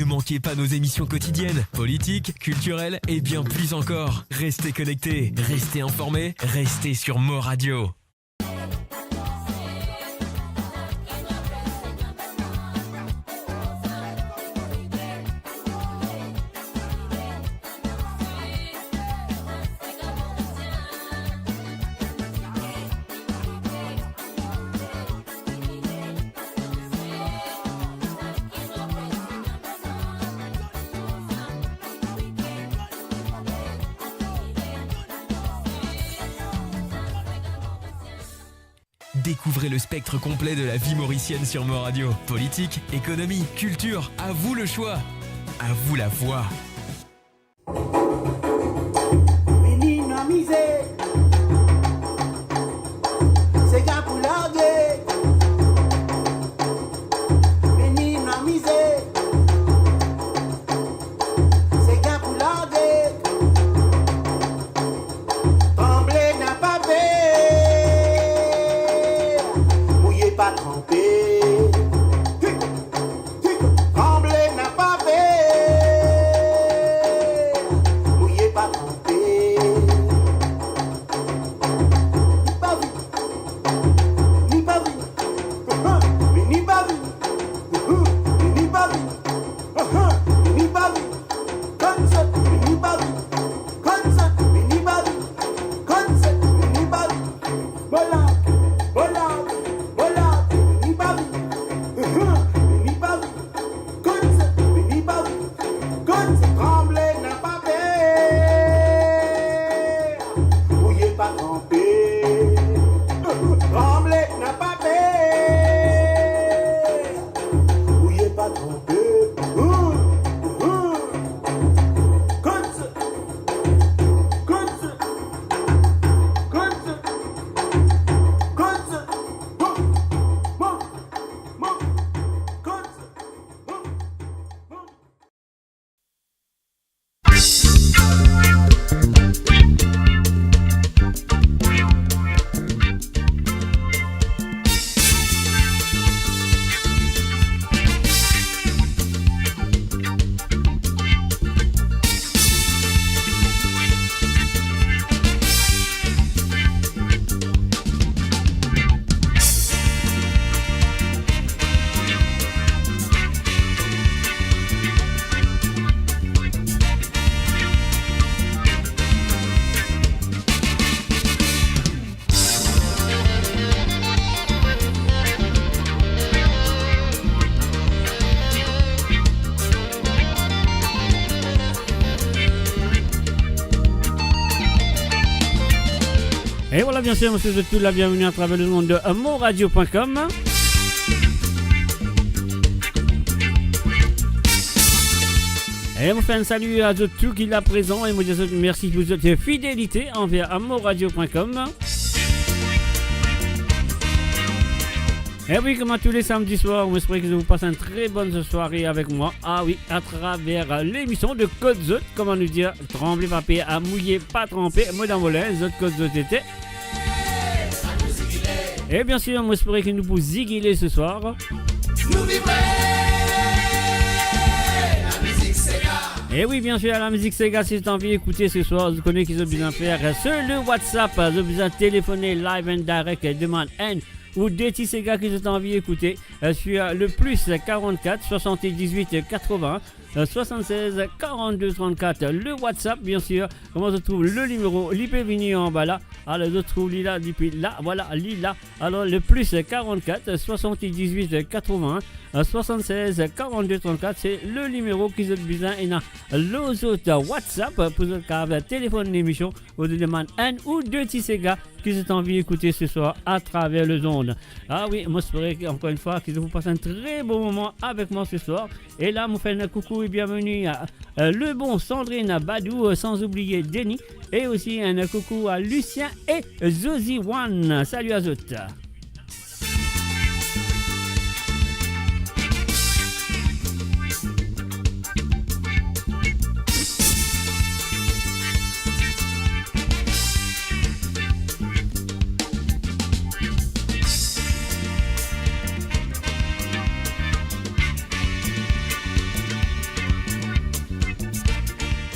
Ne manquez pas nos émissions quotidiennes, politiques, culturelles et bien plus encore. Restez connectés, restez informés, restez sur Mo Radio. Découvrez le spectre complet de la vie mauricienne sur Mo Radio. Politique, économie, culture, à vous le choix. À vous la voix. Et voilà, bien sûr, monsieur, vous êtes la bienvenue à travers le monde de moradio.com. Et on fait un salut à tous qui là présent et moi je vous merci pour votre fidélité envers moradio.com. Et oui, comme tous les samedis soirs, on espère que vous passez une très bonne soirée avec moi. Ah oui, à travers l'émission de Code Zot, comment nous dire, trembler, papier, à mouiller, pas tremper, moi dans volin, Zot Code Zot était. Et bien sûr, on espère que nous pouvons ziguiller ce soir. Nous vibrer la musique Sega. Et oui, bien sûr, la musique Sega, si vous avez envie d'écouter ce soir, vous connaissez qu'ils ont besoin de faire sur le WhatsApp, vous avez besoin de téléphoner live and direct, demande N. Ou des petits Sega qui ont envie d'écouter sur le plus 44 78 80 76 42 34 le WhatsApp bien sûr. Comment se trouve le numéro l'IP venu en bas là. Alors je trouve là depuis là voilà là. Alors le plus 44 78 80 76 42 34 c'est le numéro qui ont besoin et les autres WhatsApp pour le téléphone d'émission ou de demande un ou deux petits Sega qui ont envie d'écouter ce soir à travers le zone. Ah oui, moi j'espère encore une fois que vous passez un très bon moment avec moi ce soir. Et là, je fais un coucou et bienvenue à le bon Sandrine Badou, sans oublier Denis. Et aussi un coucou à Lucien et Zozy One. Salut à tous.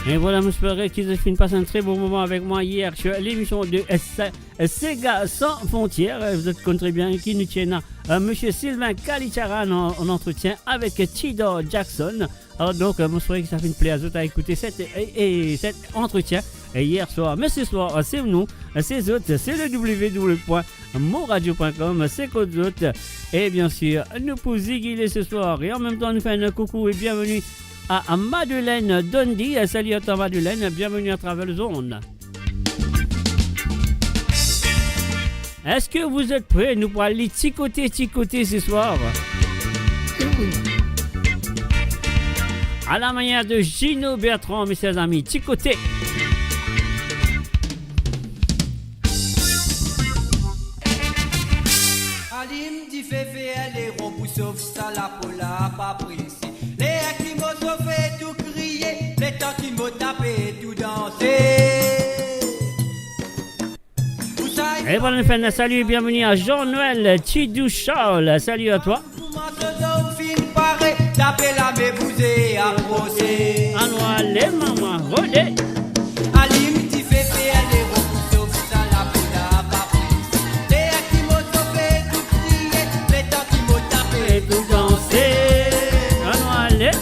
Et voilà, j'espère qu'ils ont passé un très bon moment avec moi hier sur l'émission de Sega sans frontières. Vous êtes très bien qui nous tient à monsieur Sylvain Kalicharan en entretien avec Chido Jackson. Alors donc, j'espère que ça fait une plaisir à écouter cet entretien hier soir. Mais ce soir, c'est nous, c'est autres, c'est le www.moradio.com, c'est Code Zot. Et bien sûr, nous pouvons ziguiller ce soir. Et en même temps, nous faisons un coucou et bienvenue à Madeleine Dondi. Salut à toi Madeleine, bienvenue à travers le zone. Est-ce que vous êtes prêts? Nous pourrons aller ticoter ce soir. À la manière de Gino Bertrand, mes chers amis, ticoter. Alim dit féfé, elle est rompue sauf ça la pola pas prise. Les qui m'ont sauvé, tout crié, les temps qui m'ont tapé, tout dansé. Et voilà, un salut et bienvenue à Jean-Noël Chidou Charles. Salut à toi. Alors, allez, maman, rodez. Alim dit féfé, elle est rompue sauf ça la pola pas prise. Les qui m'ont sauvé, tout crié, les temps qui m'ont tapé, tout dansé. Allez.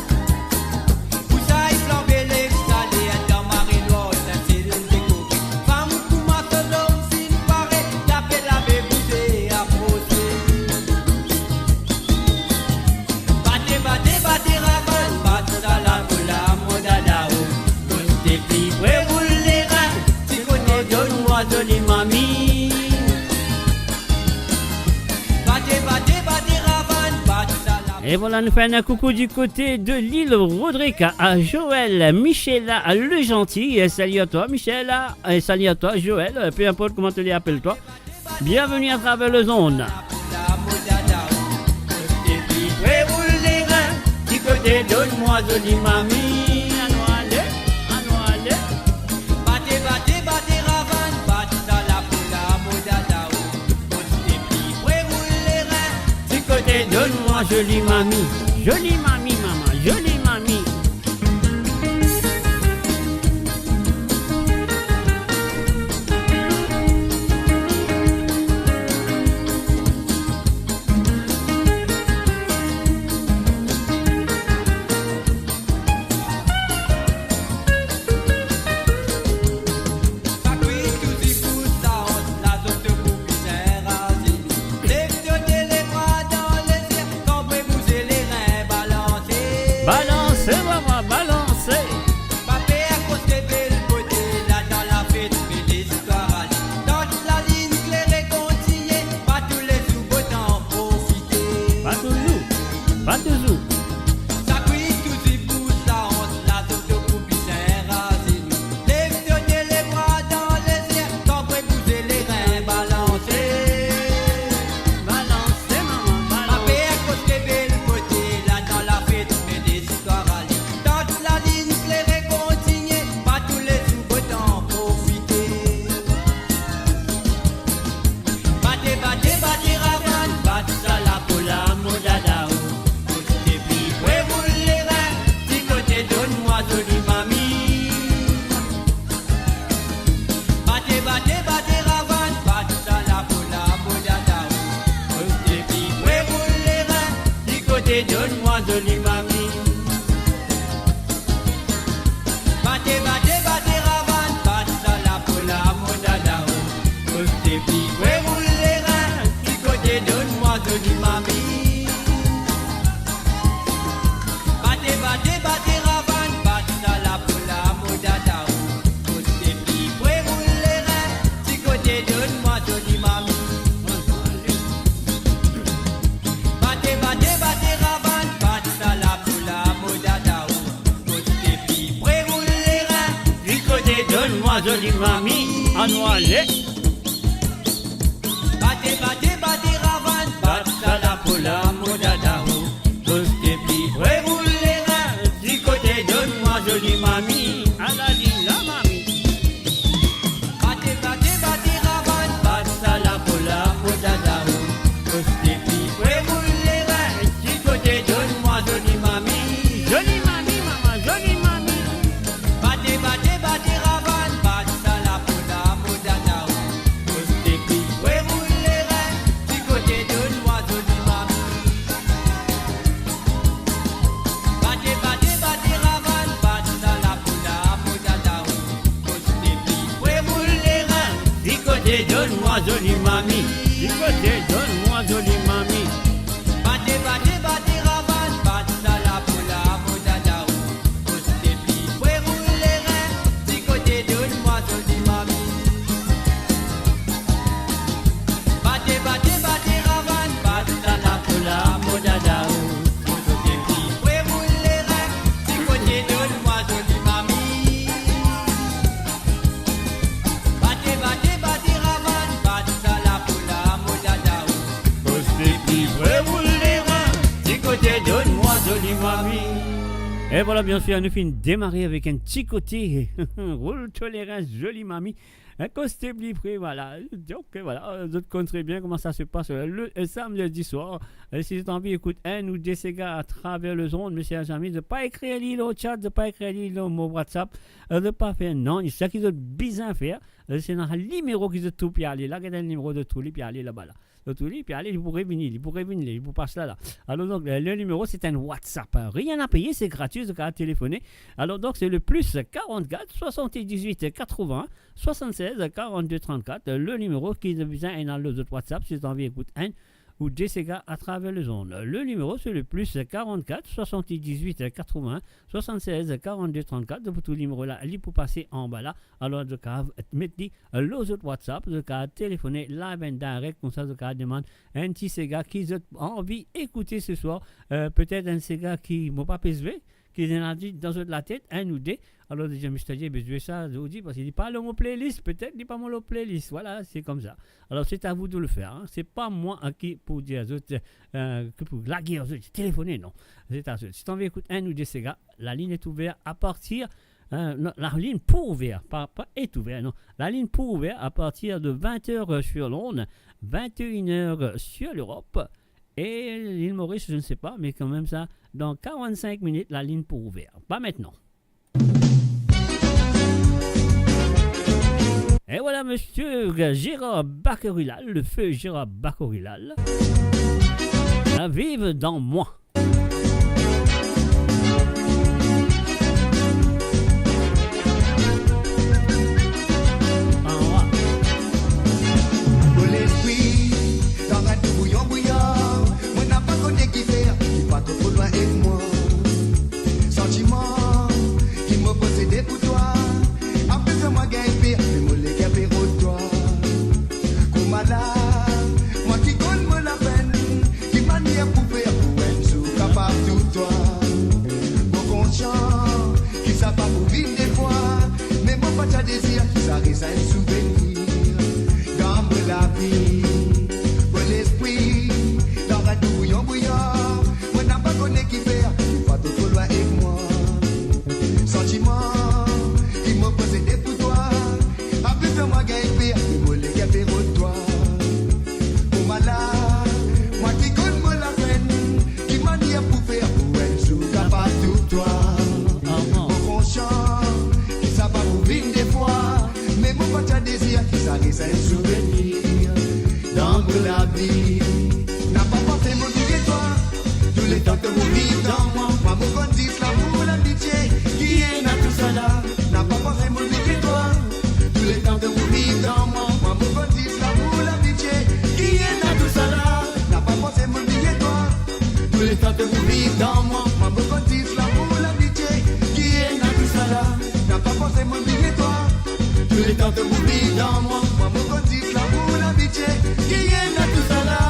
Jolie mamie. Et voilà, nous faisons un coucou du côté de l'île Rodrigue à Joël, Michela, le gentil. Salut à toi, Michela. Et salut à toi, Joël. Peu importe comment tu les appelles, toi. Bienvenue à travers le zone. Du côté, donne-moi, jolie mamie. Donne-moi jolie mamie, maman, jolie mamie. Les bras dans les airs, quand vous les reins balancent. côté, donne-moi jolie mamie. Battez, battez, battez, ravane, passe à la pola, mon dada. Côté, puis, ouais, roule les reins. Du côté, donne-moi jolie mamie. Battez, battez, battez, ravane, passe à la pola, mon dada. Côté, puis, ouais, roule les reins. Du côté, donne-moi jolie mamie. Battez, battez, battez, ravane, passe à la pola, mon dada. Côté, puis, ouais, roule les reins. Du côté, Donne-moi jolie mamie, en noir lait. Battez, battez, battez, ravane, passe à la pola, mon dada. Côté, puis, ouais, roule les reins. Du côté, donne-moi jolie mamie. À la ligne, la mamie. Battez, battez, battez, ravane, passe à la pola, mon dada. Côté, puis, ouais, roule les reins. Du côté, donne-moi jolie mamie. Jolie mamie, maman, jolie mamie. Battez, battez, battez, ravane, passe à la pola, mon dada. Côté, puis, ouais, roule les reins. Du côté, donne-moi jolie mamie. Battez, battez, battez, ravane, passe à la pola, mon dada. Côté, puis, ouais, roule les reins. Du côté, donne-moi jolie mamie. Du côté, donne-moi jolie mamie. Battez, battez, battez, ravane, passe à la pola, mon dada. Côté, puis, ouais, roule les reins. Du côté, donne-moi jolie mamie. Battez, battez, battez, ravane, passe à la pola, mon dada. Côté, puis, ouais, roule les reins. Du côté, donne-moi jolie mamie. Battez, battez, battez, ravane, passe à la pola, mon dada. Côté, puis, ouais, roule les reins. Du côté, donne-moi jolie mamie. Et voilà, bien sûr, nous finissons démarrer avec un petit côté. Roule tolérance, jolie mamie. Un côté plus près, voilà. Donc, voilà, vous connaissez bien comment ça se passe le samedi soir. Si vous avez envie, écoute, un ou deux gars à travers le zone, mes chers amis, de ne pas écrire l'île au chat, de ne pas écrire l'île au mot WhatsApp, de ne pas faire non. C'est ce qu'ils ont besoin faire. C'est dans le numéro qu'ils ont tout puis aller. Là, regardez le numéro de tout, puis aller là-bas. Là. Puis allez, il pourrait venir, il vous passe là. Alors donc, le numéro, c'est un WhatsApp. Rien à payer, c'est gratuit, de téléphoner. Alors donc, c'est le plus 44 78 80 76 42 34. Le numéro qui est besoin est dans le autre WhatsApp, si vous avez envie d'écouter un ou des gars à travers le zone. Le numéro, c'est le plus 44 78 80 76 42 34. De tout le numéro là, il peut passer en bas là. Alors, de cas, mettez les autres WhatsApp, de cas, téléphoner live and direct, comme ça, de cas, demande un petit gars qui a envie d'écouter ce soir. Peut-être un gars qui m'a pas PSV, qui a dit dans la tête, un ou deux. Alors, déjà, je me dis, je ça, je vous dis, parce qu'il dit pas le mot playlist, peut-être, il dit pas mon playlist. Voilà, c'est comme ça. Alors, c'est à vous de le faire. Hein. C'est pas moi qui pour dire aux autres, que pour laguer aux autres, téléphoner, non. C'est à eux. Si tu en veux écouter un ou deux gars, la ligne est ouverte à partir. Non, la ligne pour ouvert, pas est ouverte, non. La ligne pour ouvert à partir de 20h sur Londres, 21h sur l'Europe. Et l'île Maurice, je ne sais pas, mais quand même ça, dans 45 minutes, la ligne pour ouvert. Pas maintenant. Et voilà, monsieur Gérard Bacorilal, le feu Gérard Bacorilal, à vivre dans moi. L'esprit, dans un tout bouillon bouillant, on n'a pas connu qui faire, qui pas trop loin et moi. Sentiment qui me possédait pour toi, après ça moi gagne pire, mais moi les gars pour toi. Comme madame, moi qui connais moi la peine, qui m'a mis à pour faire pour un sou capable tout toi. Mon conscient, qui ça pas pour vivre des fois, mais mon pas de désir, qui ça reste un souvenir. La vie, pour l'esprit, dans un tout bouillon bouillant, on n'a pas connu qui faire, qui pas trop loin avec moi. Sentiment, qui me possédait pour toi, après de moi gagne pire, qui me les gâter pour toi. Pour malade, moi qui connais moi la peine, qui m'a dit pour faire pour un jour capable tout toi. Mon conscient, qui ça va pour vivre des fois, mais mon pas de désir, qui ça reste un souvenir. Dans la vie, n'a pas porté mon Dieu toi, tous les temps pour vivre dans moi. Moi, mon condis, l'amour, l'amitié, qui est dans tout ça là. N'a pas pensé m'oublier toi. Tous les temps de vous vivre dans moi. Moi, mon condis, l'amour, l'amitié, qui est dans tout ça là. N'a pas pensé m'oublier toi. Tous les temps de vous vivre dans moi. Moi, mon condis, l'amour, l'amitié, qui est dans tout ça là. N'a pas pensé m'oublier toi. Tous les temps de vous vivre dans moi. Moi, mon condis, l'amour, l'amitié, qui est dans tout ça là.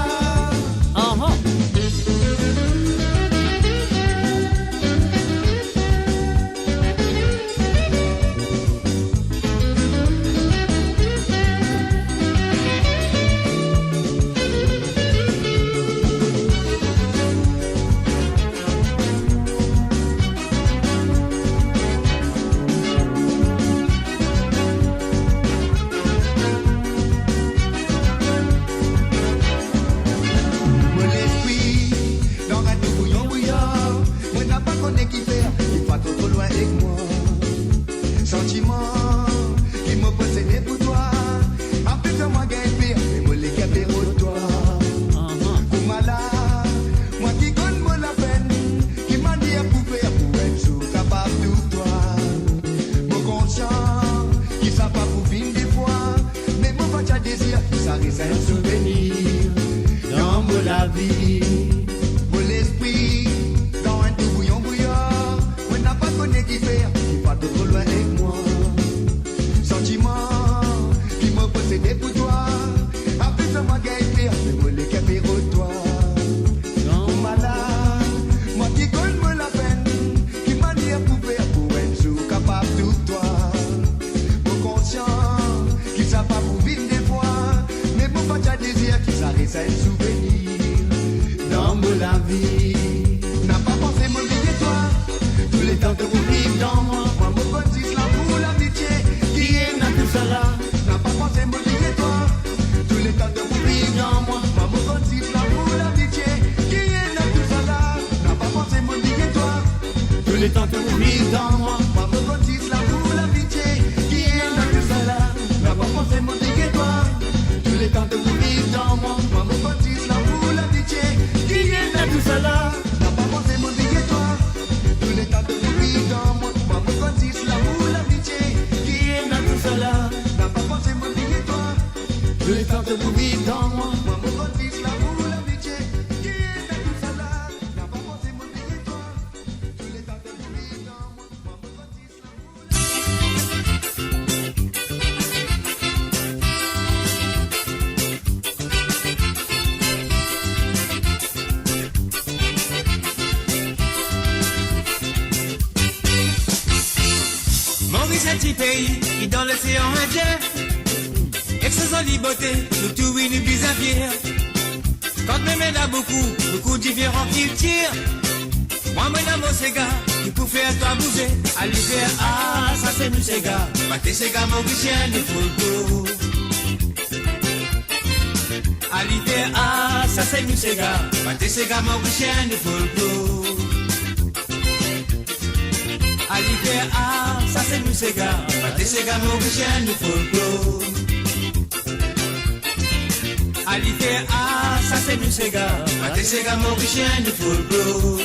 Sega Mauricien de Folklore. À l'hiver, ah, ça c'est nous Sega. Battez Sega Mauricien de Folklore. À l'hiver, ah, ça c'est nous Sega. Battez Sega Mauricien de Folklore. À l'hiver, ah, ça c'est nous Sega. Battez Sega Mauricien de Folklore.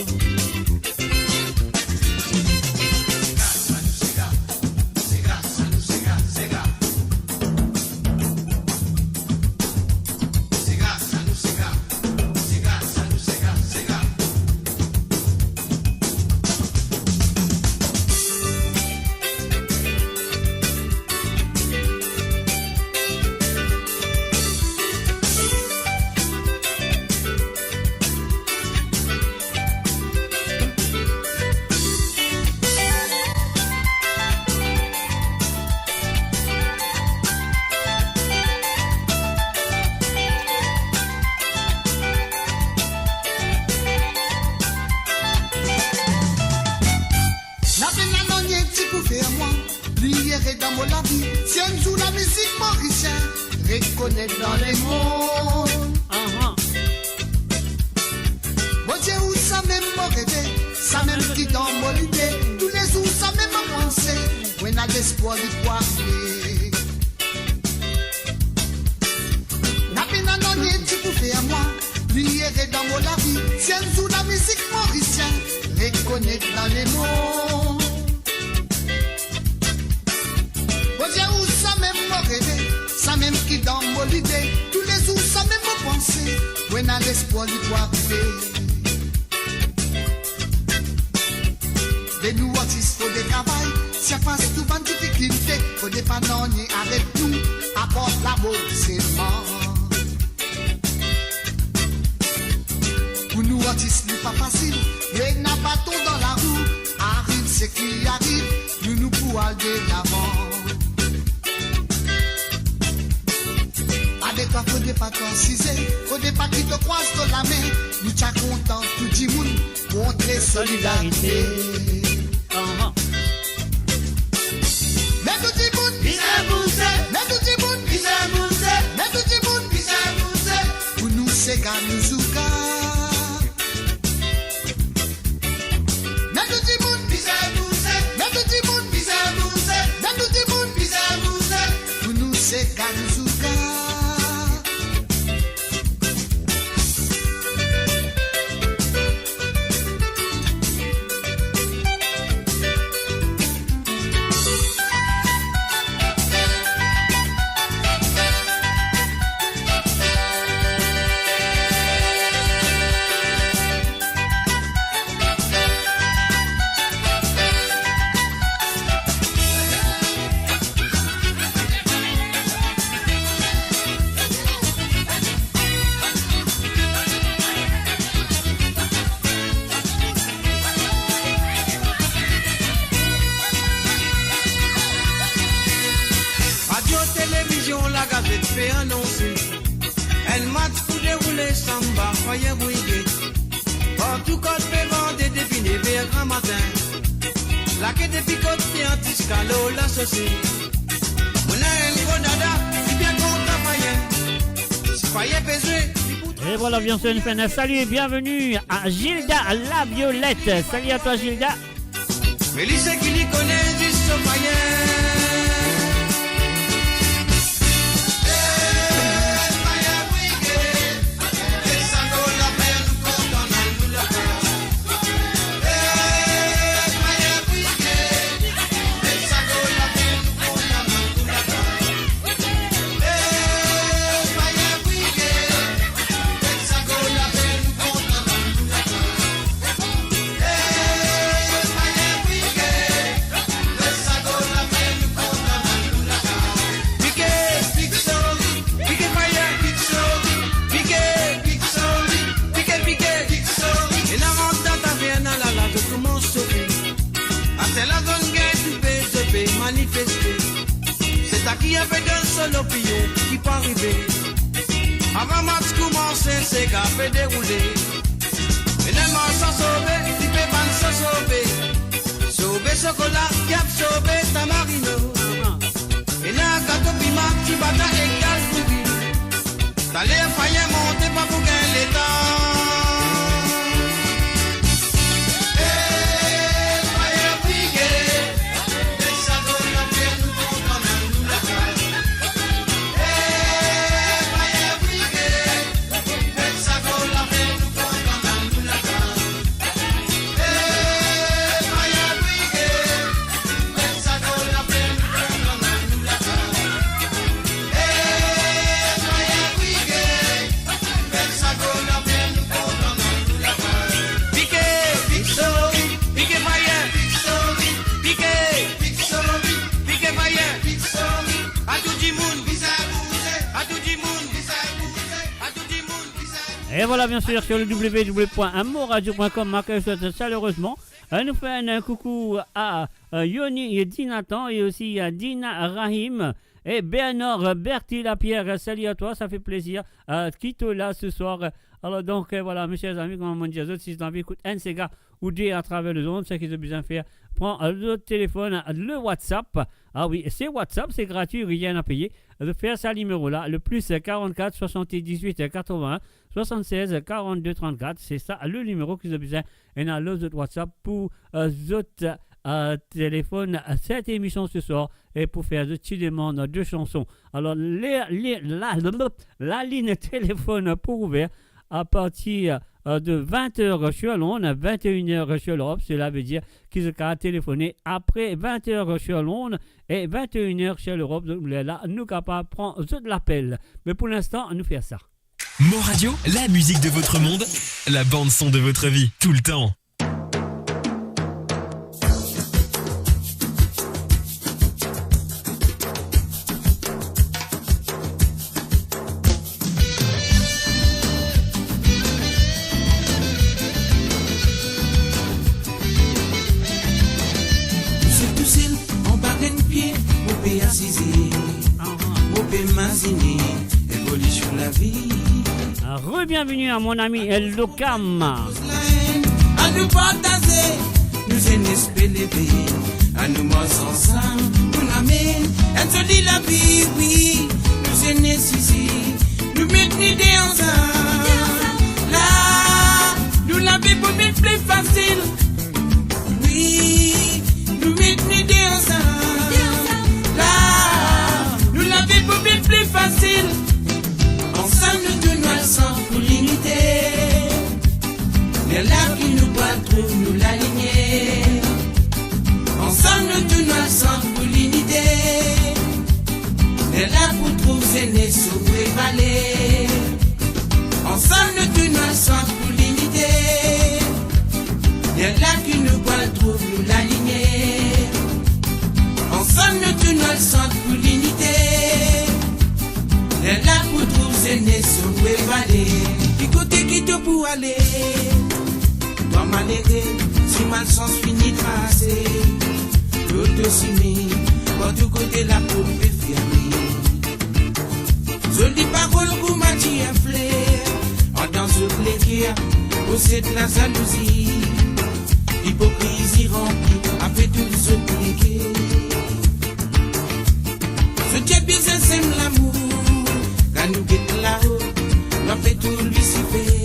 Prière dans mon la vie, si elle joue la musique mauricienne, reconnaître dans les mots. Oye ou ça même mon rêve, ça même qui dans mon idée, tous les jours ça même mon pensée, when à l'espoir du doit arriver. Des nous artistes faut des travail, si on passe tout ban difficulté, faut des panoniers avec nous, apporte l'amour seulement. Pour nous artistes, n'est pas facile, mais n'a pas bâton dans la roue, arrive ce qui arrive, nous pouvons aller de l'avant. Avec toi, faut des pas t'enciser, faut des pas qui te croisent dans la main, nous t'as content, tout dit moun, montrer solidarité. Mais tout dit moun, mais tout dit moun, mais tout dit moun, pour nous c'est Ganouzuka. C'est Ganouzuka. Fait annoncer, elle match pour dérouler samba, foyer briguer. Partout quand fait vendre depuis 9h grand matin. La quête des picotes qui anti-scalo la saucée. On a un gros dada, si bien content foyer. Si foyer pesé. Et voilà, bien sûr, une fin. Salut et bienvenue à Gilda la Violette. Salut à toi, Gilda. Mais lui, c'est qui lui connaît du foyer. C'est à qui avec un seul opinion qui peut arriver. Avant match commencer, c'est gars fait dérouler. Et les mains sans sauver, tu peux pas sans sauver. Sauver chocolat, qui a sauvé tamarino. Et là, gâteau piment, tu bats égal pour lui. T'as les failles monter pas pour gagner l'état. Et voilà, bien sûr, sur le www.amoradio.com, Marc souhaite chaleureusement nous fait un coucou à Yoni et Dinatan et aussi à Dina Rahim et Bernard Bertie Lapierre. Salut à toi, ça fait plaisir. Quitte là ce soir. Alors donc voilà, mes chers amis, comme on dit aux autres, si vous avez écouté un Sega ou deux à travers le zone, ce qu'ils ont besoin de faire, prends le téléphone, le WhatsApp. Ah oui, c'est WhatsApp, c'est gratuit, rien à payer. De faire ce numéro-là, le plus 44 78 81 76 42 34. C'est ça le numéro qu'ils ont besoin. Et dans l'autre WhatsApp pour autres téléphone cette émission ce soir et pour faire de petites demandes de chansons. Alors, la ligne téléphone pour ouvrir à partir de 20h sur Londres, 21h sur l'Europe. Cela veut dire qu'ils ont téléphoné après 20h sur Londres et 21h sur l'Europe. Donc là, nous sommes capables de prendre l'appel. Mais pour l'instant, nous faisons ça. Mo Radio, la musique de votre monde, la bande son de votre vie, tout le temps. Bienvenue à mon ami El Lokam. À nous partager, nous élever, à nous morts ensemble, nous l'amène, elle se dit la vie, oui, nous ici, nous mettons ensemble. Là, nous l'avons pour mettre plus facile, oui, nous mettons ensemble. Là, nous l'avons pour mettre plus facile, ensemble nous tenons ensemble. Les larmes qui nous battent, nous l'aligner. Ensemble, nous tenons ensemble pour l'unité. Les larmes pour trouver les sous-prévalés. Ensemble, nous tenons ensemble pour l'unité. Les larmes qui nous battent, nous l'aligner. Ensemble, nous tenons ensemble pour l'unité. Les larmes pour trouver les sous-prévalés. Du côté qui te pour aller. Pas malheureux, si malchance finit de passer. L'autre s'y pour tout côté la peau est fermée. Jolie parole pour m'a dit un flair. En dans ce plaisir, possède la jalousie. L'hypocrisie remplie, après tout ce plaisir. Ce Dieu bizarre sème l'amour. Quand nous guettons là-haut, l'on fait tout lui s'y fait.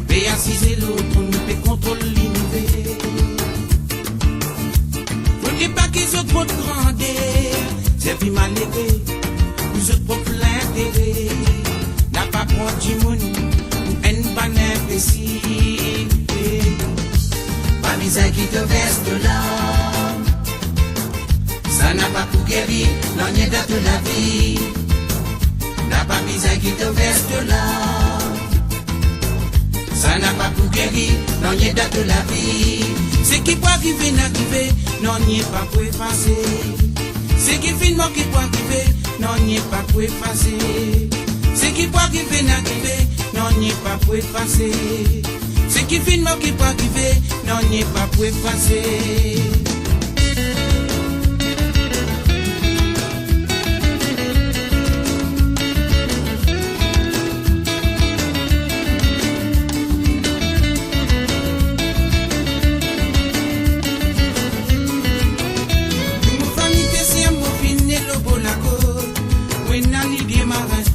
Et assiser l'autre, on ne peut contrôler l'univers. Vous ne dites pas qu'ils ont trop de grandeur, c'est plus mal élevé, vous êtes trop l'intérêt. N'a pas prendre du monde, une bonne imbécile. Pas misère qui te verse de l'âme, ça n'a pas pour guérir, l'on est dans toute la vie. N'a pas misère qui te verse de l'âme. Ça n'a pas pour guérir, non n'y est de la vie. Ce qui peut arriver, n'arriver, non n'y est pas pour effacer. Ce qui finalement qui peut arriver, non n'y est pas pour effacer. Ce qui peut arriver, n'arriver, non n'y est pas pour effacer. Ce qui finalement qui peut arriver, non n'y est pas pour effacer.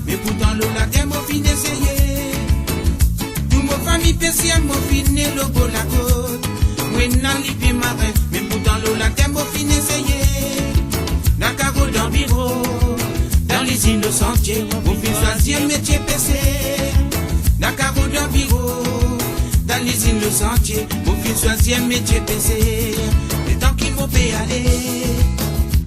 Mais pourtant l'eau la terre m'a fin d'essayer. Tout mon famille pessier m'a fini le beau la côte. Oui, n'a li pied marin. Mais pourtant l'eau la terre m'a fin d'essayer. Dans carreau dans bureau, dans les îles sentiers, mon fils choisir métier PC. Dans carreau dans bureau, dans les îles sentiers, mon fils choisir métier PC. Le temps qu'il m'a fait aller,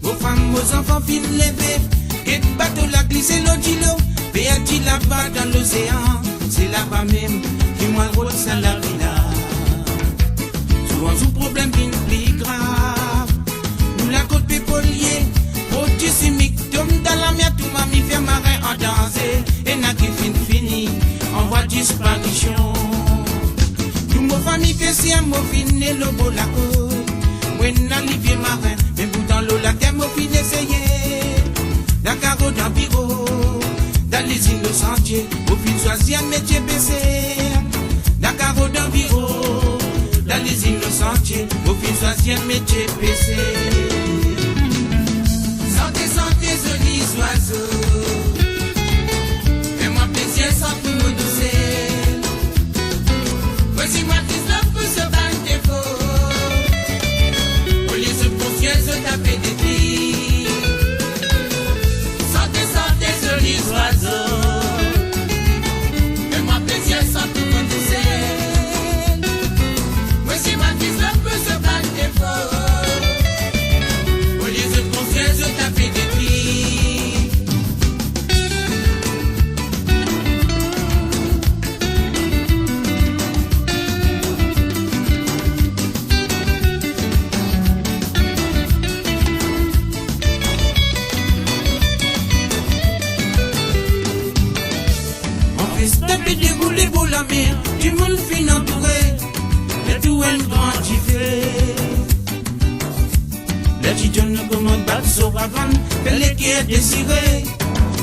vos femmes, vos enfants finissent lever. Et bateau la glissé l'odilo, perdu là-bas dans l'océan. C'est là-bas même qui moi le rôle ça la vie là. Souvent sous problème bien plus grave. Nous la côte pépolier, produit chimique, tombe dans la mer, tout m'a mis fait marin en danser. Et n'a qui fini, en voie disparition. Tout mon famille fait si un mot fini le beau la côte. Oui, n'a li pied marin, mais bout dans l'eau la terre m'a fini essayer. Dans carreau dans bureau, dans les îles sentiers, au fil choisir un métier PC. Dans carreau dans bureau, dans les îles sentiers, au fil choisir un métier PC. Santé, santé, jolis oiseaux, fais-moi plaisir sans tout me doucer. Voici moi qui s'offre pour ce ban défaut. Au lieu de poursuivre, je taper des filles. Jolis oiseaux, fais-moi plaisir. puis dérouler pour la mer, du monde fin entouré, et tout un grand fait. Les titans ne commandent pas de sauravan, que les qui est désiré,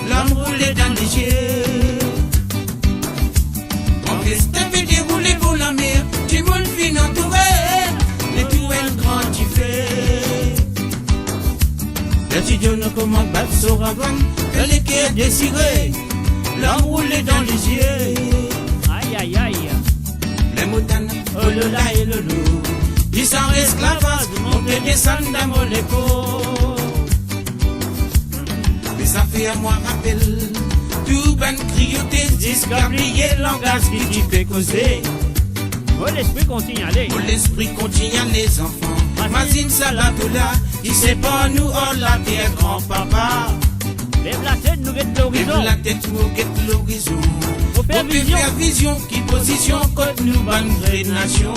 l'homme roulé dans les yeux. On reste puis dérouler pour la mer, du monde fin entouré, et tout un grand fait. Les titans ne commandent pas de sauravan, que les qui est désiré, l'homme roulé dans les yeux. Aïe aïe aïe. Les moutanes, oh le la et le loup, ils sont esclavages, monter descendre dans mon écho. Mais ça fait à moi rappel, tout ben crioté, discablier langage qui fait causer. Oh l'esprit continue à aller. Oh l'esprit continue à les enfants. Mazine Salatoula, il sait pas nous, oh la terre grand-papa. Lève la tête, nous guette l'horizon. Lève la tête, nous guette l'horizon. Faut faire vision. Faire vision, qui position, côte nous, bonne vraie nation.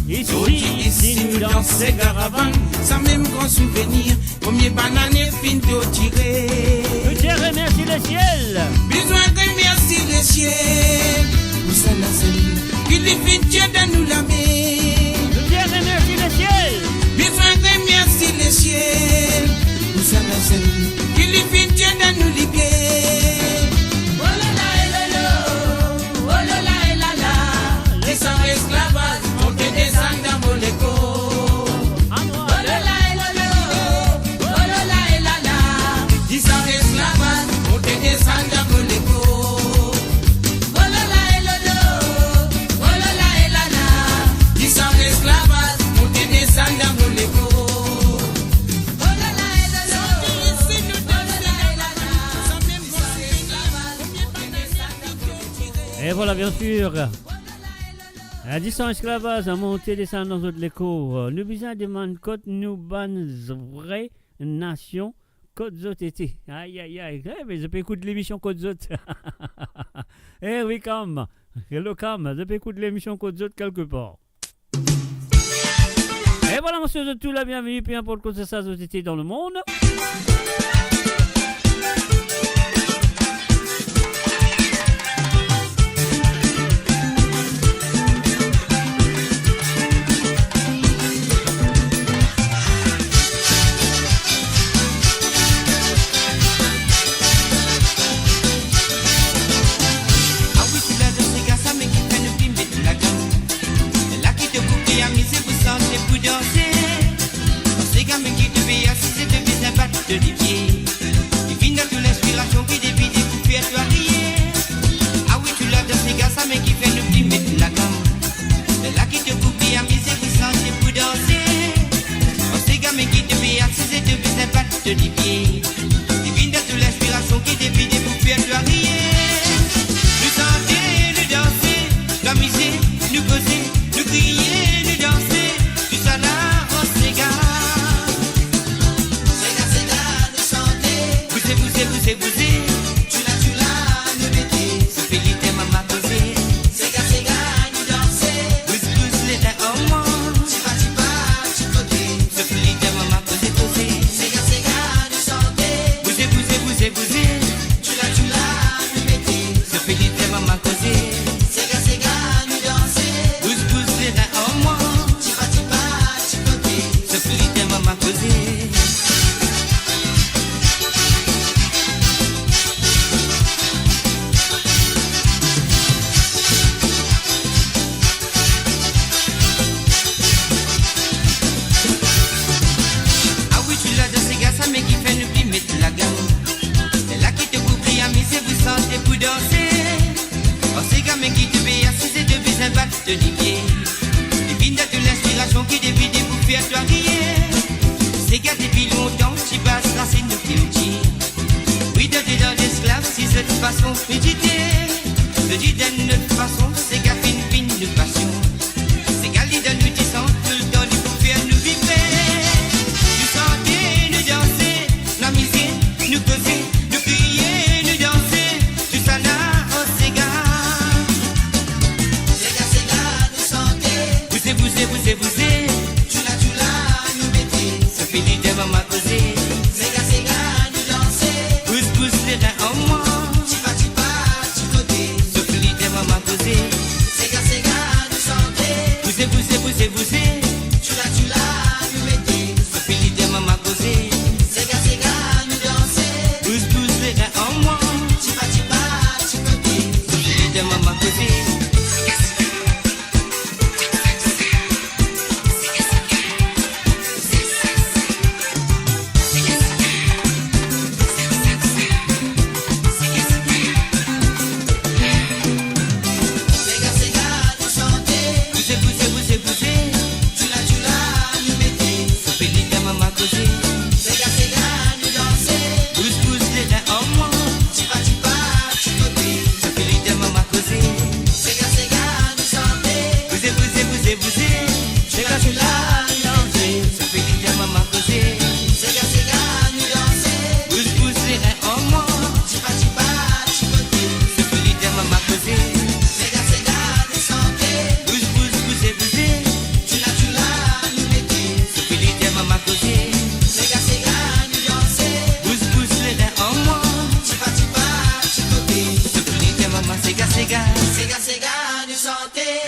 Ici, nous dans ces caravanes, sans même grand souvenir, premier banane fin de tirer. Je te remercie le ciel. Besoin de remercier le ciel. Où ça la scène, qu'il est fin Dieu dans nous la main. Je te remercie le ciel. Besoin de remercier le ciel. Où ça la scène, qu'il est fin Dieu dans nous libérer. Oh là là et là là, oh là là et là là, les sans esclavages. Et voilà, bien sûr, la distance esclavage a monté descendre dans notre écho. Nous besoin demande côte nous ban vraie nation côte zot été. Aïe aïe aïe. Mais je peux écouter l'émission côte zot. Eh oui, comme. Hello, comme. Je peux écouter l'émission côte zot quelque part. Et voilà, monsieur de tout la bienvenue. Peu importe quoi ça zot été dans le monde. De pieds, il vient de l'inspiration qui dévie des coups à toi rier. Ah oui, tu l'as de ces gars, ça mais qui fait le petit mettre la gamme. C'est là qui te coupe à miser qui sent pour danser. Oh, ces gars mais qui te fait assiser de vis pas de pieds. Il vient de l'inspiration qui dévie des coups à toi rier. Nous chanter, nous danser, nous miser, nous causer, nous crier, nous danser. Tout ça là, oh ces gars. Bousez, tu l'as, ne mettez, se féliter maman posé, c'est gars, nous danser, pousse les dents en moi, tu côté, se féliter maman posé, c'est gars, nous chanter, bousez, tu l'as, ne mettez, se féliter maman posé, c'est gars, nous danser, pousse les dents en moi, tu côté, se féliter maman posé. De l'hiver, les vignes de l'inspiration qui dévie des bouffées à toi rier. C'est gars depuis longtemps, tu passes racine de clôture. Oui, de l'esclave, si cette façon méditer. De dire de façon, c'est gars fine de passion. C'est gars l'idée de l'utissant, tout le temps, les bouffées à nous vibrer. Nous chanter, nous danser, la musique, nous causer, nous crier, nous danser. Tout ça là, oh c'est gars. Bousez, tu l'as, nous mettez, se fait l'idée maman causer, c'est gars, nous danser, pousse les dents en moi, tu côté,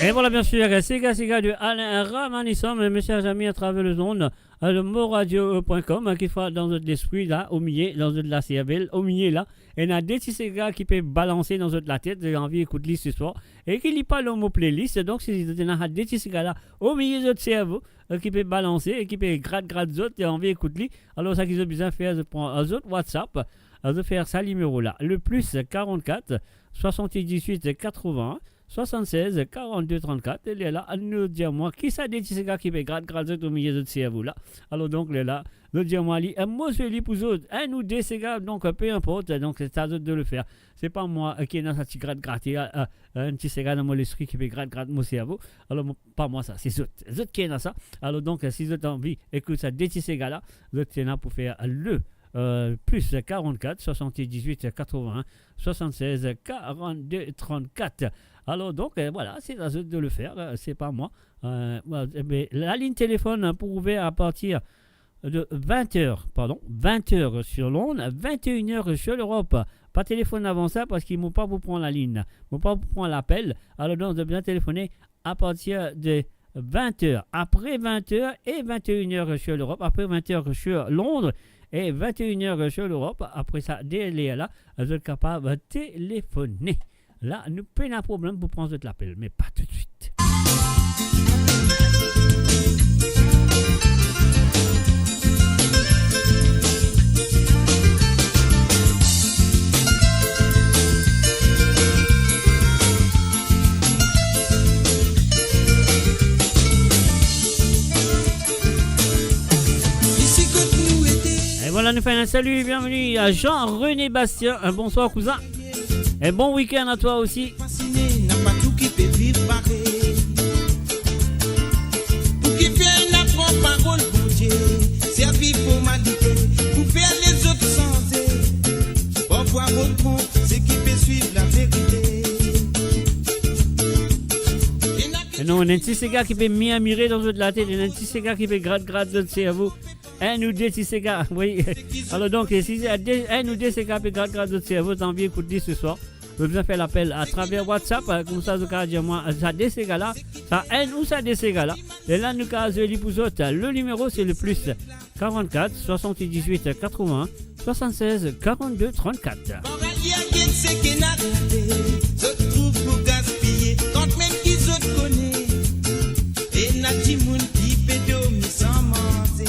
Et voilà, bien sûr, Sega de Alain Ramani, mes chers amis, à travers le zone, le motradio.com, qui fait dans notre esprit, là, au milieu, dans notre la cervelle, au milieu, là, et il y a des petits Sega qui peuvent balancer dans notre la tête, j'ai envie d'écouter ce soir, et qui lit pas le mot playlist, donc, si vous avez des petits Sega là, au milieu de votre cerveau, qui peut balancer, et qui peut gratte d'autres, et envie d'écouter, alors, ça qu'ils ont besoin de faire, je prends un autre WhatsApp, de faire ça numéro là, le plus 44 78 80 76 42 34. Elle est là à nous dire moi qui ça des petits gars qui fait gratte au milieu de cerveau là. Alors donc elle est là nous dire moi moi je lis pour autres un ou deux ces gars donc peu importe donc c'est à eux de le faire. C'est pas moi qui est dans cette gratte un petit cigare dans mon esprit qui fait gratte mon cerveau. Alors pas moi ça c'est eux qui est dans ça. Alors donc si vous avez envie écoute ça des petits cigars là vous êtes là pour faire le plus 44 78 81 76 42 34. Alors donc voilà, c'est à eux de le faire, c'est pas moi. Mais la ligne téléphone pour ouvrir à partir de 20h sur Londres, 21h sur l'Europe. Pas téléphone avant ça parce qu'ils ne vont pas vous prendre la ligne, ils ne vont pas vous prendre l'appel. Alors donc, vous devez bien téléphoner à partir de 20h, après 20h et 21h sur l'Europe, après 20h sur Londres et 21h sur l'Europe. Après ça, dès là, vous êtes capable de téléphoner. Là, nous prenons un problème pour prendre l'appel, mais pas tout de suite. Et voilà, nous faisons un salut, bienvenue à Jean-René Bastien. Un bonsoir, cousin. Et bon week-end à toi aussi. Fasciné, n'a pas tout qui peut vivre pareil. Pour qui fait n'a pas parole pour Dieu, servir pour m'aliter, pour faire les autres sans pour voir autre monde, c'est qui peut suivre la vérité. Et non, on a un petit gars qui peut mirer dans la tête, on a un petit gars qui peut gratte de cerveau. Un ou deux petits gars, oui. Alors donc, si un ou deux gars peut gratte de cerveau, t'as envie d'écouter ce soir. Vous avez besoin de faire l'appel à travers WhatsApp, comme ça, vous pouvez dire moi, ça des ces gars-là, ça un ou ça des ces gars-là. Et là, nous avons pour autres, le numéro c'est le plus 44 78 80 76 42 34. Se trouve pour gaspiller, quand même qu'ils autres connaissent. Et n'a dit moun qui peut dormir sans manger.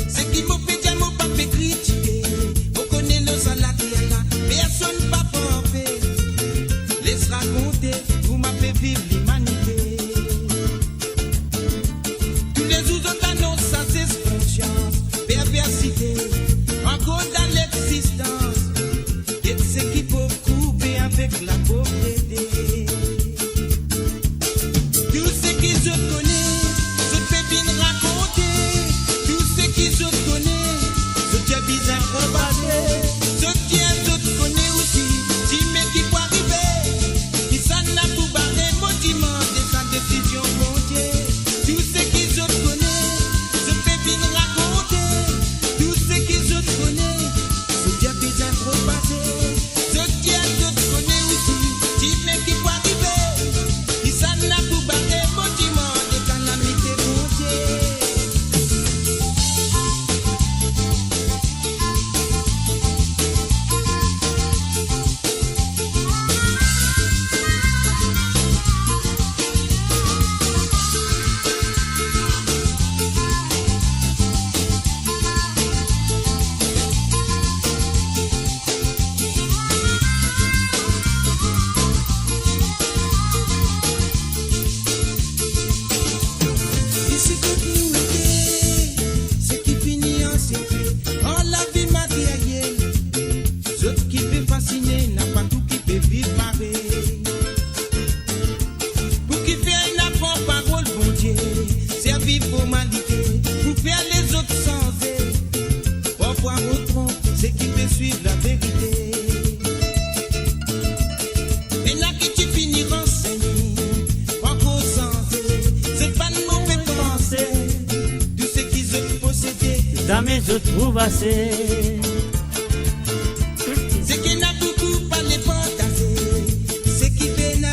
C'est qui m'a fait dire, m'a pas fait critiquer. On connaît nos salades. Personne pas parfait. Laisse raconter, vous m'avez vivre l'humanité. Tous les autres annoncent ça c'est conscience, perversité, encore dans l'existence. Et c'est qui peut couper avec la pauvreté. Tout ce qui se connaît, je peux bien raconter. Tout ce qui se connaît, je tiens bizarre rebatté. Jamais je trouve assez. C'est qui n'a beaucoup pas les fantasmes, c'est qui pénal.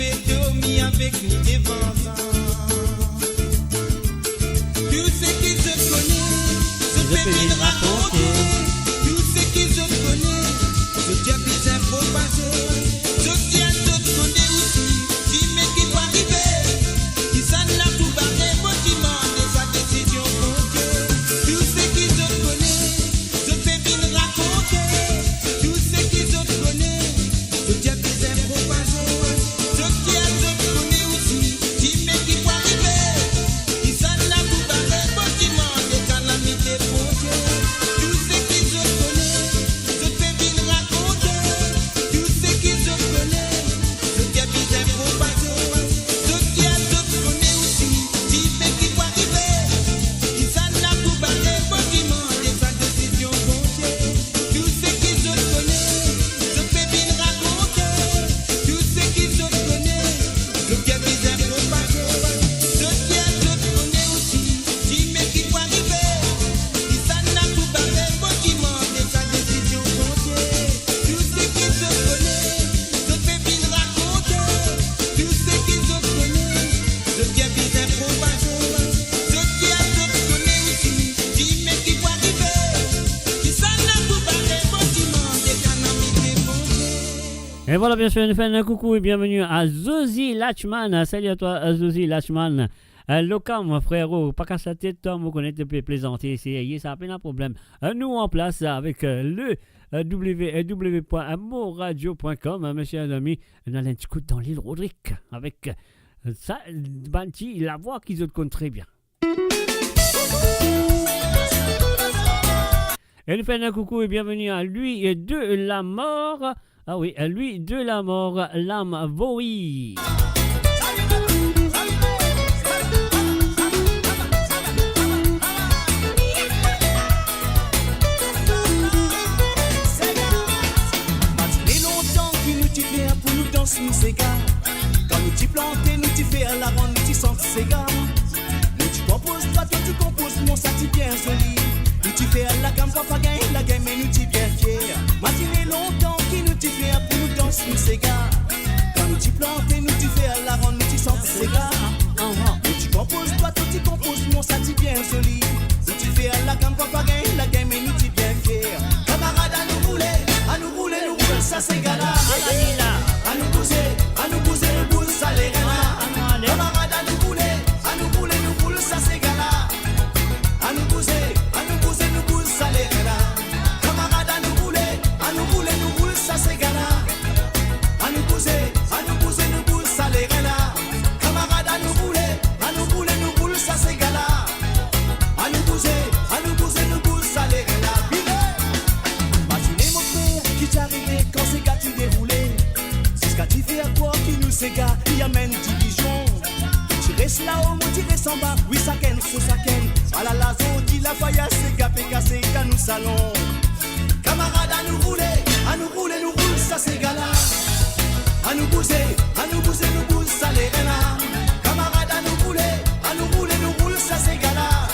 fait dormir avec nous devant ça. Tout ce qui se connaît, se fait bien raconter. Tout ce qui se connaît, se tient des informations. Je tiens de connaître aussi, qui m'est qui va arriver. Qui s'en a tout barré, moi qui demande sa décision pour Dieu. Tout ce qui se connaît, se fait bien raconter. Tout ce qui se connaît, se tient des informations. Je tiens de connaître aussi, qui m'est qui va arriver. Qui s'en a tout barré, moi qui demande calamité pour Dieu. Tout ce qui se connaît, se fait bien raconter. Tout ce qui se connaît, se tient des informations. Je tiens de connaître aussi, qui m'est qui va arriver. Qui s'en a tout barré, moi qui demande sa décision pour Dieu. Tout ce qui se connaît, se fait bien raconter. Tout ce qui se connaît, se tient des informations. Je tiens de connaître aussi, qui m'est qui va arriver. Qui s'en a tout barré, moi qui demande sa décision pour Dieu. Tout ce qui se connaît, se fait bien raconter. Tout ce qui se connaît, se tient des informations. Je tiens de connaître aussi, qui m'est qui va arriver. Qui s'en a tout barré, moi qui demande calamité pour Dieu. Et voilà, bien sûr, nous faisons un coucou et bienvenue à Zozi Lachman. Salut à toi, Zozi Lachman. Locam, frérot, pas qu'à sa tête, Tom, vous connaissez depuis plaisanter, ça a pas un problème. Nous en place avec le www.moradio.com, monsieur et ami, on a l'écoute dans l'île Rodrigue avec ça, Banti, la voix qu'ils connaissent très bien. Et nous faisons un coucou et bienvenue à lui et de la mort. Ah oui, à lui de la mort, l'âme Voï. Matinée longtemps qui nous t'y fait pour nous danser nous ces gars. Quand nous t'y planter, nous t'y fait la ronde, nous t'y sentir ces gars. Nous t'y compose, toi tu composes, mon ça t'y bien joli. Nous t'y fait la gamme, papa gagne la game, mais nous t'y bien fier. Matinée longtemps qui nous t'y fait pour nous danser nous ces gars. Quand nous t'y planter, nous t'y fait la ronde, nous t'y sentir ces gars. Nous t'y compose, toi tu composes, mon ça t'y bien joli. Nous t'y fait la gamme, papa gagne la game, mais nous t'y bien fier. Camarades à nous rouler, ça c'est gala. À nous bouger, nous boule, ça les reins. Camarades à nous rouler, nous boule, ça c'est gala. À nous bouger, nous boule, ça les reins. Camarades à nous rouler, nous boule, ça c'est gala. À nous bouger, nous boule, ça les reins. Camarades à nous rouler, nous boule, ça c'est gala. À nous bouger, nous boule, ça les reins. Imaginez mon frère qui t'arrive quand c'est gars tu déroulé. C'est ce qu'a tu fait à quoi qui nous c'est gars, il amène division. Tu restes là-haut, moi tu restes en bas. Oui, ça ken, faut ça ken. À la lazo, dit la faillasse, c'est gars, pécassé, gars, nous salons. Camarades à nous rouler, nous roule, ça c'est gars là. À nous bouger, nous boule, ça les reins. Camarades à nous rouler, nous roule, ça c'est gars là.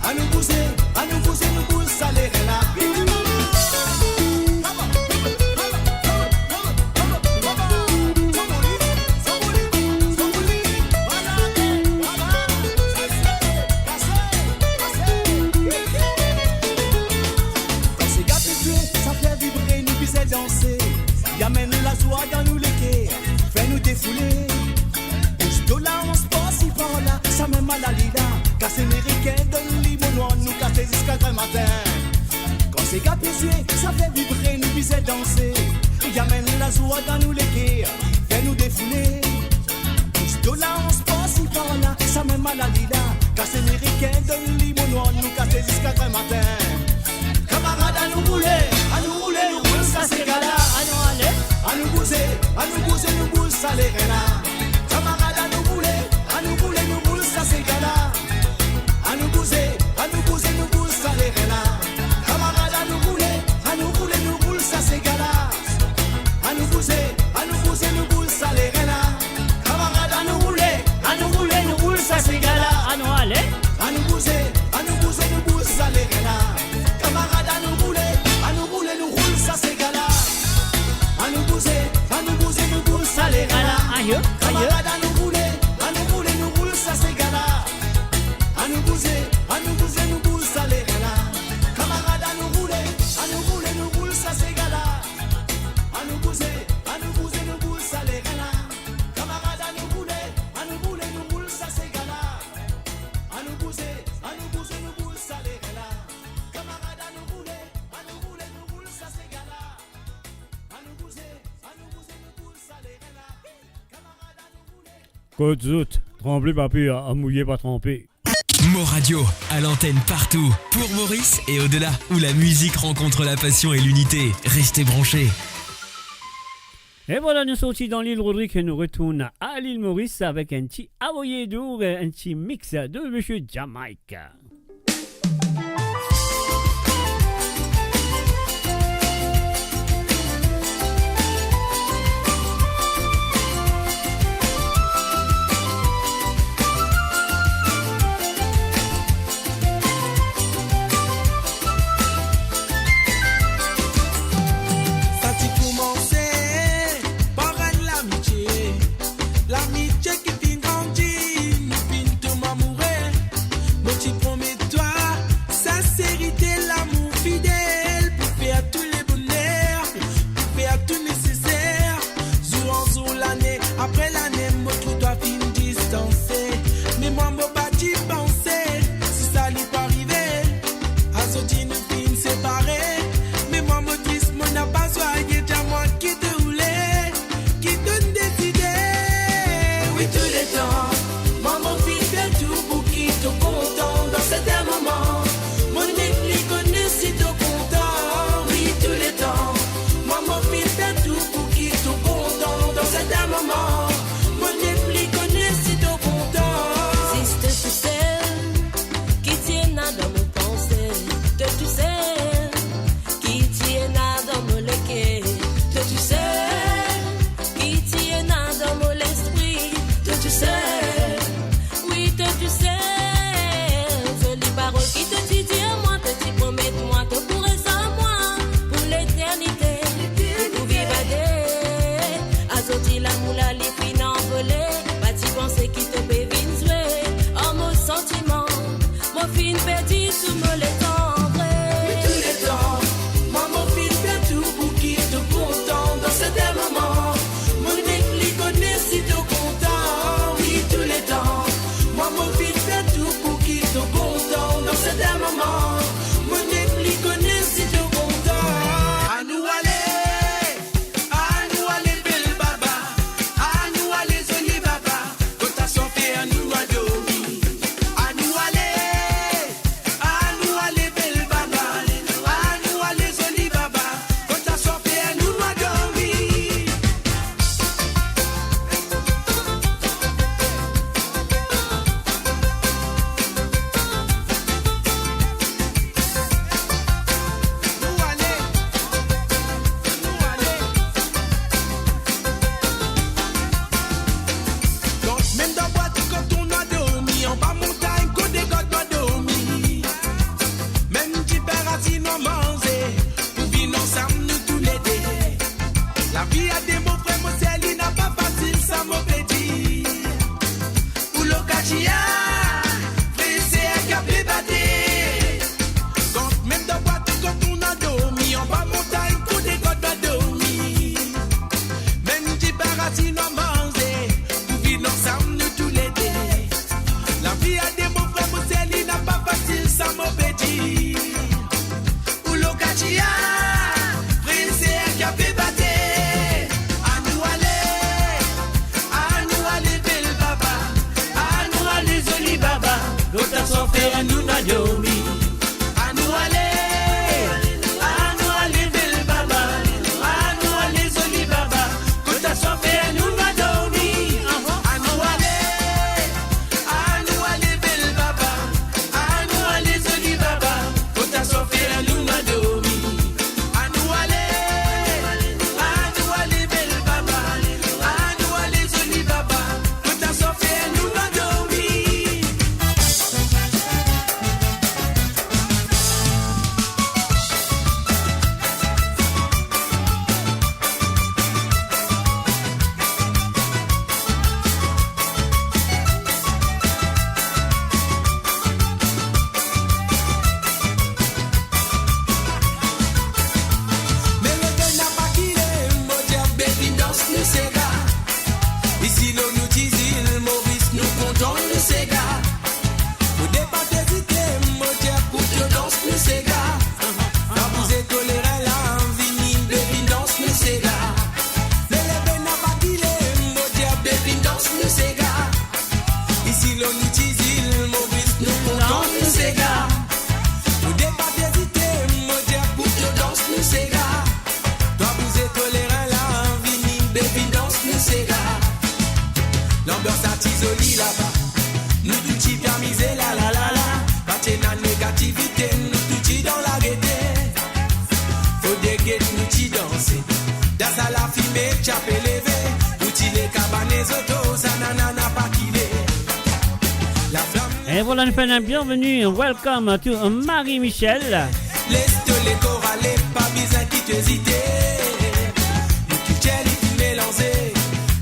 À nous bouger, nous boule, ça les reins. Danser, y amène la joie dans nous les quais, fais-nous défouler. Bouge de là, on se passe, il par là, ça même à la lila. Casse américain, donne limon, nous casser jusqu'à grand matin. Quand c'est gars jouer, ça fait vibrer, nous bisais danser. Y amène la joie dans nous les quais, fais-nous défouler. Bouge de là, on se passe, il par là, ça même à la lila. Casse américain, donne limon, nous casser jusqu'à grand matin. Camarades à nous rouler, ça c'est gala. À nous bouger, nous boule, ça les reins. Camarades à nous rouler, nous boule, ça c'est gala. À nous bouger, nous boule, ça les reins. Camarades à nous rouler, nous boule, ça c'est gala. À nous bouger, nous boule, ça les reins. Camarades à nous rouler, nous boule, ça c'est gala. À nous aller, à nous bouger, nous boule, ça les reins. Camarades à nous rouler, nous roule, ça c'est gala. À nous bouger, nous boule, ça les reins. Côte zout, tremblez pas pire, à mouiller pas tremper. Mo Radio, à l'antenne partout, pour Maurice et au-delà, où la musique rencontre la passion et l'unité. Restez branchés. Et voilà, nous sortis dans l'île Rodrigue et nous retournons à l'île Maurice avec un petit avoyer d'our, un petit mix de Monsieur Jamaïque. L'amitié qui fin grandit, nous fin tout m'amourer. Mon petit promets-toi, sincérité, l'amour fidèle, pour faire tous les bonheurs, pour faire tout nécessaire. Jour en jour, l'année après l'année, moi tout doit fin distancer. Mais moi, mon pas d'y penser, si ça n'est pas arrivé, à ce qui nous fin séparés. Mais moi, mon triste, moi n'a pas soigné, déjà moi qui te voulais, qui donne des idées. Tous les temps, maman fille fait tout pour qui te content dans certains moments. Mon écrit connaît si te content. Oui, tous les temps, maman fille fait tout pour qui te content dans certains moments. Mon écrit connaît si te content. Existe tu sais qui tient dans mes pensées. De tu sais qui tient dans mon lequet. De tu sais qui tient dans mon l'esprit. Tu sais, oui, tu sais, jolies paroles qui te disent à moi, te dis promets-moi, te pourrais sans moi, pour l'éternité, pour vivre à des, à sortir l'amour, la lifine envolée, pas t'y penser qui te bévine jouer, oh mon sentiment, mon fin petit, tout me l'étendre. Oui, tous les temps, maman fille fait tout pour qui te content dans certains moments. Mon écrit connaît si te content. Maman fille fait tout pour qui te content dans certains moments. Mon écrit connaît si te content. À nous aller, belle baba. À nous aller, joli baba. Quand t'as sorti, à nous adoré. À nous aller, belle baba. À nous aller, joli baba. Quand t'as sorti, à nous adoré. Même dans boîte quand on a dormi, en bas montagne, côté côte doit dormir. Même petit père a dit non manger, pour vivre ensemble nous tous les deux. La vie a des mots frères, mon ciel, il n'a pas facile, ça m'a dit. Pour le cachia, pressé à capé batté. Même dans boîte quand on a dormi, en bas montagne, côté côte doit dormir. Même petit père a dit non manger, pour vivre ensemble nous tous les deux. La vie a des mots frères, mon ciel, il n'a pas facile, ça m'a dit. Pour le cachia, pressé à capé batté. À nous aller, belle baba. À nous aller, joli baba. L'autre s'en fait, à nous n'a dormi. À nous aller, belle baba. À nous aller, joli baba. Quand t'as s'en fait, à nous n'a dormi. À nous aller, belle baba. À nous aller, joli baba. Quand t'as s'en fait, à nous n'a dormi. À nous aller, belle baba. À nous aller, joli baba. Quand t'as s'en fait, à nous n'a dormi. qui là-bas. Nous tout qui bien misé la la la la. Quand t'es dans la négativité, nous tout qui dans la gaieté. Faut déguer nous qui danser. Dans sa la fumée, chap élevé. Outil les cabanes autos, ça nanana pas killé. La flamme. Et voilà, nous faisons la bienvenue. Welcome to Marie-Michel. Laisse-toi les corales, pas besoin qui t'hésiter. Nous qui t'es les mélanger.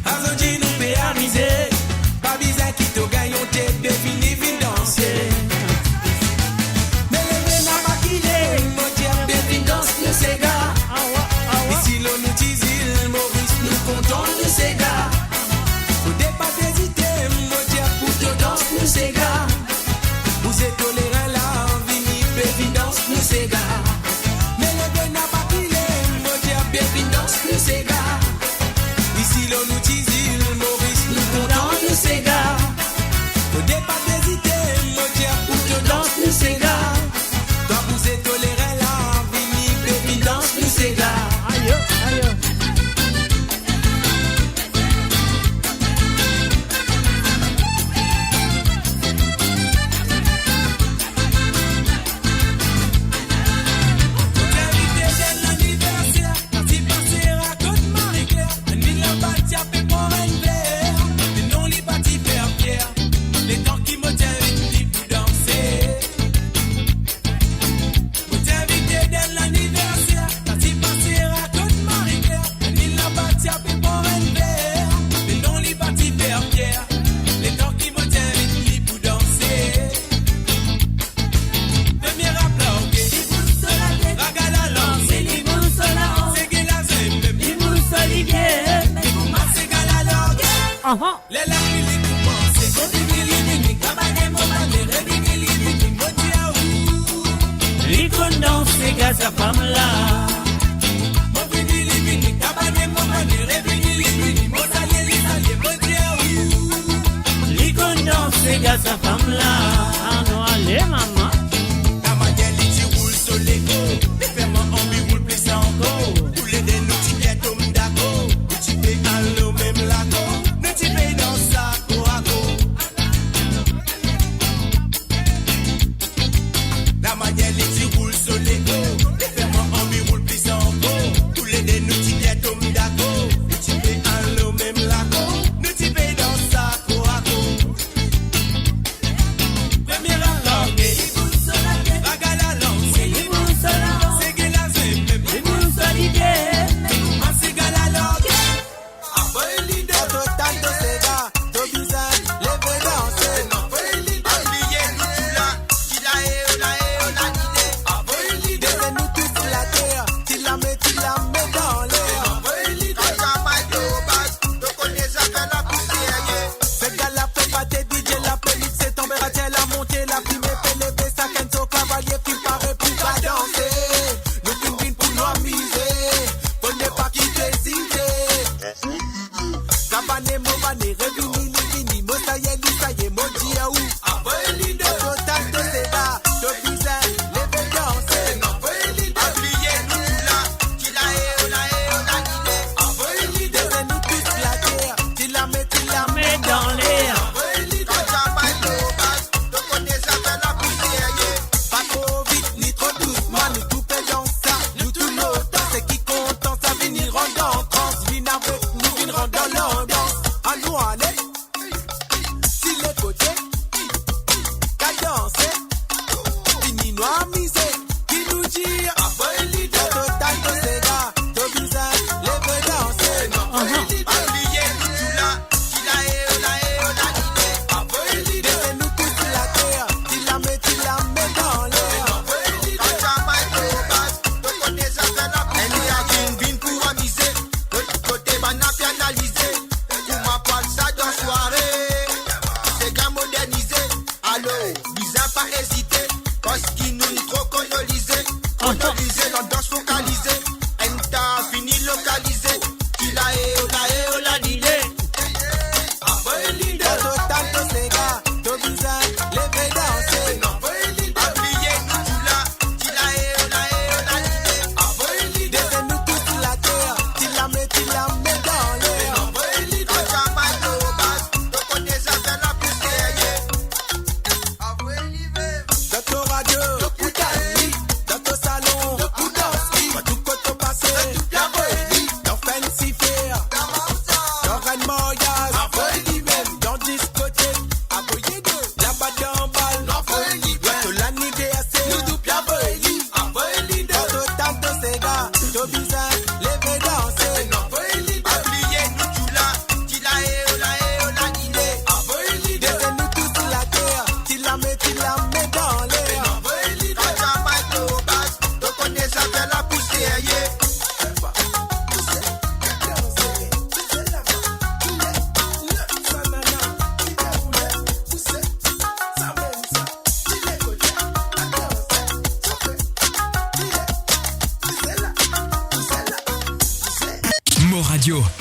Azonji nous peut amuser. Pas besoin qui te gagne, on t'est défini, vite danser. Mais le vrai n'a pas quitté. Mon Dieu, défini danse le Sega. Ici l'on nous dit Maurice, nous comptons le Sega. Faut pas hésiter, mon Dieu, pour te danse le Sega. Vous êtes tolérant là, vini, baby, danse le Sega. Mais le bien n'a pas quitté, mon Dieu, baby, danse le Sega. Ici l'on nous dit Maurice, nous comptons le Sega. Faut pas hésiter, mon Dieu, pour te danse le Sega. Toi, vous êtes tolérant là, vini, baby, danse le Sega. Aïe, aïe. Sa femme là. L'icône danse, c'est gars sa femme là. Ah non, allez maman. La manière qui roule sur l'écho. Les ferments en lui roule plus encore. Tous les deux nous tickets au m'dako. Nous tippez à l'eau même la go. Nous tippez dans sa go à go. La manière qui roule sur l'écho.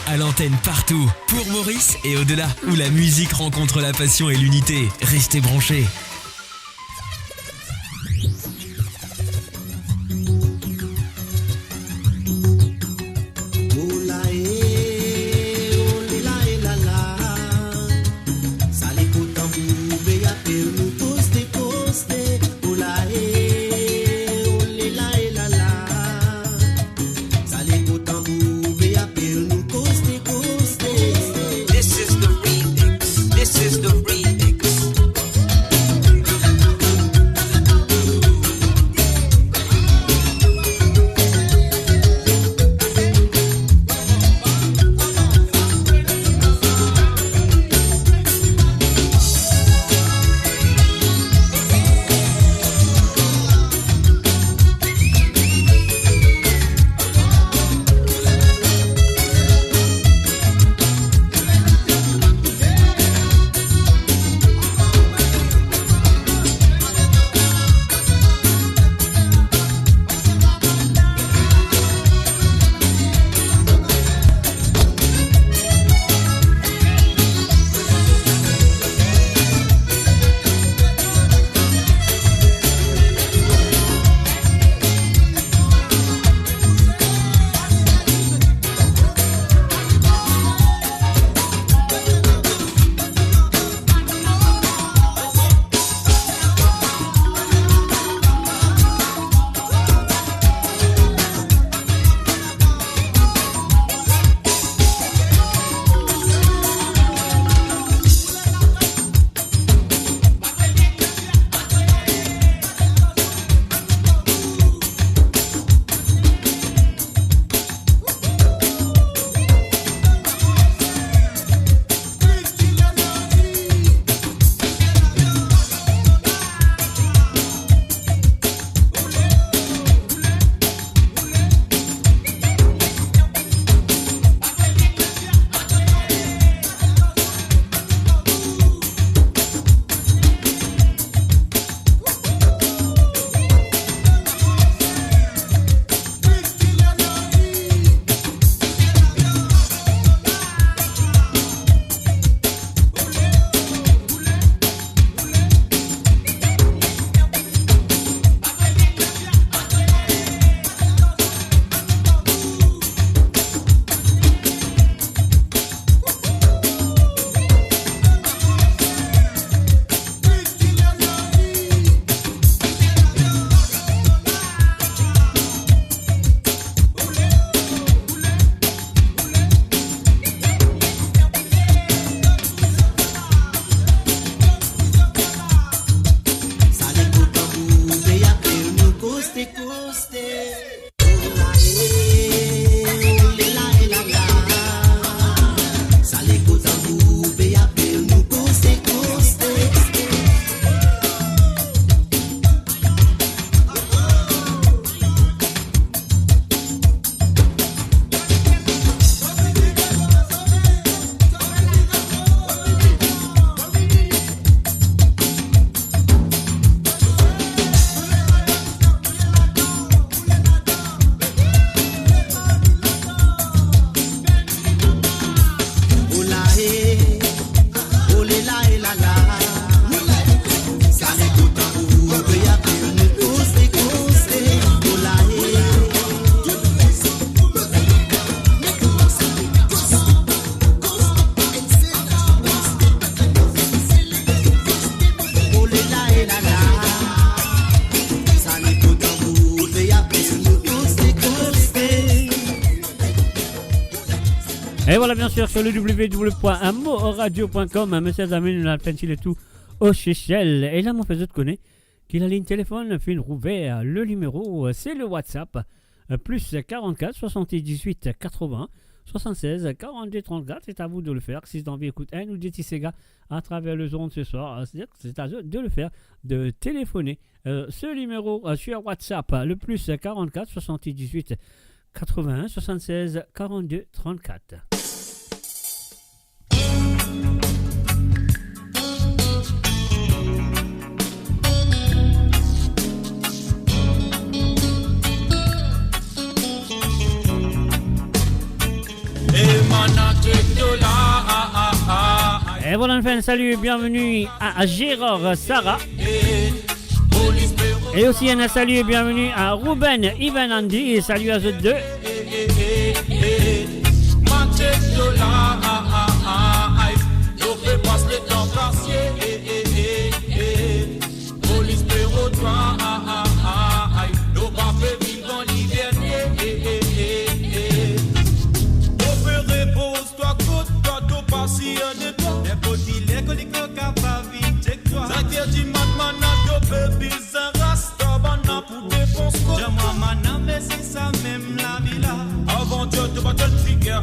à l'antenne partout, pour Maurice et au-delà, où la musique rencontre la passion et l'unité. Restez branchés. Et voilà, bien sûr, sur le www.amoradio.com, monsieur Amin, nous l'avons fait tout au Seychelles. Et là, mon frère, je te connais qu'il a ligne téléphone, fin rouvert. Le numéro, c'est le WhatsApp, plus 44 78 80 76 42 34. C'est à vous de le faire. Si vous avez envie d'écouter un ou deux petits gars à travers le zone ce soir, c'est à vous de le faire, de téléphoner. Ce numéro sur WhatsApp, le plus 44 78 81 76 42 34. Hey, man, Et voilà, on fait un salut et bienvenue à Gérard Sarah. Et aussi un salut et bienvenue à Ruben, Ivan, Andy. Et salut à eux deux.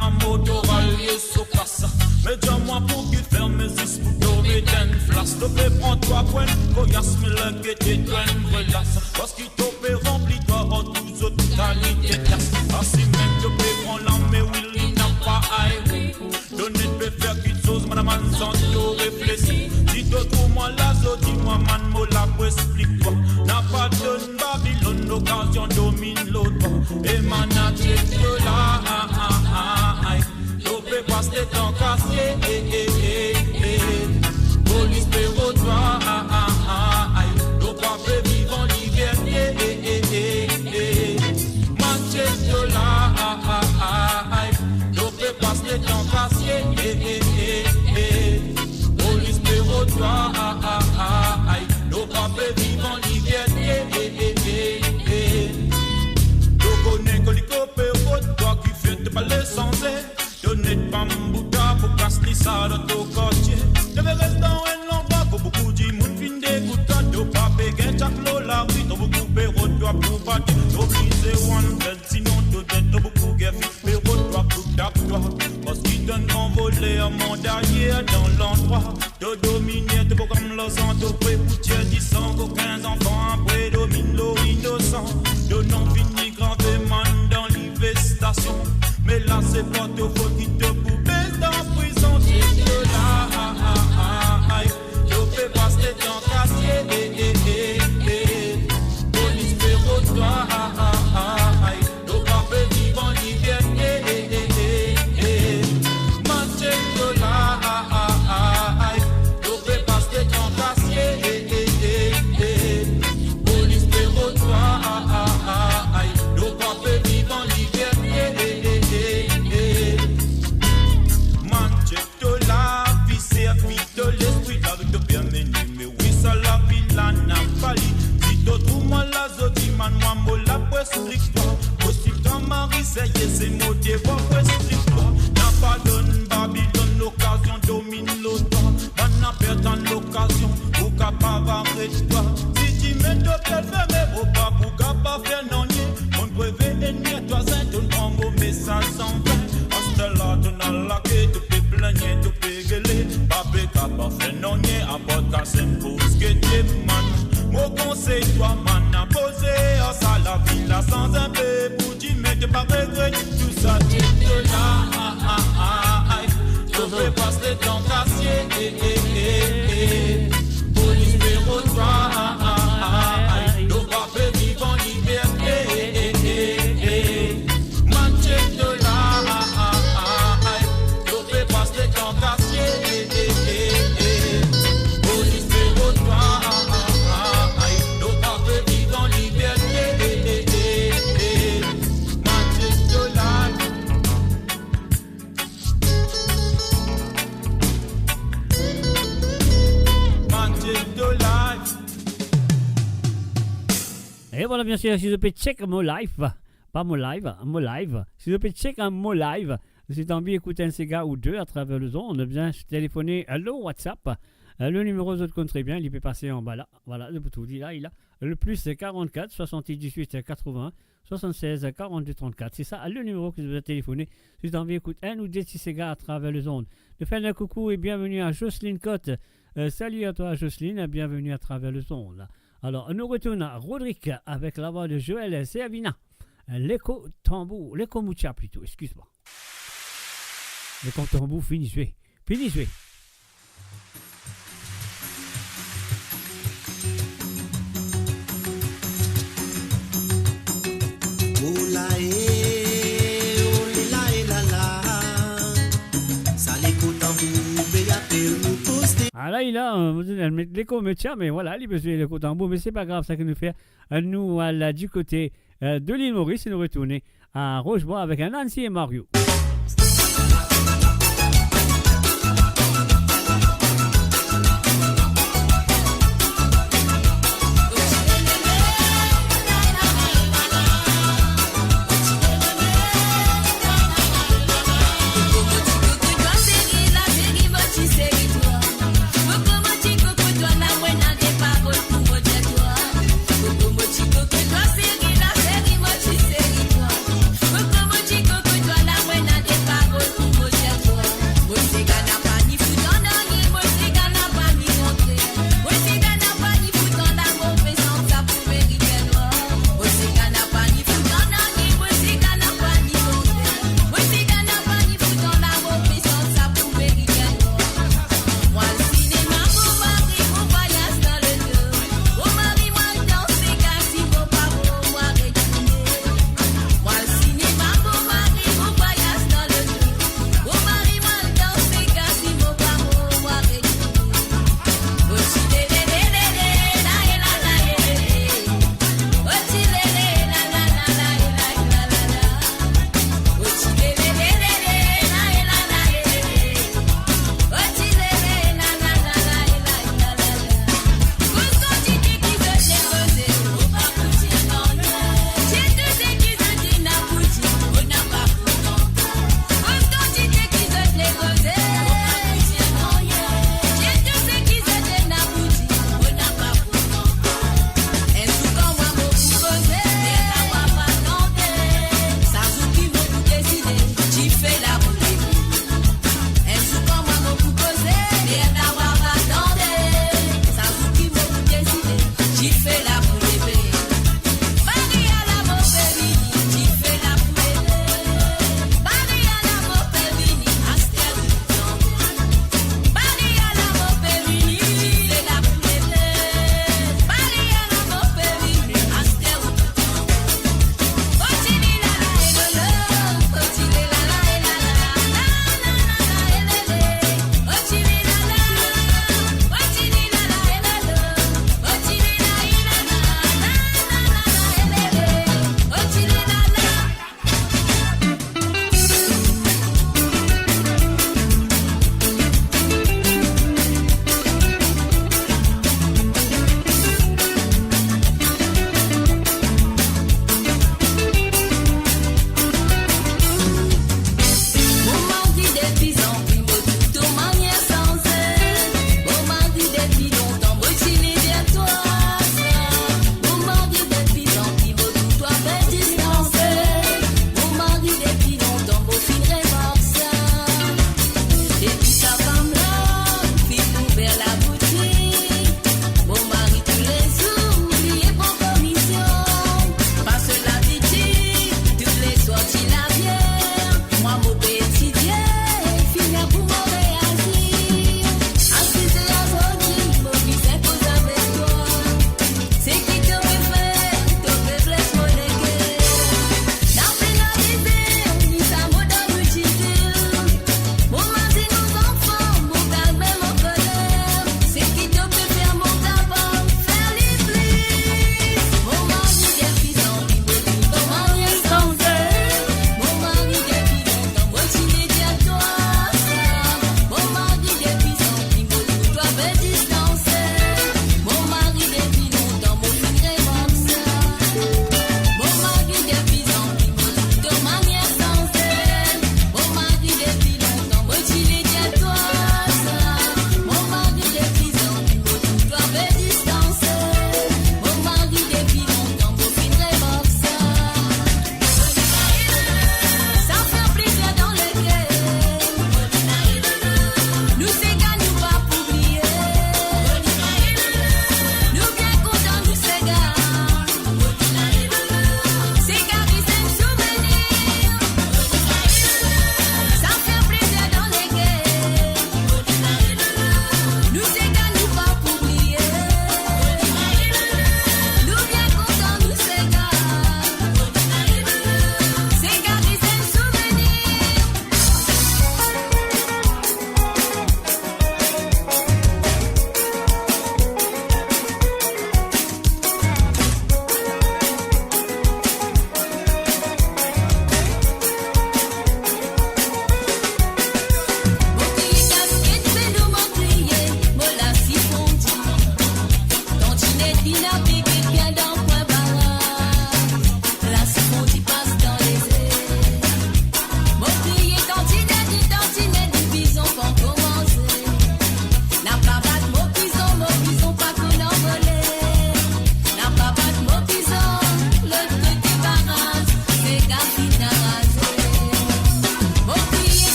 En motoral, sur place. Mais dis-moi pour qu'il ferme mes yeux pour tomber d'un flash. Le fait prends-toi point, coyasse me le guetter, toi une relasse. Parce qu'il t'opère remplis-toi en tous autres qualités de classe. Ainsi même te peut prendre l'âme, mais oui, il n'a pas aïe. Donner de faire quelque chose, madame, sans te réfléchir. Si tu trouves moi la zone, dis-moi, man, moi la pour explique-toi. N'a pas de Babylone, l'occasion domine l'autre. Et manager de là, passe les temps cassés, police pérotoire, nos papés vivent en liberté, Manchester là, nos papés passent les temps cassés, police pérotoire, nos papés vivent en liberté, nous connaissons que les copains, toi qui fais te parler sans aide. Donnez de bambouta pour casser ça dans ton quartier. Je vais rester dans un endroit pour beaucoup de monde fin d'écouter. De pas péguer chaque lot la vie. T'as beaucoup péro toi pour battre. T'obliser one belt sinon t'as beaucoup de vie. Péro toi pour taper toi. Parce qu'ils t'ont envolé un monde ailleurs dans l'endroit. De dominer t'es pas comme le sang. T'as prêt pour tirer 10 ans. Qu'aucun enfant après domine l'innocent. De non fini gravé man dans l'investation. Mais là c'est pas te faute qui te poupée dans prison. Tu te là, tu fais passer les temps cassés. Police pérotoire, nos papés vivent en liberté. Manchester de là, tu fais passer les temps cassés. Police pérotoire, nos papés vivent en liberté. De l'esprit avec de bien menu, mais oui, ça la vie la n'a pas li. Si tu trouves moi la zodi, man, moi, la presse explique-toi. Aussi, quand Marie, c'est motivé, pour explique-toi. N'a pas donné Babylone, l'occasion domine l'autre. Man, n'a perdu l'occasion, pour capable arrêter-toi. Si tu mets de pied fermé, faut pas pour capable faire non, mon brevet ennemi, toi, c'est ton combo, mais ça s'en va. Hasta là, tu n'as la quête, tu peux plaigner, tu peux gueuler. Papé capable faire non, à podcast, c'est pour ce que t'es man. Mon conseil, toi, man, à poser, ça la vie là sans un peu, pour dire, mais t'es pas regret, tout ça, tu te là, tu fais passer les temps cassés, police pérotoire, nos papés vivent en liberté, Manchester là, tu fais passer les temps cassés, police pérotoire, nos papés vivent en liberté, Manchester là. Et voilà, bien sûr, si vous pouvez checker mon live, pas mon live, si vous pouvez checker mon live, si tu as envie d'écouter un cigare ou deux à travers le zone, on a bien téléphoner le WhatsApp. Le numéro, vous connaissez bien, il peut passer en bas là. Voilà, le bouton, là, il a le plus 44 78 80 76 42 34. C'est ça, le numéro que vous avez téléphoné si tu as envie d'écouter un ou deux petits cigares à travers le zone. De faire un coucou et bienvenue à Jocelyne Cotte. Salut à toi, Jocelyne, bienvenue à travers le zone. Alors, nous retournons à Rodrigue avec la voix de Joël Servina. L'écho tambour, l'écho moucha plutôt, excuse-moi. L'écho tambour, finissez. Ça l'écoute en vous, Ah là, il a l'écho me tient, mais voilà, il peut jouer le tambour, mais c'est pas grave, ça que nous fait. Nous, là, du côté de l'île Maurice, nous retourner à Rochebois avec un Nancy et Mario. Buena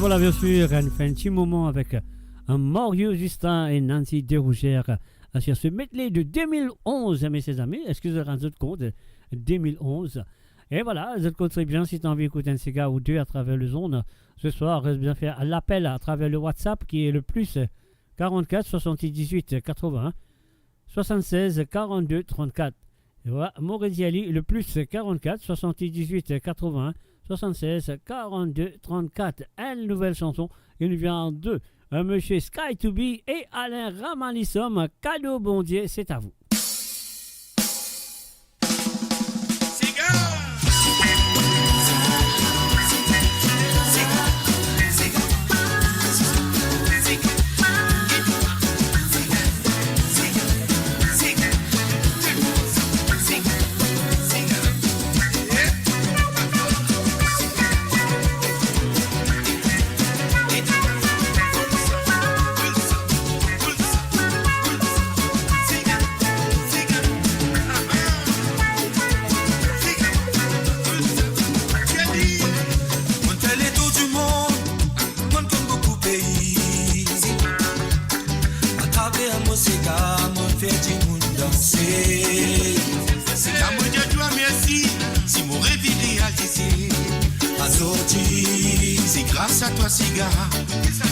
voilà, bien sûr, on fait un petit moment avec Mario Justin et Nancy Derougères sur ce medley de 2011, mes chers amis. Excusez-moi, un autre compte, 2011. Et voilà, vous êtes très bien si tu as envie d'écouter un cigare ou deux à travers le zone. Ce soir, reste bien faire l'appel à travers le WhatsApp qui est le plus 44 78 80 76 42 34. Et voilà, Montréal, le plus 44 78 80 76 42 34. Une nouvelle chanson, il nous vient de Monsieur Sky to Be et Alain Ramalissom. Cadeau bon Dieu, c'est à vous. C'est grâce à toi, cigare,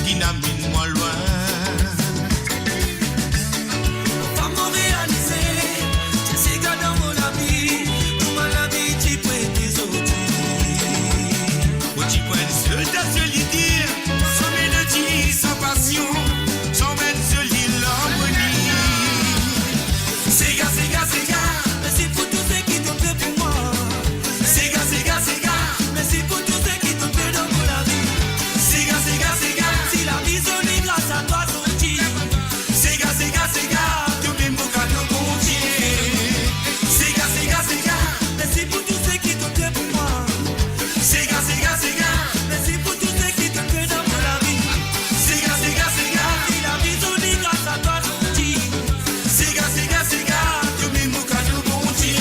qui n'amène moi loin. Pas m'en réaliser, tu sais que dans mon ami, pour ma vie, tu peux tes autres. Où tu peux être seul dans ce lit dire, sans mélodie, sans passion, sans mettre ce lit l'harmonie. Sega, sega, sega, merci pour tout ce qui t'ont fait pour moi. Sega, sega, sega, merci pour tout ce qui t'ont fait dans mon la vie. Sega, sega, sega, si la vie sonne grâce à toi, sorti. Sega, sega, sega, tout même mon cadeau bon Dieu. Sega, sega, sega, merci pour tout ce qui t'ont fait pour moi. Sega, sega, sega, merci pour tout ce qui t'ont fait dans mon la vie. Sega, sega, sega, si la vie sonne grâce à toi, sorti. Sega, sega, sega, tout même mon cadeau bon Dieu.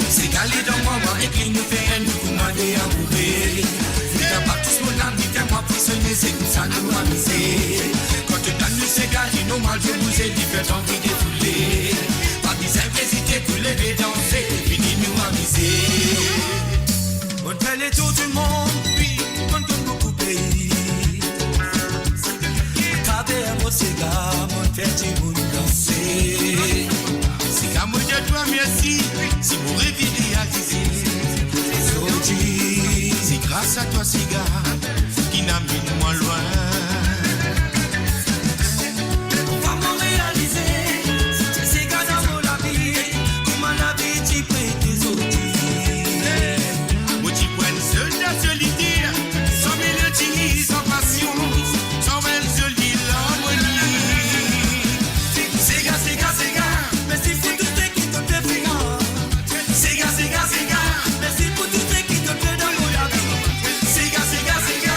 C'est calé dans moi, et qu'il nous fait un nous demander à mourir. T'as pas tous mon âme, t'es moi prisonnier, c'est comme ça nous amuser. Quand tu donnes le cigare, il nous mal de bouger, il fait envie de fouler. Pas de simplicité pour lever, danser, fini nous amuser. On fait les tours du monde, oui, on donne beaucoup de pays. Travers mon cigare, on fait du monde danser. Cigare, moi je dois merci, si mon réveil réalisé. C'est grâce à toi, cigare, qui n'amène moi loin. Pas m'en réaliser, tu sais qu'à dans mon la vie, comment la vie tu peux tes autres. Moi tu prends seul dans ce lit dire, sans mélodie, sans passion, sans même ce lit l'harmonie. Sega, sega, sega, merci pour tout ce qui t'ont fait pour moi. Sega, sega, sega, merci pour tout ce qui t'ont fait dans mon la vie. Sega, sega, sega,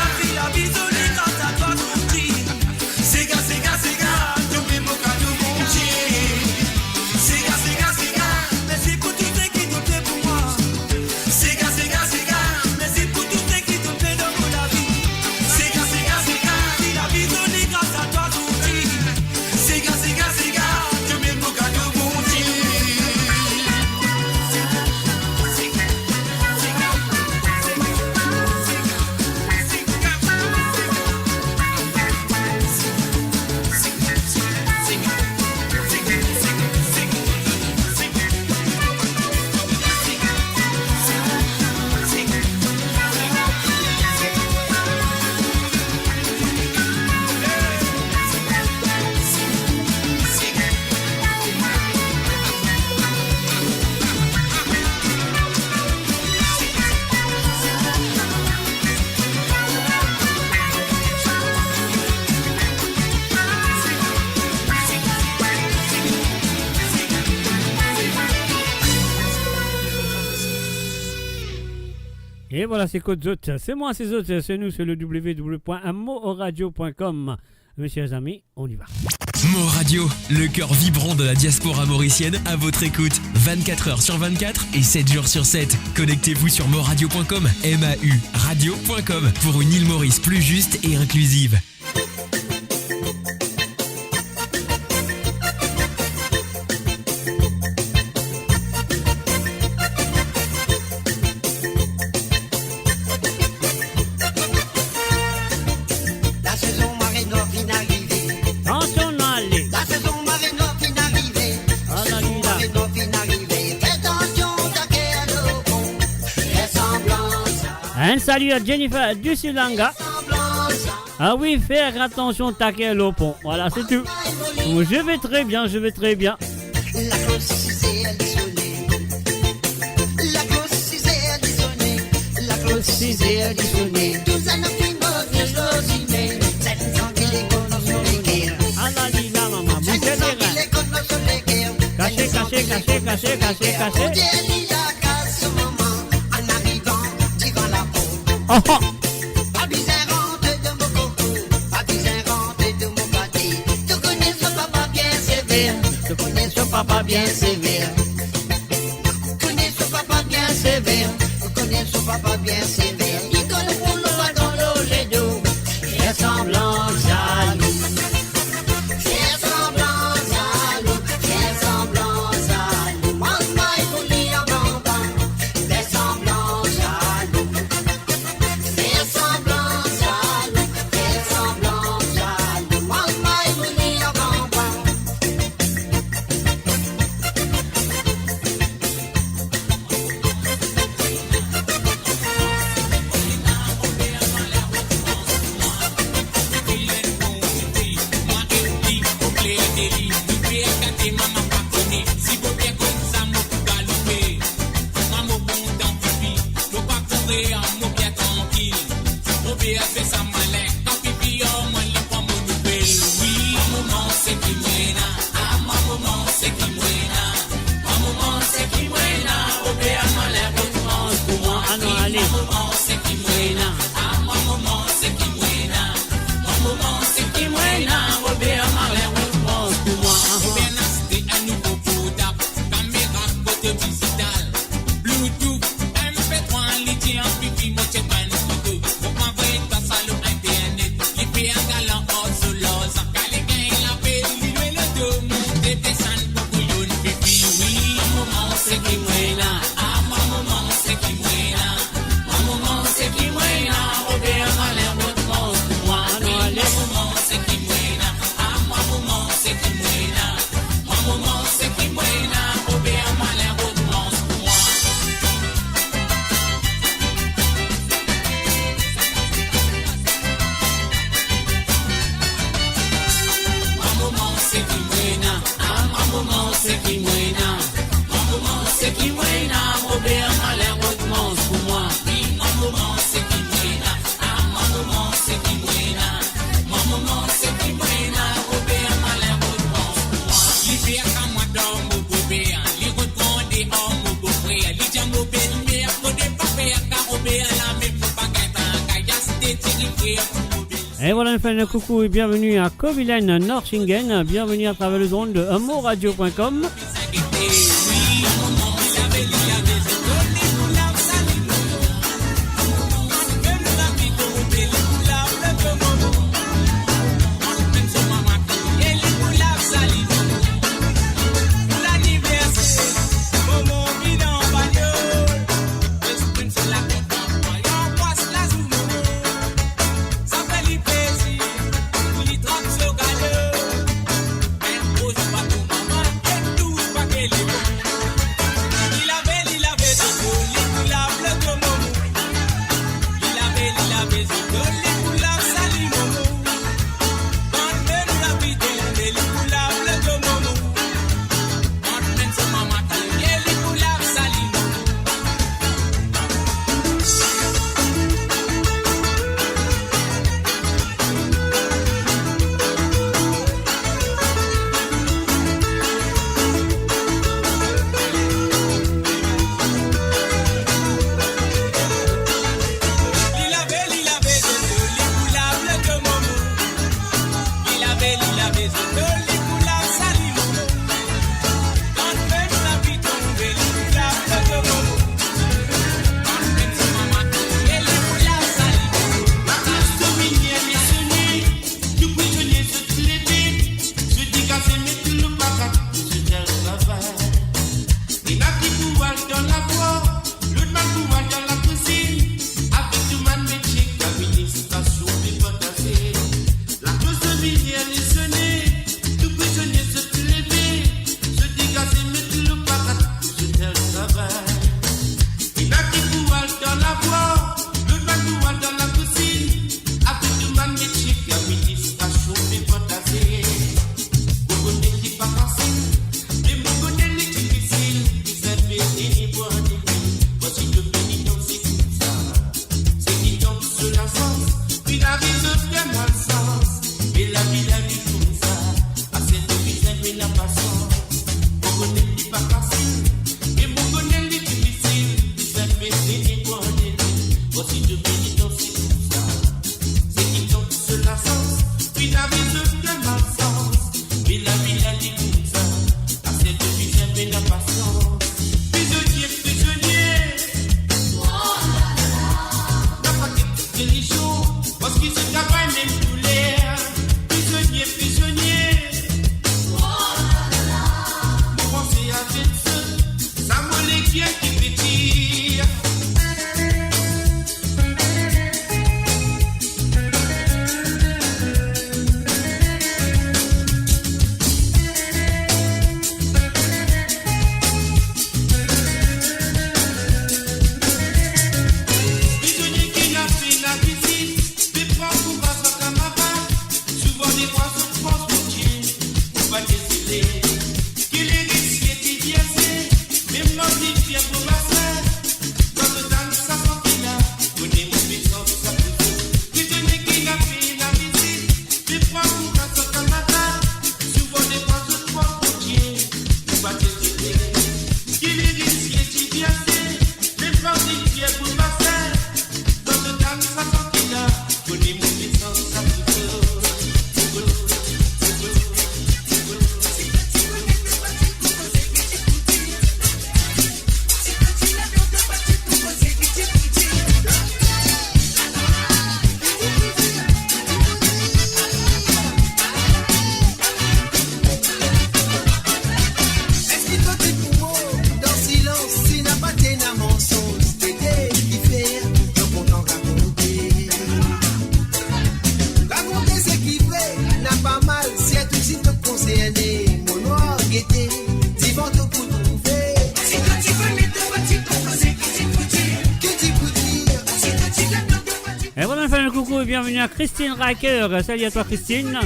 Et voilà, c'est Côte Zote. C'est moi, c'est Zote. C'est nous, c'est le www.moradio.com. Mes chers amis, on y va. Mot Radio, le cœur vibrant de la diaspora mauricienne à votre écoute. 24 heures sur 24 et 7 jours sur 7. Connectez-vous sur moradio.com, MAU radio.com pour une île Maurice plus juste et inclusive. Un salut à Jennifer du Silanga. Ah oui, faire attention, taquer le pont. Voilà, c'est tout. Je vais très bien, je vais très bien. La cloche elle sonnée. La cloche elle sonnée. La cloche elle sonnée. Tous à nos fingers, nous l'osiner. C'est tranquille et qu'on nous sur les guerres. Allah dit la maman, vous êtes tranquille et qu'on nous sur les guerres. Caché, caché, caché, caché, caché, caché. Oh oh. Pas bizarre de mon coco, pas bizarre de mon pâté. Tu connais ce papa bien sévère, tu connais ce papa bien sévère. Tu connais ce papa bien sévère, tu connais ce papa bien sévère. Il connaît pour le pas dans l'eau les dos, fait semblant jaloux. Fait semblant jaloux, fait semblant jaloux. Maman il faut lire en bambin, fait semblant jaloux. Fais semblant jaloux, maman est venue à Bamba. Et voilà, une fin coucou et bienvenue à Kovilen Norchingen. Bienvenue à travers le ondes de moradio.com. Bienvenue à Christine Racker. Salut à toi Christine.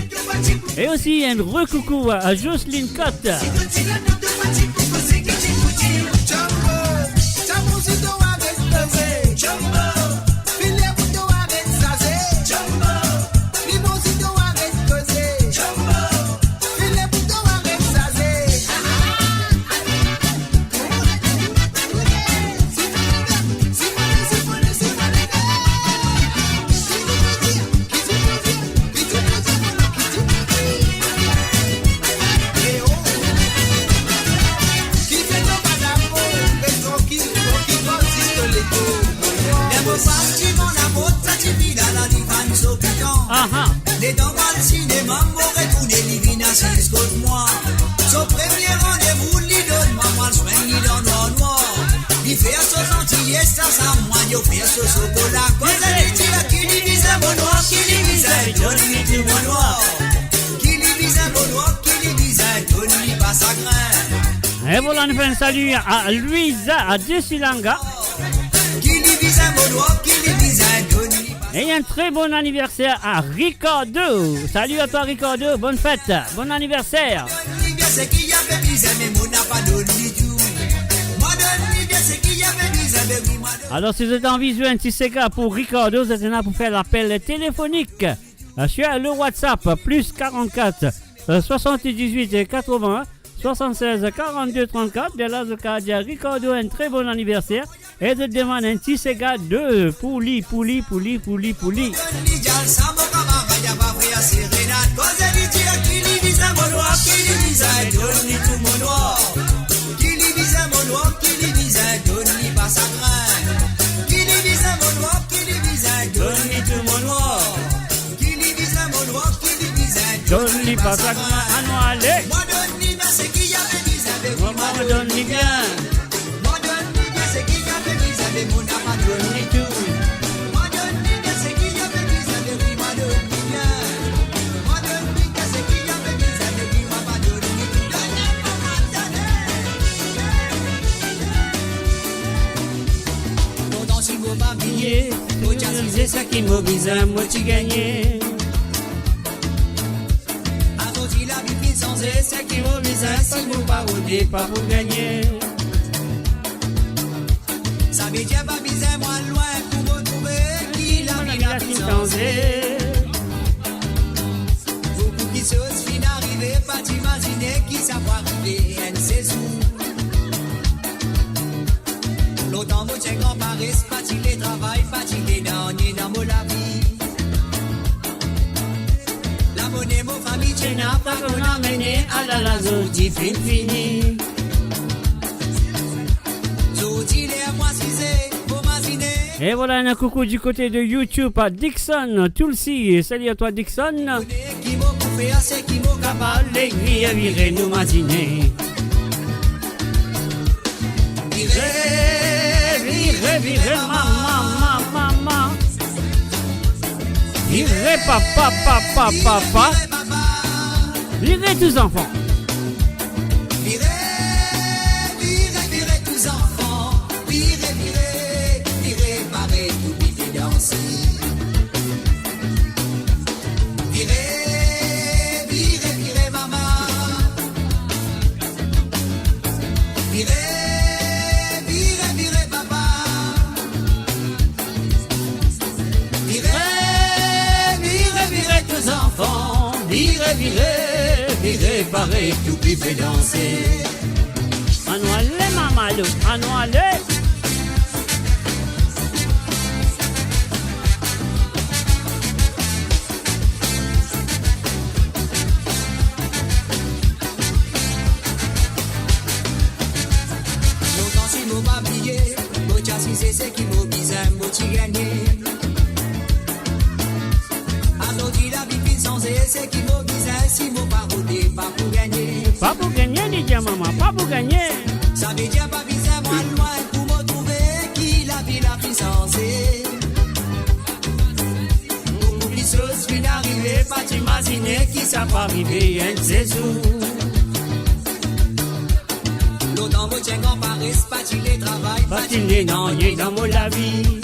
Et aussi un recoucou à Jocelyne Cotte. Et voilà, nous faisons un salut à Louisa, à Dessilanga. Et un très bon anniversaire à Ricardo. Salut à toi Ricardo, bonne fête, bon anniversaire. Alors si vous êtes en visuel un petit Sega pour Ricardo, vous êtes là pour faire l'appel téléphonique sur le WhatsApp plus 44 78 81 76 42 34 de la Zocadia Ricardo, un très bon anniversaire et de demande un petit Sega 2 pour lui. Donne-lui pas sa grain, allez. Maman donne-lui bien. Donne-lui tout. C'est ça qui m'oblige à moi tu gagner. C'est ça qui m'oblige à si vous pas rouler, pas pour gagner. Ça veut dire pas bizarre moi loin pour retrouver qui la vie a changé. Beaucoup qui choses fin arriver, pas t'imaginer qui savoir arriver une saison. L'autant vous tiens grand Paris, pas il les travail, pas il les dans mon la vie. La monnaie, mon famille, tu n'as pas qu'on a mené à la zone, fini. Et voilà un coucou du côté de YouTube à Dixon Tulsi. Salut à toi Dixon. Virez nous matiner. Virez maman. Virez papa. Virez tous enfants. Virez tous enfants. Virez, parez, tout vite danser. Virez maman. préparer, tout puis fait danser. Anoualé, mamalou, anoualé. Longtemps si m'a pas oublié, mon chassis c'est qui m'a bizarre, mon petit gagné. Aujourd'hui la vie sans c'est qui m'a bizarre, si m'a pas rodé, pas pour gagner. Pas pour gagner, dit maman, pas pour gagner. Ça veut dire pas bizarre, moi loin pour me trouver qui la vie la puissance. Beaucoup plus choses qui n'arrivent pas t'imaginer qui ça peut arriver, un séjour. L'autant vous tient en Paris, pas tu les travail, pas tu les n'ennuies dans mon la vie.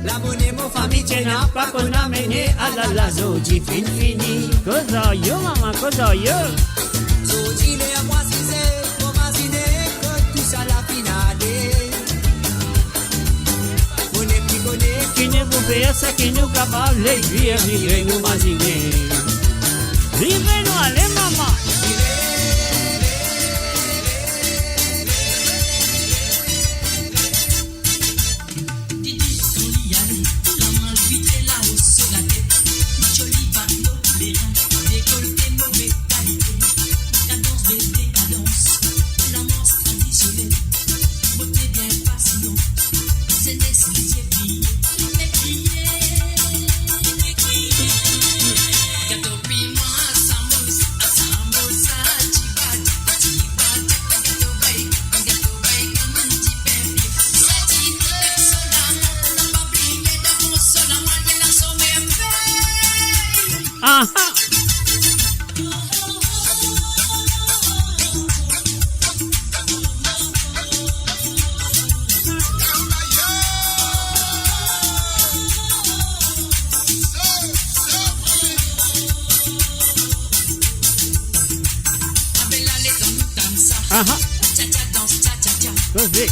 La monnaie, mon famille, tient pas qu'on a mené à la lazo, dit fini. Cosa yo, maman, cosa yo. Zodi les à moi, c'est pour imaginer que tout ça la finale. On est plus connu, Qui ne vous fait ça, qui nous capable, les vieux, vivez, nous imaginer. Vivez, nous, allez, maman. Aha. Aha. Così.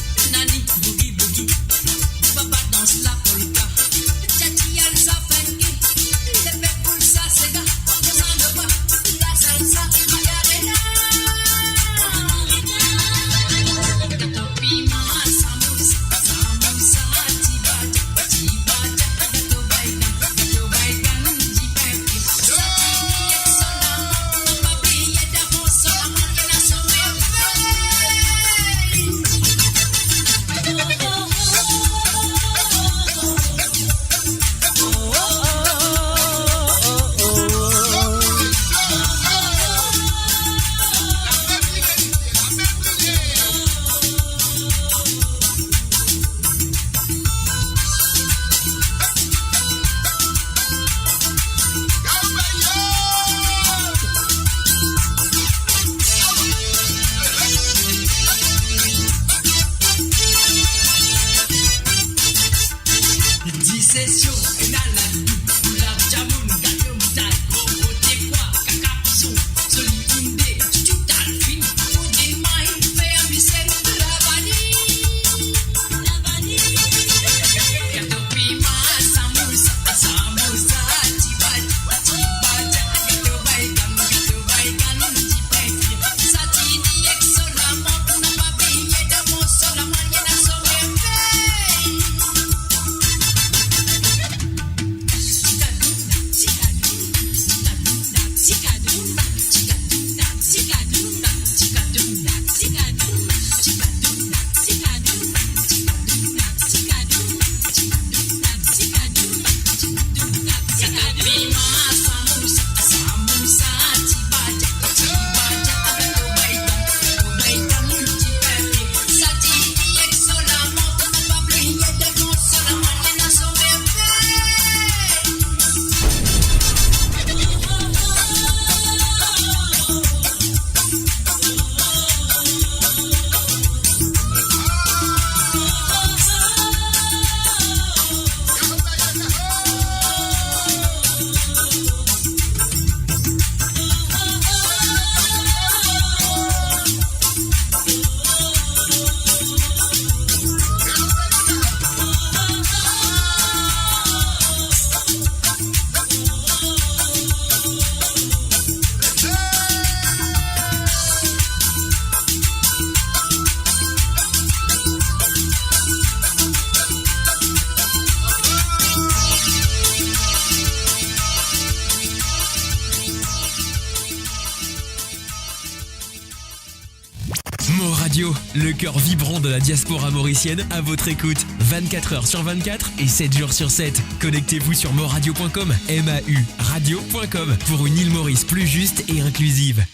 Radio, le cœur vibrant de la diaspora mauricienne à votre écoute. 24h sur 24 et 7 jours sur 7. Connectez-vous sur moradio.com, MAU radio.com pour une île Maurice plus juste et inclusive.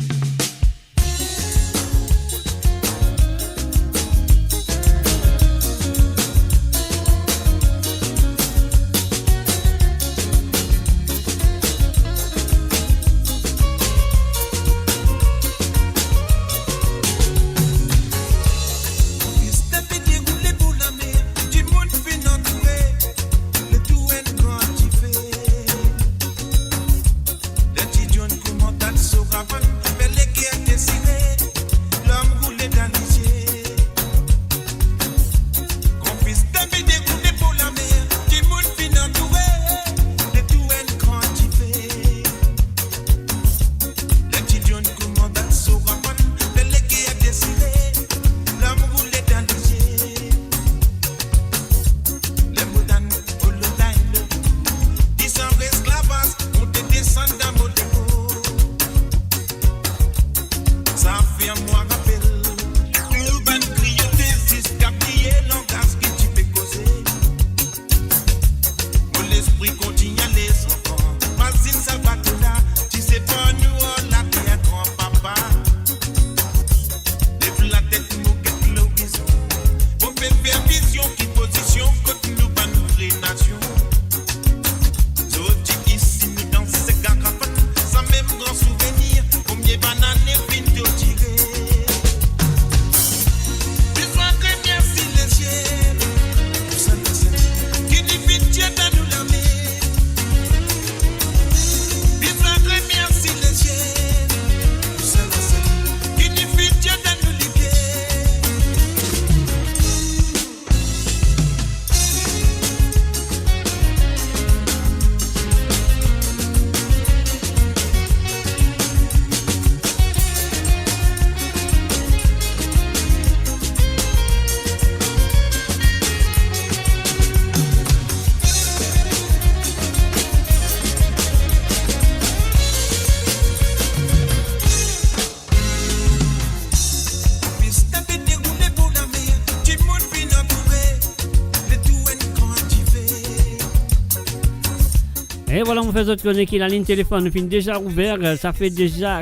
Et voilà, on fait autre connecter la ligne téléphone fin déjà ouverte. Ça fait déjà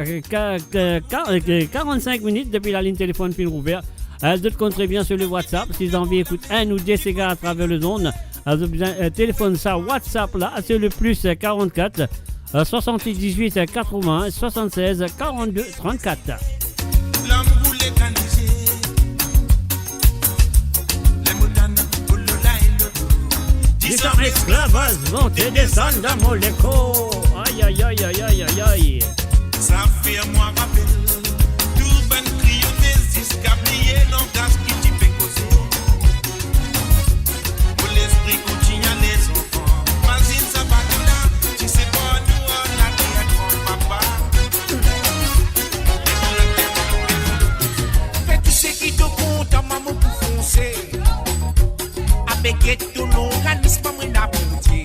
45 minutes depuis la ligne téléphone fin ouverte. D'autres comptez bien sur le WhatsApp. Si vous avez envie d'écouter un ou deux ségards à travers le zone, téléphone ça WhatsApp là, c'est le plus 44 78 80 76 42 34. Descends esclavage, montez, descends dans mon écho. Aïe aïe aïe aïe aïe aïe aïe. Ça fait moi rappel. Tout ben crier des escabliers dans gaz qui t'y fait causer. Pour l'esprit continue à les enfants. Vas-y, ça va de là. Tu sais pas nous on a dit à grand papa. Fais tout ce qui te compte à maman pour foncer. Avec tout l'organisme, moi n'a pas dit.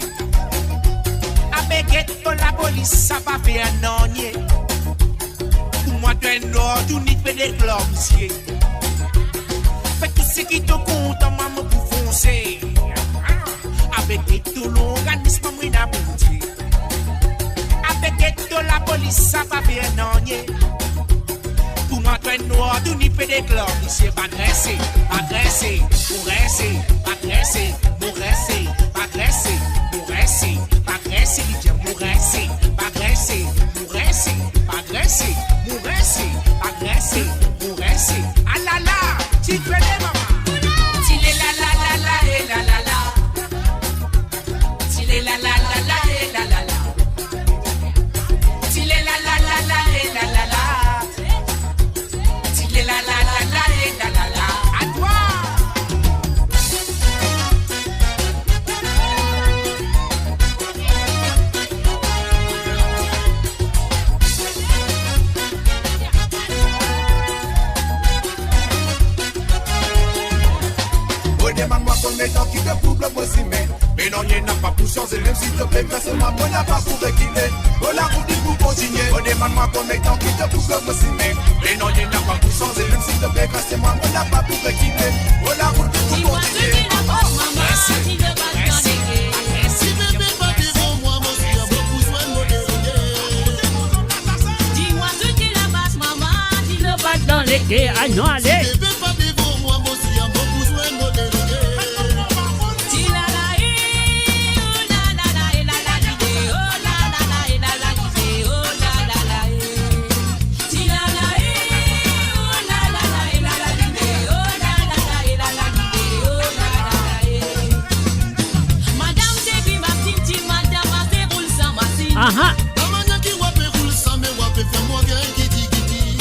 Avec tout la police, ça va faire un onier. Pour moi, tu es un ordre, tu n'y fais des globes. Fais tout ce qui te compte à maman pour foncer. Avec tout l'organisme, moi n'a pas dit. Avec tout la police, ça va faire un onier. Pour moi, tu es un ordre, tu n'y fais des globes. Agresser, agresser, pour rester. Agresser, agresser, agresser, agresser, agresser, agresser, agresser, agresser, agresser, agresser, agresser, agresser. Ah là là, tu connais maman. T'il est la la la la et la la la. T'il est la la la la et la la la. T'il est la la la la et la la la. T'il est la la la la et la la la. À toi. Demande-moi combien de temps qui te coupe le possible. Mais Et non, y'en a pas pour changer, même s'il te plaît, grâce-moi, moi n'a pas pour réguler. Oh la route dit pour continuer. Oh demande-moi qu'on est temps qui te pousse le possible. Et non, y'en a pas pour changer, même s'il te plaît, grâce-moi, moi n'a pas pour réguler. Oh la route dit pour continuer. Si bébé pas devant moi, mon Dieu, j'ai besoin de modérer. Dis-moi ce qu'il a passe, maman, dis-le pas Dans les quais, ah non, allez. Si bébé pas devant moi, mon Dieu, j'ai besoin de modérer. Aha. Maman qui wape roule sans me wape fait moi gain kiti kiti.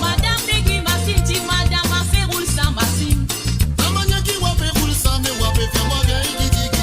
Madame Degui Massinti, madame a fait roule sans machine. Maman qui wape roule sans me wape fait moi gain kiti kiti.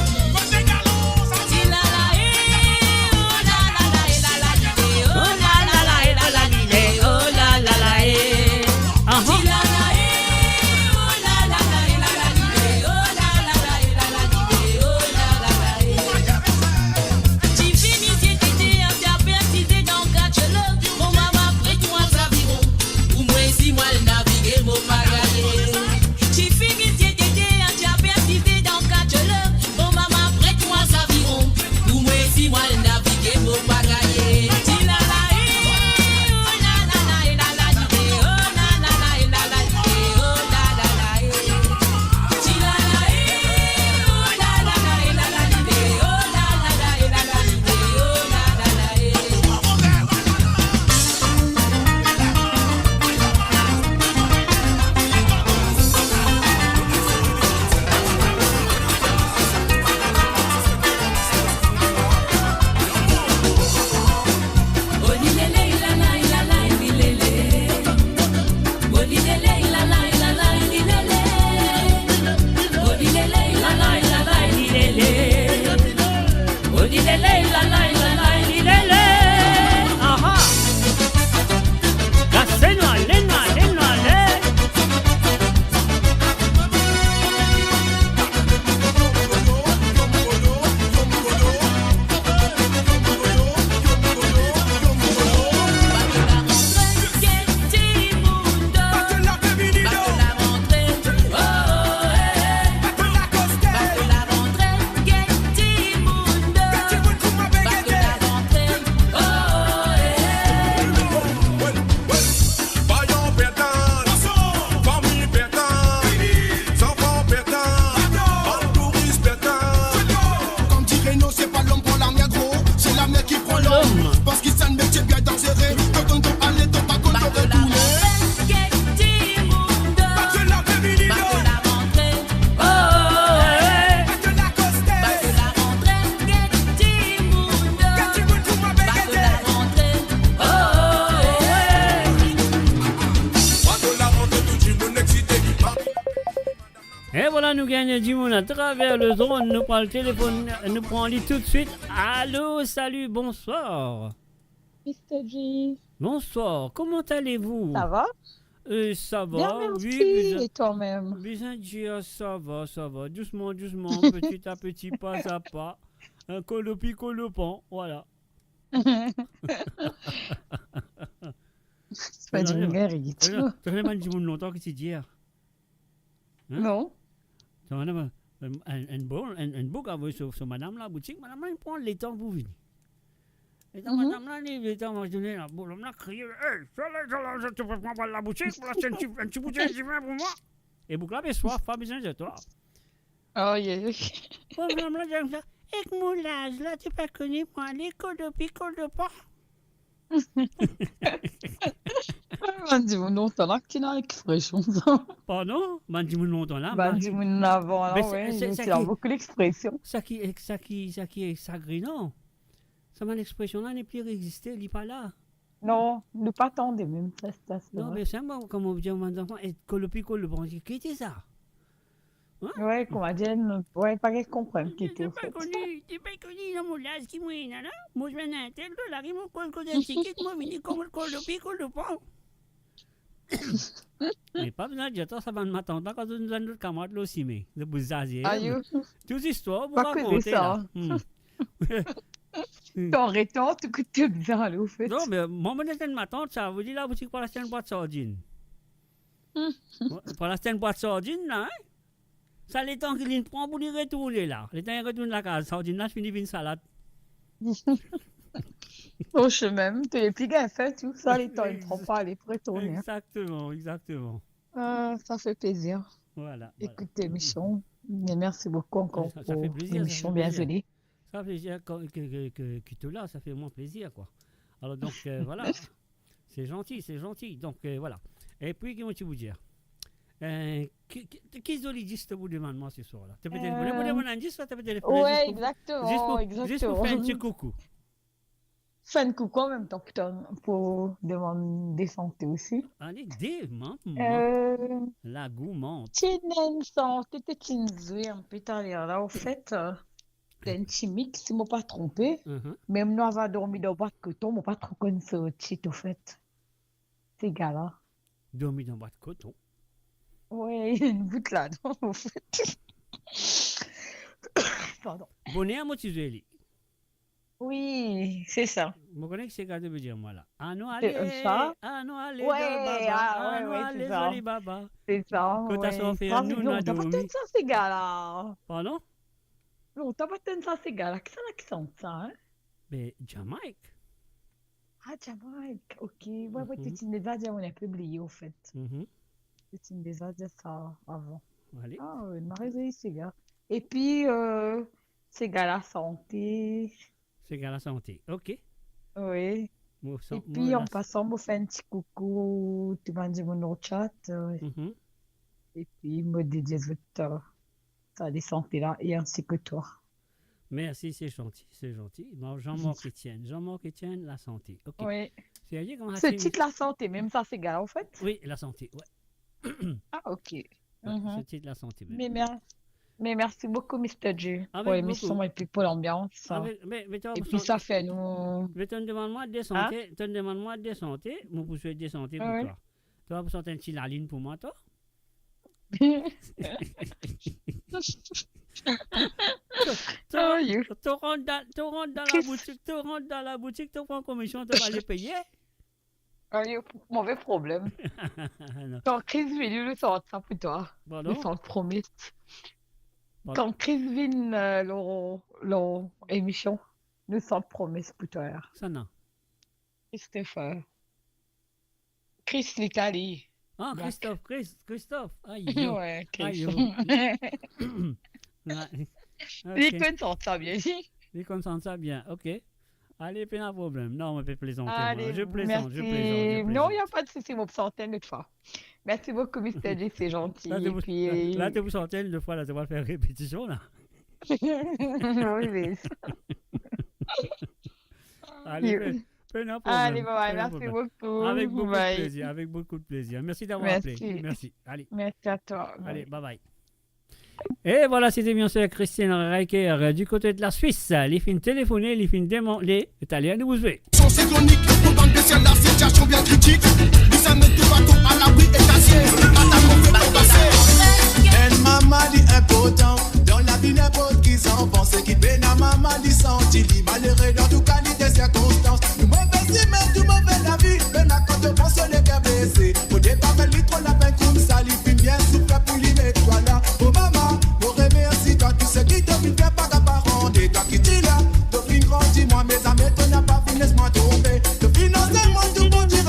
Et voilà, nous gagnons du monde à travers le zone. Nous prenons le téléphone, nous prenons lit tout de suite. Allô, salut, bonsoir. Mr. G. Bonsoir, comment allez-vous? Ça va? Ça va, Bien, merci. oui. Et toi-même? Bien dire, ça va. Doucement, petit à petit, pas à pas. Un colopi colopan, voilà. C'est pas du mérite. Tu n'as pas dit longtemps que tu dis hier. Non. Tu as un beau gars sur madame la boutique. Madame là, il prend le temps pour venir. Et donc, madame là, il temps pour donner la boule. On a crié, hey, je te prends pas la boutique, pour acheter un petit bouteille de vin pour moi. Et Boucla, mais soif, pas besoin de toi. Oh, yeah. Bon, madame là, j'aime ça. Et que mon âge, là, tu pas connu pour aller col de pas. Mandi moun longtemps là qui n'a l'expression. Pardon? Mandi moun longtemps là. Mandi moun avant là, ouais. C'est beaucoup l'expression. Ça qui est sagré, non? Ça m'a l'expression là n'est plus existé, il n'est pas là. Non, nous pas attendre même ça. Non, mais c'est moi, comme on dit aux enfants, et colopi colopan, qui était ça? Hein? Ouais, comme on dit, ouais, pas qu'elle comprenne qui était. T'es pas connu dans mon âge qui m'a dit, là. Moi, je viens d'un tel, là, il m'a collé un ticket, moi, je viens comme le colopi colopan. Mais pas besoin de dire, ça va m'attendre. Quand nous avons notre camarade là aussi, mais de vous zazier. Aïe. Toutes les histoires, vous Pas que racontez là. Ton rétant, tout que tu es bien, là, au fait. Non, mais moi, je suis ma tante, ça vous dit la boutique pour acheter une boîte de sardines. Pour acheter une boîte de sardines, là, hein? Ça, les temps qu'il prend pour les retourner là. Les temps qu'il retourne la case, sardines, là, je finis une salade. Au chemin, tu es plus gaffe, tout ça, les temps, il ne prend pas les pour retourner. Exactement, exactement. Ça fait plaisir. Voilà. Écoutez, Michon, mais merci beaucoup encore Ça pour fait plaisir, l'émission bien jolie. Ça fait plaisir que tu es là, ça fait moins plaisir, quoi. Alors, donc, voilà. C'est gentil, c'est gentil. Donc, voilà. Et puis, qu'est-ce que tu veux dire? Qu'est-ce que tu vous demande, moi, ce soir-là? Tu peux téléphoner mon indice, tu peux téléphoner. Oui, exactement. Juste pour faire un petit coucou. Fais un coucou en même temps pour demander santé aussi. Allez, maman. La gourmande. Tu as une santé, tu es un peu là, au fait. C'est un chimique, si je ne me pas trompé. Même nous avons dormi dans le boîte de coton, je ne pas trop connu ce titre, au fait. C'est gars-là. Dormi dans le boîte de coton? Oui, il y a une voûte là-dedans, au fait. Pardon. Bonnet à motiver. Oui, c'est ça. Je connais que c'est ce que tu veux dire, moi, là. Ah non, C'est allez, ça? ah non, allez, Ouais, baba, ouais, allez, c'est ça. joli baba. C'est ça, Quand t'as sorti Ah, un nous, non, on a t'as pas dormi. tenu ça, ces gars-là. Pardon? Non, t'as pas tenu ça, ces gars-là. Qu'est-ce que c'est ça, hein? Mais Jamaïque. Ah, Jamaïque, ok. Ouais, tu me déjà dit, on a publié, au fait. Tu me déjà dit ça avant. Allez. Ah, oui, m'a raison, ces gars. Et puis, ces gars-là, santé. C'est gars la santé, ok. Oui. Et puis, en passant, on fait un petit coucou, tu m'as dit mon autre chat. Et puis, me dédier ça des santé là, et ainsi que toi. Merci, c'est gentil, c'est gentil. Bon, Jean-Marc Etienne, la santé, ok. Oui. C'est titre la santé, même ça, c'est gars, en fait? Oui, la santé, ouais. Ah, ok. Ce titre la santé, même. Mais merci beaucoup, Mr. J, Avec pour l'émission et puis pour l'ambiance. Et puis ça fait nous. Mais tu me demandes moi de santé, tu me demandes moi de santé, moi pour souhaiter de santé pour toi. Tu vas pour sortir un petit la ligne pour moi, toi? Tu rentres dans la boutique, tu prends commission, tu vas les payer? Mauvais problème. Quand Chris vient, le sort ça pour toi. Pardon? Le sort promis. Quand Chris vient leur émission, nous sommes promis pour toi. Ça non. Christophe. Chris l'Italie. Ah, Christophe. Aïe. Ouais, Chris. Les connaissent ça bien. Les connaissent ça bien, ok. Allez, pas de problème. Non, on peut plaisanter. Allez, je plaisante. Non, il n'y a pas de souci, mon centaine de fois. Merci beaucoup, Mr. J, c'est gentil. Là, tu vous centaine de fois, là, tu vas faire répétition, là. Oui, mais... Allez, allez, bye, merci beaucoup. Avec beaucoup de plaisir. Merci d'avoir appelé. Merci. Allez. Merci à toi. Allez, bye bye. Et voilà, c'était bien sûr Christine Reicher du côté de la Suisse. Les fins téléphonées, les fins demander, Italien nous vous C'est chronique, pour dans le la situation bien critique. Ils s'en mettent tout bateau à l'abri et cassé. Madame, on fait pas passer. Elle m'a dit important, dans la vie n'importe qui s'en pense. Qui peine à maman dit senti, dit malheureux dans tout cas, des circonstances. Nous mauvais si, mais tout mauvais la vie. Même à quand on pense les cœurs blessés. Au départ, elle lit trop la peine comme ça, il finit bien souffrir pour lui mettre toi là. Oh maman, nous remercie toi, tout ce qui te fait faire pas qu'à parent. Et toi qui dis là, te fin grandis, moi mes amis, tu n'as pas fini, laisse-moi tomber. Te financer, moi tout bon, dire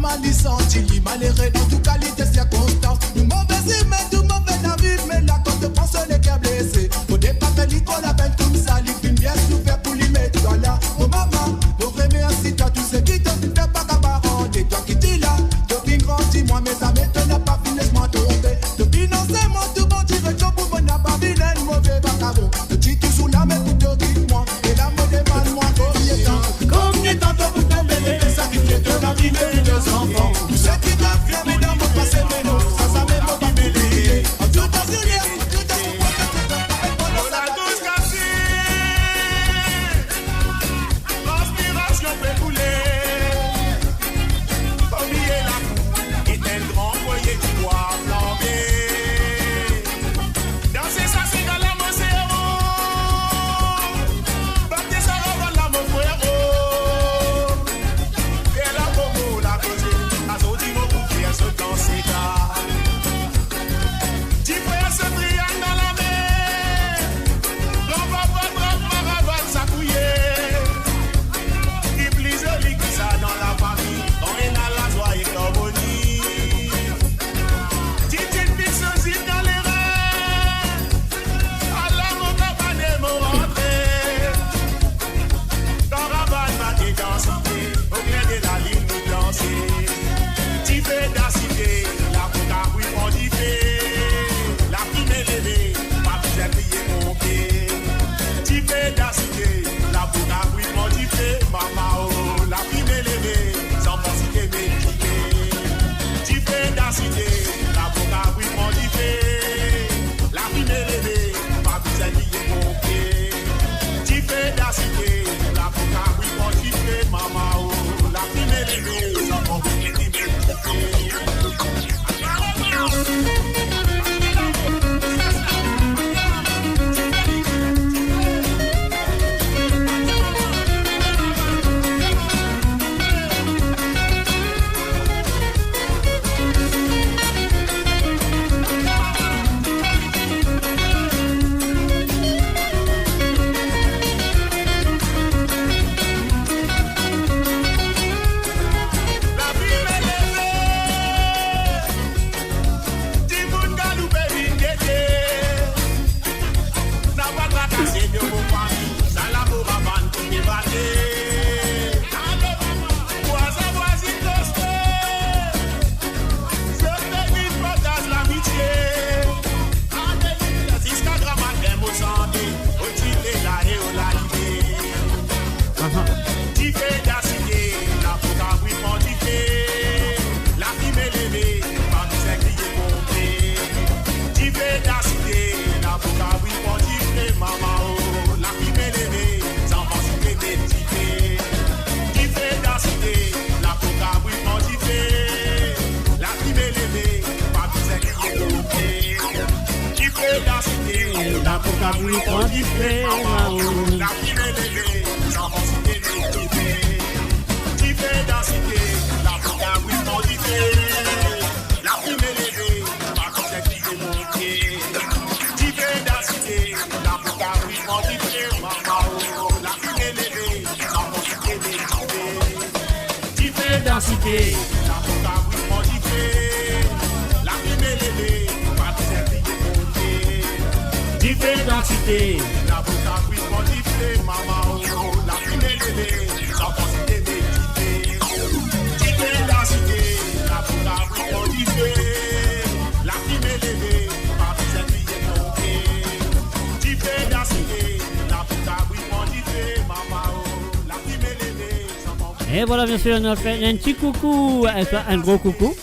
mal y senti, li malheureux dans toute qualité circonstance. Nous mauvais mais tout mauvais la vie, mais la cause de pense les qui a blessé. Au départ, il faut la peine comme ça, il finit bien souffert pour lui mettre dans là. Oh maman, mon vrai merci, toi tous ceux qui te font pas cabaret. Et toi qui dis là, depuis grandi, moi mes amis, tu n'as pas fini, laisse-moi tomber. Depuis non, c'est moi tout bon, tu veux que pour moi n'a pas vilain, mauvais vagabond. Tu dis toujours là, mais pour te dire moi, et là, me demande moi combien de temps pour tomber, les sacrifiés de la vie de deux enfants. Tout ce qui m'a fermé dans mon passé, mais non, ça m'est pas m'aider. En tout cas, c'est rien, tout à son point, on a tous cassé. L'inspiration fait couler. Oubliez la cour, et tel grand foyer du bois flambé. Danser ça, c'est dans la mon cerveau. Battez ça, revend la mon frère. Et la bobo, la cause, la zodi, mon bouquet, se danser là. Petit frère se triangle dans la mer. Grand papa, grand maravane, ça couillait. Qui plus joli que ça dans la famille. On est dans la joie et l'harmonie. Petite fille se zip dans les reins. Allah mon cabane mon rentrée. Caravane va te danser. Au gré de la ligne nous danser. Petit fait d'acide. La bouca oui on dit fait. La prime est levée. Pas besoin de payer mon pied. Petit fait d'acide. La bouca oui on dit fait. Maman oh. La prime est levée. Sans penser que m'équiper. Petit fait d'acide. La bouca oui on dit fait. La prime est levée. Pas besoin de payer mon pied. Petit fait d'acide. La bouca oui on dit fait. Maman oh. La prime est levée. Sans penser que m'équiper. La vie m'est levée. Dis moun galoupé vite guetter. N'a pas tracassé de mon famille. Ça la pour avant pour me battre. Voisin voisine tosté. Je te dis partage l'amitié. Instagram a des mots santé. Au titre là et au la tu fais d'acide, la bouca oui on dit fait. La prime est levée, pas besoin de crier pomper. Tu fais d'acide, la bouca oui on dit fait. Maman oh, la prime est levée, sans penser que m'équiper. Tu fais d'acide, la bouca oui on dit fait. La prime est levée, pas besoin de crier pomper. Tu fais d'acide, la bouca oui on dit fait. Maman oh, la prime est levée, sans penser que m'équiper. Tu fais d'acide, la bouca oui on dit fait. La prime est levée, pas besoin de crier mon pied. Tu fais d'acide, la bouca oui on dit fait. Maman oh, la prime est levée, sans penser que m'équiper. Tu fais d'acide, la bouca oui on dit fait. La prime est levée, pas besoin de crier mon pied. Tu fais d'acide, la bouca oui on dit fait. Maman oh, la prime est levée, sans penser que m'équiper. Tu fais d'acide, la bouca oui on dit fait. La prime est levée, pas besoin de crier mon pied. Tu fais d'acide, la bouca oui on dit fait. Maman oh, la prime est levée, sans penser. Et voilà, bien sûr, on a fait un petit coucou, un gros coucou.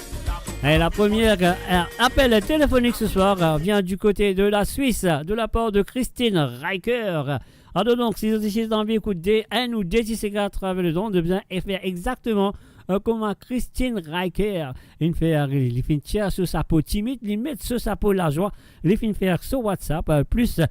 Et la première appel téléphonique ce soir vient du côté de la Suisse, de la part de Christine Riker. Alors donc, si vous avez envie d'écouter un ou des TCK Travel le don, de bien faire exactement comme Christine Riker. Il fait tirer sur sa peau timide, il met sur sa peau la joie, il fait faire sur WhatsApp, plus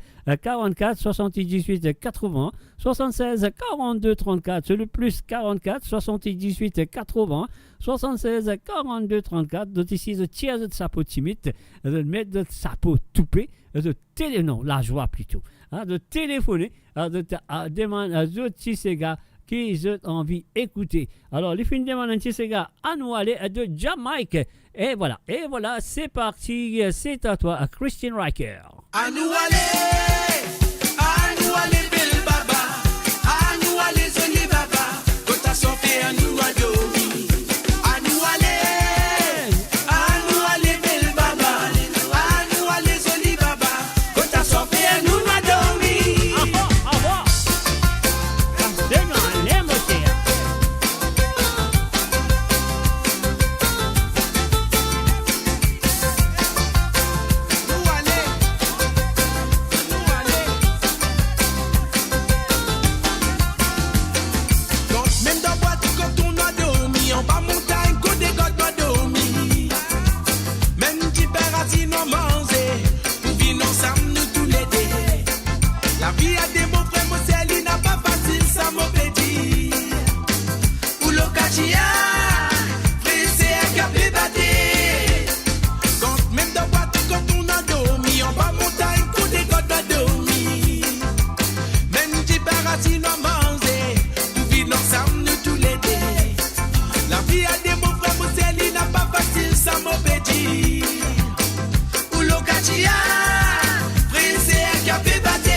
44 78 80 76 42 34, c'est le plus 44 78 80 76 42 34. Donc ici, je tire de sa peau timide, de mettre de sa peau toupée, la joie plutôt, de téléphoner, de demander à Tisega qu'ils ont envie d'écouter. Alors, les films demandent un petit Sega annuel de Jamaïque. Et voilà, c'est parti. C'est à toi, Christine Riker. Annuale, bel baba, annuale zoni baba, kota sofe annuale domi. Annuale, bel baba, annuale zoni baba, kota sofe annuale domi. La vie a des mots frères, mon ciel, il n'a pas facile, ça m'a dit. Ou l'occasion, frère, c'est un capé batté. Quand même dans boîte, quand on a dormi, en bas montagne, coup des gars a dormi. Même du paradis, non manger, nous vivons ensemble, nous tous les deux. La vie a des mots frères, mon ciel, il n'a pas facile, ça m'a dit. Ou l'occasion, frère, c'est un capé batté.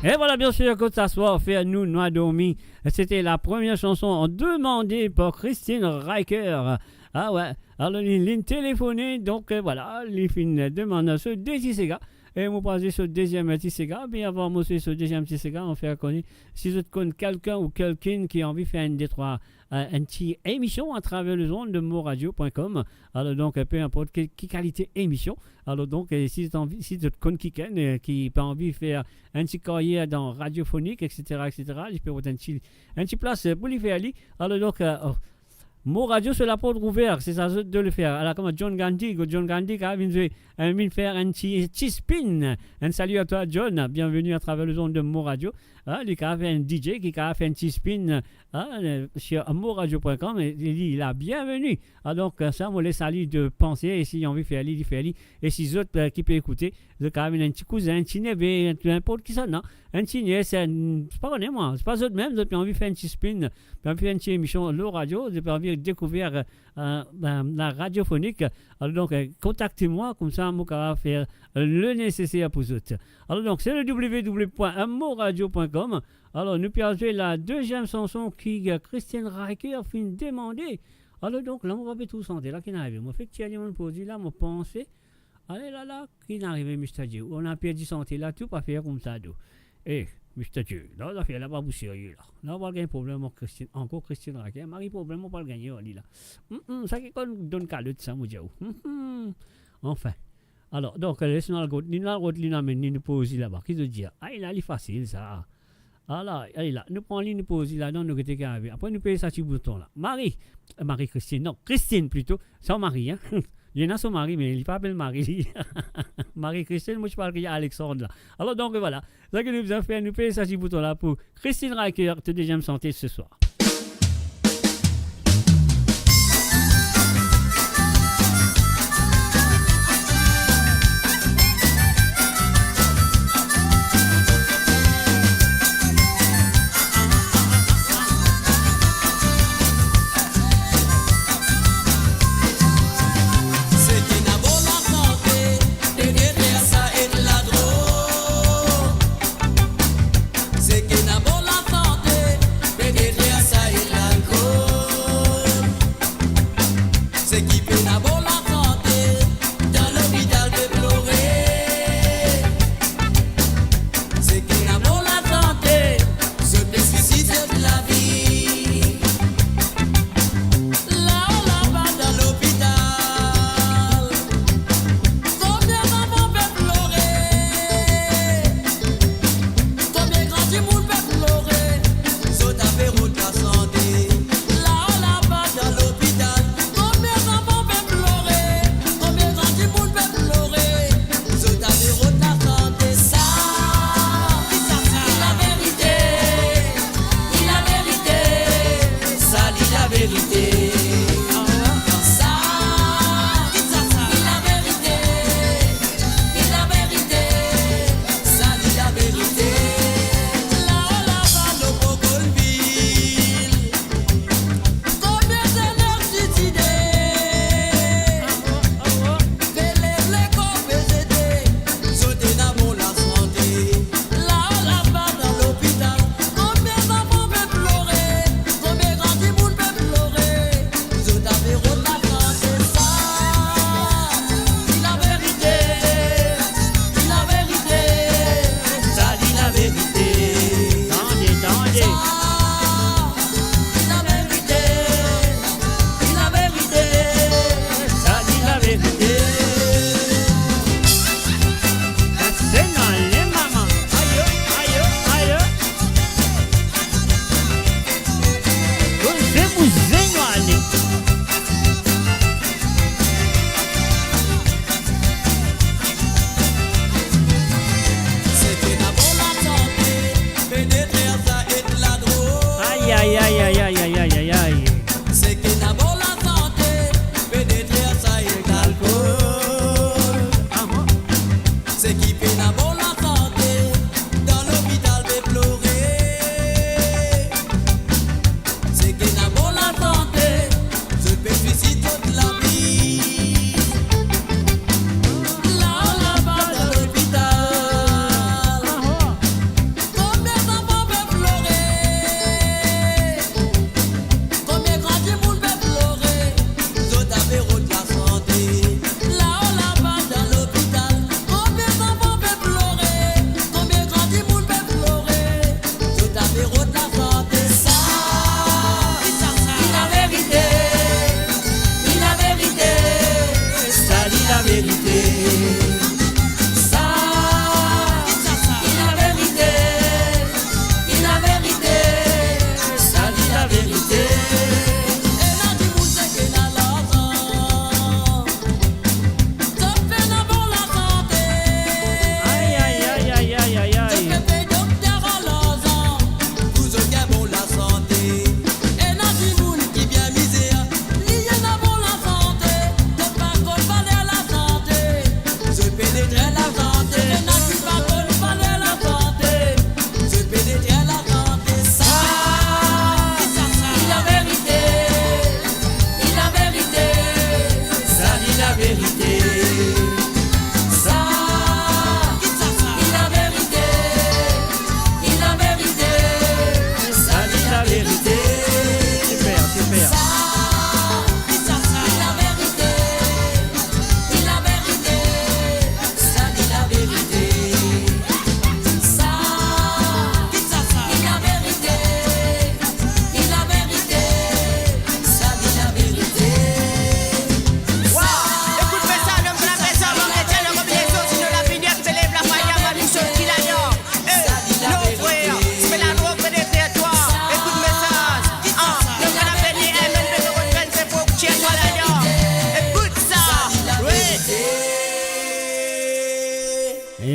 Et voilà, bien sûr, que ça soit fait à nous, Noix dormi. C'était la première chanson demandée par Christine Riker. Ah ouais, alors ligne téléphonée, donc voilà, les filles demandent ce Daisy Sega. Et vous passez sur le deuxième petit Sega. Bien avant, moi, sur le deuxième petit Sega, on fait connaître. Si vous connaissez quelqu'un ou quelqu'un qui a envie de faire une petite émission à travers le zone de moradio.com. Alors donc, peu importe quelle qualité émission. Alors donc, si vous connaissez quelqu'un qui a envie de faire une petite carrière dans radiophonique, etc., je peux vous donner une petite place pour lui faire aller. Alors donc, Mon radio sur la porte ouverte, c'est ça de le faire. Alors comme John Gandhi qui a venu faire un petit spin. Un salut à toi John, bienvenue à travers le zone de Mon Radio. il a fait un DJ qui a fait un petit spin sur amourradio.com et il dit la bienvenue. Donc, ça, on laisse aller de penser. Et si on veut faire aller, il fait aller. Et si les autres qui peuvent écouter, c'est quand même un petit cousin, un petit neveu, n'importe qui ça, non? Un petit niais, c'est pas connais moi, c'est pas eux mêmes, ils ont envie de faire un petit spin, puis on fait une petite émission, le radio, ils ont envie de découvrir la radiophonique. Alors, donc, contactez-moi, comme ça, on va faire le nécessaire pour eux. Alors, donc, c'est le www.amourradio.com. Alors, nous pouvons jouer la deuxième chanson qui Christiane Riker a fait demander. Alors, donc, là, on va tout sentir. Là, qui n'arrive. Moi, fait que tu as dit, mon produit, là, mon pensée. Allez, là, qui n'arrive, Mr. Dieu. On a perdu santé, là, tout pas faire comme ça, d'où. Eh, Mr. Dieu, là, on a fait là-bas, vous sérieux, là. Là, on va gagner un problème, encore Christiane Riker. Marie, problème, on va le gagner, on dit, là. Ça, qui donne calotte, ça, mon Dieu. Enfin. Alors, donc, laisse-nous la route, nous pose là-bas. Qui te dit? Ah, il est facile, ça. Ah là, nous prenons l'île, nous posons là-dedans, nous étions arrivés. Après, nous payons ça sur bouton là. Marie-Christine, non, Christine plutôt, son mari, hein. Il y en a son mari, mais il ne s'appelle Marie. Marie-Christine, moi je parle qu'il y a Alexandre là. Alors donc voilà, ce que nous avons fait, nous payons ça sur bouton là pour Christine Riker, te deuxième santé ce soir. C'est que n'a bon la santé,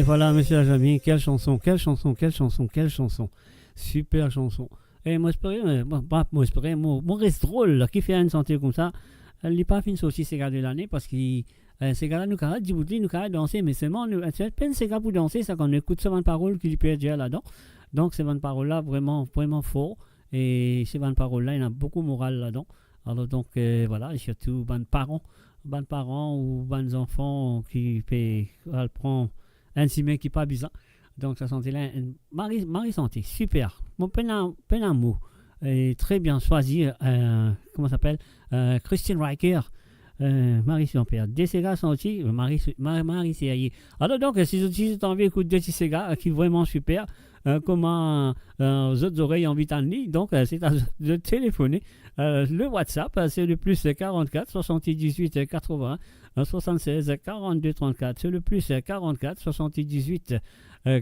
voilà, monsieur Ajami, quelle chanson. Super chanson. Et moi, j'espérais, Maurice Drôle, qui fait une santé comme ça, il n'est pas fini aussi ces gars de l'année parce que ces gars-là nous carrent, Djibouti, nous carrent danser, mais seulement, c'est peine ces gars pour danser, ça qu'on écoute ces 20 paroles qu'il peut dire là-dedans. Donc, ces 20 paroles-là, vraiment, vraiment fort. Et ces 20 paroles-là, il y en a beaucoup de morale là-dedans. Alors, donc, voilà, et surtout, bonnes parents ou bonnes enfants qui prend un ciment qui n'est pas bizarre. Donc, ça sentait là, Marie Santé, super. Mon peine amour. Et très bien choisi. Comment ça s'appelle Christian Riker. Marie Saint-Père. Des Sega sortis. Marie C.I. Alors, donc, si vous avez envie d'écouter des Sega qui est vraiment super, comment aux autres oreilles en vitamine, donc, c'est à de téléphoner. Le WhatsApp, c'est le plus 44 78 80 76 42 34. C'est le plus 44 78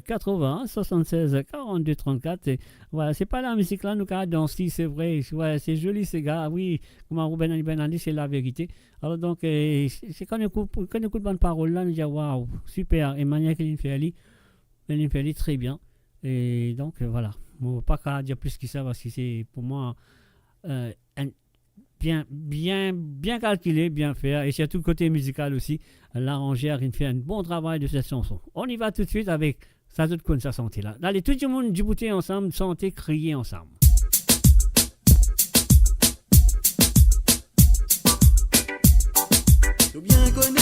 80 76 42 34. Et voilà, c'est pas la musique là, nous quand danse, c'est vrai, ouais, c'est joli ces gars, oui, comme Ruben Ben a dit, c'est la vérité. Alors donc, c'est quand on écoute bonne parole là, nous dit waouh, super, et manière qu'il fait ali très bien. Et donc voilà, on ne va pas dire plus que ça parce que c'est pour moi bien calculé, bien fait, et surtout côté musical aussi, l'arrangeur il fait un bon travail de cette chanson. On y va tout de suite avec ça toute comme ça santé là. Allez, tout le monde Djibouti ensemble, chanter, crier ensemble. Tout bien connu,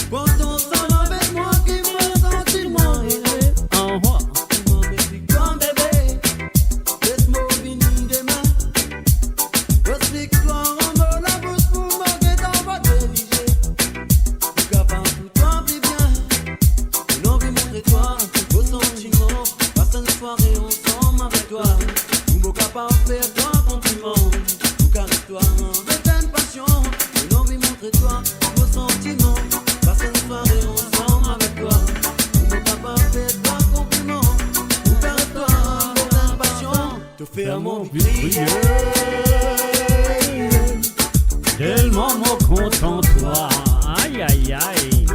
pourtant ça avec moi qui me sentiment. Faire toi compliment, tout carré toi, avec une passion, une envie montrer toi, vos sentiments, passer une soirée ensemble avec toi, mon papa fait toi compliment, tout carré toi, avec une passion, te faire mon prier, tellement mon content toi, aïe aïe aïe.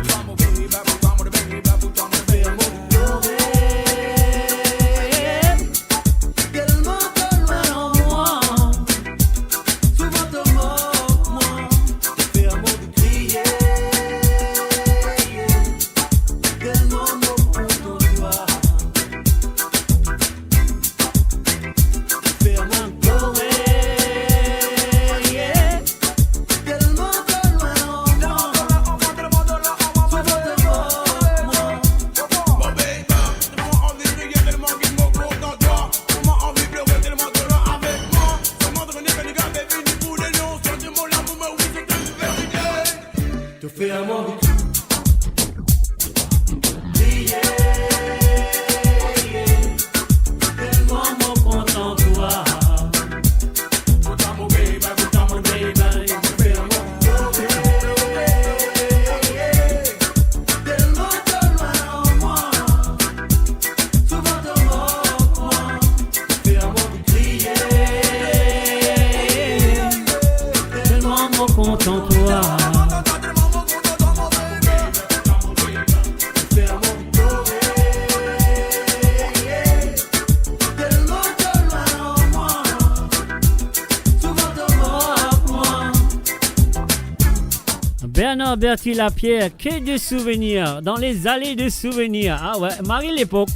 Bernard Berti Lapierre, quai de souvenirs, dans les allées de souvenirs. Ah ouais, Marie l'époque.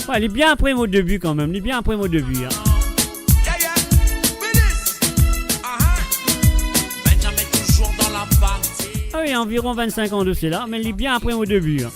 Ouais, il est bien après mon début quand même, il est bien après mon début. Hein. Ah oui, environ 25 ans de cela, mais il est bien après mon début. Hein.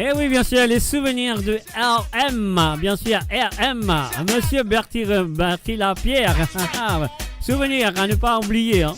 Et oui, bien sûr, les souvenirs de RM, bien sûr, RM, Monsieur Bertie Lapierre. Souvenirs à ne pas oublier. Hein.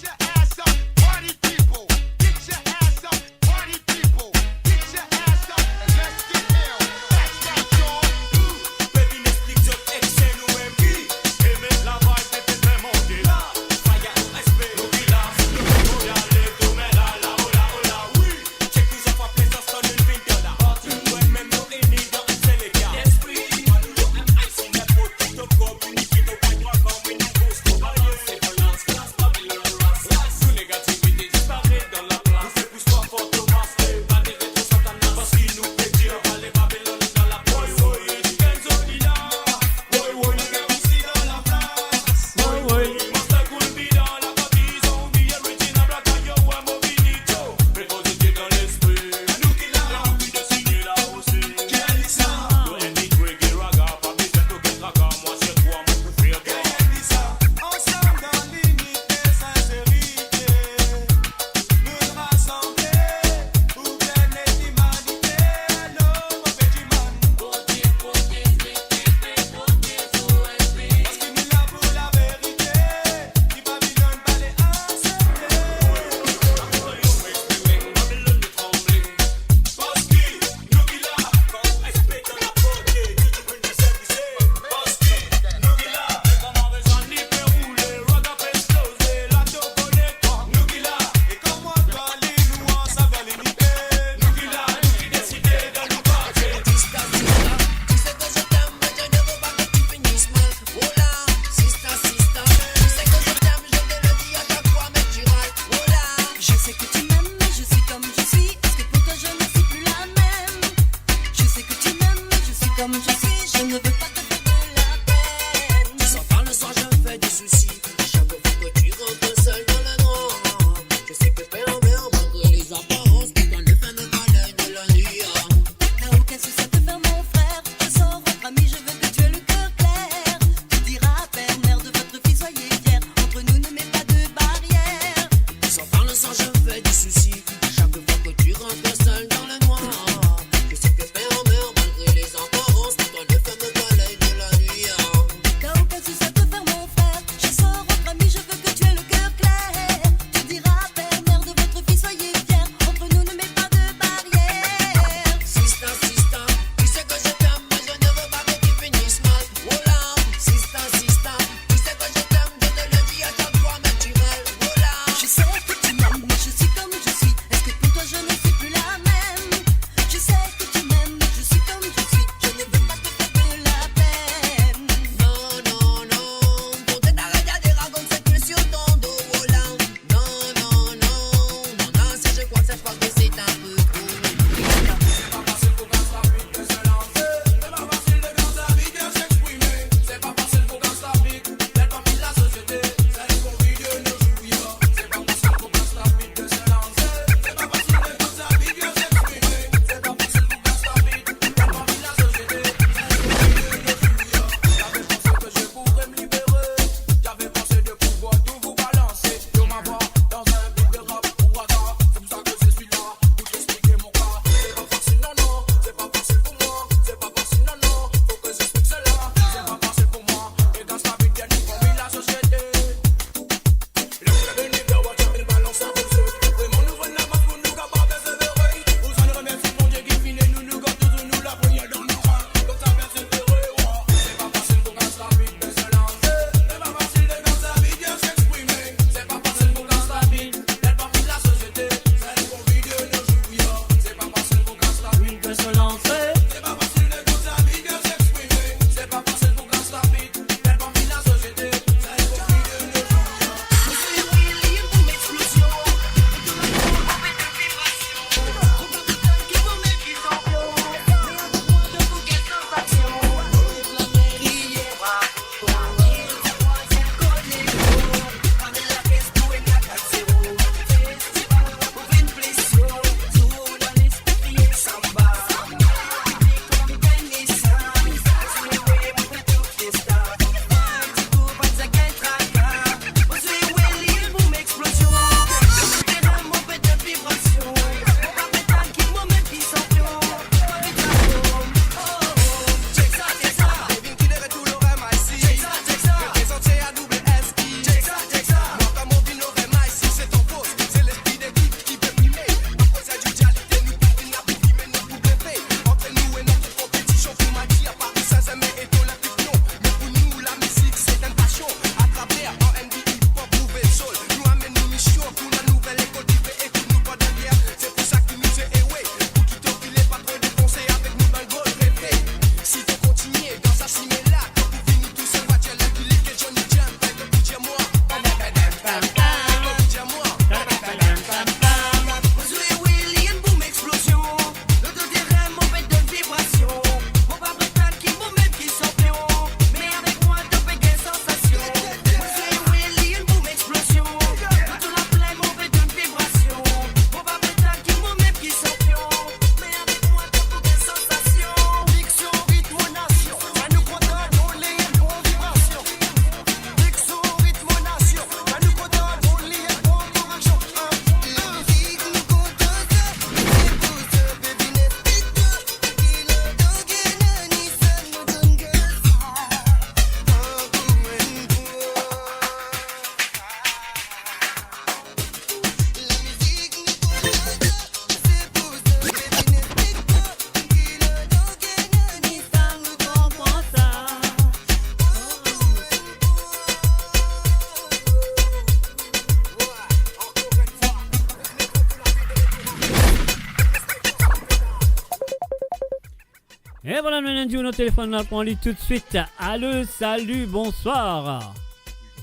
Et voilà, nous notre téléphone, on prend tout de suite. Allô, salut, bonsoir.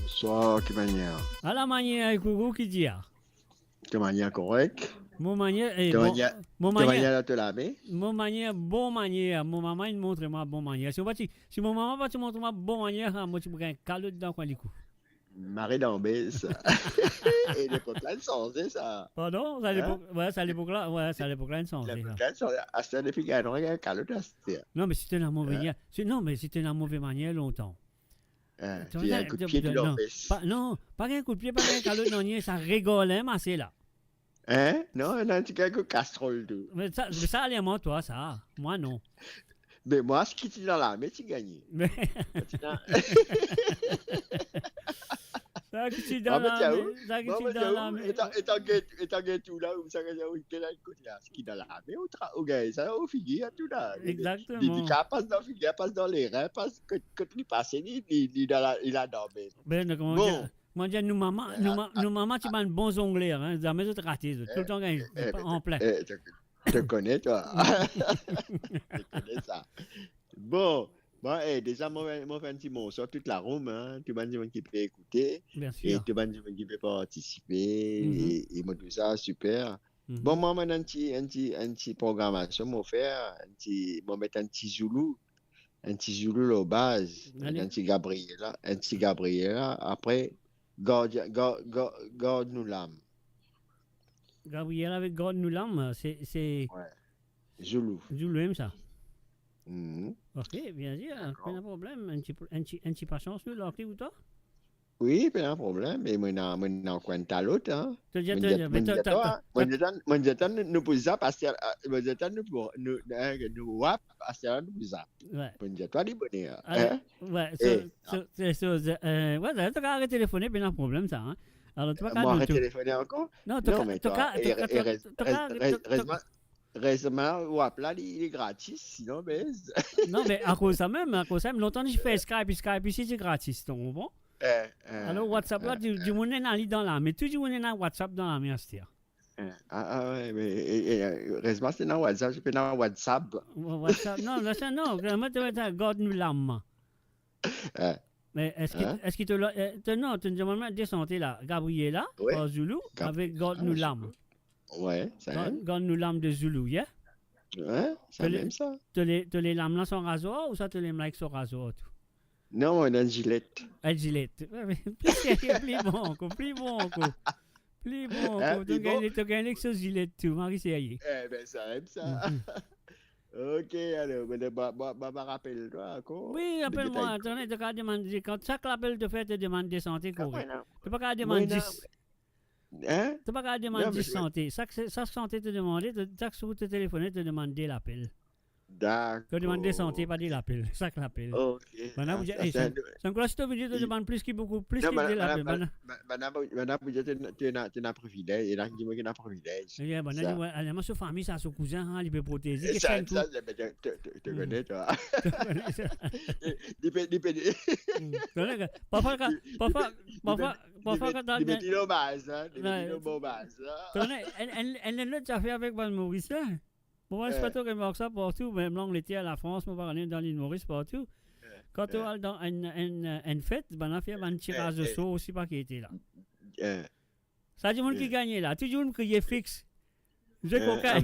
Bonsoir, quelle manière? À la manière, coucou, qui dit? Quelle manière correcte? Mon manière est Quelle bon. manière? Mon Quelle manière. manière de te laver? Mon manière, bon manière. Mon maman, il montre moi bon manière. Si mon maman va te montrer moi bon manière, moi, tu peux gagner un calot dedans, quoi, les coups. Marie d'Ambès. Et l'époque là, c'est ça. Pardon? Ça, l'époque, ouais, ça, l'époque là, ouais, ça, l'époque là, c'est L'époque là, à ce depuis qu'il y a un calot à ce non, mais c'était une mauvaise manière. Non, mais c'était une mauvaise manière longtemps. Tu as un coup de pied de l'Ambès. Non, pas un coup de pied, pas un calot de ça rigolait, mais c'est là. Hein? Non, non, tu as un coup de casserole. Mais ça allait moi, toi, ça. Moi, non. Mais moi, ce qui est dans la main, tu gagnes. Mais... Ça qui est dans la main. Ça qui est dans la main. Étant que tout là, ça que c'est là, ce qui est dans la main, au gars, ça au figure, tout là. Exactement. Il passe dans le figure, passe dans les reins, passe que tu passes, il a dormi. Ben, comment dire? Moi, je dis, nous, maman, tu as un bon jongleur, hein. Jamais je te raté. Tout le temps, en plein. Tu te connais, toi. Tu connais ça. Bon, déjà, moi, je fais un petit mot sur toute la room, hein. Tu vas dire qui peut écouter. Bien sûr. Et tu vas dire qui peut participer. Et moi, tout ça, super. Bon, moi, j'ai un petit programmation, moi, faire. Moi, mettre un petit Zoulou. Un petit Zoulou au base. Un petit Gabriela. Après, garde nous l'âme. Gabriel avec God nous l'âme, c'est... Ouais. Zoulou. Zoulou aime ça. Mm-hmm. Ok, bien sûr, pas de problème. Un petit patience, nous, l'ortie ou toi? Oui, pas de problème. Mais moi, on compte à l'autre, hein. Moi, nous posons ça parce que nous wap parce que nous posons ça. Ouais. Moi, je toi, les bonheurs. Ouais, ouais, tu as téléphoné, pas de problème, ça, hein. Alors, tu vas pas arrêter de téléphoner encore? Non, récemment, WAP là, il est gratis, sinon, mais... Non, mais à cause de ça même, longtemps j'ai fait Skype ici, c'est gratis, tu comprends? Alors, WhatsApp là, du monde est dans la mais tout le monde est dans WhatsApp dans la mienne, Ah ouais, mais récemment, c'est dans WhatsApp, je peux dans WhatsApp. WhatsApp, non, moi, tu vas être God nous l'âme. Mais est-ce qu'il te... Non, tu me demandes de santé là, Gabriela, au Zoulou, avec God nous l'âme. Ouais, ça God nous l'âme de Zoulou, yeah? Ouais, c'est même ça. Tu les lames là sont rasoir ou ça tu les likes sont rasoir tout? Non, on a une gilette. Une gilette. Plus bon encore. Plus bon. Tu gagnes ce gilette tout, Marie Serrier. Eh ben, ça aime ça. Ok, alors, mais rappelle-toi encore. Oui, rappelle-moi. Attendez, tu as demandé, quand chaque appel te fait, te demande des santé correctes. Tu n'as pas qu'à demander 10. Hein? Tu n'as pas qu'à demander 10 santé. Chaque santé te demande, chaque jour te téléphoner, te demande l'appel. D'accord. Tu demandes des santé, pas de l'appel. Chaque l'appel. Ok. C'est encore si tu veux dire, tu demandes plus qu'il beaucoup, plus qu'il de l'appel. Maintenant, tu as un privilège. Il y a qui ont un privilège. Oui, moi, sa famille, ça, son cousin, il peut protéger. Ça, tu connais, toi. Parfois, quand des petits bases, elle est là, tu as fait avec Val Maurice, là. Moi, c'est pas tout que ça partout, même là, on était à la France, on va aller dans l'île Maurice partout. Quand tu vas dans une fête, on a fait un tirage de saut aussi, pas qui était là. Ça, du monde qui gagnait là. Tout le monde qui est fixe. J'ai coquin.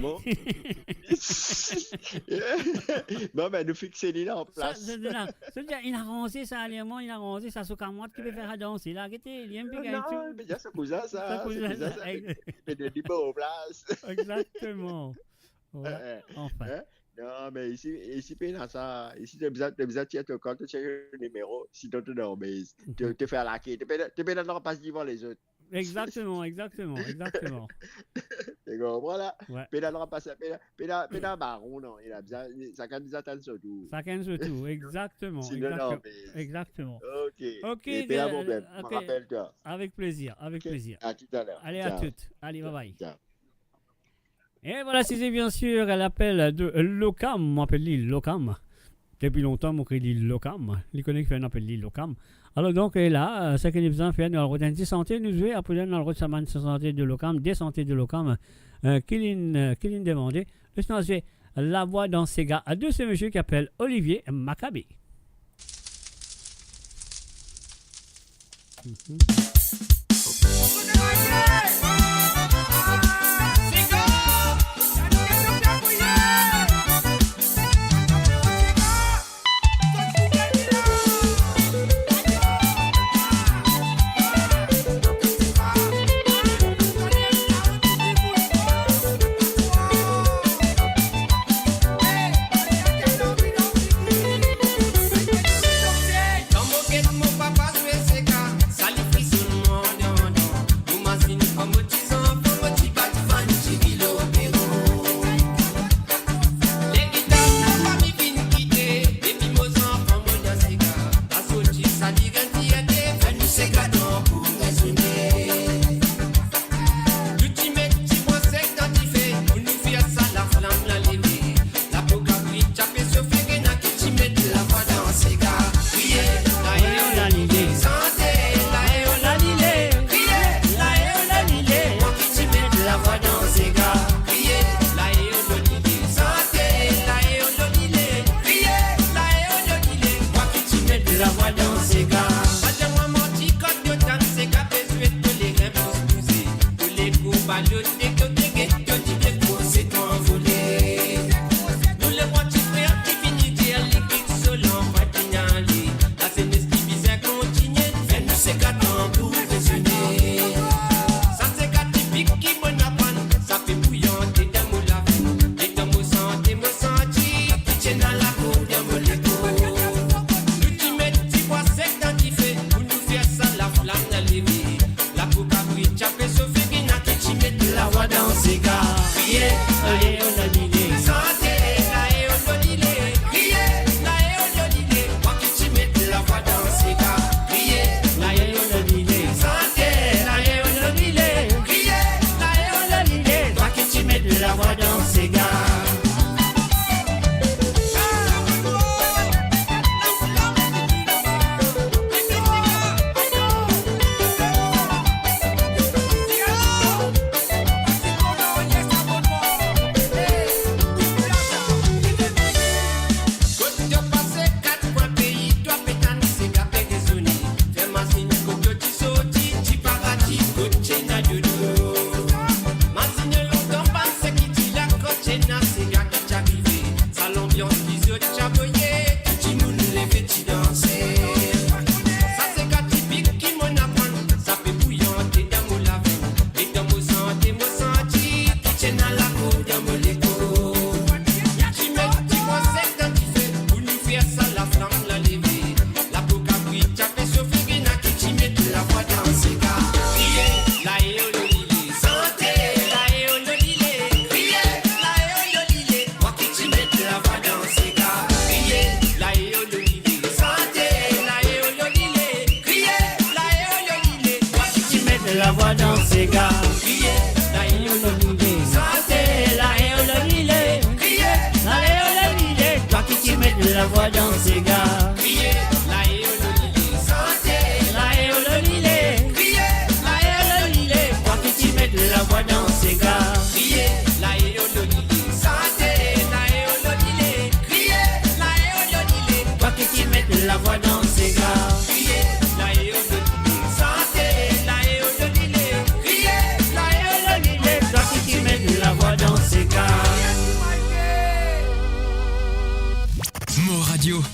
Bon, ben, nous fixer là en place. Il a rangé ça à l'élément, il a rangé ça sur Camotte qui peut faire à danser. Il a arrêté, il aime bien. Non, mais c'est cousin, ça. C'est des libres en place. Exactement. Ouais, enfin. Non, mais ici, dans ça, ici, tu as besoin de tirer ton compte, tu checkes le numéro, sinon tu dors, mais tu te fais laquer, tu peux dans passe devant les autres. Exactement. Tu comprends là? Ouais. Puis dans le passe, puis dans baron, non, il a besoin, ça can nous attendre surtout. Ça can surtout, exactement. Exactement. Ok. Et puis là, bon, ben, rappelle-toi. Avec plaisir. À tout à l'heure. Allez, à toutes. Allez, bye bye. Ciao. Et voilà, c'est bien sûr l'appel de Locam. On m'appelle l'île Locam. Depuis longtemps, on crée l'île Locam. Les collègues font un appel l'île Locam. Alors donc, là, ce que nous faisons faire dans le route de santé, nous jouons après dans le route de santé de Locam, des santé de Locam, qui l'ont demandé. Laisse-nous jouer la voix dans Sega de ce monsieur qui s'appelle Olivier Maccabé.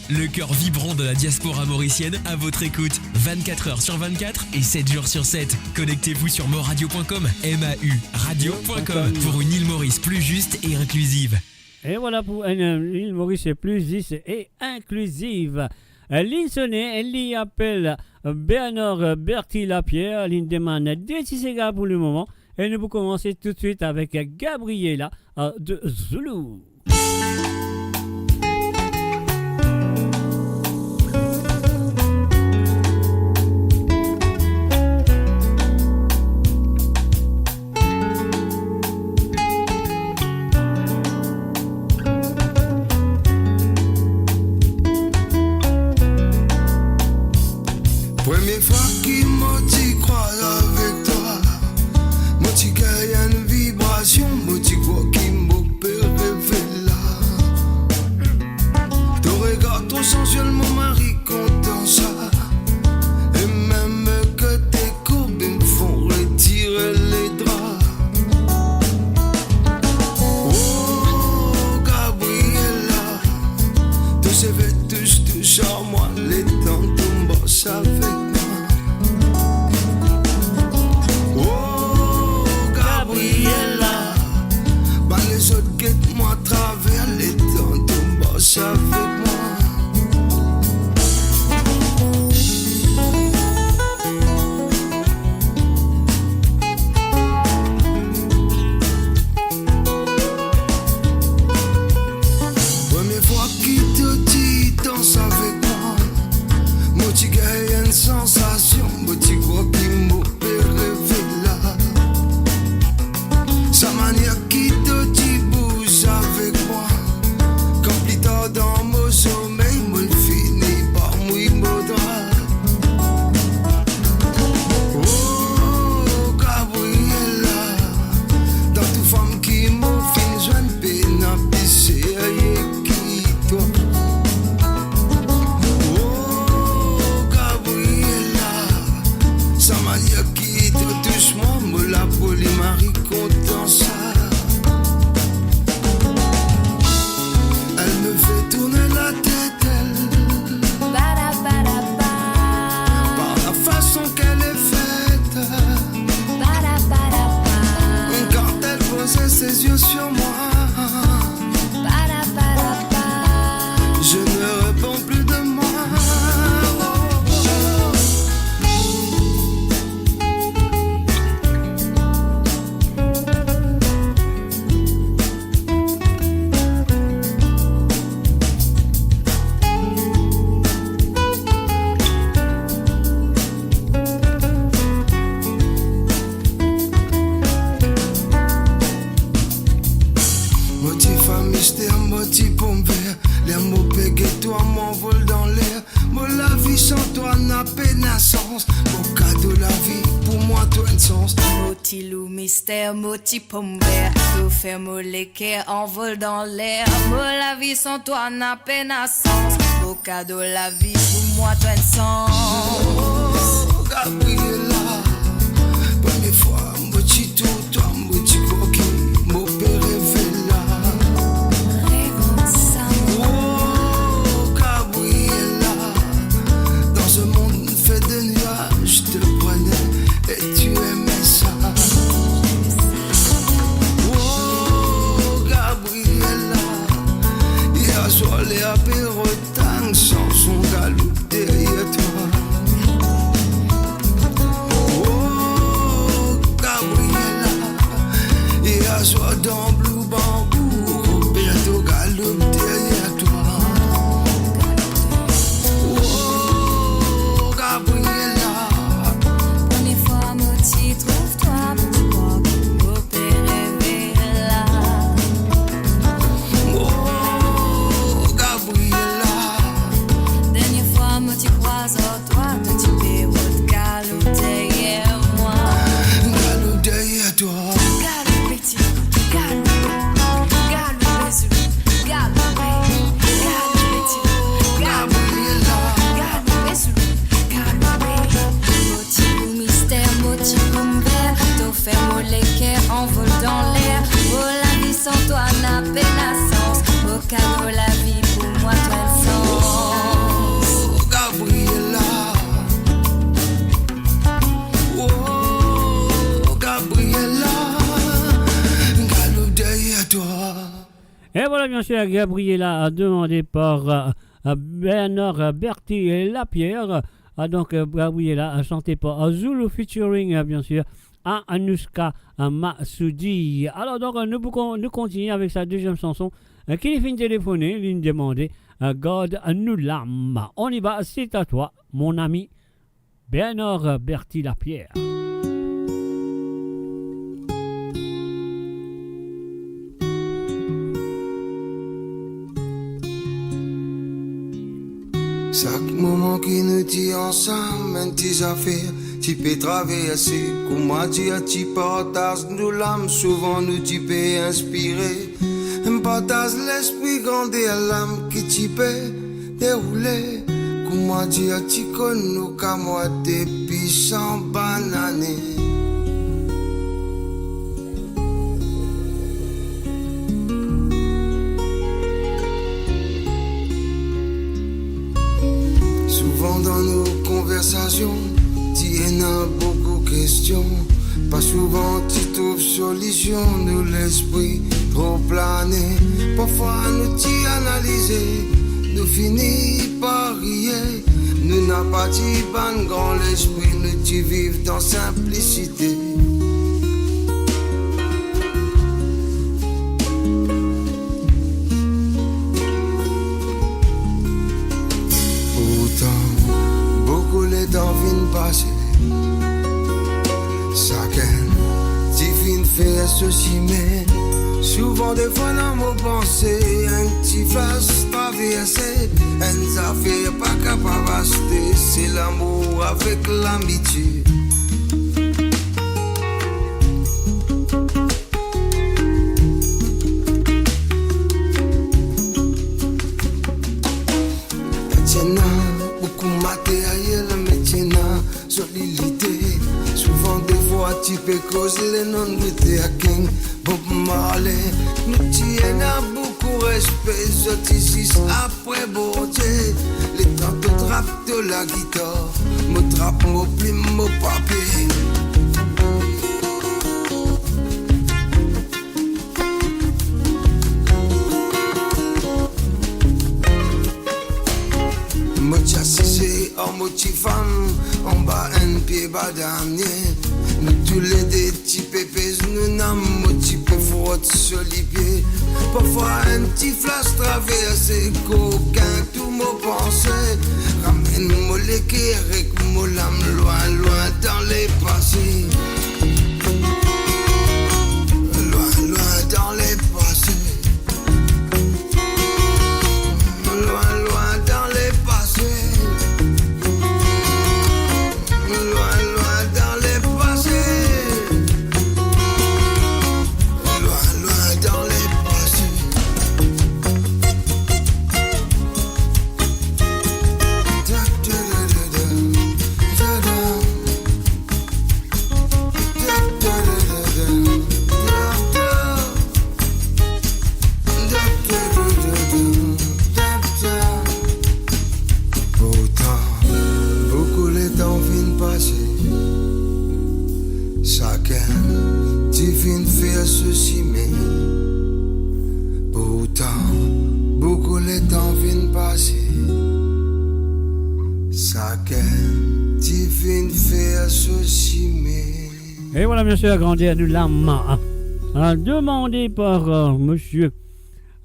Le cœur vibrant de la diaspora mauricienne à votre écoute 24h sur 24 et 7 jours sur 7. Connectez-vous sur moradio.com, MAU radio.com pour une île Maurice plus juste et inclusive. Et voilà pour une île Maurice plus juste et inclusive. L'insonné, elle y appelle Bernard Berti Lapierre, l'une demande des Sega pour le moment. Et nous pouvons commencer tout de suite avec Gabriela de Zulu. Première fois qu'il m'a dit croire avec toi, m'a dit qu'il y a une vibration, m'a dit quoi qui m'a fait révéler. qui te touche moi, me la poli Marie content ça. Elle me fait tourner la tête, elle. Par la façon qu'elle est faite. Quand elle posait ses yeux sur moi. Je ne réponds plus de moi. Motif à mystère, motif pomme vert. Les mots pégés, toi m'envolent dans l'air. Moi la vie sans toi n'a pas sens. Mon cadeau la vie, pour moi toi un sens. Moti loup mystère, moti pomme vert. Tout fait moléquer, envol dans l'air. Moi la vie sans toi n'a pas sens. Mon cadeau la vie, pour moi toi un sens. Oh, Gabriela, première fois, moti tout, toi moti coquille. Mon père révèle. Je te prenais et tu aimais ça. Oh, Gabriela, hier soir les apéros tang sans son galop derrière toi. Oh, Gabriela, hier soir dans Blue Bambou, Roberto galop derrière toi. Oh, Gabriela. Trouve-toi, petit bois, mon père est là. Oh, Gabriela. Dernière fois, moi tu croises, toi, petit péro de galop derrière moi. Galop derrière toi. Galop petit, galop petit, galop petit, galop petit, galop mystère, moti pomme vert. Tout fait moléquer, envol dans l'air. Oh la vie sans toi n'a pas sens. Au cadeau la vie pour moi toi le sens. Oh, Gabriela. Oh, Gabriela. Galop derrière toi. Et voilà, bien sûr, Gabriela a demandé par Bernard Berti et Lapierre. Donc, Gabriela a chanté par Zulu featuring, bien sûr, à Anushka Massoudi. Alors, donc, nous continuons avec sa deuxième chanson qui est fin téléphoner, l'une demandée, God nous l'âme. On y va, c'est à toi, mon ami Bernard Berti Lapierre. Chaque moment qui nous dit ensemble, un petit affaire, tu peux traverser. Comment dire, tu partages nous l'âme, souvent nous tu peux inspirer. Un partage l'esprit grandé à l'âme qui tu peux dérouler. Comment dire, tu connais nous qu'à moi depuis 100 bananes. Souvent dans nos conversations, tu as beaucoup de questions. Pas souvent tu trouves solution, nous l'esprit trop plané. Parfois nous t'y analyser, nous finissons par rier. Nous n'a pas dit ban grand l'esprit, nous t'y vivons dans simplicité. Beaucoup les temps viennent passer. Chacun, tu viens faire ceci, mais souvent des fois dans mon pensée, un petit flash traversé, un affaire pas capable d'acheter, c'est l'amour avec l'amitié. Beaucoup matériel, mais solidité. Souvent fois tu peux causer les noms de tes King Bob Marley. Nous tiens à beaucoup respect, sorti 6 après beauté. Les temps te trappe de la guitare, me trappe, me plume, me papier. Me chassé en motifam, en bas un pied badamier. Nous tous les deux petits pépés, nous n'avons pas petit peu frotte sur les pieds. Parfois un petit flash traversé, qu'aucun tout m'a pensé. Ramène-moi les kérés, moi l'âme loin, loin dans les passés. Loin, loin dans les passés. Loin, loin dans les passés. Loin, loin dans les passés. Loin, loin dans les passés. Da, da, da, da, da, da, da. Da, da, da, da, da, da, da. Pourtant, beaucoup les temps viennent passer. Chacun, tu viens faire ceci, mais pourtant, beaucoup les temps viennent passer. Chacun, tu viens faire ceci, mais. Et voilà, monsieur, agrandir de l'âme. Demandé par monsieur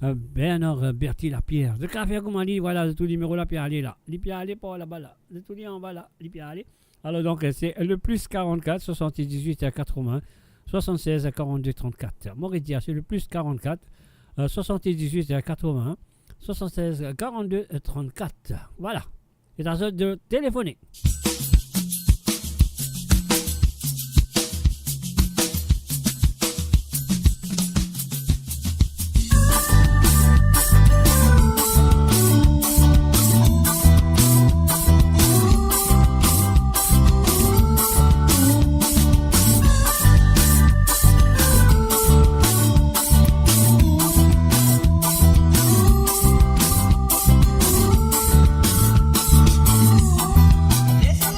Bernard Berti Lapierre. De café, comment dit, voilà, c'est tout numéro Lapierre, allez là. Lapierre, allez pas là-bas là. C'est tout dit en bas là. Lapierre, allez. Alors donc, c'est le plus 44, 78 à 80, 76 à 42, 34. Mauritia, c'est le plus 44, 78 à 80, 76 à 42, 34. Voilà. C'est à ça de téléphoner. Laisse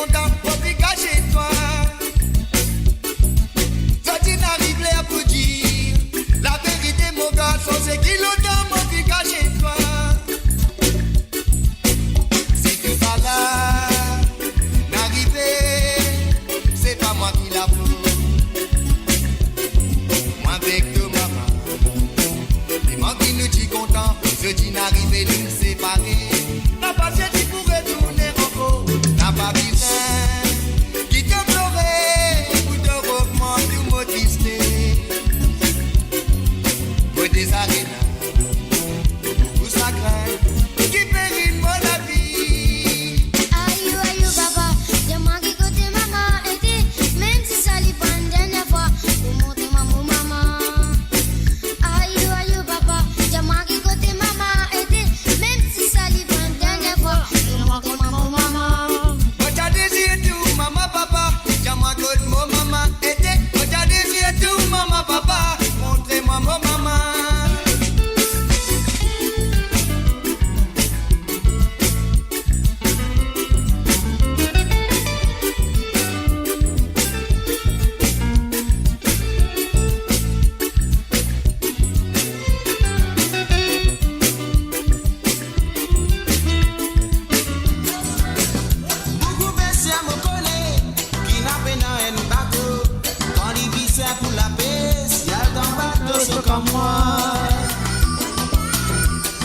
longtemps, pour plus cacher toi. Sorti n'arrive là pour dire la vérité, mon garçon, c'est qu'il longtemps, pour plus cacher toi. Si tout ça là n'arrivait, c'est pas moi qui l'a voulu. Moi avec deux mamans, et moi qui nous dis content, je dis n'arriver nous séparer. N'a pas dit pour retourner encore, n'a pas besoin qui te pleurer, pour te reprendre, tout motiver. Pour des arénas, pour ça craint, qui pérille mon avis. Aïe, aïe, papa, j'ai manqué côté maman, aidé, même si ça lui prend une dernière fois, pour monter maman, maman. Aïe, aïe, papa, j'ai manqué côté maman, aidé, même si ça lui prend une dernière fois, pour monter maman, maman. What I désire tout, maman, papa, j'ai manqué de mon maman, aidé. What I désire tout, maman, papa, montrez-moi mon maman. Beaucoup baissé à me connaître, qui n'a pas un bateau. Quand il vit ça pour la paix, si elle dans bateau, c'est comme moi.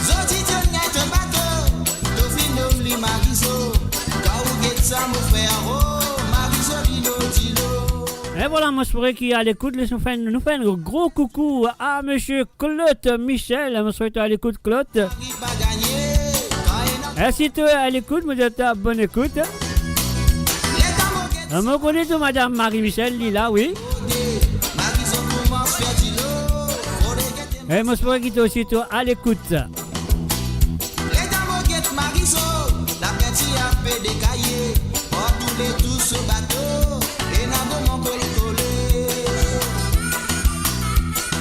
Zoti tenait un bateau, to finom li mariso. Quand vous guette ça, me fait un haut, mariso lino tilo. Et voilà, mon soirée qui est à l'écoute, nous fait un gros coucou à monsieur Claude Michel. Mon soirée à l'écoute, Claude. Et si tu es à l'écoute, vous êtes à bonne écoute. Je connais tout madame Marie-Michel, Lila, oui. Et mon soirée qui est aussi à l'écoute. Les dames guette mariso, la petite a fait des cahiers. Oh, tous les tous ce bateau, et n'a de mon collé.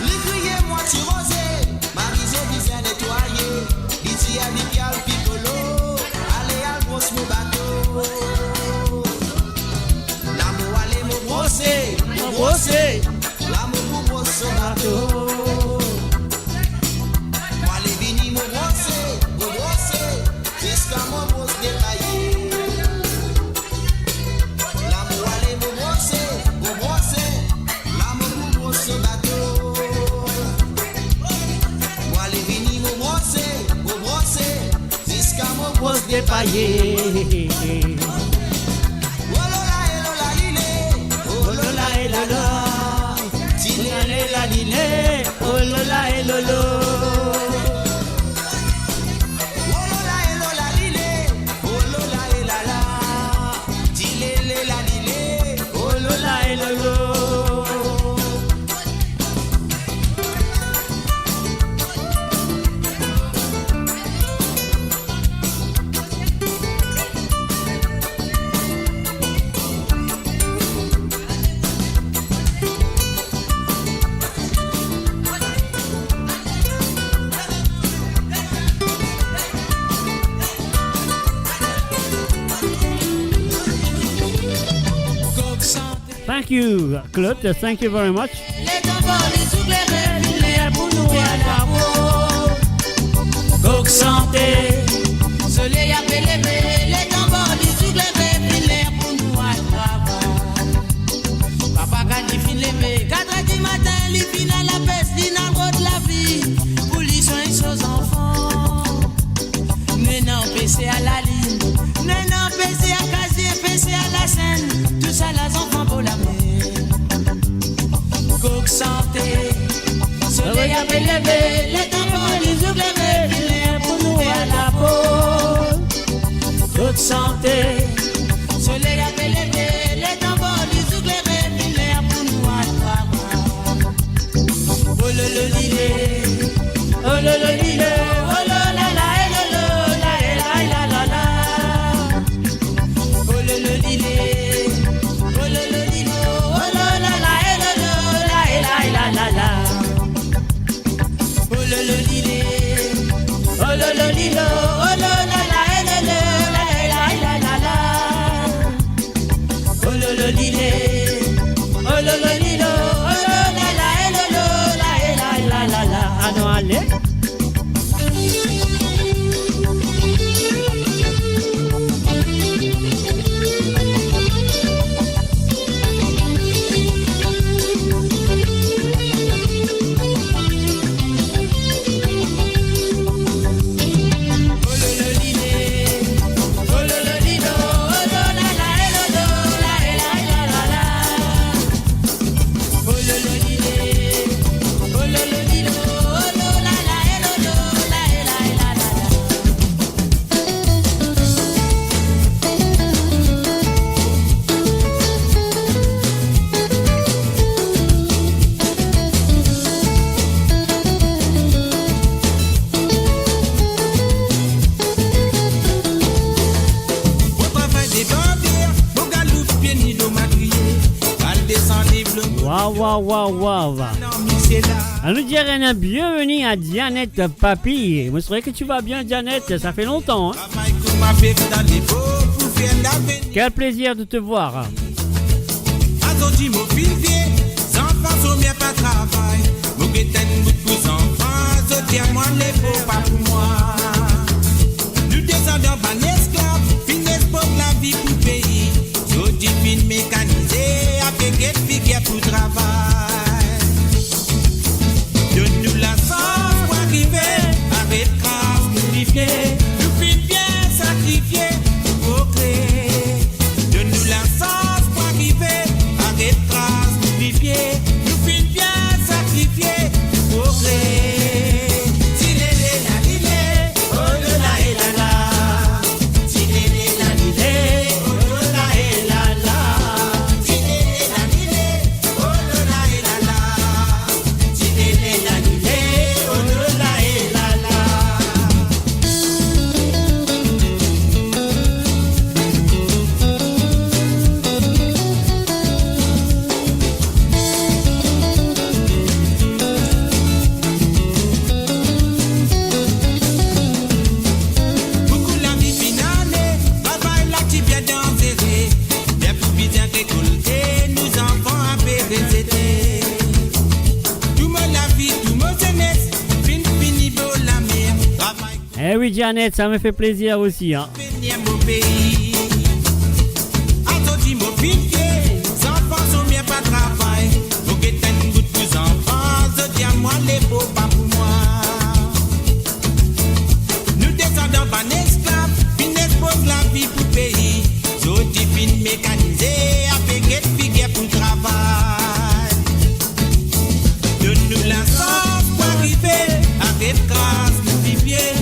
L'écuyer moitié rosé, mariso disait nettoyer. Ici à l'Ipial Piccolo, allez à brosse mon bateau. L'amour allez me brosser, l'amour pour brosser mon bateau. Moi les vini me brosser, jusqu'à mon brosse détaillé. L'amour allez me brosser, l'amour pour brosser mon bateau. Moi les vini me brosser, jusqu'à mon brosse détaillé. Oh lola et lola lilé, oh lola et lola, tilé la lilé, oh lola et lolo. Oh lola et lola lilé, oh lola et lala, tilé la lilé, oh lola et lolo. Thank you, Claude. Thank you very much. Les tambours, les souglérés, les pour nous à la peau. Coq santé, soleil a pélévé, les tambours, les souglérés, les pour nous à la peau. Papa quand il finit levé, 4h du matin, il finit à la peste, il n'a pas de la vie. Pour lui soigner ses enfants. Nénan PC à la ligne, nénan PC à casier, PC à la scène. Tout ça, les enfants pour la mer. Coq santé, soleil a pélévé, les tambours, les souglérés, les pour nous à la peau. le lilé. Oh le lilo, oh la la, la. Ah non, allez. Waouh. Alors, nous dirais bienvenue à Dianette Papy. Je souhaite que tu vas bien, Dianette. Ça fait longtemps. Hein? Quel plaisir de te voir. Nous descendons par l'esclave, finesse pour la vie pour pays. Jodi fin mécanisé, avec figure pour travail. Donne-nous la force pour arriver, avec grâce purifiée. Nous fin bien sacrifié pour créer. Donne-nous la force pour arriver, avec grâce purifiée. Nous fin bien sacrifié pour créer. Eh oui, Janet, ça me fait plaisir aussi. Hein. Nous descendons par l'esclave, finesse pour la vie pour pays. Jodi fin mécanisé, avec figure pour travail. Donne-nous la force pour arriver, avec grâce purifiée.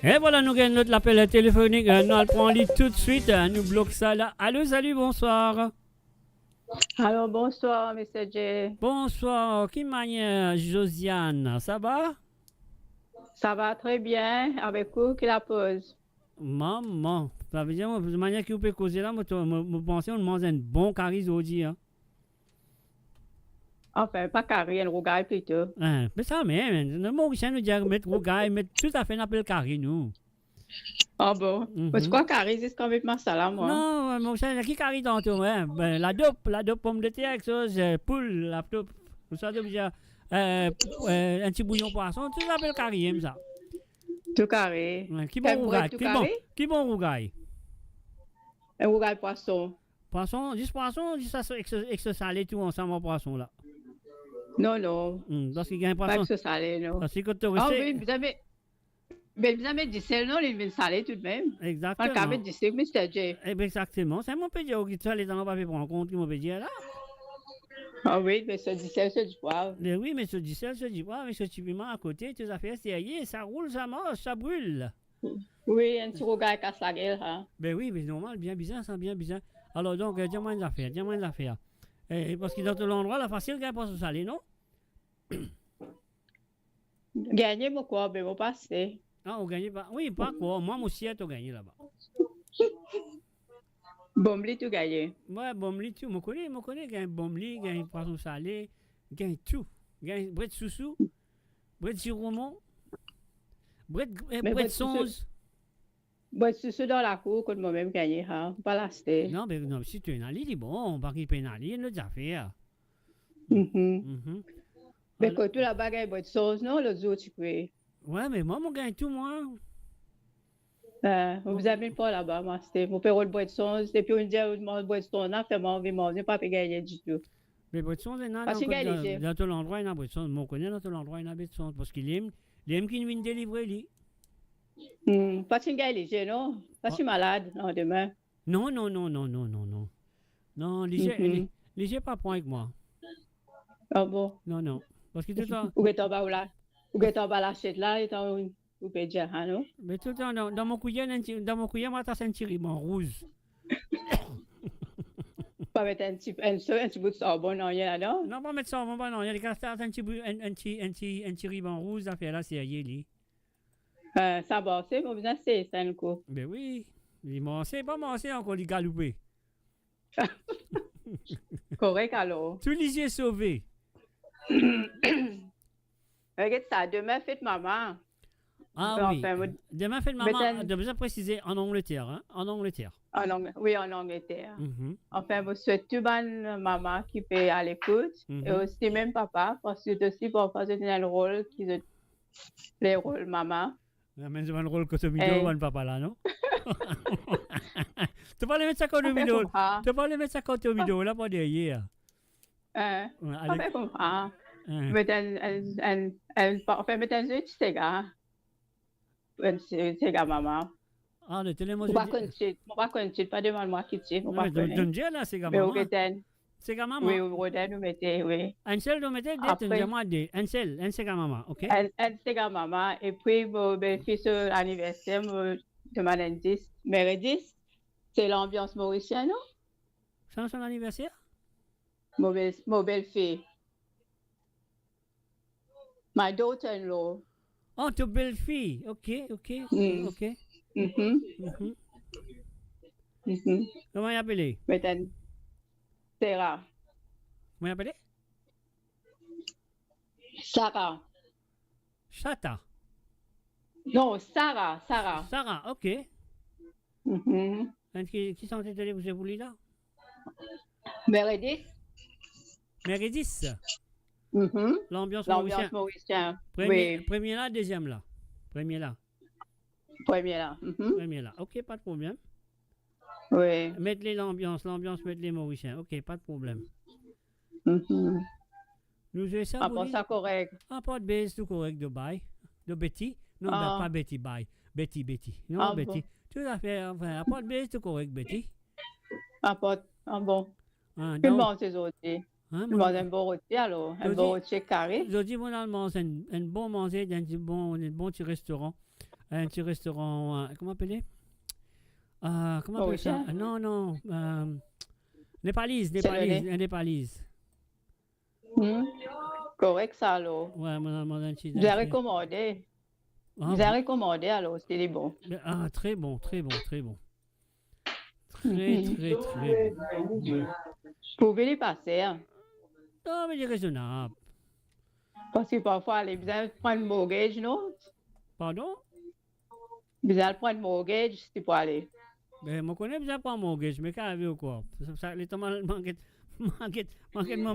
Et voilà, nous gagnons notre appel téléphonique. Nous allons prendre lit tout de suite. Nous bloquons ça là. Allô, salut, bonsoir. Alors, bonsoir, M. J. Bonsoir. Qui manière, Josiane? Ça va? Ça va très bien. Avec vous, qui la pose? Maman, ça veut dire, de manière que vous pouvez causer là, je pense qu'on mange un bon carré aujourd'hui. Hein? Enfin, pas carré, un rougail plutôt. Mais ça même, le Mauricien nous dit mettre rougail, mettre tout à fait un appel carré, nous. Ah bon? Parce quoi carré, c'est complètement ça là, moi? Non, Mauricien, qui carré tantôt, hein? Ben, la dope pomme de terre, poule, la dope, tout ça, un petit bouillon poisson, tout ça appelle carré, ça. Tout carré. Ouais, qui T'aimes bon bread rougail? tout Qui bon? carré? Qui bon rougail? Un rougail poisson. Poisson, 10 poissons, 10 ça avec ce salé tout ensemble en poisson là. Non. Parce qu'il y a un Pas poisson. que ce salé, non. Parce que quand tu Ah restes. oui, vous avez du sel, non? Il vient salé tout de même. Exactement. On a du sel, Mr. J. Exactement. C'est mon pédiatre qui tu as les dans pas fait prendre compte qui mon pédiatre là. Ah oui, mais c'est du sel, c'est du poivre. Mais oui, mais ce du sel, ce du poivre, mais ce petit piment à côté, tes affaires sérieuses, ça roule, ça marche, ça brûle. Oui, un petit rougail casse la gueule, hein. Ben oui, mais c'est normal, bien bizarre, ça, bien bizarre. Alors donc, dis-moi une affaire, dis-moi une affaire. Parce que dans tout l'endroit, là, facile, qu'il pas se salé, non? Gagner mon quoi, mais mon passé. Ah, on gagne pas. Oui, pas quoi. Moi, mon siège, on gagne là-bas. Bombli, tout gagné. Ouais, bombli, tout. Je connais, gagne bombli, gagne poisson salé, gagne tout. Gagne bread soussou, bread siromon, bread sauce. Bread soussou dans la cour, quand moi-même gagné, hein. Pas l'acheter. Non, mais non, si tu es un ali, dis bon, pas qu'il paye un ali, notre affaire. Mais quand tu la bagaille bread sauce, non, l'autre jour, tu peux. Ouais, mais moi, je gagne tout, moi. Vous avez pas là-bas, moi, c'était mon père, le bread sauce, et puis on dit, le bread sauce, on a fait manger, je n'ai pas pu gagner du tout. Mais bread sauce, il y Parce qu'il a dans tout l'endroit, il y a bread sauce. Moi, je connais dans tout l'endroit, il y a bread sauce, parce qu'il aime qu'il vienne délivrer, lui. Pas qu'il gagne léger, non? Pas qu'il est malade, non, demain. Non. Non, léger pas point avec moi. Ah bon? Non. Parce que tout le temps. Ou que tu vas l'acheter là, et tu peux dire, hein, non? Mais tout le temps, dans mon couillon, moi, t'as un petit ruban rouge. Pas mettre un petit bout de savon, non, il y a là? Non, pas mettre savon, non. Il y a des castards, un petit ruban rouge, ça fait là, c'est ailleurs, Ça va, c'est mon business, c'est un coup. Ben oui. C'est pas mancé encore, les galoupés. Correct, alors. Tous les yeux sauvés. Regarde ça, demain, fête maman. Ah oui. Demain, fête maman, de besoin préciser en Angleterre, hein? En Angleterre. Oui, en Angleterre. Enfin, vous souhaitez tout bon maman qui peut à l'écoute. Et aussi même papa, parce que aussi parfois, c'est un rôle qui est les rôles maman. Mais c'est un rôle que ce vidéo, un papa là, non? Tu vas les mettre ça comme vidéo. Tu vas les mettre ça comme vidéo là, pas derrière. Pas comprendre. Mais enfin, mais un petit cigare. Un cigare maman. Ah, le téléphone. On va continuer, pas devant moi qui tire. On va continuer là, cigare maman. Cigare maman. Oui, au Roden, nous mettez, oui. Un seul, nous mettez, un cigare maman, ok? Un cigare maman. Et puis, mon fils anniversaire, me demande un 10. Mais 10, c'est l'ambiance mauricienne, non? C'est son anniversaire? Mon belle-fille. My daughter-in-law. Oh, ta belle-fille. Ok. Comment il appelé? Sarah. Comment il appelé? Sarah. Chata. Non, Sarah. Sarah, ok. Qui sont les vous avez voulu là? Meredith. L'ambiance mauricienne. Premier là, deuxième là. Premier là. Ok, pas de problème. Oui. Mettez l'ambiance, mettez mauriciens. Ok, pas de problème. Nous jouons ça. Ça correct. Pas de base, tout correct de bail. De Betty. Non, pas Betty, bye. Betty. Non, Betty. Bon. Tout à fait. Enfin, pas de base, tout correct, Betty. Bon. Tout le monde c'est aujourd'hui. Hein, tu manges un bon rôti alors, un bon rôti carré. Je dis mon allemand, c'est un bon manger dans un bon petit restaurant. Un petit restaurant, comment appeler? Comment appeler ça? Non. Népalise. Correct ça alors. Ouais, mon allemand, un petit. J'ai recommandé. Alors, c'est bon. Très bon. Très bon. Vous pouvez les passer, hein? Non, mais il est raisonnable. Parce que parfois, les besoin de prendre mortgage, non? Pardon? Besoin de prendre mortgage, c'est pour aller. Mais je connais besoin de prendre mortgage, mais qu'à ou quoi? Ça, les temps manquent mon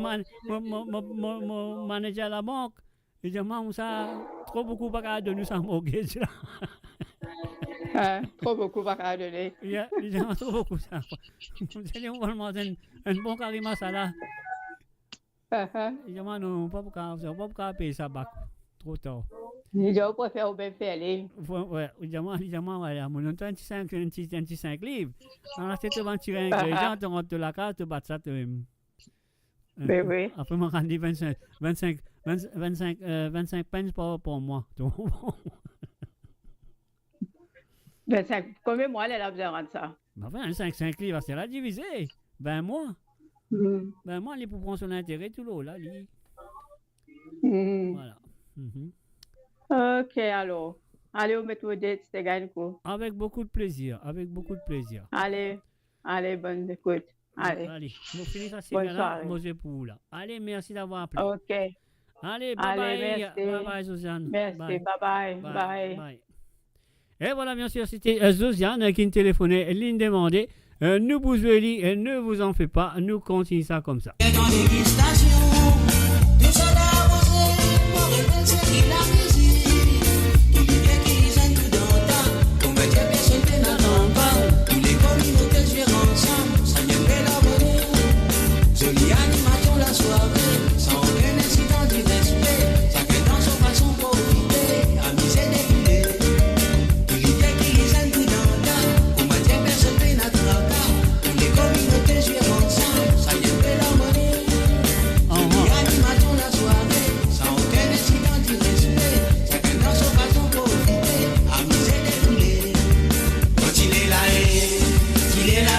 manager à la banque. Il dit, maman, ça, trop beaucoup pas de nous ça mortgage là. Trop beaucoup pas donner. Il dit, trop beaucoup ça. C'est un bon carrément ça là. Il dit, non, pas pour payer ça bac. Trop tard. Il dit, on préfère bien faire les. Ouais, il dit, voilà, mon 25 livres. Alors, c'est te vendre un ingrédient, tu rentres la carte, tu bats ça toi-même. Ben oui. Après, moi, on dit 25 pence pour moi. 25, combien de mois elle a besoin de ça? Ben, 5 livres, c'est la divisée. 20 mois. 20 mois, il est pour prendre son intérêt tout l'eau, là. Voilà. Ok, alors. Allez, on met vos dettes, c'est gagne quoi? Avec beaucoup de plaisir, Allez, bonne écoute. Allez, nous finissons ça, c'est là, nos époux, là. Allez, merci d'avoir appelé. Ok. Allez, bye merci. Bye bye, Josiane. Merci, bye. Et voilà, bien sûr, c'était Josiane qui nous téléphonait, ligne demandée. Nous vous et ne vous en faites pas, nous continuons ça comme ça. Jolie animation la soirée, sans aucun incident du respect. Chacun dans son façon pour profiter, amuser défilé. Tous les gars qui les aiment tout dans le tas, pour matière personne fait notre tracas. Tous les communautés jouent ensemble, ça y est fait l'harmonie. Jolie animation la soirée, sans aucun incident du respect. Chacun dans son façon pour profiter, amuser défilé. Quand il est là, il est là,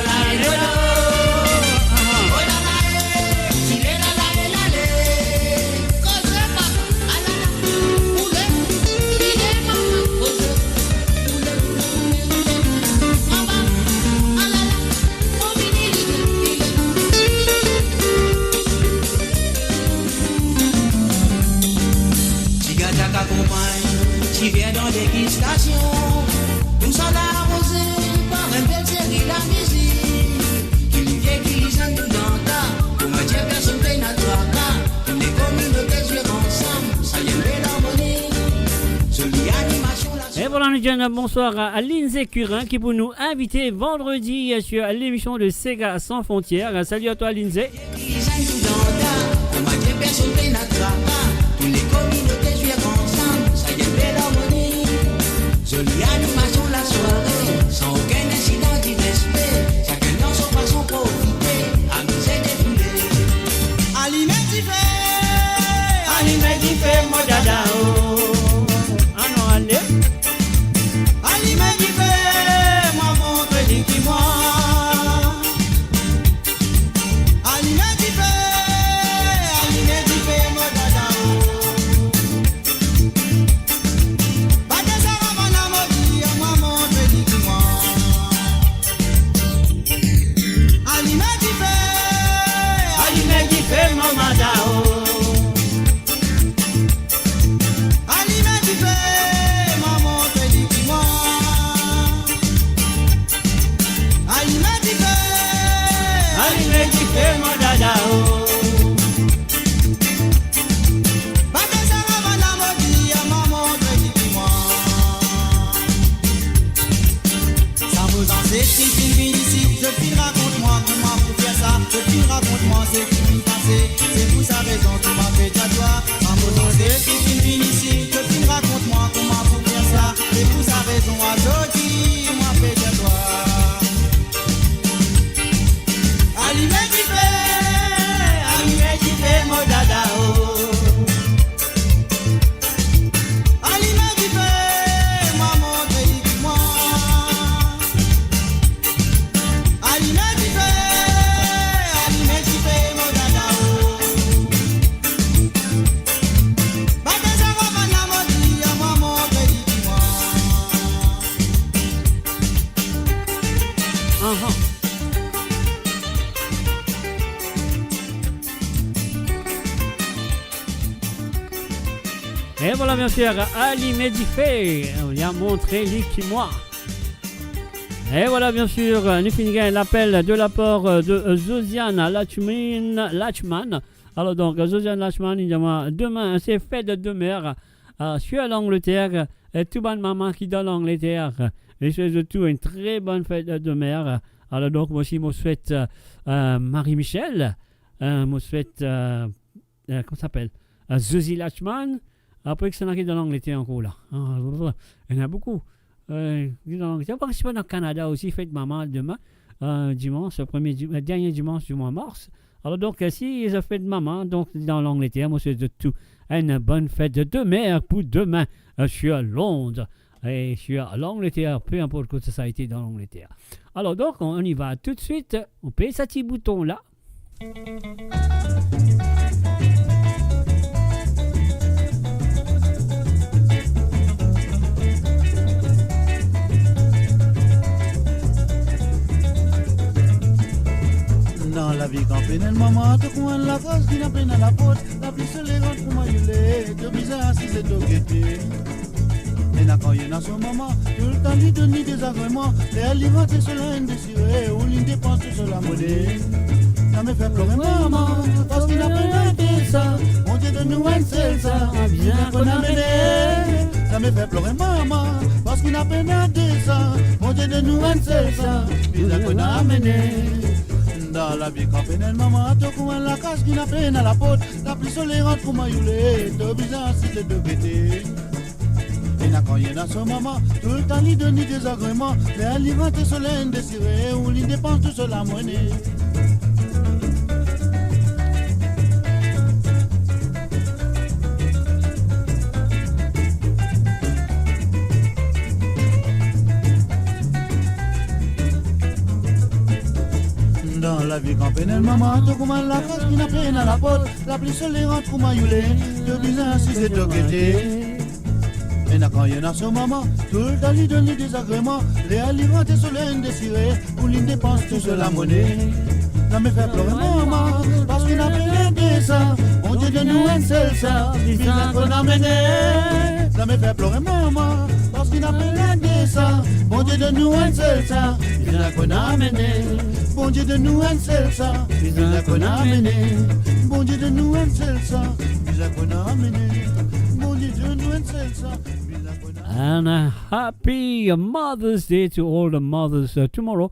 qui vient dans dégustation, tout ça arrosé par un bel série la musique. Qui vient qui lisent tout dans le tas, pour me dire personne paye notre tracas. Tous les communautés jouent ensemble, ça y est, belle harmonie. Jolie animation la. Et voilà, nous disons bonsoir à Lindsay Curin qui pour nous inviter vendredi sur l'émission de Sega Sans Frontières. Salut à toi, Lindsay. Qui lisent tout dans le tas, pour me dire personne paye notre tracas. Tous les communautés jouent ensemble, ça y est, belle harmonie. Jolie animation la soirée, sans aucun incident du respect. Chacun dans son façon profiter, amuser défilé. Alimé qui fait mon dada oh. Ah non, allez. Alimé qui fait moi montre qui moi. Alimé qui fait mon dada oh. Badeza ramana modi moi montre qui moi. Alimé qui fait mon dada oh. C'est qui vient passer, c'est pour sa raison tu m'as fait ta joie. En mot c'est qui vient ici, que tu me racontes-moi comment pour faire ça. C'est pour sa raison à Jody, m'a fait ta joie. Allumé qui fait mon dada oh. Allumé qui fait, moi mon pays qui moi. Allumé qui fait. Et voilà bien sûr, Ali Medifé, on lui a montré lui qui moi. Et voilà bien sûr, nous finissons l'appel de la part de Josiane Lachman Alors donc, Josiane Lachman, il dit demain, c'est fête de demeure. Je suis à l'Angleterre. Tout bonne maman qui est dans l'Angleterre. Et je souhaite tout une très bonne fête de demeure. Alors donc, moi aussi, je souhaite Marie-Michel. Je souhaite, comment ça s'appelle Zosie Lachman. Après que c'est qui est dans l'Angleterre encore là. Il y en a beaucoup. Je suis dans le Canada aussi, fête maman demain. Dimanche, dernier dimanche du mois de mars. Alors donc, si ils ont fait de maman, donc dans l'Angleterre, moi c'est de tout. Une bonne fête de demeure pour demain. Je suis à Londres et je suis à l'Angleterre, peu importe que ça a été dans l'Angleterre. Alors donc, on y va tout de suite. On paye ce petit bouton là. Dans la vie campénelle, maman, te coin la cause qui n'a peine à la porte. La plus seule rentre pour m'aïuler, te bizarre si c'est toqueté. Et là quand il y a son maman, tout le temps lui donne des agréments. Et elle y va te seul indésiré, ou l'une dépense sur la monnaie. Ça me fait pleurer maman, parce qu'il n'a pas de ça. On dit de nous un seul ça, bien qu'on a mené. Ça me fait pleurer maman, parce qu'il n'a pas de ça. On dit de nous un seul ça, bien qu'on a mené. Dans la vie campénelle, maman, te coin la casse qui n'a peine à la porte. La plus seule rentre pour m'aïuler, te bizarre si c'est de guetter. Et là quand il y a son maman, tout le temps lui donne des agréments. Mais elle y va te seul indésiré, ou l'y dépense tout seul la monnaie. Dans la vie campénelle, maman, te commande la cause qui n'a peine à la porte. La plus seule rentre pour m'aïuler, te bizarre si c'est de guetter. Et là quand il y a son maman, tout le temps lui donne des agréments. Les aliments te seul indésiré, ou l'une dépense tout seul la monnaie. Ça me fait pleurer maman, parce qu'il n'a pas de ça. On dit de nous un seul ça, bizarre qu'on a mené. Ça me fait pleurer maman, parce qu'il n'a pas de ça. On dit de nous un seul ça, bizarre qu'on a mené. Bon Dieu de nous un seul ça, bizarre qu'on a mené. Bon Dieu de nous un seul ça, bizarre qu'on a mené. Bon Dieu de nous un seul ça. And a happy Mother's Day to all the mothers tomorrow.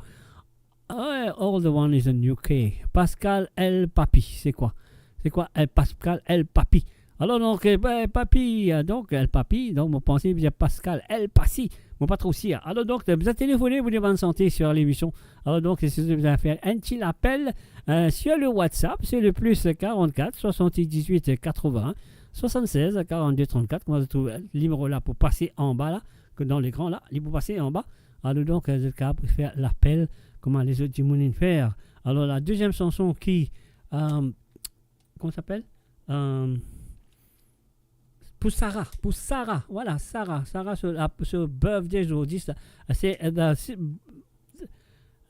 All the one is in UK. Pascal El Papi, c'est quoi Pascal El Papi. Alors donc, Papi, donc El Papi, donc vous pensez bien Pascal El Passi. Bon, pas trop si. Alors donc, vous avez téléphoné, vous devez en santé sur l'émission. Alors donc, si vous avez faire un petit appel sur le WhatsApp, c'est le plus 44 78 81 76 42 34. Moi, je trouve le numéro là pour passer en bas là, que dans l'écran là, il faut passer en bas. Alors donc, vous êtes capable de faire l'appel, comment les autres moulins faire. Alors la deuxième chanson qui, comment s'appelle pour Sarah, voilà, Sarah sur birthday aujourd'hui, c'est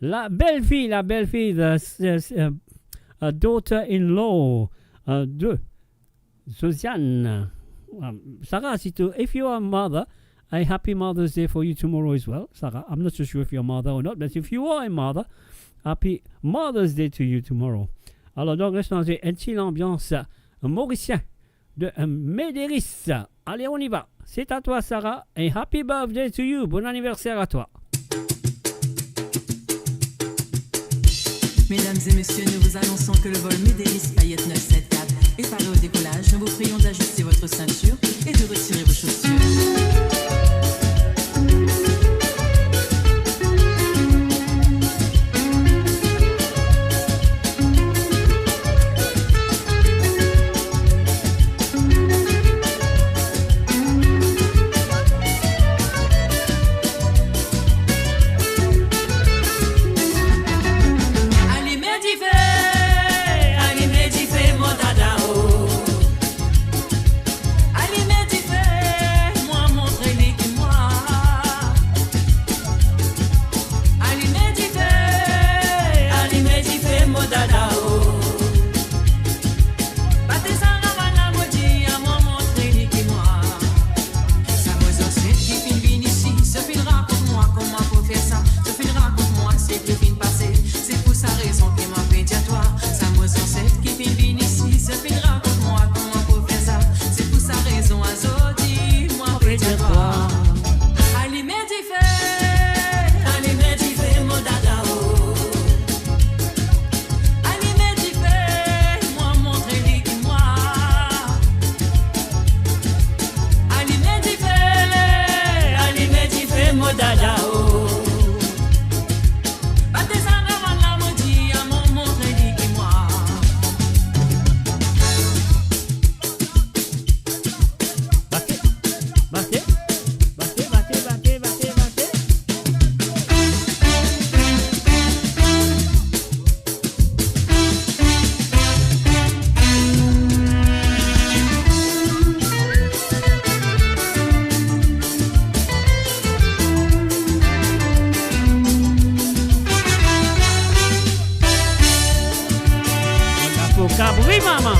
la belle-fille, daughter-in-law de Josiane. Sarah, if you are a mother, a happy Mother's Day for you tomorrow as well, Sarah. I'm not so sure if you're a mother or not, but if you are a mother, happy Mother's Day to you tomorrow. Alors donc, restons dans une petite ambiance mauricienne de Médéris. Allez, on y va. C'est à toi, Sarah, et happy birthday to you. Bon anniversaire à toi. Mesdames et messieurs, nous vous annonçons que le vol Médéris Paillette 974 est paré au décollage. Nous vous prions d'ajuster votre ceinture et de retirer vos chaussures. Moi montrer les Oui, maman.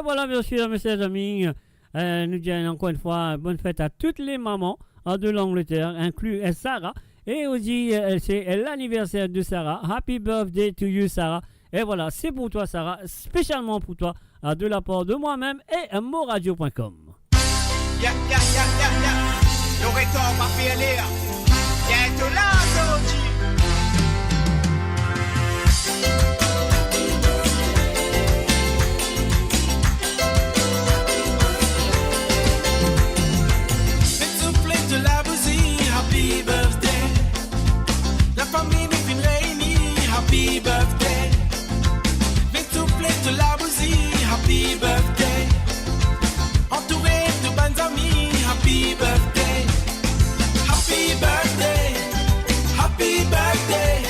Voilà, bien sûr, mes chers amis, nous disons encore une fois bonne fête à toutes les mamans de l'Angleterre, inclus Sarah. Et aussi, c'est l'anniversaire de Sarah. Happy birthday to you, Sarah. Et voilà, c'est pour toi, Sarah, spécialement pour toi, de la part de moi-même et moradio.com. Le record va faire l'air. Bientôt là, happy birthday. La famille nous vient réunie. Happy birthday. Viens souffler de la bougie. Happy birthday. Entouré de bonnes amies. Happy birthday. Happy birthday. Happy birthday.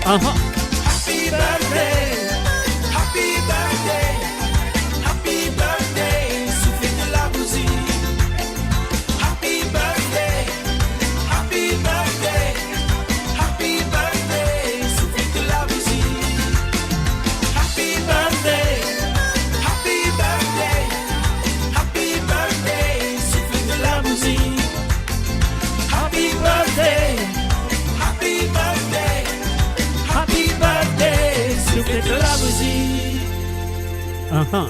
Happy birthday, happy birthday, happy birthday, soufflez de la bougie. Happy birthday, happy birthday, happy birthday, soufflez de la bougie. Happy birthday, happy birthday, happy birthday, soufflez de la bougie. Happy birthday, happy birthday, happy birthday, soufflez de la bougie.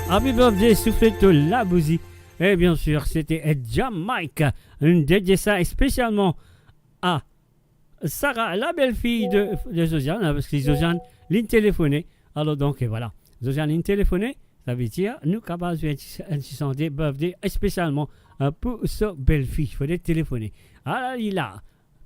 Happy birthday, soufflez de la bougie. Et bien sûr, c'était Jamaïque. Une dédiée ça spécialement à Sarah, la belle-fille de Josiane, parce que Josiane l'a téléphoné. Alors donc, et voilà. Josiane l'a téléphoné. Ça veut dire, nous capables de faire des birthday spécialement pour sa belle-fille. Il faut téléphoner. Alors, il a.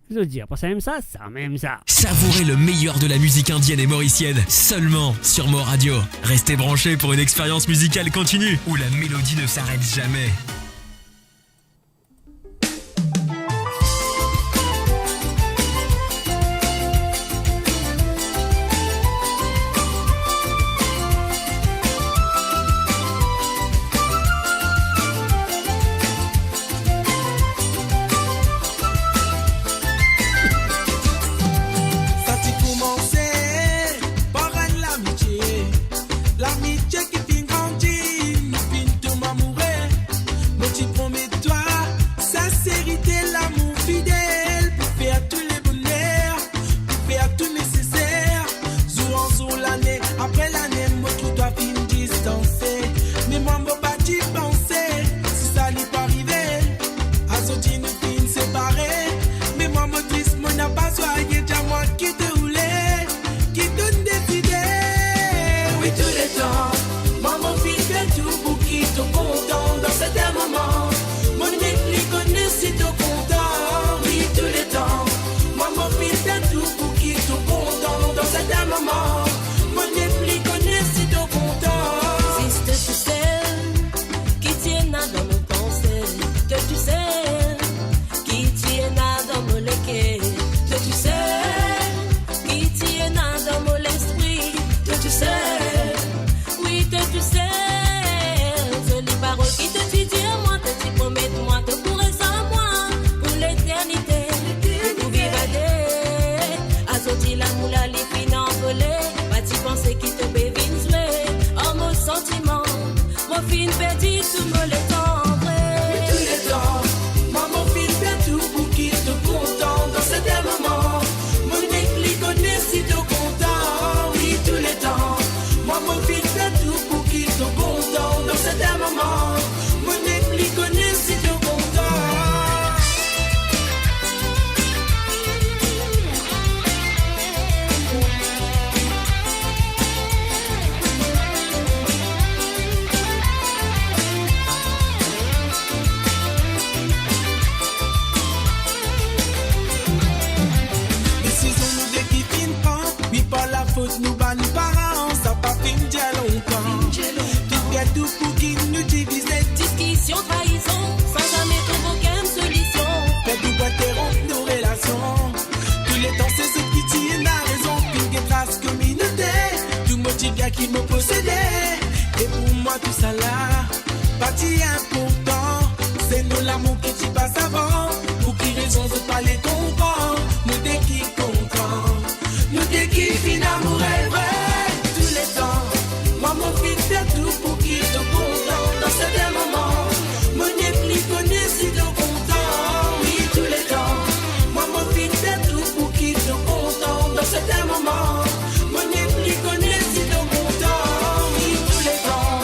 Je veux dire, pas ça même ça, ça même ça. Savourez le meilleur de la musique indienne et mauricienne seulement sur Mo Radio. Restez branchés pour une expérience musicale continue où la mélodie ne s'arrête jamais. L'amitié qui finit grandit, finit tout m'amourer. faute nous bat nos parents, ça pas fait déjà longtemps. Tout est tout pour qui nous divise. Discussion, trahison, sans jamais trouver aucune solution. Fait tout interrompre nos relations. Tous les temps c'est ce qui tient la raison. Puis des traces communautaires, tout motif qui me possédait. Et pour moi tout ça là, partie important. C'est nous l'amour qui t'y passe avant. Pour qui raison de parler comprendre. Nous dès qui comprend. Nous dès qui fin amour est vrai. Tous les temps, moi mon fils fait tout pour qui te content. Dans certains moments, mon éclit connaît si te content. Oui, tous les temps, moi mon fils fait tout pour qui te content. Dans certains moments, mon éclit connaît si te content. Oui, tous les temps,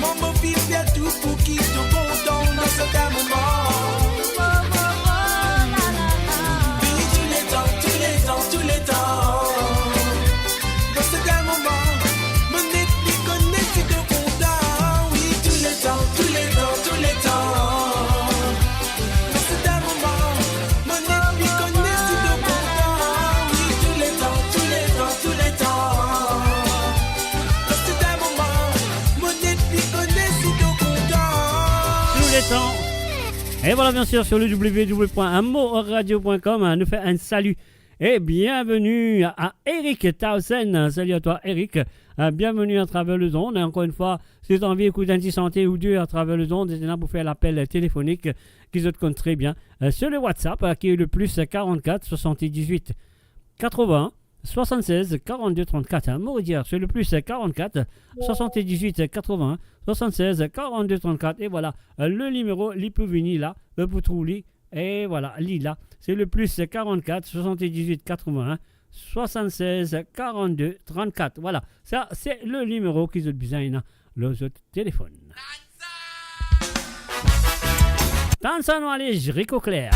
moi mon fils fait tout pour qui te content. Dans certains moments. Et voilà, bien sûr, sur le www.amoradio.com, nous fait un salut Et bienvenue à Eric Towson. Salut à toi, Eric. Bienvenue à travers le zone. Encore une fois, si tu as envie d'écouter un petit santé ou deux à travers le zone, c'est là pour faire l'appel téléphonique qui se compte très bien sur le WhatsApp qui est le plus 44 78 80 76 42 34. Mauridière, c'est le plus 44 78 80 76 42 34. Et voilà, le numéro, il peut venir là, pour trouver. Et voilà, là, c'est le plus 44 78 81 76 42 34. Voilà, ça c'est le numéro qu'ils ont besoin dans le téléphone. Dansa no allez, Rico Claire.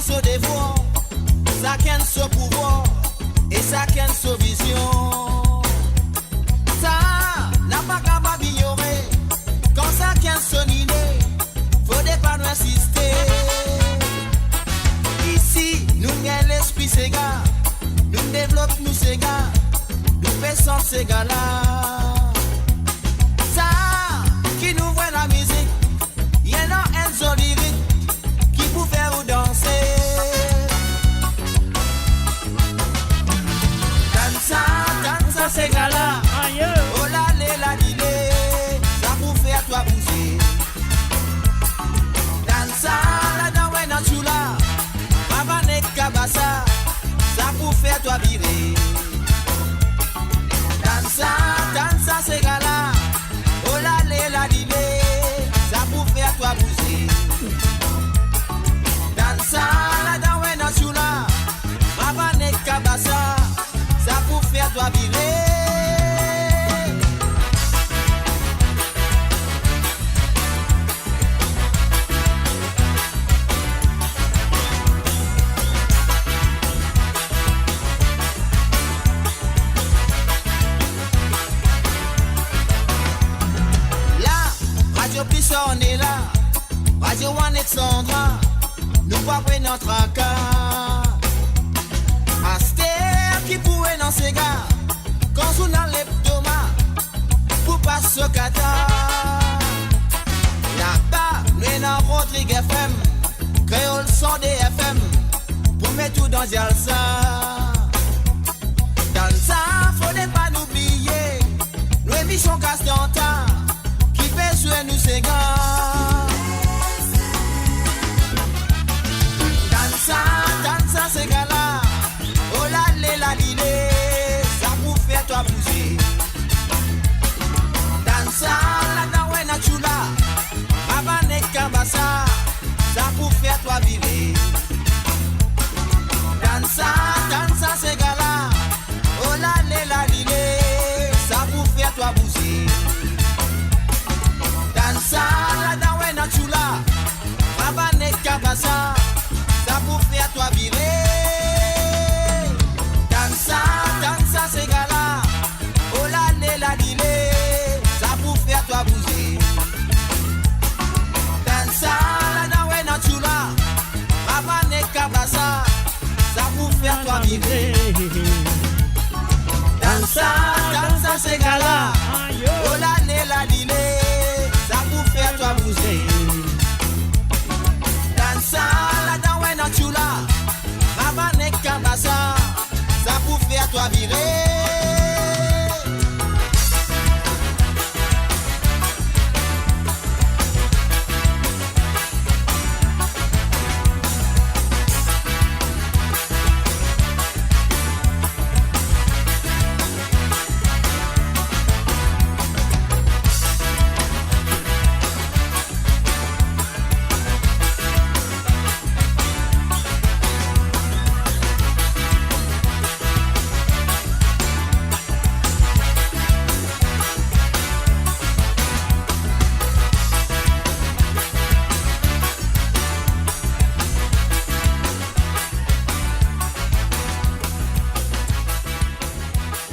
So devoir, ça ken so pouvoir et ça ken so vision. Ça n'a pas capable d'ignorer. Quand ça ken son idée, faut pas nous insister. Ici, nous gagnons l'esprit ces gars, nous développons nous ces gars, nous faisons ces gars là. Ça qui nous voit la musique, y en a un seul lyrique qui peut faire ou danser. Dansa ces gars-là, oh là la dilé, ça pour faire toi bouger. Dansa la dawe na chula, baba ne kabasa, ça pour faire toi virer. Dansa ces gars-là, oh là la dilé, ça pour faire toi bouger. Dansa la dawe na chula, baba ne kabasa, ça pour faire toi virer. Là, Radio Pissa on est là, Radio One et Sandra, nous pas prendre notre accord. Aster qui pourrait dans ces gars, quand on a l'hebdomad, pour pas se kata. Là-bas, nous dans Rodrigue FM, Créole 100 FM, pour mettre tout dans Jalsa. Dans ça, faudrait pas n'oublier, nous émissions Castanta, qui fait sur nous ces gars. Dans ça, ces gars-là. Oh la lilé, ça pour faire toi bouger. Dansa la dawe na chula, baba ne kabasa, ça pour faire toi vivre. Dansa ces gars-là, oh la lilé, ça pour faire toi bouger. Dansa la dawe na chula, baba ne kabasa, ça pour faire toi vivre. Dansa ces gars-là, oh la dilé, ça pour faire toi bouger. Dansa la dawe na chula, baba ne kabasa, ça pour faire toi vibrer. Dansa ces gars-là, oh la dilé, ça pour faire toi bouger. Dansa la dawe na chula, baba ne kabasa, ça pour faire toi virer.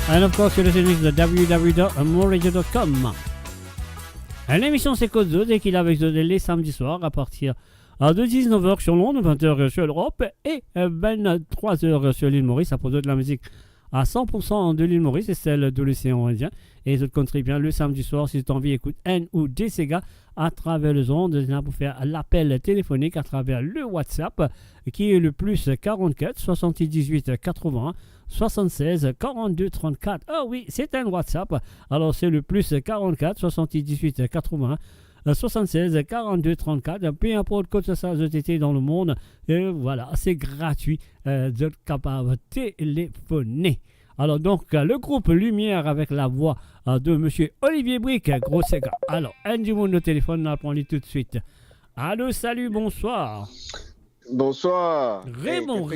And of course, you're listening to www.moradio.com. L'émission c'est Code Zod et qu'il est avec Zod les samedis soirs à partir de 19h sur Londres, 20h sur l'Europe et 23h sur l'île Maurice. Ça produit de la musique à 100% de l'île Maurice et celle de l'océan Indien. Et les autres country, bien le samedi soir, si tu as envie, écoute N ou D Sega à travers les ondes pour faire l'appel téléphonique à travers le WhatsApp qui est le plus 44 78 80 76 42 34. Ah oui, c'est un WhatsApp. Alors c'est le plus 44 78 80 76 42 34. Peu importe que ça été dans le monde. Et voilà, c'est gratuit d'être capable de téléphoner. Alors donc, le groupe Lumière avec la voix de monsieur Olivier Brick, gros Sega. Alors, un du monde au téléphone, on va prendre tout de suite. Allô, salut, bonsoir. Bonsoir. Bonsoir. Non,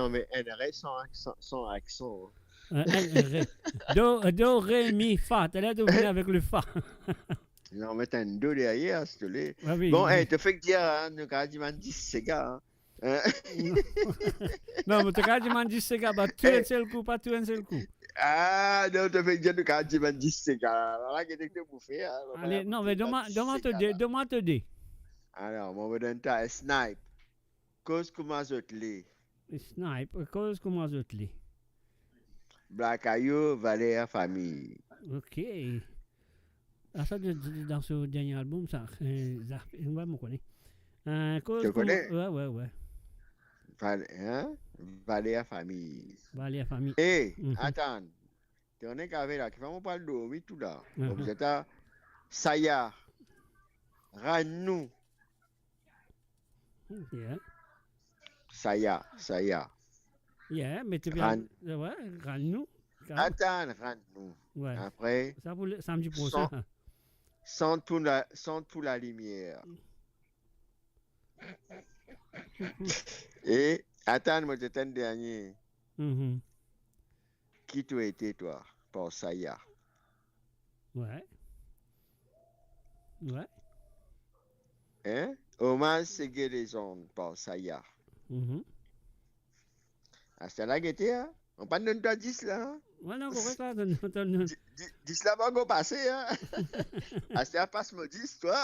mais un ré sans accent. Do, ré, mi, fa. T'as l'air de venir avec le fa. Non, mais t'as un do derrière, s'il te plaît. Ah, oui, bon, oui. te fais que dire, nous avons dit Sega. Non, mais tu as dit Sega, tu es un seul coup, pas tu es un seul coup. Ah, non, te fais que dire, nous avons dit Sega. Alors là, qu'est-ce que tu bouffé? Allez, non, mais demande-te dé. Alors, mon bedon ta snipe. Cause comment zotli. Snipe, cause comment zotli. Black Ayo, Valéa Famille. Ok. Ah, ça, dans ce dernier album, ça, on va me connaître. Tu connais? Ouais. Valéa Famille. Valéa Famille. Hé, attends. Tu en es qu'avec là, qui va me parler de oui, tout là. Vous êtes à Saya, Ranou. Yeah. Saya. Yeah, mais tu viens. Ouais, Ranou. Attends, Ranou. Ouais. Après. Ça pour le samedi prochain. Sans pour la lumière. Et attends, moi j'étais un dernier. Qui tu étais toi pour Saya? Ouais. Hein? Hommage Ségué les ondes pour Saya. Ah, c'est là que tu es, on parle de toi 10 là. Ouais, non, correct là. 10 là va go passer, hein. Ah, c'est passe me 10, toi.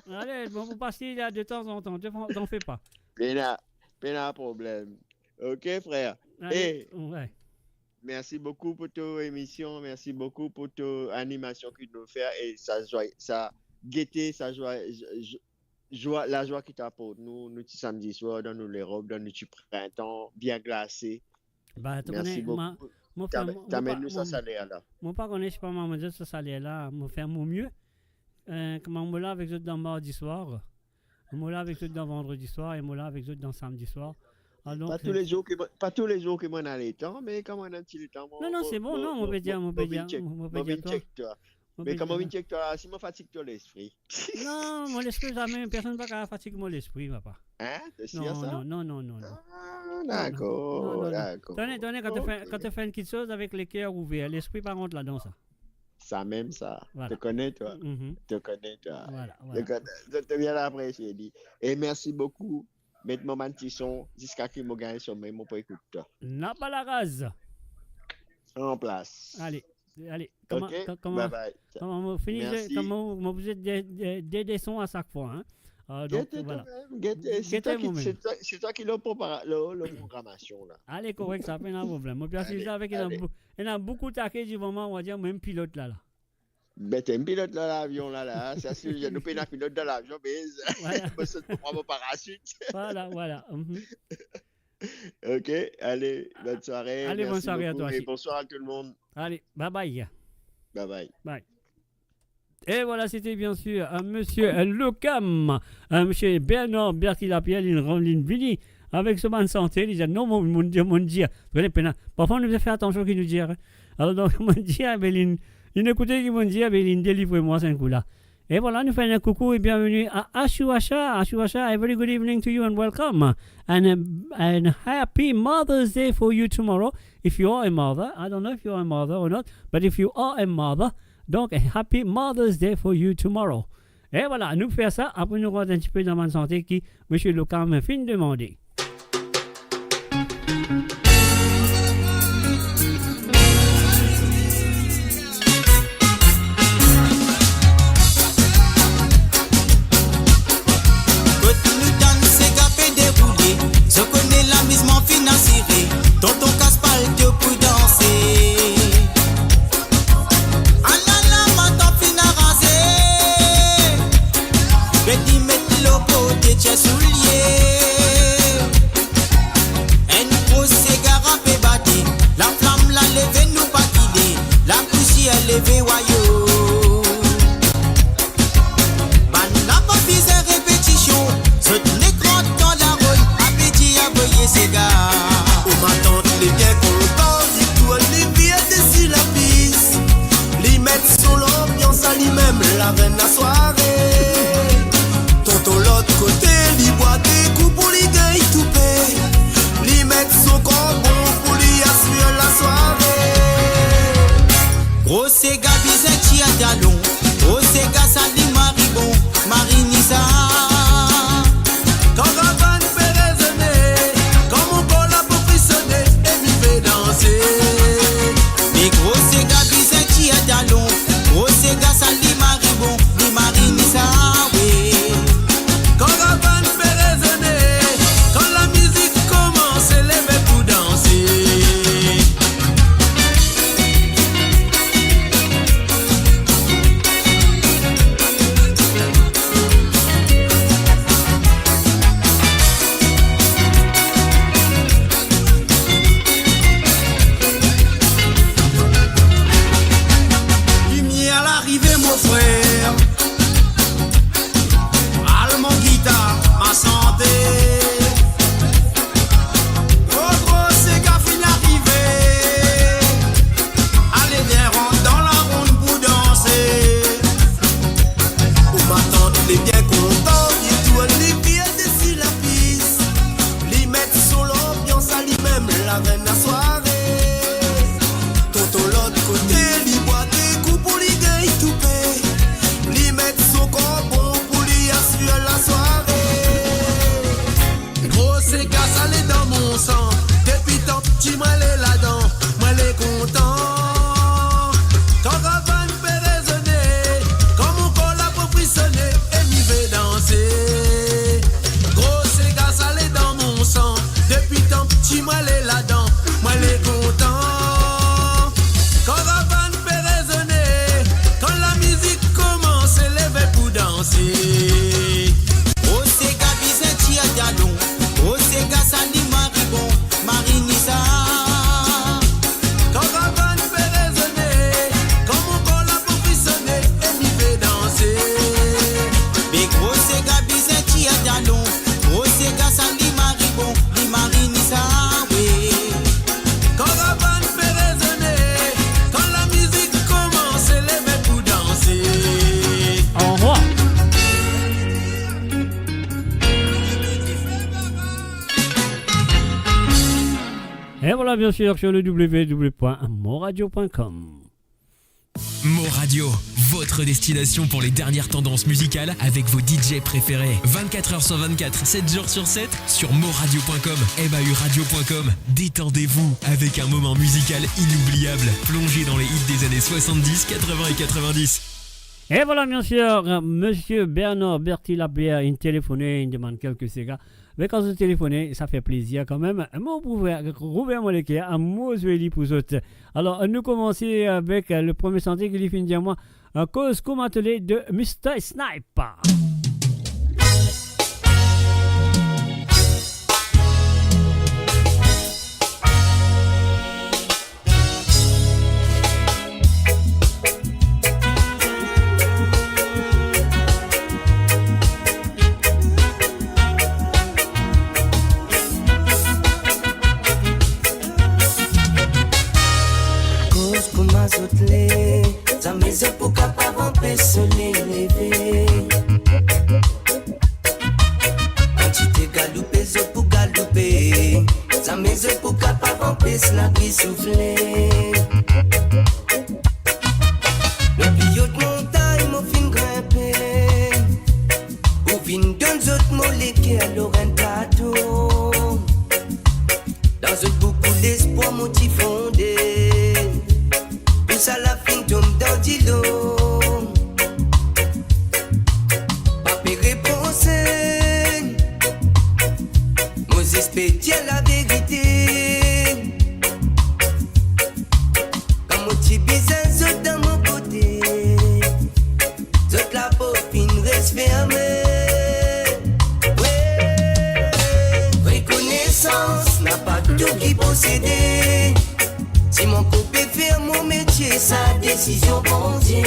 Allez, bon, vous passez là de temps en temps, t'en fais pas. Pas problème. Ok, frère. Allez, ouais. Merci beaucoup pour ton émission, merci beaucoup pour ton animation que tu nous fais et ça gaieté, ça joie, la joie qui t'apporte nous petits samedis soirs dans les robes, dans le petit printemps, bien glacé. Bah, merci beaucoup. T'amènes nous ça salaire là. Moi, pas connais, je sais pas comment dire ce salaire là, moi faire mon mieux. Comment on me l'a avec eux dans mardi soir, on me l'a avec eux dans vendredi soir et moi là avec eux dans samedi soir. Alors, pas tous les jours que moi dans les temps, mais comment on a un petit temps. Non, c'est bon, non, on peut dire toi. Mais comment on check toi, si moi fatigue toi l'esprit. Non, mon esprit jamais, personne ne va fatiguer mon esprit, papa. Hein? T'es sûr ça? Non. Ah, d'accord. Tenez, quand tu fais une petite chose avec les cœurs ouverts, l'esprit par contre là-dedans ça. Ça même ça. Voilà. Te connais toi. Voilà. Je te viens l'apprécier. Et merci beaucoup. Mettre mon petit son jusqu'à ce que je gagne sur mes mots pour écouter toi. N'a pas la rase. En place. Allez. Comment vous êtes des sons à chaque fois, hein? Donc, voilà. C'est toi qui l'as préparé la programmation là. Allez, correct, ça fait un problème. Moi, bien sûr, avec il y a beaucoup taqué du moment, on va dire, même pilote là. Ben, t'es un pilote dans l'avion là. C'est sûr, j'ai loupé un pilote dans l'avion, mais je peux prendre mon parachute. Voilà. Ok, allez, bonne soirée. Allez, bonne soirée à toi aussi. Et bonsoir à tout le monde. Allez, bye. Bye. Et voilà, c'était bien sûr monsieur Locam, monsieur Bernard Berti-Lapierre, une Vini, avec ce man santé, il dit non, mon Dieu, parfois on nous fait attention qu'il nous dit. Alors donc, mon Dieu, il écoutait qui m'ont dit, il délivre-moi ce coup-là. Et voilà, nous faisons un coucou et bienvenue à Ashuasha. Ashuasha, a very good evening to you and welcome. And happy Mother's Day for you tomorrow. If you are a mother, I don't know if you are a mother or not, but if you are a mother, donc happy Mother's Day for you tomorrow. Et voilà, nous faisons ça, après nous revenons un petit peu dans ma santé qui, monsieur Lucas m'a fait demander. c'est gars, ça l'est dans mon sang. Depuis tant petit, moi l'ai là-dedans, moi l'ai content. Quand Ravan fait résonner, quand mon corps l'a pour frissonner, et m'y fait danser. Gros, c'est gars, ça l'est dans mon sang. Depuis tant petit, moi l'ai là-dedans, moi l'ai content. Quand Ravan fait résonner, quand la musique commence, élève pour danser. Oh, c'est gars, bizarre, à Dialon. Oh, c'est gars, ça dit Maribon, Marinissa. Quand Ravan fait résonner, quand mon corps l'a pour frissonner, et m'y fait danser. Mais gros, c'est gars, bizarre, à Dialon. Oh, c'est gars, ça dit Maribon, dit Marinissa. Oui. Quand Ravan fait résonner, quand la musique commence, élève pour danser. Au revoir. Et voilà, bien sûr, sur le www.moradio.com. Mo Radio, votre destination pour les dernières tendances musicales avec vos DJ préférés. 24h sur 24, 7 jours sur 7 sur moradio.com, mauradio.com. Détendez-vous avec un moment musical inoubliable, plongé dans les hits des années 70, 80 et 90. Et voilà, bien sûr, monsieur Bernard Berti-Labière, il téléphonait, il demande quelques ségas. Mais quand vous téléphonez, ça fait plaisir quand même. Moi, vous pouvez Robert Moleker à Mosweli pour autres. Alors, nous commençons avec le premier santé qui lui finit dire moi, cause comme atelier de Mr. Sniper. Sa maison pour capable empêcher l'élever. Quantité galoupé, zo pour galouper. Sa maison pour capable empêcher la vie souffler. Le plus haute montagne, mon fin grimper. Ou fin d'un autres molécules à l'orentato. Dans un beaucoup d'espoir, mon petit fondé. Ça la fin tombe dans l'îlot. Pas de réponse. Moses peut dire la vérité. Quand mon petit bizarre saute dans mon côté, saute la pauvine reste fermée. Ouais. Reconnaissance n'a pas tout qui possédait. Si mon copain fait mon métier, sa décision bon Dieu.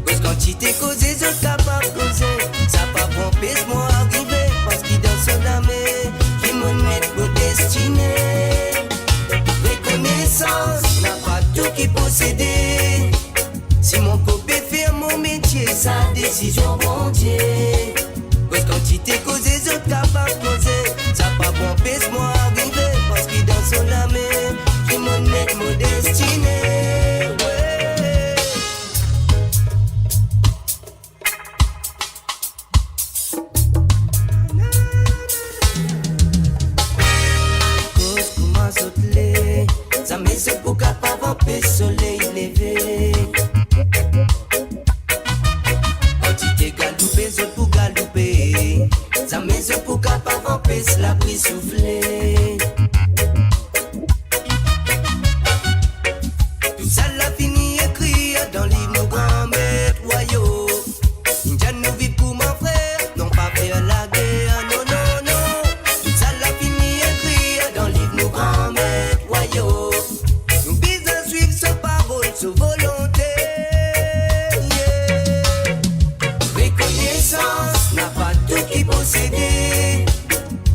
Cause quantité causée, je capable de causer. Ça pas empêche moi arriver. Parce qu'il dans son armée, qui me met pour destinée. Reconnaissance n'a pas tout qui possédait. Si mon copain fait mon métier, sa décision bon Dieu. Cause quantité causée, je capable de causer. Ça pas empêche moi arriver. Parce qu'il dans son armée. Mon mec, mon destiné, ouais. Cause comment sauter, ça me fait pour capable empêcher soleil lever. Quantité galouper, je pour galouper. Ça me fait pour capable empêcher la brise souffler. Ça l'a fini écrit dans l'hymne nos grands-mères royaux. Indian nous vit pour mon frère, non pas faire la guerre, non, non, non. Ça l'a fini écrit dans l'hymne nos grands-mères royaux. Nous bisons suivre sa parole, sa volonté. Yeah. Reconnaissance n'a pas tout qui possédait.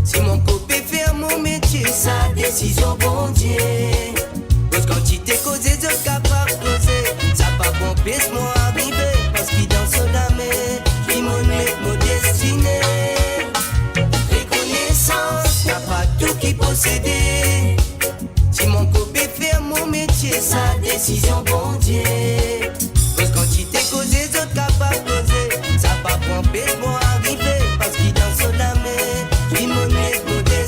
Si mon copain fait mon métier, sa décision bon Dieu. Quantité causée, je capable de causer. Ça pas empêche moi arriver. Parce qu'il dans son armée, qui m'en met mon destiné. Reconnaissance n'a pas tout qui possédait. Si mon copain fait mon métier, sa décision bon Dieu. Parce quantité causée, je capable de causer. Ça pas empêche moi arriver. Parce qu'il dans son armée, qui m'en met mon destiné.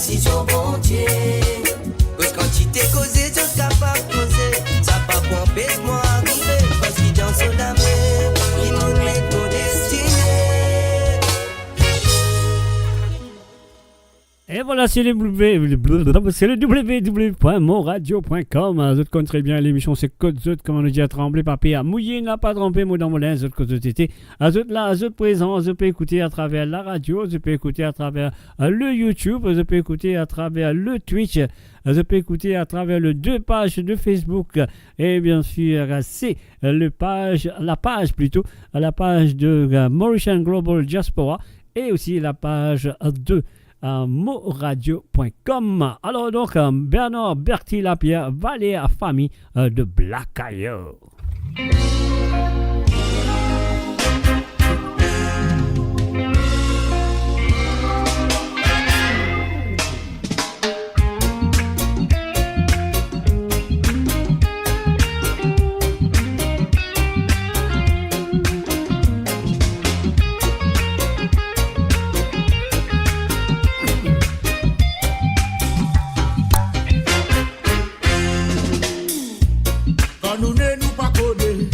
décision, bon Dieu. Parce que quand tu t'es causé, tu es capable de causer. Ça pas pour empêcher moi arriver. Parce qu'il danse sur la mer, il nous met nos destinées. Et voilà, c'est le www.monradio.com. Vous connaissez très bien l'émission, c'est Code Zut, comme on a dit à trembler, papier à mouiller, n'a pas trempé, mot dans mon linge, Zut, Code Zut, Zut là, Zut présent, Zut peut écouter à travers la radio, Zut peut écouter à travers le YouTube, Zut peut écouter à travers le Twitch, Zut peut écouter à travers les 2 pages de Facebook, et bien sûr, c'est la page de Mauritian Global Diaspora, et aussi la page de moradio.com. Alors donc, Bernard Berti Lapierre, Valéa famille de Black Ayo. Nous ne nous pas connaît,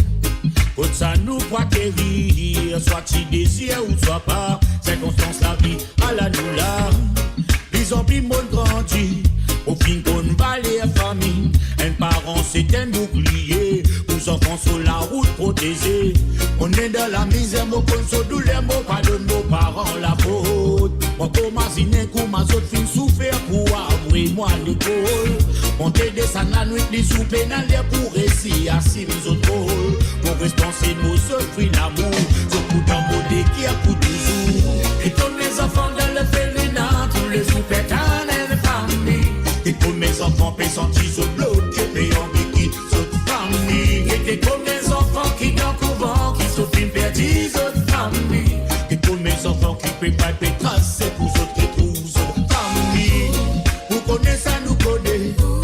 quand ça nous pas guérir, soit tu désires ou soit pas, c'est constance la vie à la nous là. Les zombies m'ont grandi, au fin qu'on va les familles, un parent c'est un bouclier, nos enfants sur la route protégés. On est dans la misère, mon console douleur, mon pas de nos parents la faute. Mon imagine comment autres filles souffrent pour avouer moi l'école. On te descend la nuit, les souper dans l'air pour réussir à si les autres rôles. Pour responser nos fruits l'amour, ce coup d'embauder qui a coup toujours. Et tous mes enfants dans le féminin, tous les soupers dans les familles. Et tous mes enfants paient sentir ce bloqué, payant biki, ce famille. Et tous mes enfants qui dans le couvent, qui se filment perdus, ce famille. Et tous mes enfants qui paient pas de traces, pour ceux qui trouvent ce famille. Vous connaissez ça, nous connaissons.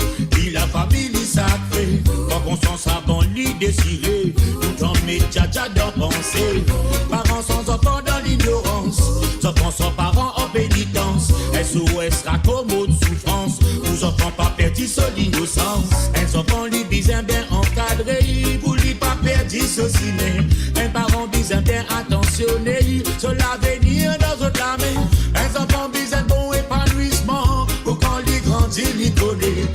La famille sacrée, quand on s'en savant l'y désirer, tout en met dja dans pensée. Parents sans enfants dans l'ignorance, enfants sans parents en pénitence. SOS raccommode souffrance, vous enfants pas perdus sur l'innocence. Un enfant li bien encadré, vous li pas perdu ceci même. Un parent bien attentionné, sur l'avenir dans votre main. Un enfant bien bon épanouissement, pour quand li grandit, li connaît.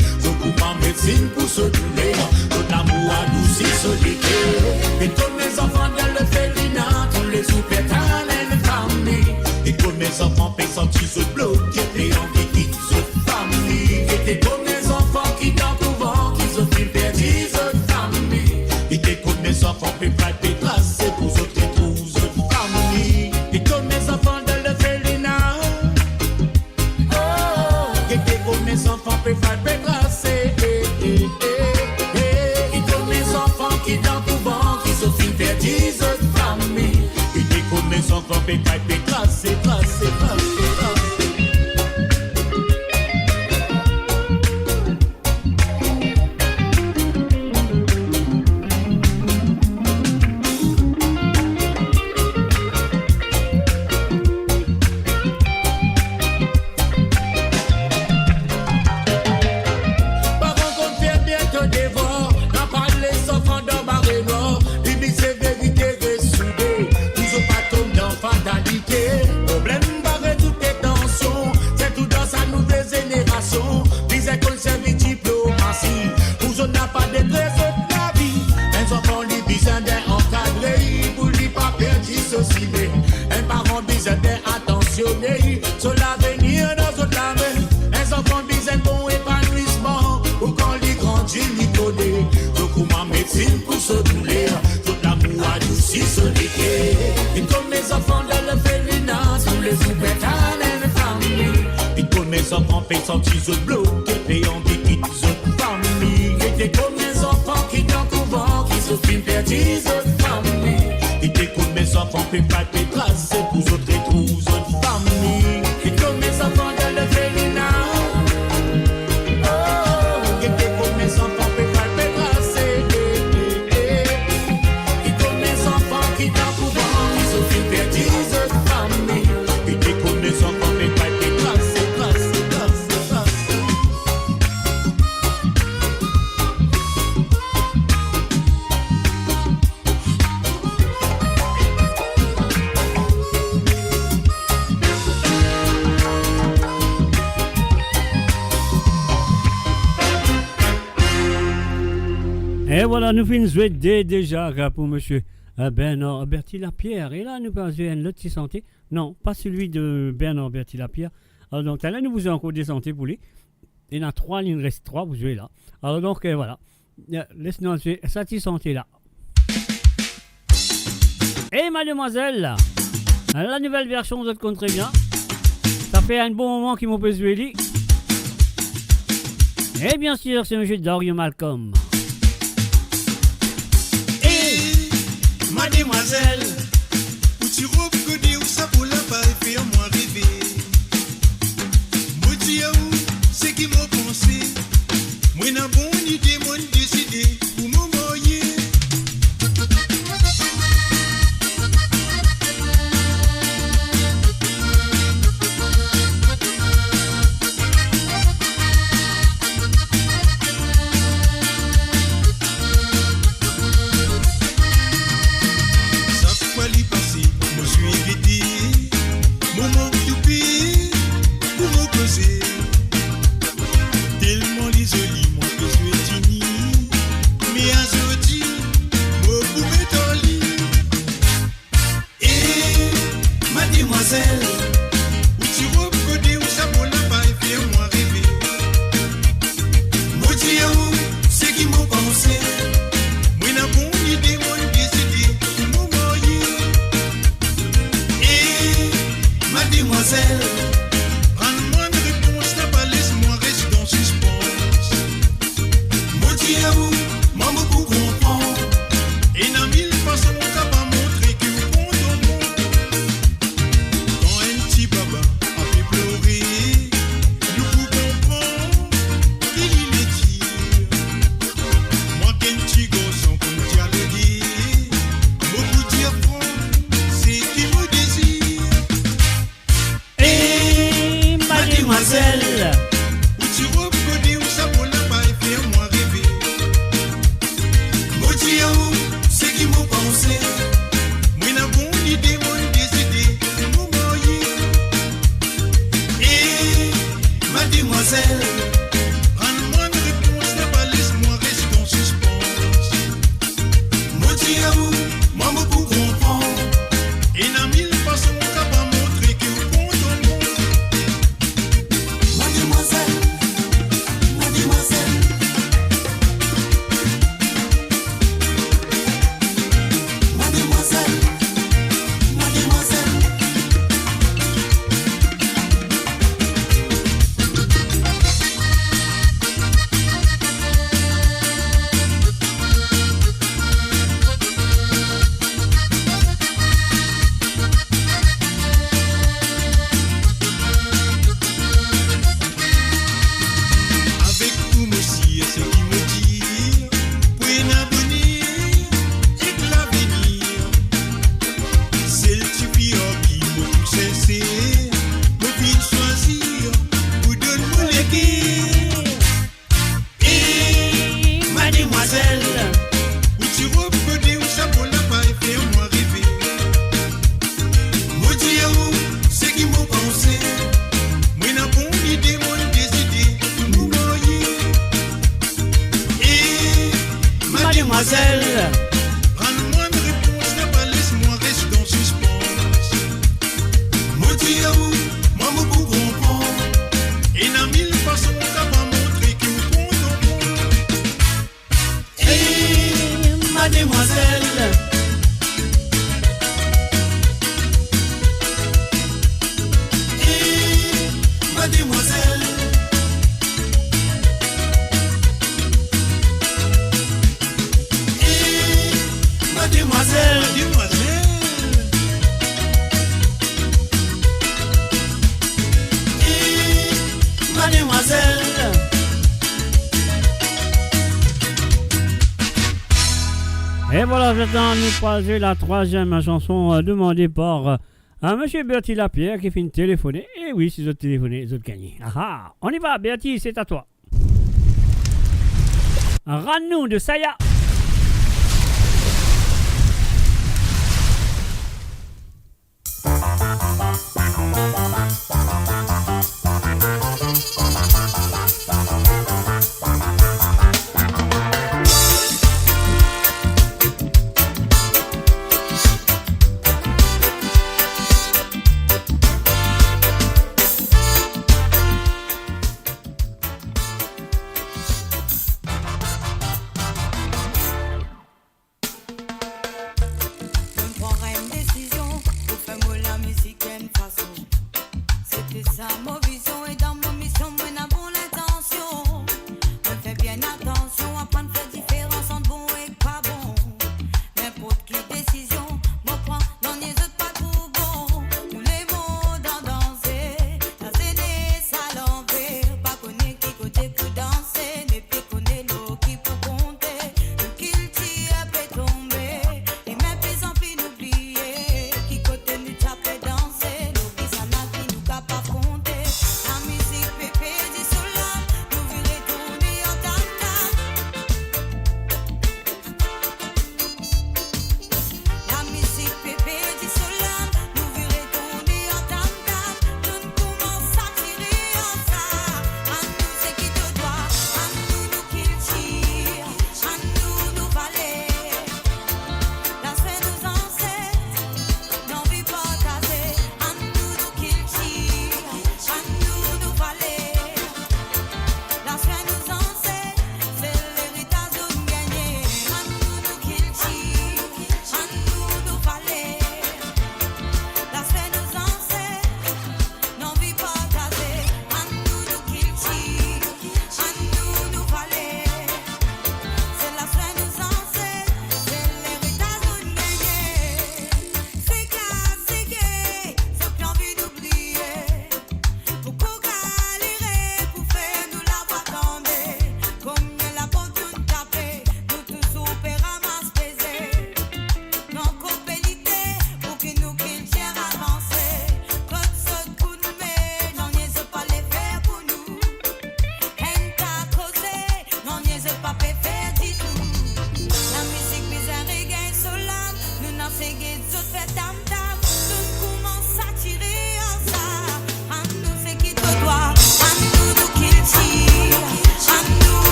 En médecine pour se donner, tout l'amour à nous si solitaire. Et tous mes enfants dans le féminin, tous les soupers dans les familles. Et tous mes enfants paient sentir ce bloqué, et envie qui se famille. Et tous mes enfants qui dans le couvent, qui se filment perdus, ce famille. Et tous mes enfants paient pas de traces, c'est pour ceux qui trouvent ce famille. Et tous mes enfants dans le féminin, et tous mes enfants paient pas de traces. Qui dans le couvent, qui se filment perdus, autres familles. Et dès qu'on met son enfant, paye tracé. Sur l'avenir dans notre main, un enfant bizarre bon épanouissement, ou quand les grandit, les connaît. Donc, comment médecine pour se douleur, tout l'amour adouci se liquer. Et comme mes enfants dans le féminin, tous les soupers dans les familles. Et comme mes enfants paient sentir ce bloc, et on dit qu'ils sont famille. Et comme mes enfants qui dans le couvent, qui se filment perdus, autres familles. Et comme mes enfants paient pas de traces, c'est pour autres et tous autres familles. Et comme mes enfants dans le féminin, et comme mes enfants paient pas de traces. Et comme mes enfants qui dans le couvent, qui se filment perdus, autres familles. Et comme mes enfants paient pas de traces. Et voilà, nous finissons jouer déjà pour monsieur Bernard Berti Lapierre. Et là, nous passons un autre de santé. Non, pas celui de Bernard Berti Lapierre. Alors donc là, nous vous avons encore des santé pour lui. Il y en a 3, il en reste 3, vous jouez là. Alors donc, voilà. Laisse-nous jouer cette santé là. Et mademoiselle, la nouvelle version, vous êtes compte très bien. Ça fait un bon moment qu'ils m'ont pas joué lui. Et bien sûr, c'est monsieur Dario Malcolm. Mademoiselle, où tu reconnais où ça pour la balle fait moi rêver. Moi dis où c'est qui m'a pensé. Moi n'a bonne idée, moi décidé pour me moyer. Et voilà, maintenant nous passons la troisième chanson demandée par monsieur Berti Lapierre qui finit de téléphoner. Et oui, si vous êtes téléphoné, vous êtes gagné. Ah, on y va, Berti, c'est à toi. Ranou de Saya.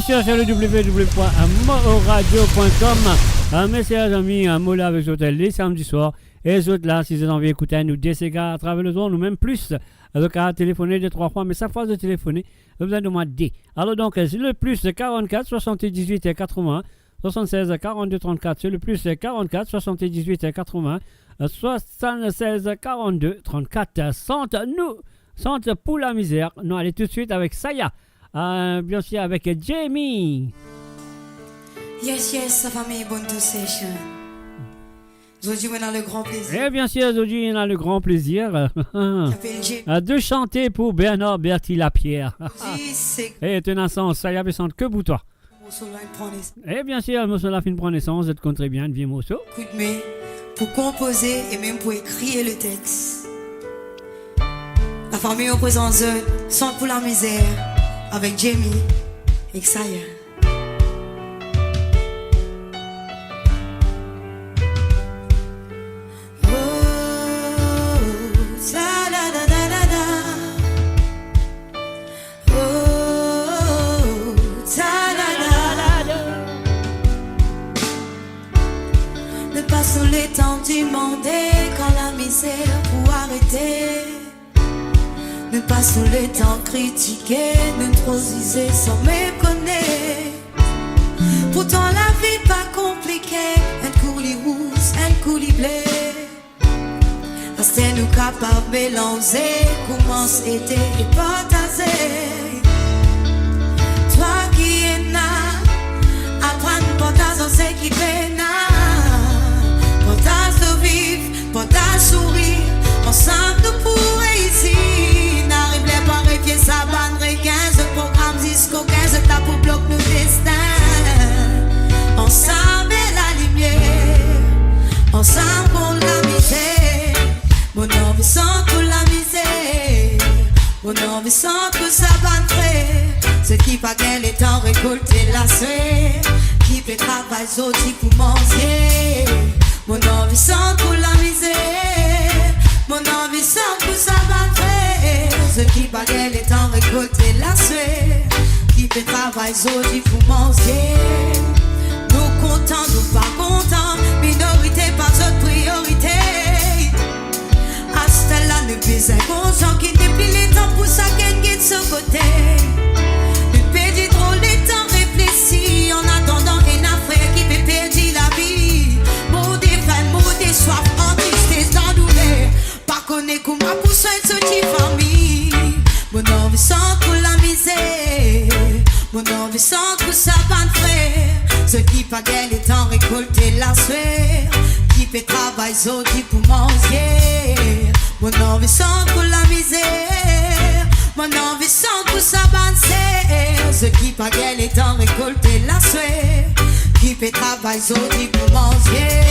sûr, sur le www.moradio.com. Mes chers amis, Mola avec Hôtel les samedis soirs. Et les autres là, si vous avez envie d'écouter nous DCK à travers le monde, ou même plus, donc à téléphoner 2-3 fois, mais ça fois de téléphoner, vous avez demandé D. Alors donc, c'est le plus 44 78 80 76 42 34, c'est le plus 44 78 80 76 42 34. Sente pour la misère. Non, allez tout de suite avec Saya. Bien sûr avec Jamie. Yes, sa famille, bonne to session. Aujourd'hui, on a le grand plaisir. Et bien sûr, aujourd'hui, on a le grand plaisir de chanter pour Bernard Berti Lapierre. Et tenant Saya Bessante que pour toi. Et bien sûr, le morceau la fin prend naissance, vous très bien, vieux morceau. Pour composer et même pour écrire le texte. La famille au présent sans pour la misère avec Jamie et Saya. Sous les temps demandés quand la misère pour arrêter. Ne pas sous les temps critiquer, ne trop user sans méconnaître. Pourtant la vie pas compliquée, un coulis rouge, un coulis blé. Parce que nous capables de mélanger, commence été et partager. Toi qui es là, apprendre partage ce qui peine. Partage de vivre, partage sourire, ensemble nous pour réussir. N'arrive pas à réfier sa bande, 15 programmes jusqu'au 15 étapes pour bloquer nos destins. Ensemble la lumière, ensemble pour la misère. Mon envie sans pour la misère, mon envie sans pour sa bande frère. Ceux qui pas gain les temps récolter la sueur, qui fait travail aujourd'hui pour manger. Mon envie sans pour la misère, mon envie sans pour sa bataille. Ceux qui baguent les temps récolter la sueur, qui fait travail aujourd'hui pour manger. Nous contents, nous pas contents, minorité pas notre priorité. À ce là, nous faisons conscients qui déplie les temps pour ça qu'elle guide ce côté. Nous perdons trop les temps réfléchis en attendant un affaire qui fait perdre la vie. Soif en tristesse dans douleur. Pas connaître comment pour soin de cette famille. Mon envie sans pour la misère, mon envie sans pour sa bande frère. Ceux qui pas gain les temps récolter la sueur, qui fait travail aujourd'hui pour manger. Mon envie sans pour la misère, mon envie sans pour sa bande frère. Ceux qui pas gain les temps récolter la sueur, qui fait travail aujourd'hui pour manger.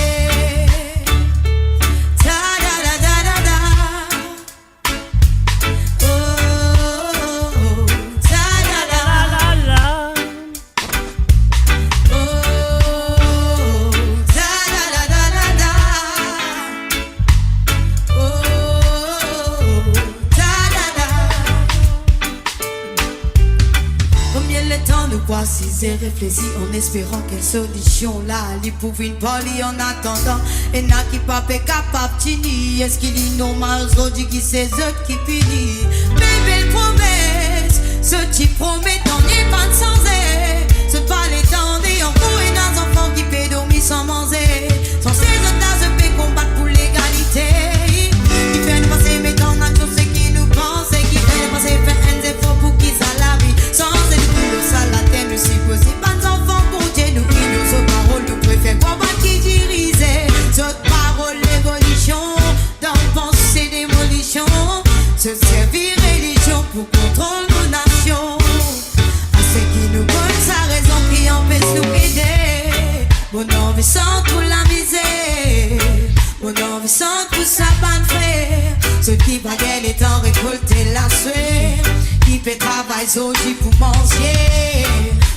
Voici et réfléchis en espérant quelle solution là li pour une poli en attendant et n'a qui pas capable tini. Est-ce qu'il est normal aujourd'hui qui c'est eux qui finit. Mais belle promesse, ce qui promet d'en est pas sans air. Ce pas les temps des enfants et des enfants qui paient dormir sans manger. Sans ces autres je peux combattre pour l'égalité. Qui fait nous passer mais dans la chose c'est qui nous pense et qui fait passer faire un effort pour qu'ils aient la vie. Sans ça la terre nous supposons pas d'enfants pour Dieu nous qui nous aux paroles nous préférons combattre qui dirisait. Cette parole l'évolution dans pensée démolition. Se servir religion pour contrôler nos nations. À ceux qui nous volent sa raison qui empêche nous aider. Mon envie sans pour la misère, mon envie sans pour sa bande frère. Ceux qui baguent les temps récolter la sueur, qui fait travail aujourd'hui pour manger.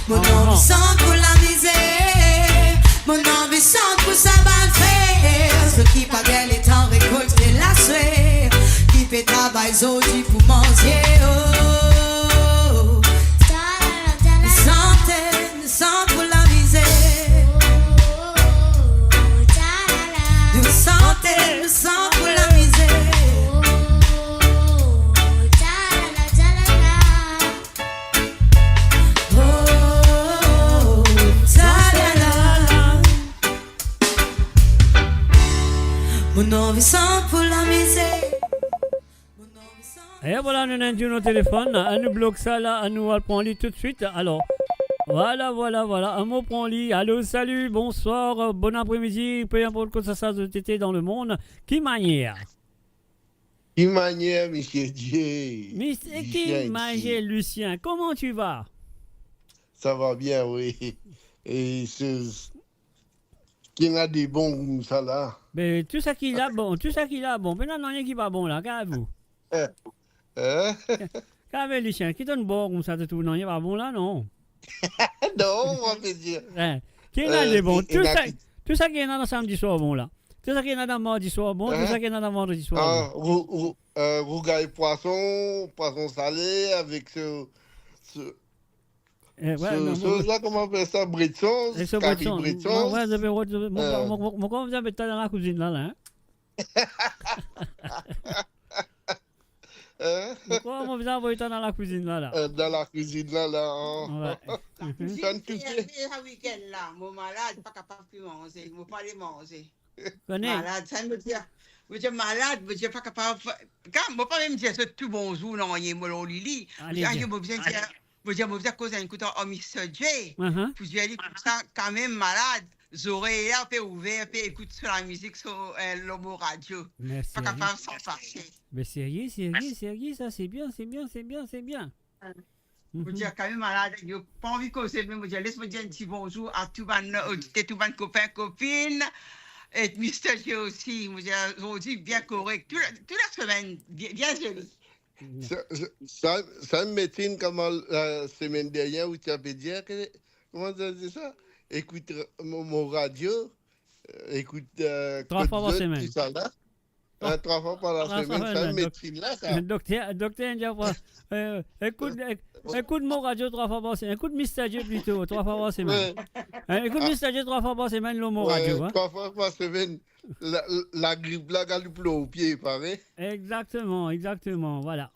Mon envie sans pour la misère, mon envie sans pour sa bande frère. Ceux qui baguent les temps récolter la sueur, qui fait travail aujourd'hui pour manger. Oh, santé. Mon envie sans pour la misère. Et voilà, nous avons nos téléphones. On nous bloque ça là, on nous prend lit tout de suite. Alors, voilà. Un mot prend lit. Allô, salut, bonsoir, bon après-midi. Peu importe que ça soit dans le monde. Qui manière? Qui manière, monsieur Dieu? Monsieur qui manière, Lucien? Comment tu vas? Ça va bien, oui. Et qui a des bons comme ça là? Mais tout ça qui a bon. Maintenant, non, il n'y a qui pas bon là, qu'avez-vous? Qu'avez Lucien? Qui donne bon comme ça de tout? Non, il n'y a pas bon là, non? Non, on va te dire. Qui a des bons? Tout ça qui est dans le samedi soir bon là. Tout ça qui est dans le mardi soir bon. Tout ça qui est dans le vendredi soir bon. Rougaille poisson salé avec ce là, comment on appelle ça? Bretson? Bretson. Mon vous avez dans la cuisine là, Pourquoi on vous envoie dans la cuisine là? Dans la cuisine là. Ce week-end là, mon malade, pas capable de manger, je ne pas manger. Malade, ça me dit, vous êtes malade, vous n'êtes pas capable. Quand je ne peux pas même dire tout bonjour, non, il y a mon Lili. Vous avez causé un coup de Mr. J. Vous avez dit comme ça, quand même malade. Les oreilles un ouvertes, puis écoute sur la musique sur l'homo radio. Pas capable de s'en passer. Mais sérieux, ça c'est bien. Vous dites quand même malade, je n'ai pas envie de causer, mais vous dites laisse-moi dire un petit bonjour à tous les copains, copines. Et Mr. J aussi, vous dites aujourd'hui bien correct. Toute la semaine, bien joli. Ça me médecine comme la semaine dernière où tu avais dit, comment ça dit ça? Écoute mon radio, écoute 3 fois par semaine. 3 fois par la semaine, ça me médecine là, ça. Docteur, écoute mon radio 3 fois par semaine. Écoute Mr. J plutôt, 3 fois par semaine. Écoute Mr. J 3 fois par semaine, le mot radio. 3 fois par semaine, la grippe là, elle pleut au pied, pareil. Exactement, voilà.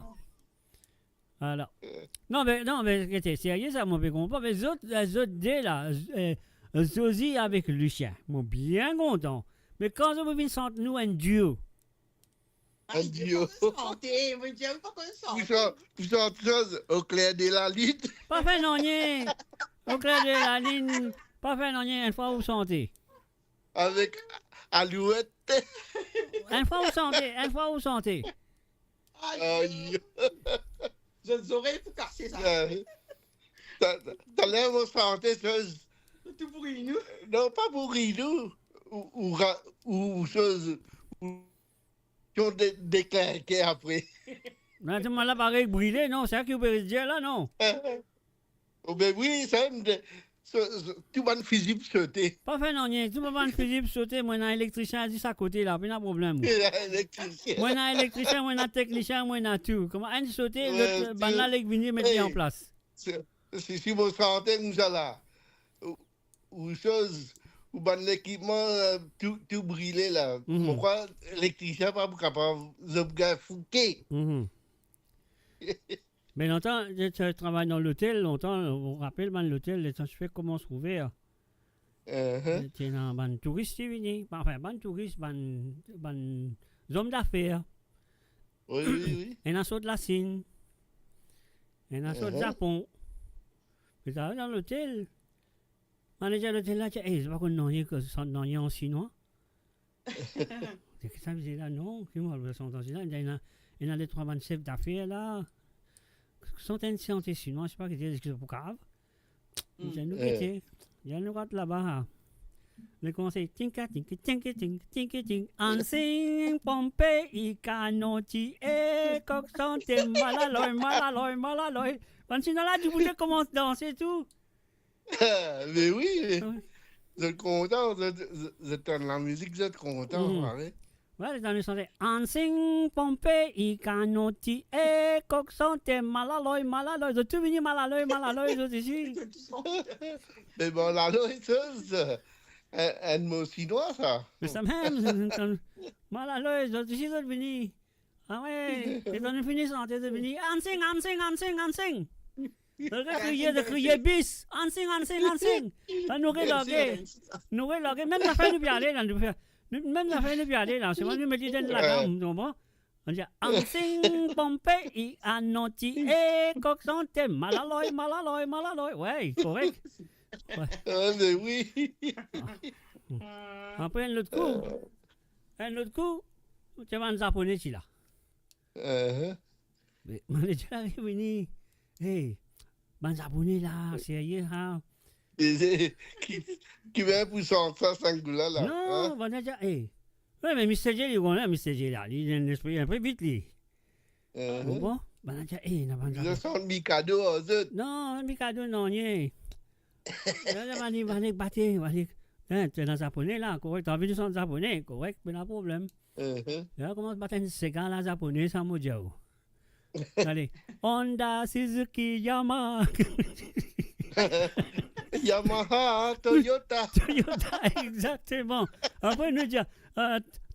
Non, mais c'est sérieux, ça, mon peu comprend. Mais les autres dés, là, Zosie avec Lucien, moi, bien content. Mais quand on vient sentir nous un duo. Un duo. Santé, vous dites pas qu'on sent. Vous sentez chose au clair de la ligne. Pas fait non rien. Au clair de la ligne, pas fait non rien, une fois vous sentez. Avec Alouette. Une fois vous sentez. Aïe. Je ne saurais pour casser ça. T'as l'air de santé, chose. Tout pour nous? Non, pas pour nous. Ou chose. Qui ont déclaré après. Mais tu m'as l'appareil brûlé, non? C'est ça que vous pouvez dire là, non? Oh, ben oui, ça me. Tout le monde fusil pour sauter. Pas fait non, tout le monde fusil pour sauter. Moi, j'ai un électricien juste à côté là, pas de problème. Moi, j'ai un électricien, moi, j'ai un technicien, moi, j'ai tout. Comment un sauter, l'autre, ben là, les venir mettre en place. Si vous sentez, nous allons. Ou chose. Ou ben l'équipement tout brûlé là. Pourquoi l'électricien pas capable de fouquer? Mais longtemps, je travaille dans l'hôtel, longtemps, on rappelle, l'hôtel, les temps je fais comment se trouver. C'est un touriste qui vient, enfin, un touriste, un homme d'affaires. Oui. Un assaut de la Chine. Un assaut de Japon. Mais ça dans l'hôtel. Manager de l'hôtel là, c'est pas qu'on n'a que ça n'a rien en chinois. C'est que ça me dit là, non, qui m'a le sens là, il y a les 3 bonnes chefs d'affaires là. Sont un santé chinois, je sais pas que c'est pour grave. Il y a nous là-bas. Le conseil tinka Ansing Pompé Ikanoti et coq santé malaloy. Quand tu là, tu voulais commencer à danser tout. Mais oui, vous êtes content, vous êtes dans la musique, vous êtes content, pareil. Ouais, dans le santé. Ansing Pompé Ikanoti et coq santé malaloy. Ils tout venu malaloy, ils ont dit. Mais bon, malaloy, ça, un mot chinois, ça. Mais ça même, malaloy, ils ont dit, ils sont venus. Ah ouais, ils ont fini santé, ils sont venus. Ansing. De crier bis. Ansing. Nous reloguer. Même la fin, nous bien aller, Même la fin de bien aller là, c'est moi qui me dis de la gamme, tu comprends? On dit Ansing Pompey, Anoti, et Coxante, Malaloy. Ouais, correct. Ouais. Mais oui. Après, un autre coup, tu vas en japonais, tu là. Mais on est déjà revenu. Hey, en japonais là, sérieux, hein? Qui vient pour sortir ça, là? Non, on a déjà. Hey. Oui, mais Mr. J, il est Mr. J là. Il a un esprit un peu vite, lui. Bon, on a déjà. Hey, on a déjà. Je sens Mikado, non, Mikado, non, nie. On va battre, tu es dans le japonais là, correct. Tu as vu du son japonais, correct, mais pas de problème. Là, comment battre un ségan là, japonais, ça m'a dit. Allez, Honda, Suzuki, Yamaha. Yamaha, Toyota. Toyota, exactement. Après, nous disons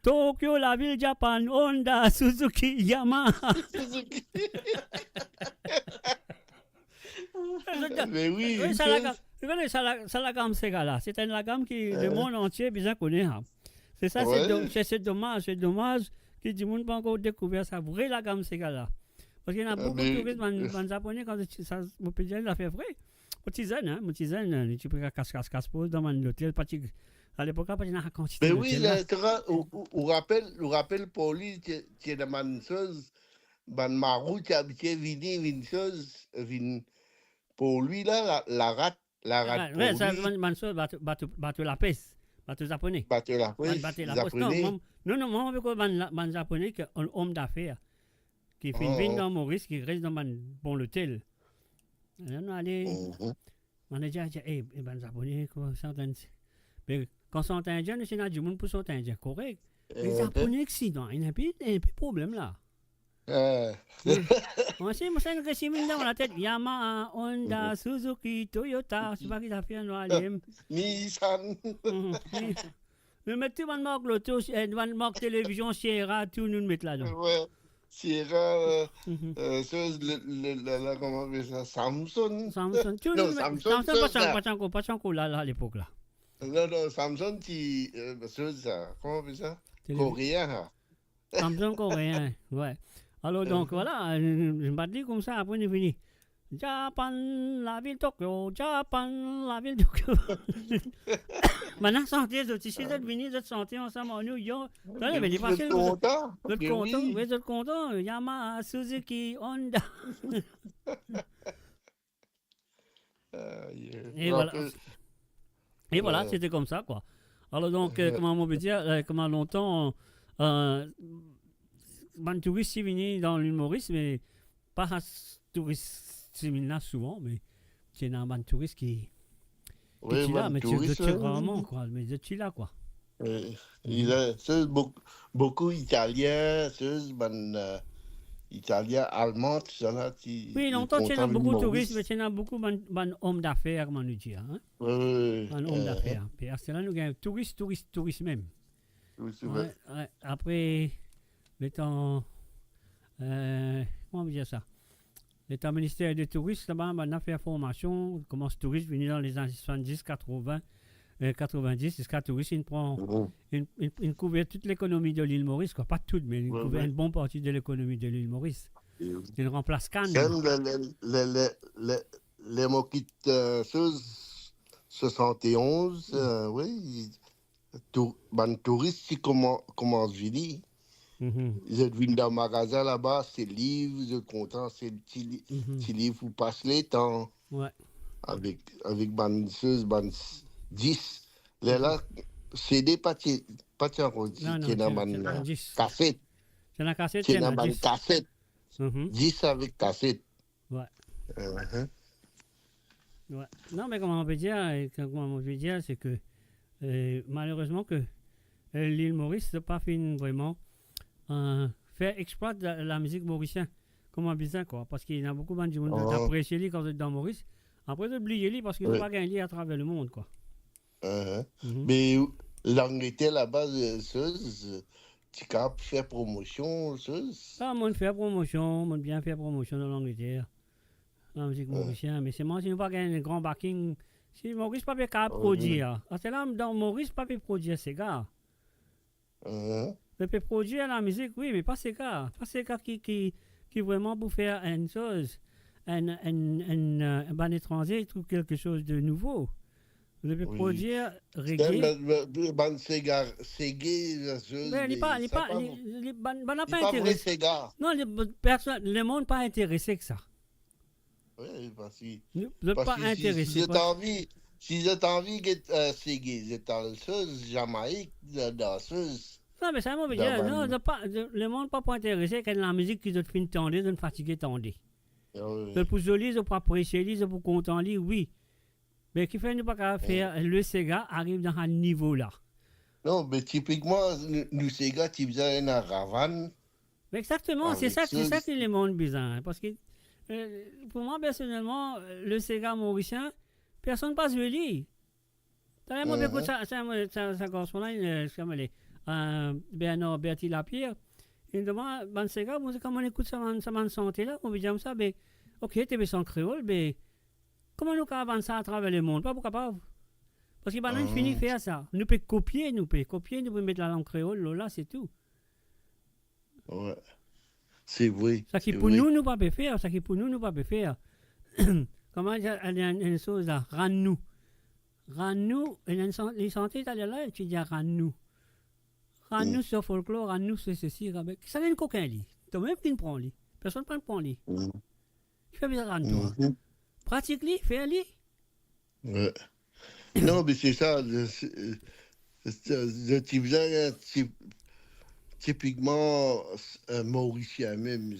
Tokyo, la ville Japan, Honda, Suzuki, Yamaha. Suzuki. Mais oui. C'est la gamme Sega là. C'est une gamme qui le monde entier bien connaît. C'est ça, c'est dommage. C'est dommage que du monde n'a pas encore découvert ça. Vrai la gamme Sega là. Parce qu'il y a beaucoup de touristes en japonais quand ça me peut dire la fait vrai. Mon tisane, tu peux casse pose dans l'hôtel à l'époque pas n'a quantité. Mais oui, on rappelle pour lui tu es dans une chose ban marou tu habité une chose pour lui là la rate ouais ça man chose battu la peste battu japonais battu la peste non avec ban japonais que un homme d'affaires qui fait dans Maurice qui reste dans bon hôtel. On allait on a déjà ban japonais comme ça mais quand sont indiens c'est n'a du monde pour sont indiens correct les japonais accident il y a un peu problème là. Moi c'est moi c'est que dans la tête Yamaha, Honda, Suzuki, Toyota, c'est pas qui ça fait non aller. Nissan. Mais mettez une marque l'auto, une marque télévision Sierra tout nous mettre là-dedans. Ouais. Sierra, comment on appelle ça, Samsung. Pas encore là à l'époque là. Non, Samsung, comment on appelle ça, coréen. Samsung coréen, ouais. Alors donc voilà, je me dis comme ça, après on est fini. Japan, la ville Tokyo, Japan, la ville Tokyo. Maintenant, santé, vous êtes venus, vous êtes santé ensemble en New York. Vous êtes content? Vous êtes content? Yamaha, Suzuki, Honda. Et voilà, c'était comme ça, quoi. Alors donc, comment on peut dire, comment longtemps, les touristes sont venus dans l'île Maurice, mais pas touristes. C'est là souvent, mais c'est un touriste qui est là, mais tu es rarement, quoi. Mais tu es là, quoi. Il a beaucoup d'Italiens, Italiens, Allemands, tout ça là. Oui, longtemps, tu as beaucoup de touristes, mais tu as beaucoup d'hommes d'affaires, comment nous dire. Oui. Un homme d'affaires. Puis à cela, nous avons touristes même. Ouais. Après, le temps. Comment on veut dire ça? L'État ministère des touristes, là-bas, on a fait formation, comment ce touriste venu dans les années 70, 80, 90, jusqu'à touriste, il couvre toute l'économie de l'île Maurice, quoi. Pas toute, mais il couvre une bonne partie de l'économie de l'île Maurice. Il remplace Cannes. Les moquites 71, oui, touristes qui commencent à venir. Ils sont venus dans le magasin là-bas, c'est livre, ils sont contents, c'est le petit livre où passe les temps. Ouais. Avec bandeuse, 10. Là, CD pas encore dit, c'est dans ma cassette. C'est dans la cassette, c'est dans ma cassette. 10 avec cassette. Ouais. Ouais. Non, mais comment on peut dire, c'est que malheureusement que l'île Maurice n'a pas fait vraiment faire exploit de la musique mauricienne comme un bizarre, quoi, parce qu'il y a beaucoup de gens qui apprécient lui quand vous êtes dans Maurice. Après, vous oubliez lui parce qu'il ne pas gagner à travers le monde, quoi. Mais l'Angleterre là-bas, tu peux faire promotion, on fait promotion, on bien faire promotion dans l'Angleterre, la musique mauricienne, mais c'est moi si nous pas gagner un grand backing, si Maurice pas capable produire, c'est là dans Maurice pas produire ces gars. Je peux produire la musique, oui, mais pas ces gars. Pas ces gars qui vraiment pour faire une chose, un ban étranger, trouve quelque chose de nouveau. Je peux produire reggae. Ban Sega, Mais il n'a pas intéressé. Non, le monde n'est pas intéressé que ça. Oui, parce que pas intéressé. Si vous avez envie de Sega, vous êtes danseuse, Jamaïque, danseuse. Non, mais ça m'a dit, non, le monde n'est pas intéressé quand la musique qui te fait tendre, de fatiguer tendre. Pour joli, pour apprécier, pour content, oui. Mais qui fait ne pas faire le Sega arrive dans un niveau là. Non, mais typiquement, le Sega, tu faisais un Ravan. Exactement, c'est ça que le monde besoin. Parce que pour moi, personnellement, le Sega mauricien, personne ne passe joli. T'as moi, écoute, ça correspond-là, Bernard Bertie Lapierre. Il me demande, ben Sega, comment on écoute ça m'a santé là, on veut dire ça, ben, ok, tu es sans créole, ben, comment nous pouvons avancer à travers le monde? Pas capable. Parce que maintenant, fini de faire ça. Nous pouvons copier, nous pouvons mettre la langue créole, là, c'est tout. Ouais. C'est vrai. Ça qui pour nous, nous pas faire. Ça qui pour nous, nous pas faire. Comment il y a une chose là? Rends-nous. Rends-nous. Les santé italiens là, tu dis rends-nous. Rends-nous sur folklore, rends-nous sur ceci. Ça n'est qu'aucun lit. Toi-même qui ne prends lit. Personne ne prend lit. Tu fais bien rends-nous. Pratique-le, fais-le. Ouais. Non, mais c'est ça. Typiquement mauricien, même,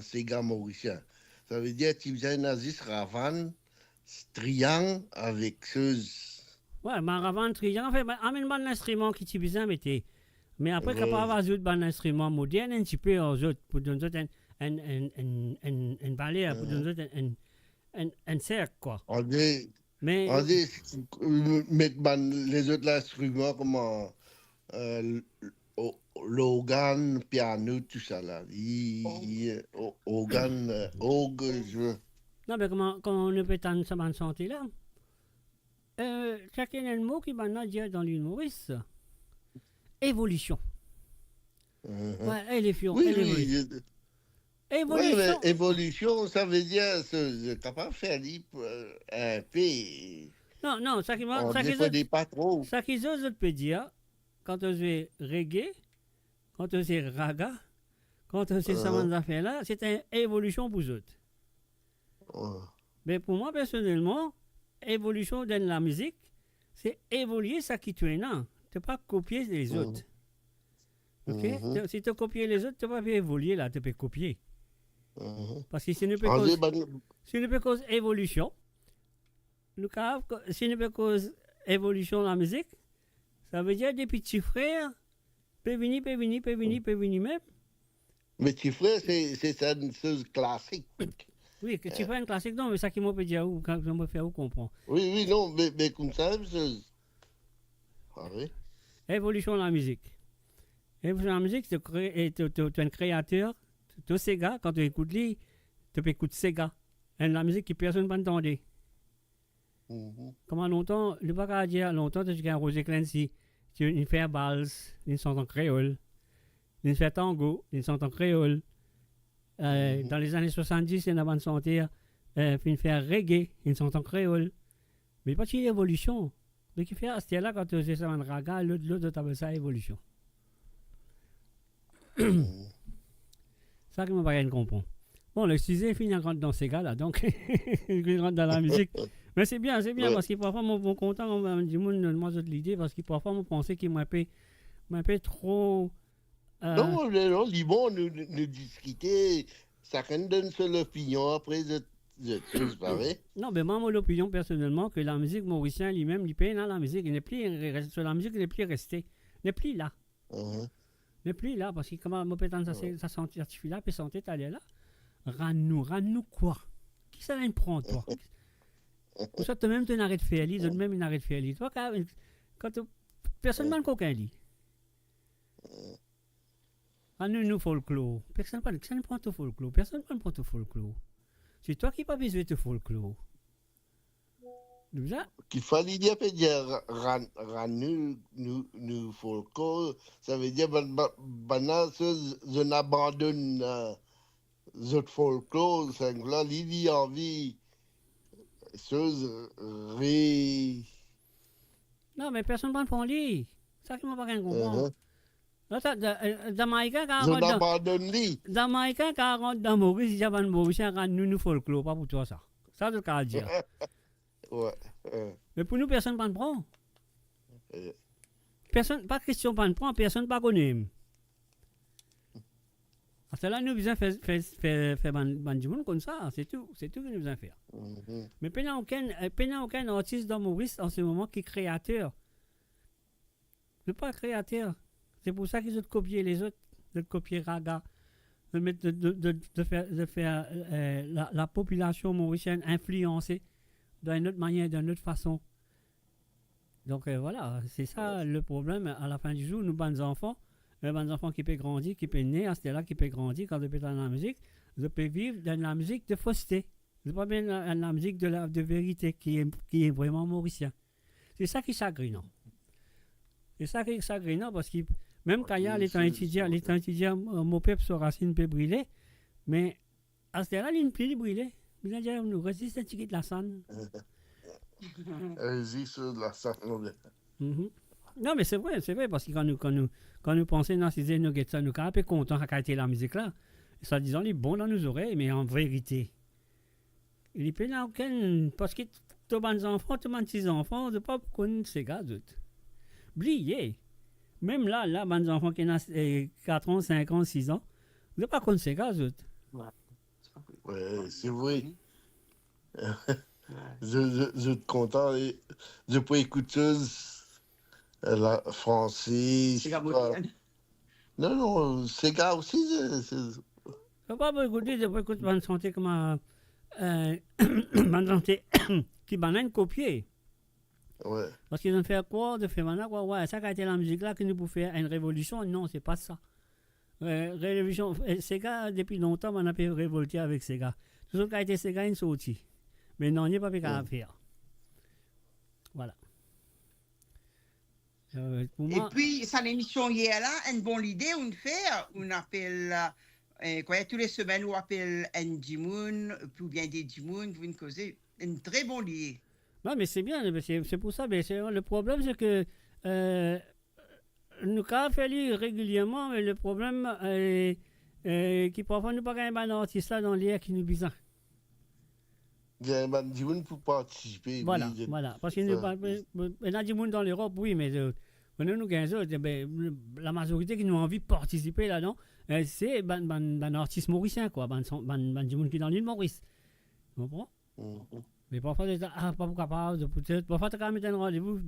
Sega mauricien. Ça veut dire que tu faisais un Nazis Ravan, triangle avec ceux. Ouais, mais Ravan, triangle, amène un instrument qui tu besoin, mais après, quand on va ajouter un instrument moderne, un petit peu aux autres, pour donner un balai, pour donner un cercle, quoi. On dit, mettre les autres instruments comme l'organe, piano, tout ça là. Organe, je... Non, mais comment on peut entendre ça en santé là? Chacun a un mot qui va dire dans l'île Maurice. Évolution. Ouais, évolution. Oui, mais évolution, ça veut dire que tu n'as pas fait un peu. Non, ça qui m'a. On ne connaît pas trop. Ça qui peut dire, quand on fait reggae, quand on fait raga, quand on fait ces affaires-là, c'est une évolution pour eux autres. Mais pour moi, personnellement, évolution dans la musique, c'est évoluer ça qui tu es là. Tu ne peux pas copier les autres. Ok? Si tu copies les autres, tu ne peux pas évoluer là, tu peux copier. Parce que si nous peut cause évolution, si nous peut cause évolution dans la musique, ça veut dire des petits frères peuvent venir même. Mais petits frères, c'est une chose classique. Oui, que tu fais un classique, non, mais ça qui m'a peut dire où, quand je me fais où comprendre. Oui, non, mais comme ça, c'est. Ah oui. Évolution dans la musique. Évolution dans la musique, tu es un créateur. Tu Sega, quand tu écoutes lui, tu peux écouter Sega. Et la musique que personne ne peut entendre. Comment longtemps, le pas qu'à dire longtemps, tu as un Roger Clancy, tu fais balse, une chanson en créole, une fait tango, une chanson en créole. Dans les années 70, il y a une bande santé, une fait reggae, une chanson en créole. Mais pas une évolution. Donc il fait à ce là quand tu fais ça en raga, l'autre t'appelle ça évolution. Ça que je ne comprends pas. Bon, le sujet finit dans ces gars-là, donc il rentre dans la musique. Mais c'est bien, parce que parfois, mon content, on me dit, moi, j'ai l'idée, parce que parfois, on pensait qu'il m'a fait trop. Non, Liban, nous discuter, chacun donne son opinion, après, c'est pas vrai. Non, mais moi, mon opinion, personnellement, que la musique mauricienne lui-même, il paye dans la musique, il n'est plus, sur la musique, il n'est plus resté, il n'est plus là. Mais plus là, parce que comment on peut entendre ça sentir là, puis sentir aller là. Rends-nous quoi? Qui ça vient prendre toi? Ou ça, toi-même, tu n'arrêtes de faire lire, toi-même, il arrête de faire lire. Toi, quand personne ne qu'aucun lit. Rends-nous folklore. Personne ne prend ton folklore. Personne ne prend ton folklore. C'est toi qui n'as pas besoin de folklore. Qu'il fallait dire, nous folklore, ça veut dire, je abandonne le folklore, c'est là, il y a envie, chose, Non, mais personne ne prend lui. Ça qui m'a pas compris. Jamaïcain, Jamaïcain, 40 dans Maurice, Japan Maurice, nous folklore, pas pour toi ça. Ça, c'est ce qu'il dire. Ouais. Mais pour nous, personne ne prend. Personne, pas question de prendre, personne ne connaît. Parce que là, nous besoin faire du monde comme ça, c'est tout que nous besoin faire. Mais il n'y a aucun artiste dans Maurice en ce moment qui est créateur. Il n'est pas créateur. C'est pour ça qu'ils ont copié les autres, de copier Raga, de faire la population mauricienne influencer d'une autre manière, d'une autre façon. Donc voilà, c'est ça le problème. À la fin du jour, nous, bonnes enfants qui peuvent grandir, qui peuvent naître à ce là qui peuvent grandir quand ils peuvent dans la musique, ils peuvent vivre dans la musique de fausseté. C'est pas bien dans la musique de vérité qui est vraiment mauricien. C'est ça qui est chagrinant. C'est ça qui est chagrinant parce que même quand il y a les temps étudiants, mon peuple sur racine peut brûler, mais à ce là il ne peut pas brûler. Il a dit, nous résiste un ticket de la scène. Résiste de la scène. Non, mais c'est vrai, parce que quand nous pensons dans ces années, nous sommes un peu contents de qualité la musique là. Ça disant, il est bon dans nos oreilles, mais en vérité, il est pas aucun. Parce que tous les enfants, tous les petits enfants, ne pas connaître ces gars d'autres. Oubliez. Même là, les enfants qui ont 4 ans, 5 ans, 6 ans, ne pas connaître ces gars d'autres. Ouais, c'est vrai. Je suis content. Je peux écouter la français. Non, c'est gars aussi. Je ne peux pas écouter, je peux écouter bonne santé comme bonne santé qui banane copier. Ouais. Parce qu'ils ont fait quoi de faire maintenant quoi. Ouais, ça a été la musique là qui nous peut faire une révolution. Non, c'est pas ça. Révolution, Sega, depuis longtemps, on a pu révolter avec Sega. Tout ce qui a été Sega, ils sont sortis. Mais non, il n'y a pas pu faire. Voilà. Pour moi, et puis, ça l'émission hier là, une bonne idée, on appelle, tous les semaines, on appelle un Jimoun, ou bien des Jimoun, pour une cause, une très bonne idée. Non, mais c'est bien, c'est pour ça. Mais le problème, c'est que nous avons fait lire régulièrement, mais le problème est qui parfois nous pas gagner un artiste là dans l'air qui nous bizarre. Il y a un Jimoun pour participer. Voilà, voilà. Parce qu'il y a du monde dans l'Europe, oui, mais nous gagnons la majorité qui nous a envie de participer là-dedans, c'est un artiste mauricien, quoi. Du monde qui est dans l'île Maurice. Tu comprends? Mais parfois, pas capable, peut-être. Parfois, tu as mis un rendez-vous,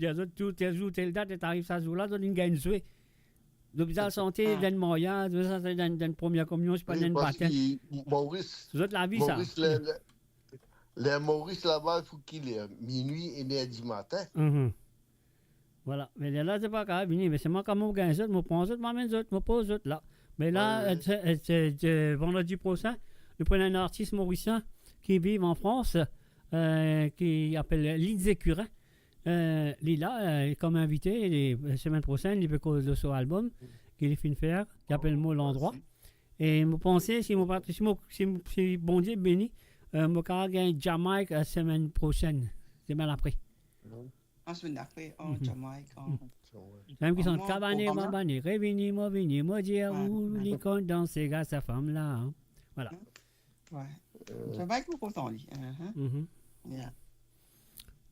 tel jour, telle date, et tu arrives ce jour-là, tu as une gagne jouée. L'hôpital santé, d'un moyen, d'une première communion, je pas d'un baptême. Maurice. C'est la vie, ça. Les Maurice là-bas, il faut qu'il ait minuit et midi matin. Voilà. Mais là, c'est pas grave, mais c'est moi quand je gagne ça, je prends ça, je m'amène ça, je pose ça là. Mais là, vendredi prochain, je prends un artiste mauricien qui vit en France, qui s'appelle Lise Écurin. Lila, comme invité, la semaine prochaine, il peut causer de son album qu'il finit de faire, qui s'appelle Mot l'endroit. Et je pensais, si bon Dieu béni, je vais gagner Jamaïque la semaine prochaine, semaine après. En semaine après, en Jamaïque. Même qui sont cabanés, mabanés, réunis, moi dire où l'icône dans ces gars, sa femme là. Hein. Voilà. Ouais. Jamaïque, vous content, lui. Voilà.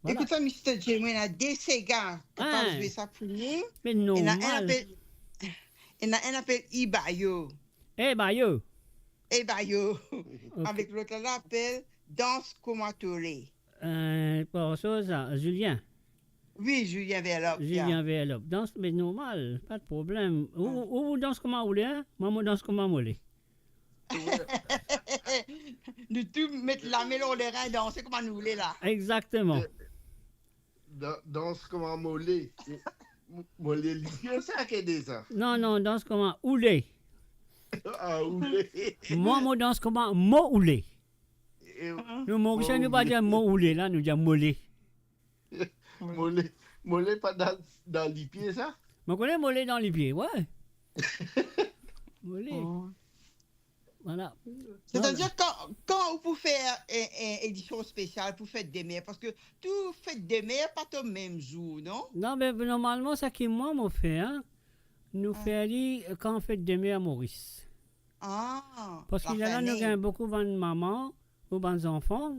Écoute, Mr. J, il y a des Sega capables de jouer ça pour nous. Mais non. Il y en a un appelle Ibayo. Ibayo. Ibayo. Avec l'autre, on l'appelle Danse Comatolé. Pour ça, Julien. Oui, Julien Verlop. Julien Verlop. Danse, mais normal, pas de problème. Où vous dansez comme vous voulez, hein? Moi, danse comme vous voulez. Nous tous mettre la mélo les reins danser comme nous voulons là. Exactement. Danse comme un mollet. Mollet liqueur, ça qui est ça. Non, danse comme un oulé. Ah, oulé. Moi, danse comme un mot oulé. Nous, Mauriciens, nous pas dire mot oulé, là, nous disons mollet. Mollet pas dans les pieds, ça? Je connais mollet dans les pieds, ouais. Mollet. Voilà. C'est-à-dire quand vous faire une édition spéciale pour Fête des Mères, parce que tout Fête des Mères pas au même jour, non? Non, mais normalement, ça qui moi m'ont fait, hein. Nous fait aller quand on fait des mères à Maurice. Ah. Parce qu'il y a là, nous avons beaucoup de mamans ou de enfants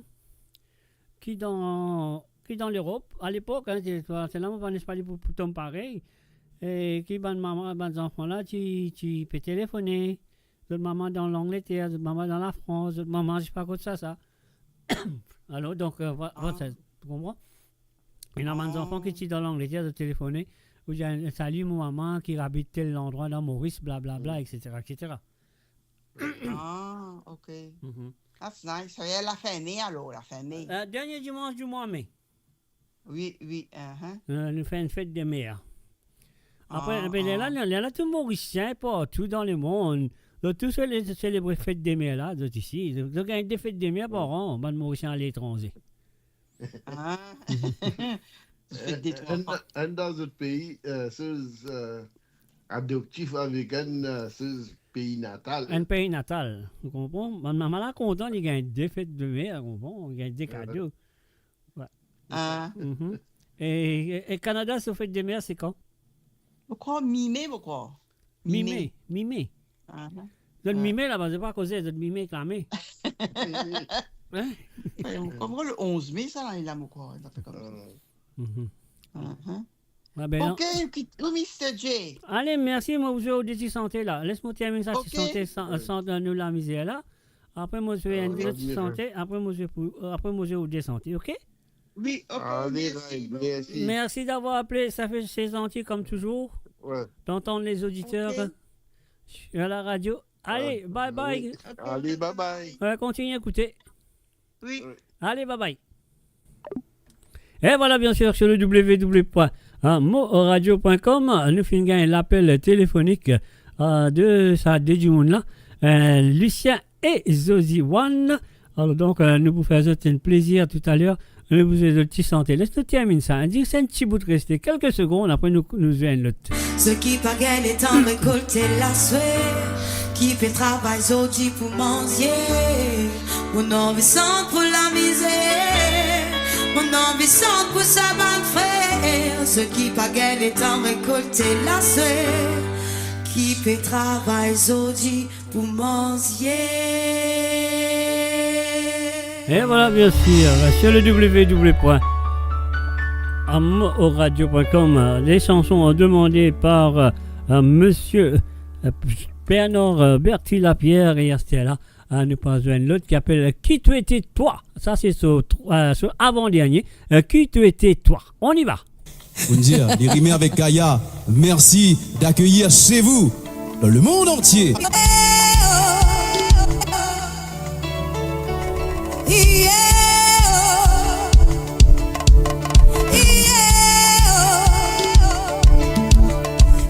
qui dans l'Europe, à l'époque, hein, c'est là, on va pas pour tout pareil, et qui de mamans, de enfants là, tu peux téléphoner. D'autres mamans dans l'Angleterre, d'autres mamans dans la France, d'autres mamans, je ne sais pas quoi de ça. Alors, donc, tu comprends? Il y a des enfants qui sont dans l'Angleterre de téléphoner, où j'ai salut mon maman qui habite tel endroit dans Maurice, blablabla, etc. etc. Ah, ok. That's nice. Ça y est, la fin mai alors, la fin mai. Dernier dimanche du mois mai. Oui. Nous faisons une fête des mères. Après, il y a là tout Mauricien partout dans le monde. Donc, tous les célébrer fête des mères là, ici. Donc, il y a des fêtes des mères par an, de Mauriciens à l'étranger. Ah. Dans d'autres pays, c'est adoptif avec un pays natal. Un pays natal, vous comprenez? Ma maman là content, il y a des fêtes de mères, vous comprenez? Il y a des cadeaux. Ouais. Et Canada, ce fête des mères, c'est quand? Je crois mi-mai, je crois. Mi-mai. Le mi-mai, là, c'est pas causé, le mi-mai clamé. Comme le 11 mai, ça, là, il a mon corps. Il a fait comme ça. Ok, Mr. J. Allez, merci, moi, vous avez des santé, là. Laisse-moi terminer ça, santé, sans nous la misère, là. Après, moi, je vais une santé. Après, moi, je vais des santé, ok? Oui, ok. Merci. Merci d'avoir appelé. Ça fait c'est gentil, comme toujours. Ouais. D'entendre les auditeurs à la radio. Allez, bye bye. Allez, bye bye. On va continuer à écouter. Oui. Allez, bye bye. Et voilà, bien sûr, sur le www.moradio.com, nous finissons l'appel téléphonique de ça, du monde là. Lucien et Zozy One. Alors, donc, nous vous faisons un plaisir tout à l'heure. Nous vous faisons de petite santé. Laisse-nous terminer ça. Dis c'est un petit bout de rester. Quelques secondes, après nous viennent l'autre. Ce qui pagaille est en récolter la suée, qui fait travail aujourd'hui pour manger. Mon envie sent pour la misère, mon envie sent pour sa bande frère. Ce qui pagaille est en récolter la suée, qui fait travail aujourd'hui pour manger. Et voilà, bien sûr, sur le www.amoradio.com, les chansons demandées par monsieur Bernard Bertie Lapierre et Estella. Nous passons l'autre qui appelle Qui tu étais toi? Ça, c'est sur avant-dernier. Qui tu étais toi? On y va. Vous me dire, les rimer avec Kaya, merci d'accueillir chez vous dans le monde entier.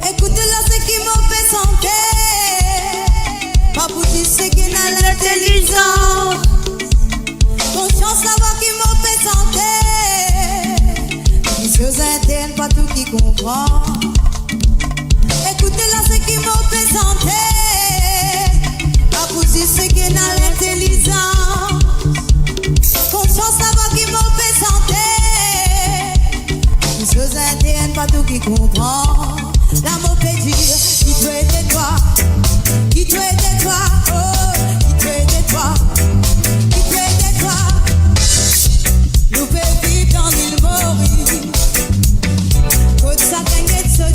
Écoute-la, ce qui m'a fait sentir, pas pour dire ce qui n'a l'intelligence. Conscience là-bas qui m'a fait sentir, monsieur interne, pas tout qui comprend. Écoutez-la, ce qui m'a fait sentir, pas pour dire ce qui n'a l'intelligence. Conscience là-bas qui m'a fait sentir, monsieur interne, pas tout qui comprend. La mot fait dire, qui tu étais toi, qui tu étais toi, oh, qui tu étais toi, qui tu étais toi. Nous fait vivre dans l'île Maurice, côte ça gagne de ce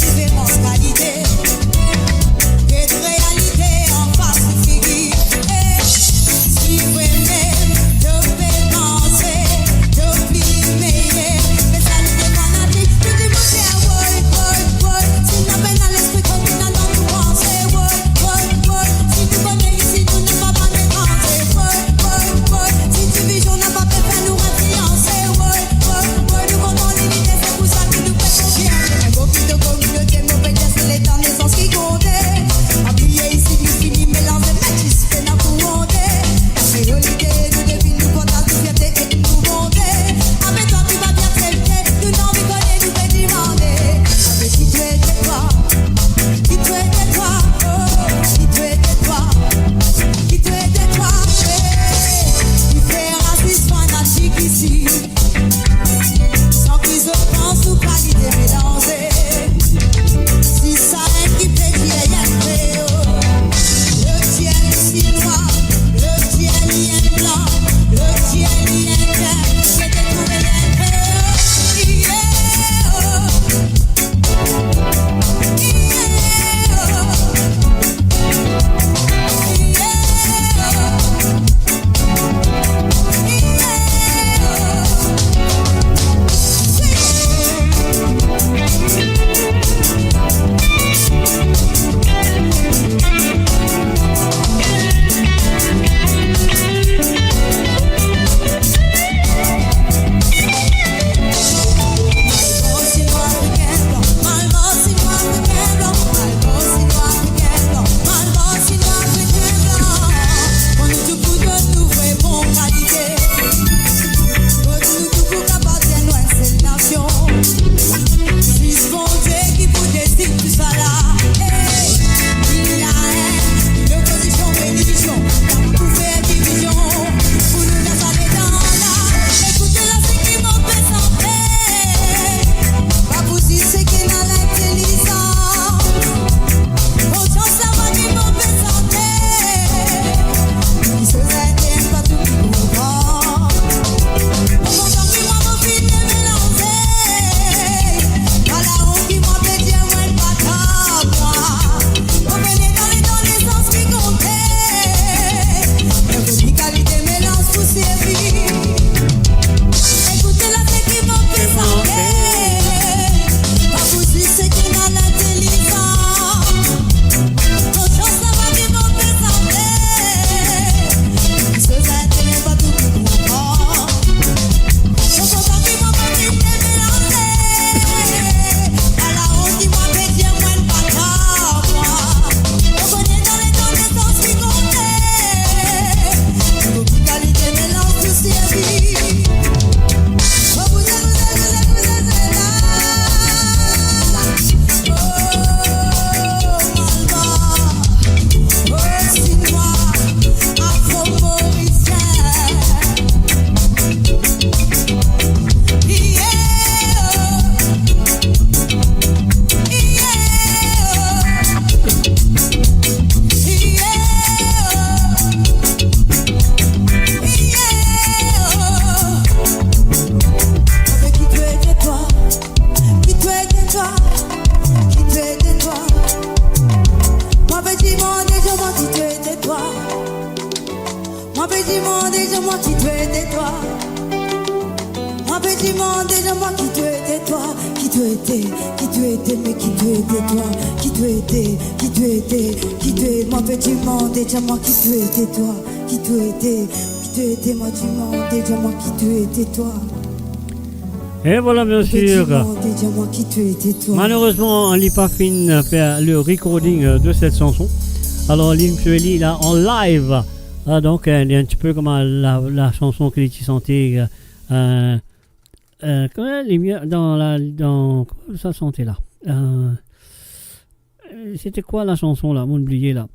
dis-moi qui tu étais toi. Mon petit monde, dis-moi qui tu étais toi. Qui tu étais, mais qui tu étais toi. Qui tu étais, qui tu étais. Mon petit monde, dis-moi qui tu étais toi. Qui tu étais, mon petit monde, dis-moi qui tu étais toi. Et voilà, bien sûr. Dis-moi qui tu étais toi. Malheureusement, on n'a pas fini de faire le recording de cette chanson. Alors, Limpueli, là, en live. Donc, il est un petit peu comme la chanson que tu chantais. Comment ça chantait là? C'était quoi la chanson là? Mon oublié là.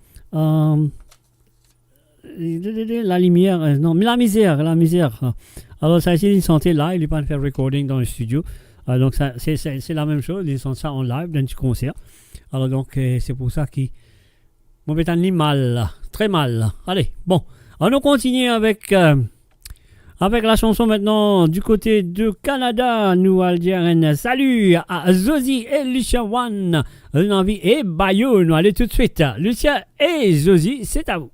La lumière, non, mais la misère. Alors, ça, il chantait là, il n'est pas fait recording dans le studio. Donc, c'est la même chose, ils chantent ça en live dans un petit concert. Alors, donc, c'est pour ça qu'il m'ont mis mal, là, très mal. Là. Allez, bon, on continue avec la chanson maintenant du côté de Canada. Nous allons dire un salut à Zosie et Lucia One, Envie et Bayonne. Allez tout de suite, Lucia et Zosie, c'est à vous.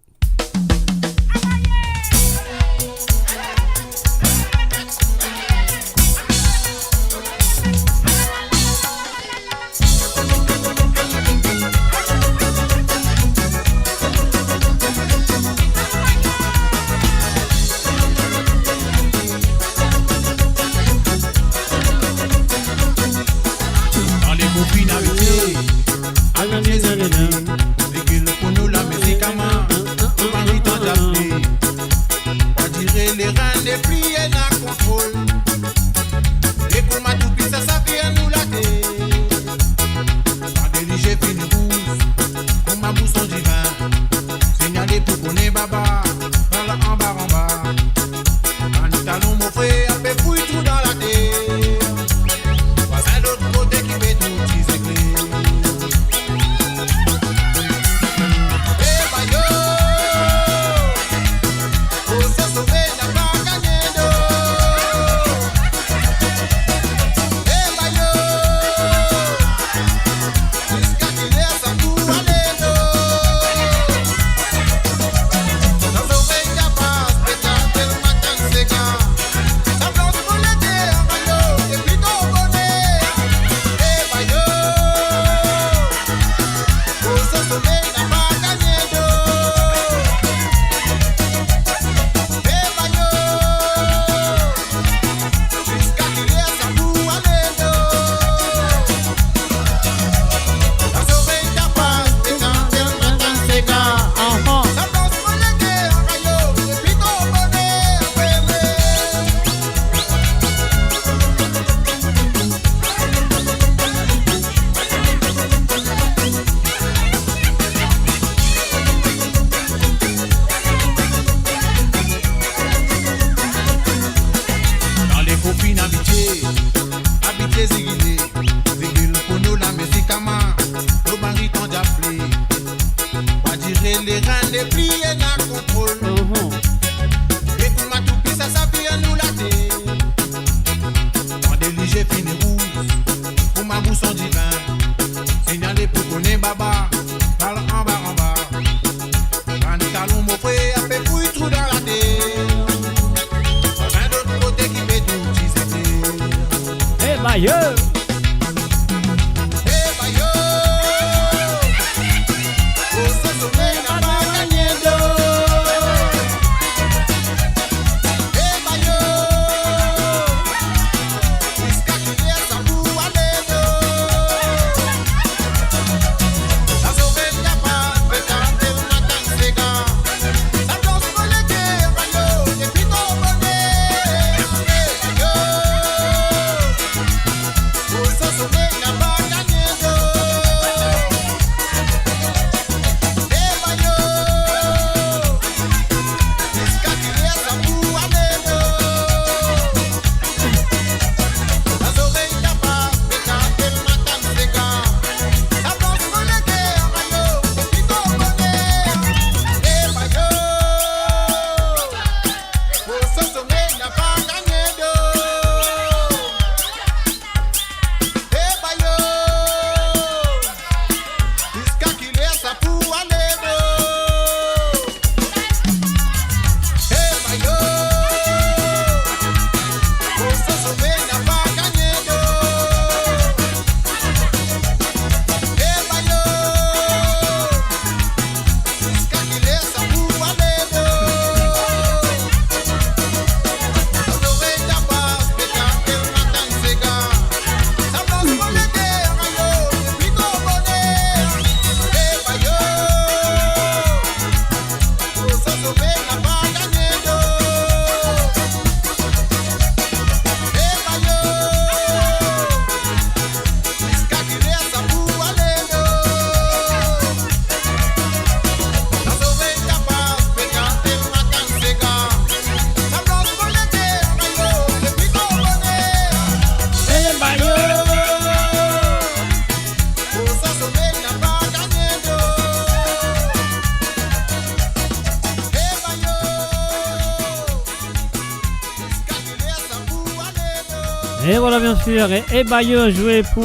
Et voilà, bien sûr, et Bayeux joué pour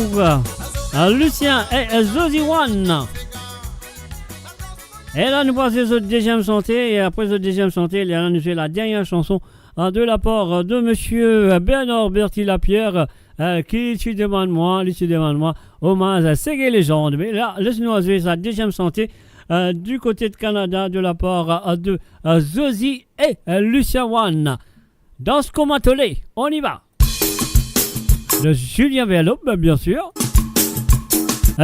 Lucien et Zozy One. Et là, nous passons au deuxième santé. Et après ce deuxième santé, là, nous jouons la dernière chanson de la part de monsieur Bernard Berti-Lapierre qui tu demandes moi, hommage à Ségué Légende. Mais là, laisse-nous jouer sa deuxième santé du côté de Canada de la part de Zozy et Lucien One. Dans ce comatolé, on y va. De Julien Verlop, bien sûr.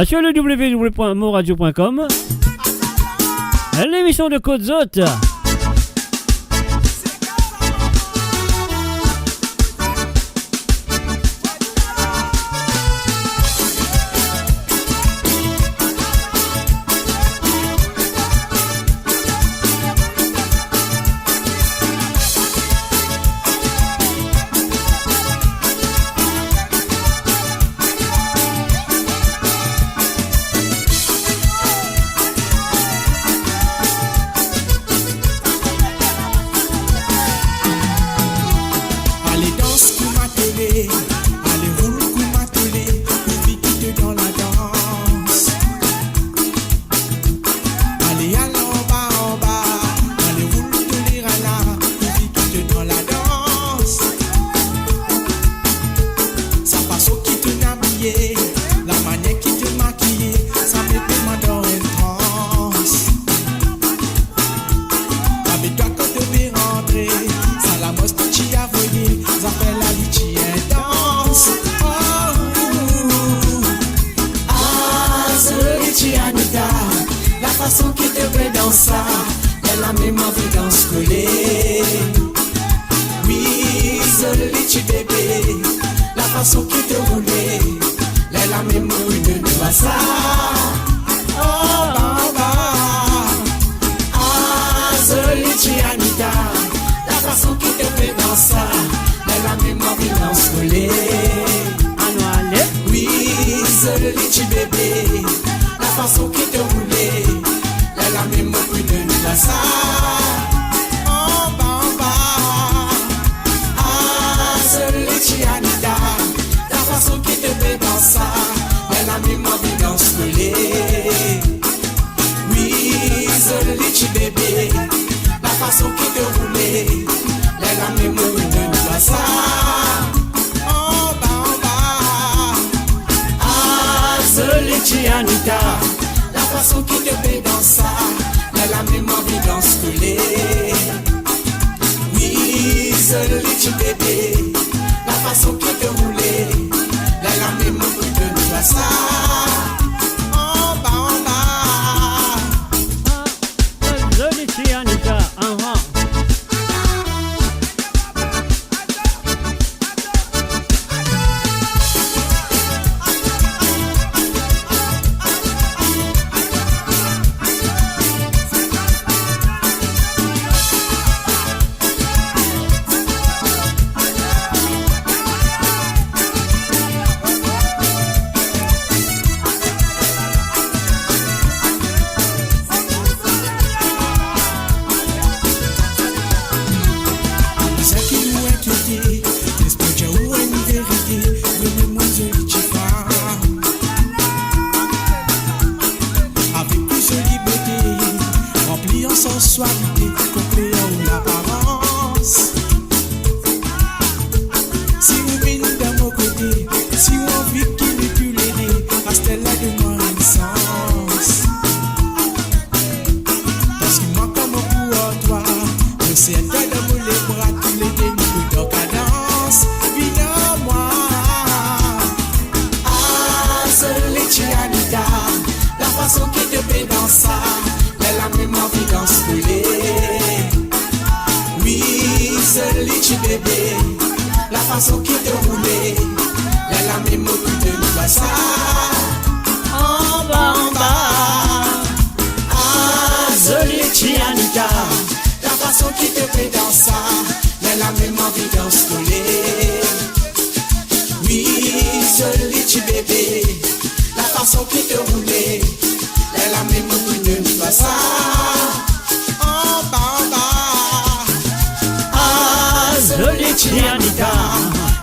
Sur le www.moradio.com. L'émission de Côte-Zotte.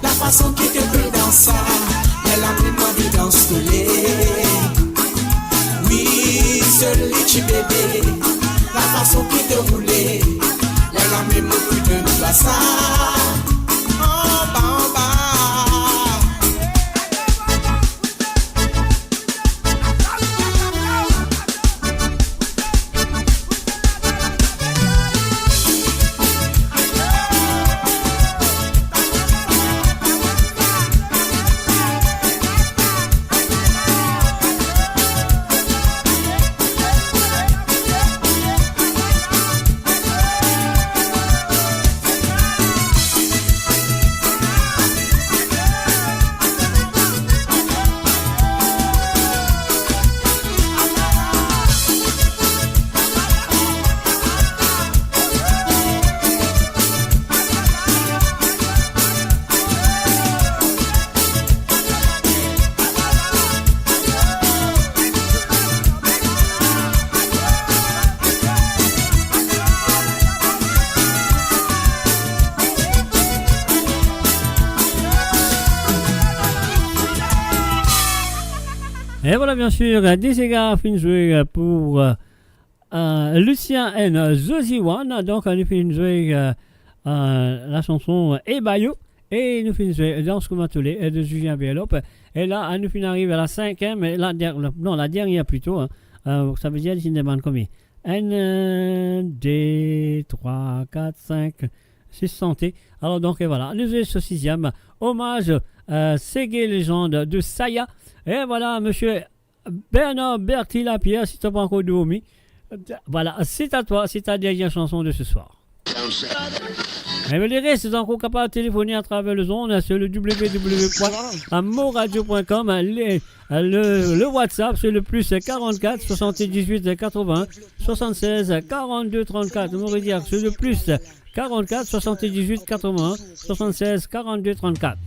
La façon qui te fait seul litchi bébé, la façon qui te roulait, la même plus de nous ça. En bas. Et voilà, bien sûr, des Sega fin joué pour Lucien N. Zoziwan. Donc, nous fin joué la chanson Ebayo. Et nous fin joué Danse comme un tollé de Julien Bielop. Et là, nous fin arrive à la cinquième, la dernière plutôt. Ça veut dire qu'il y a des combien 1, 2, 3, 4, 5, 6 santé. Alors, donc, voilà, nous sommes ce sixième. Hommage à Ségué Légende de Saya. Et voilà, monsieur Bernard Berti Lapierre, si tu n'as pas encore dormi. Voilà, c'est à toi, c'est ta dernière chanson de ce soir. Et le reste, c'est encore capable de téléphoner à travers le zone sur le www.moradio.com. Le WhatsApp, c'est le plus 44 78 80 76 42 34. Mauridiac, c'est le plus 44 78 80 76 42 34.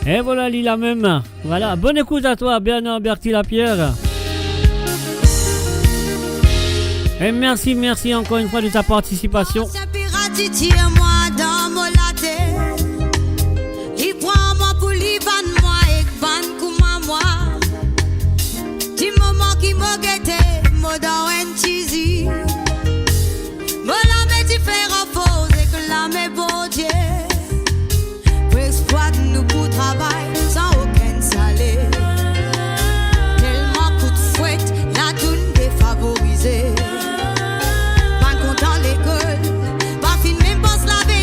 Et voilà Lila même. Voilà, bonne écoute à toi Bernard Berti Lapierre. Et merci encore une fois de ta participation. Tire-moi dans mon latte. Il prend moi pour l'Ivan moi et van comme moi. Du moment qui m'a guetté, moi dans un cheesy. Moi la met différent faux et que la met beau Dieu. Pour exploiter nous pour travail sans aucun salaire. Tellement coup de fouette, la toune défavorisée. Pas content l'école, pas fin même pas se laver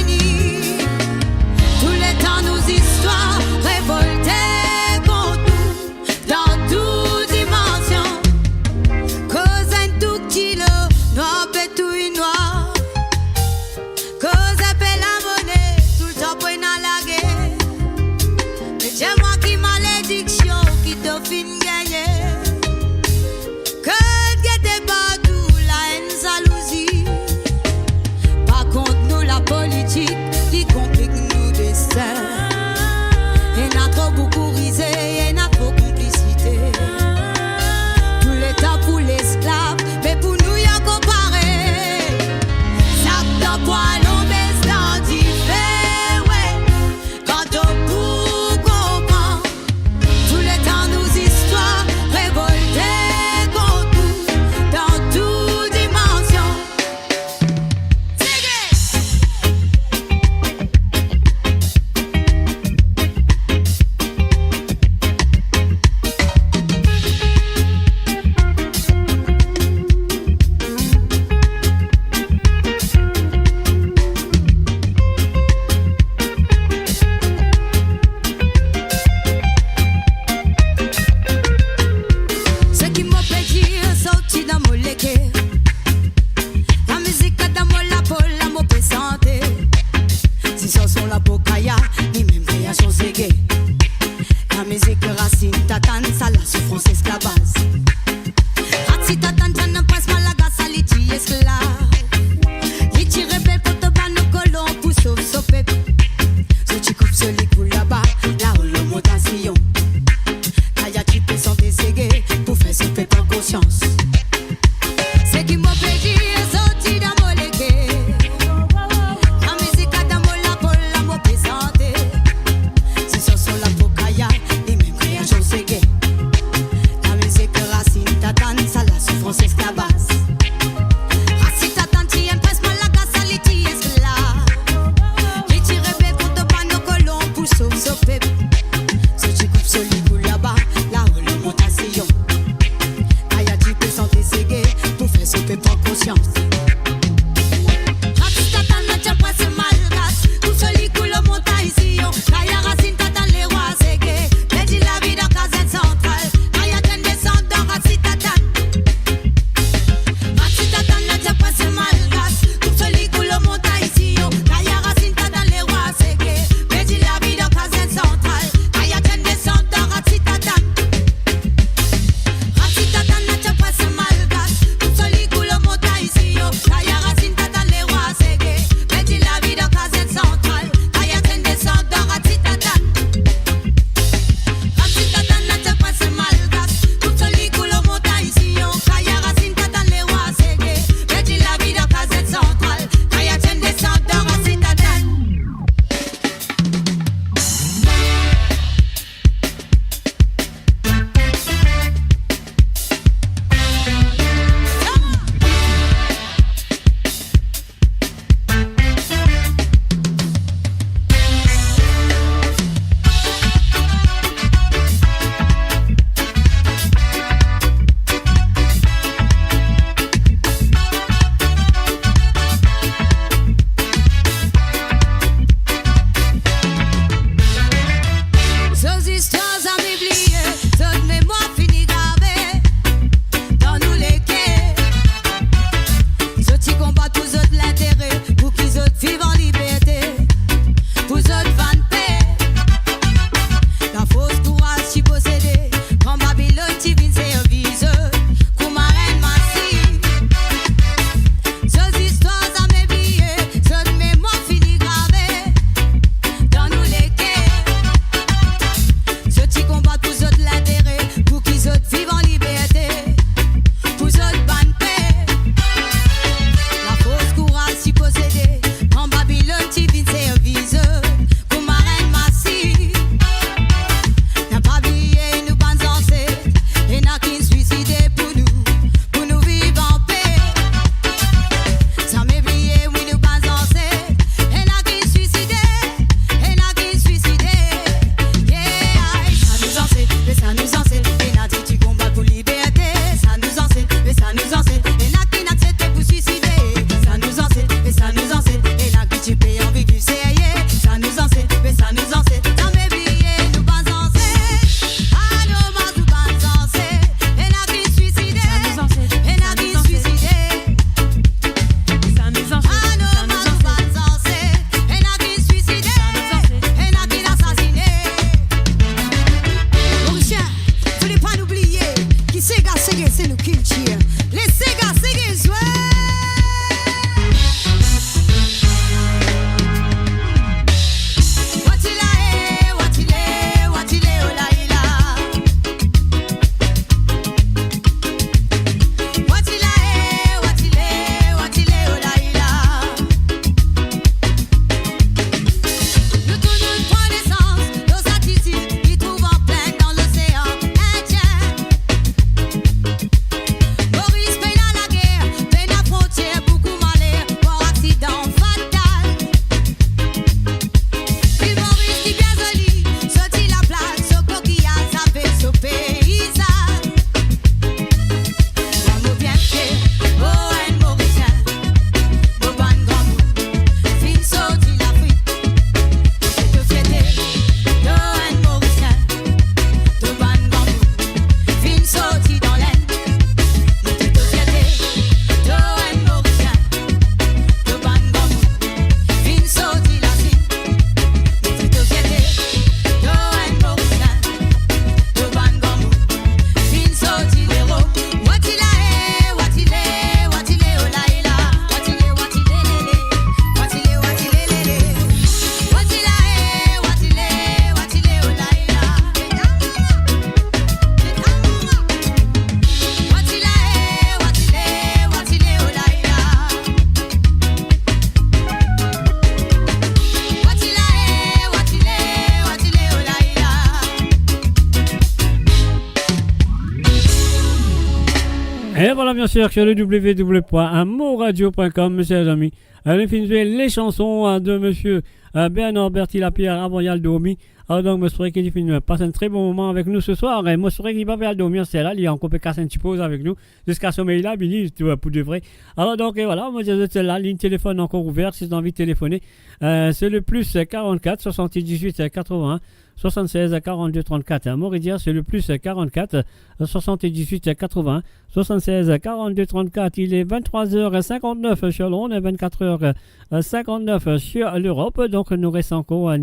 voilà, bien sûr, sur le www.amoradio.com, mes chers amis. Allez finir les chansons de monsieur Bernard Berti-Lapierre avant d'y dormir. Alors donc, je souhaite qu'il passe un très bon moment avec nous ce soir. Et moi, je souhaite qu'il va pas dormir, c'est là. Il est encore casse un petit pause avec nous jusqu'à sommeil là, Billy, pour de vrai. Alors donc, et voilà, moi, je suis là, ligne téléphone encore ouverte si vous avez envie de téléphoner. C'est le plus 44 78 81 76 42 34. À Mauridia, c'est le plus 44 78 80 76 42 34. Il est 23h59 sur Londres et 24h59 sur l'Europe. Donc, nous restons encore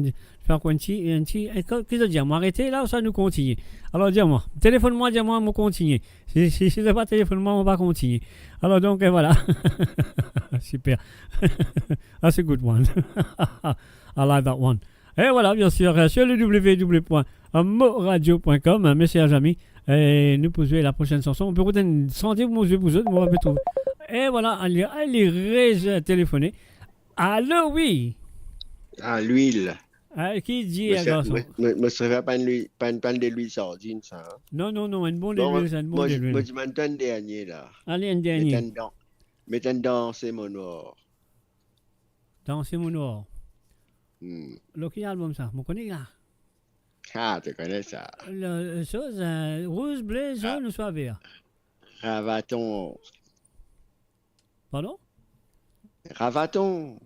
faire quoi qu'est-ce que dire? Moi, arrêtez là ou ça nous continue? Alors, dis-moi, téléphone-moi, dis-moi, on continue. Si c'est pas téléphone-moi, on va continuer. Alors, donc, voilà. Super. That's a good one. I like that one. Et voilà, bien sûr, sur le www.moradio.com, mes chers amis, et nous pouvons la prochaine chanson. On peut retenir santé pour vous, on va trouver. Et voilà, allez téléphoner. Allô, oui. Ah, l'huile. Qui dit, garçon? Me serait pas une panne de l'huile sardine, ça. Hein? Non, une bonne d'huile, c'est une bonne d'huile. Moi, je m'entends un dernier, là. Allez, un dernier. Mettons danser mon noir. Danser mon noir. Quel album ça? Vous connaissez là? Ah, tu connais ça. La chose, rouge, bleu, jaune ou soit vert? Ravaton. Pardon? Ravaton.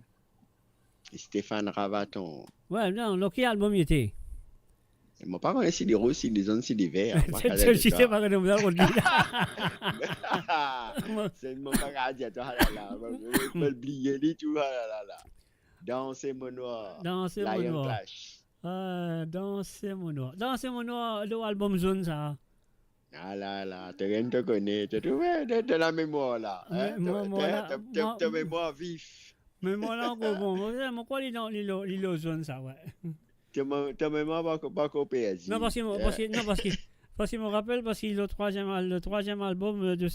Stéphane Ravaton. Ouais, non, quel album il était? Mon père connaît si des roses, si des jaunes, si des verts. Je sais pas que vous avez dit. C'est mon père a dit, toi, là, je vais oublier tout, là. Danser mon noir. Danser mon noir. Danser mon noir. Danser mon noir, l'album jaune, ça. Ah là, tu rien te connais. Tu as la mémoire là. Ta mémoire vif. Mais moi là, bon, moi quoi il est jaune, ça, ouais. Ta mémoire pas copier. Non, parce que je me rappelle, parce que le troisième album de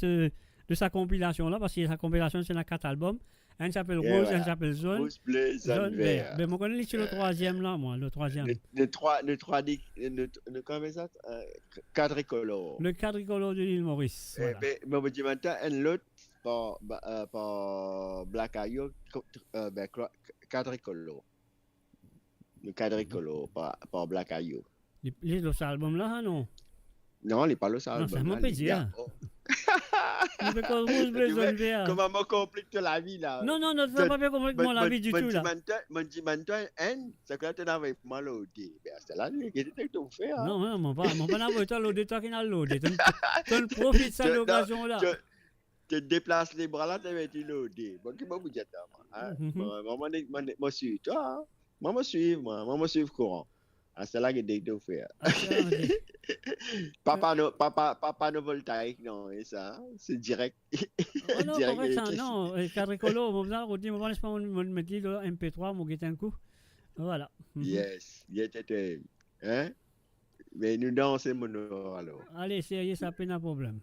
sa compilation là, parce que sa compilation c'est 4 albums. Un s'appelle Rose, un s'appelle Jaune. Rose, bleu, jaune, vert. Mais moi, je connais le troisième là, moi, le troisième. Le comment ça? Quadricolore. Le quadricolore de l'île Maurice. Voilà. Mais je dis maintenant, un autre par Black Ayou, quadricolore. Le quadricolore par Black Ayou. Les autres albums là, non? Non, il n'est pas le album. Non, ça m'a pas dit, hein. Comment me complique la vie là? Non, ça va pas bien compliquer la vie du tout là. Je dis maintenant, c'est que tu n'avais pas l'auditeur. C'est là que tu tout fait. Non, mon pas n'avoir l'auditeur qui n'a l'auditeur. Tu profites de cette occasion là. Tu déplaces les bras là, tu vas être l'auditeur. Bon, qui m'a dit ça? Moi, suis toi. Moi, me suis courant. C'est là que tu fais. Papa no voltaïque, non, et ça, c'est direct. Non, direct ça, non, quadricolo, on va dire, on va laisser me dire MP3, mon guette un coup. Voilà. Yes, hein? Mais nous dansons mon alors. Allez, sérieux, ça peine un problème.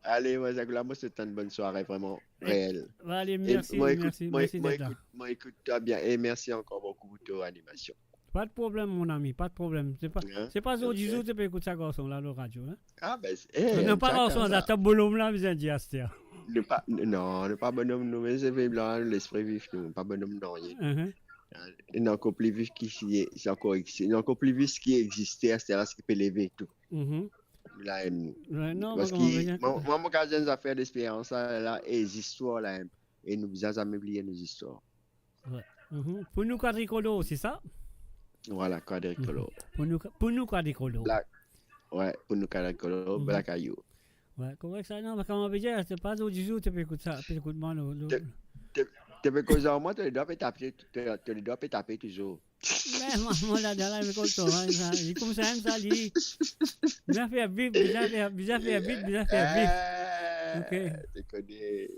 Allez, moi, c'est une bonne soirée, vraiment réelle. Allez, merci d'être là. Moi, écoute-toi bien, et merci encore beaucoup pour ton animation. Pas de problème, mon ami, pas de problème. C'est pas au 10 jours, tu peux écouter ça, garçon, là, le radio. Hein? Ah, ben, non, pas garçon, là, ta bonhomme là, vous avez dit, Astia. Non, ne pas bonhomme, nous, mais c'est là, l'esprit vif, nous, pas bonhomme, non, rien. Il y a encore plus vif qui existait, c'est ce qui peut lever tout. Là, non, parce que moi, mon cas, j'ai fait d'expérience, là, et les histoires, là, et nous avons jamais oublié nos histoires. Pour nous, quadricolo, c'est ça? Voilà, quadricolo. Pour nous, quadricolo. Ouais, pour nous, quadricolo, Black Ayou. Ouais, correct ça. Non, mais comme on veut dire, c'est pas au 10 jours, tu peux écouter ça. Tu peux écouter moi. Tu peux causer en moi, tu dois taper toujours. Mais moi, là, je me compte, il comme ça, ça, il bien fait vite, bien fait vite. Ok. Tu connais,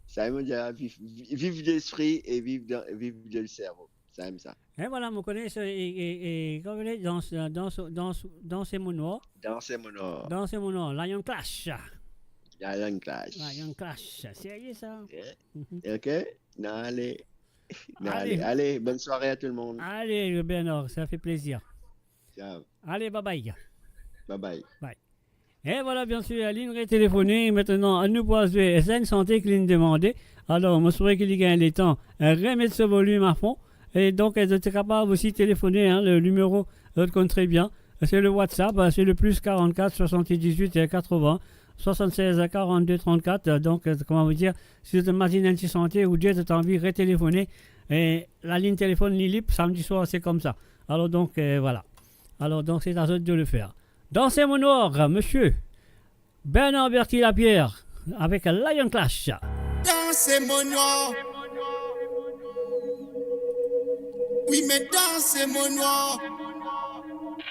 ça veut dire vivre d'esprit et vivre de le cerveau. Ça aime ça. Et voilà, on connaît ça. Et comme vous dites, danser mon noir. Danser mon noir. Danser mon noir. Lion Clash. Lion Clash. Lion Clash. Sérieux ça? Ok. Allez, bonne soirée à tout le monde. Allez, Bernard, ça fait plaisir. Ciao. Allez, bye bye. Bye bye. Bye. Et voilà, bien sûr, la ligne est téléphonée. Maintenant, à nous poser SN Santé qui nous demandait. Alors, je souhaite qu'il y ait les temps. Remettre ce volume à fond. Et donc, elle était capable aussi de téléphoner. Hein, le numéro, je le compte très bien. C'est le WhatsApp. C'est le plus 44 78 et 80 76 42 34. Donc, comment vous dire, si vous êtes matin anti-santé ou Dieu a envie de retéléphoner. Et la ligne téléphone libre, samedi soir, c'est comme ça. Alors, donc, voilà. Alors, donc, c'est à eux de le faire. Dans ces mots noirs, monsieur Bernard Berti-Lapierre avec Lion Clash. Dansez mon noir. Oui, mais dansez mon noir.